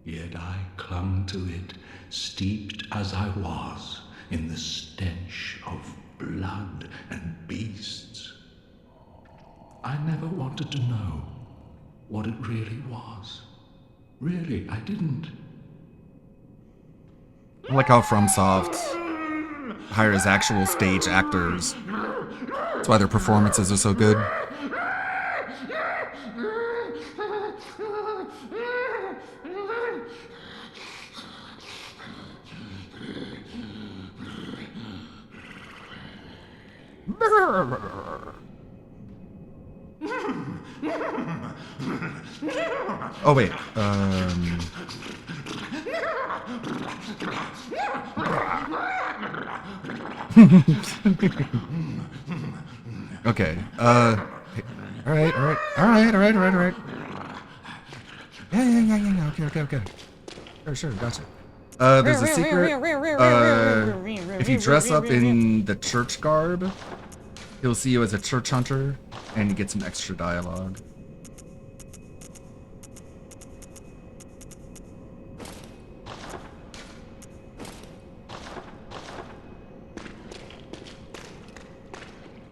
Yet I clung to it, steeped as I was in the stench of blood and beasts. I never wanted to know what it really was. Really, I didn't. I like how FromSoft hires actual stage actors. That's why their performances are so good. Oh wait, okay, alright. Yeah, okay. Sure, gotcha. There's a secret, if you dress up in the church garb, he'll see you as a church hunter, and you get some extra dialogue.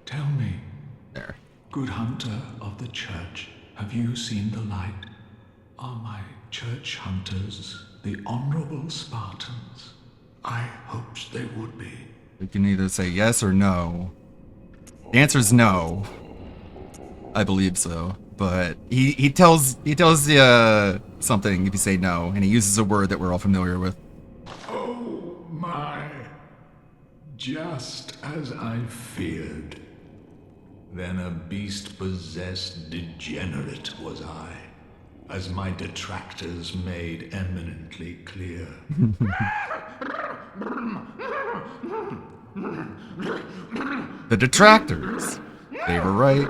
Tell me, good hunter of the church, have you seen the light? Are my church hunters the honorable Spartans? I hoped they would be. You can either say yes or no. The answer is no. I believe so. But he tells you something if you say no, and he uses a word that we're all familiar with. Oh my. Just as I feared. Then a beast-possessed degenerate was I, as my detractors made eminently clear. The detractors. They were right.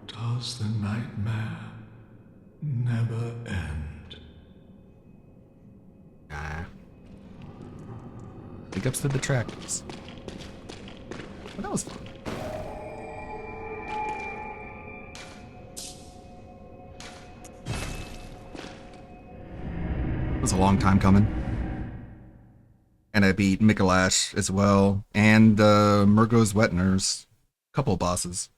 Does the nightmare never end? Nah. Big ups to the detractors. But that was fun. It was a long time coming. And I beat Mikolash as well, and Murgo's Wetners. Couple of bosses.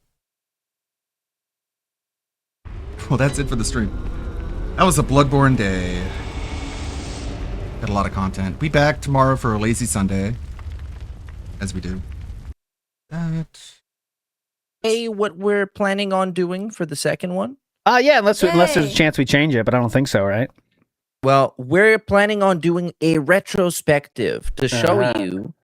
Well, that's it for the stream. That was a Bloodborne day. Had a lot of content. Be back tomorrow for a lazy Sunday, as we do. Hey, what we're planning on doing for the second one? Yeah, unless there's a chance we change it, but I don't think so, right? Well, we're planning on doing a retrospective to show you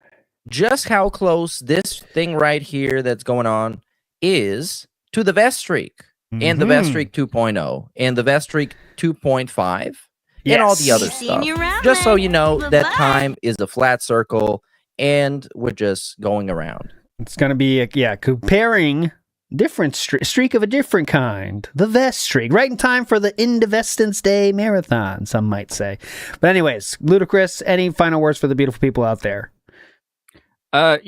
just how close this thing right here that's going on is to the Vest Streak and the Vest Streak 2.0 and the Vest Streak 2.5 and all the other stuff. Just so you know that time is a flat circle and we're just going around. It's going to be, comparing different streak of a different kind. The Vest Streak. Right in time for the Indivestance Day Marathon, some might say. But anyways, Ludicrous, any final words for the beautiful people out there? Behind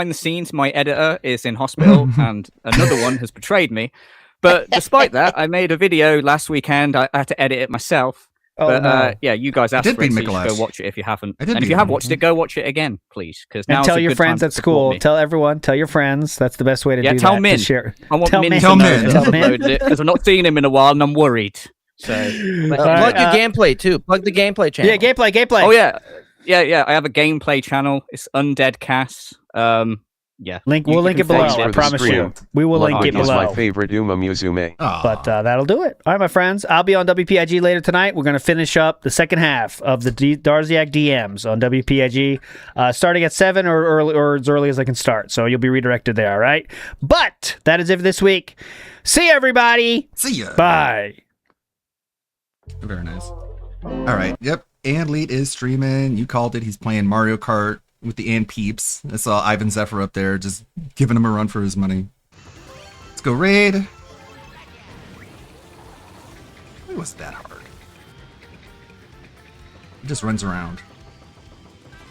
the scenes, my editor is in hospital and another one has betrayed me. But despite that, I made a video last weekend. I had to edit it myself. You guys asked for it, so you should go watch it if you haven't. And if you have watched it, go watch it again, please. And tell your friends at school. Tell everyone. Tell your friends. That's the best way to do that. Tell Min. I want Min to know because I've not seen him in a while and I'm worried. So plug your gameplay too. Plug the gameplay channel. Yeah, gameplay. Oh yeah. I have a gameplay channel. It's Undead Cass. Yeah. We'll link it below. Thanks I for the promise stream. you. We will link it Bloodborne is below. my favorite Uma Musume. But that'll do it. All right, my friends. I'll be on WPIG later tonight. We're going to finish up the second half of the Darziak DMs on WPIG, starting at 7 or as early as I can start. So you'll be redirected there, all right? But that is it for this week. See you, everybody. See ya. Bye. Very nice. All right. Yep. And Lead is streaming. You called it. He's playing Mario Kart with the and peeps. I saw Ivan Zephyr up there just giving him a run for his money. Let's go raid. It wasn't that hard. He just runs around.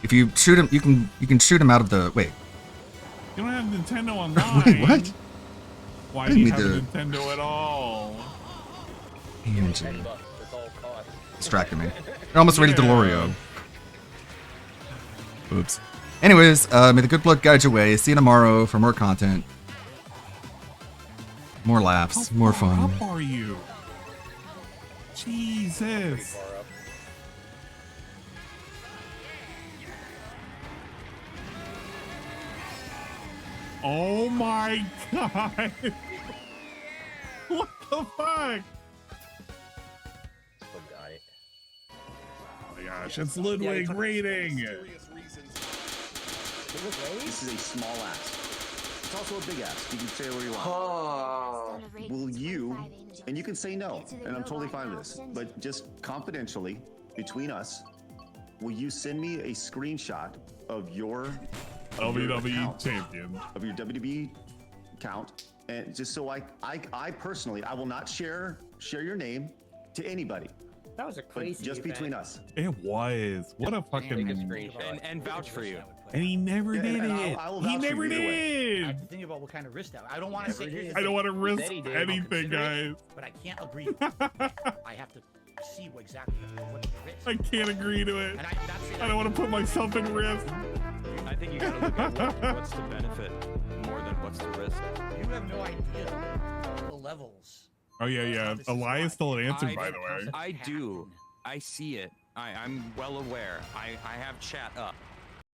If you shoot him, you can shoot him out of the wait. You don't have Nintendo Online. Wait, what? Why do you have a Nintendo at all? Angie. Distracted me. I almost raided Delorio. Oops. Anyways, may the good luck guide your way. See you tomorrow for more content. More laughs, more fun. How are you? Jesus. Oh my god. What the fuck? Oh my gosh, it's Ludwig raiding. This is a small ask. It's also a big ask. You can say whatever you want. Will you, and you can say no, and I'm totally fine with this, but just confidentially, between us, will you send me a screenshot of your WWE champion, of your WWE account, and just so I personally, I will not share your name to anybody. That was a crazy just event. between us. It was. What a fucking. And vouch for you. And he never did it. He never I did. have to think about what kind of risk that. I don't want to say. Here's the I don't thing. want to risk That he did, I'll anything, consider guys. it, but I can't agree. I have to see what exactly what the risk. I can't agree to it. I don't want to put myself in risk. I think you gotta look at what's the benefit more than what's the risk. You have no idea the levels. Oh yeah. Elias still answered, by the way. I do. I see it. I'm well aware. I have chat up.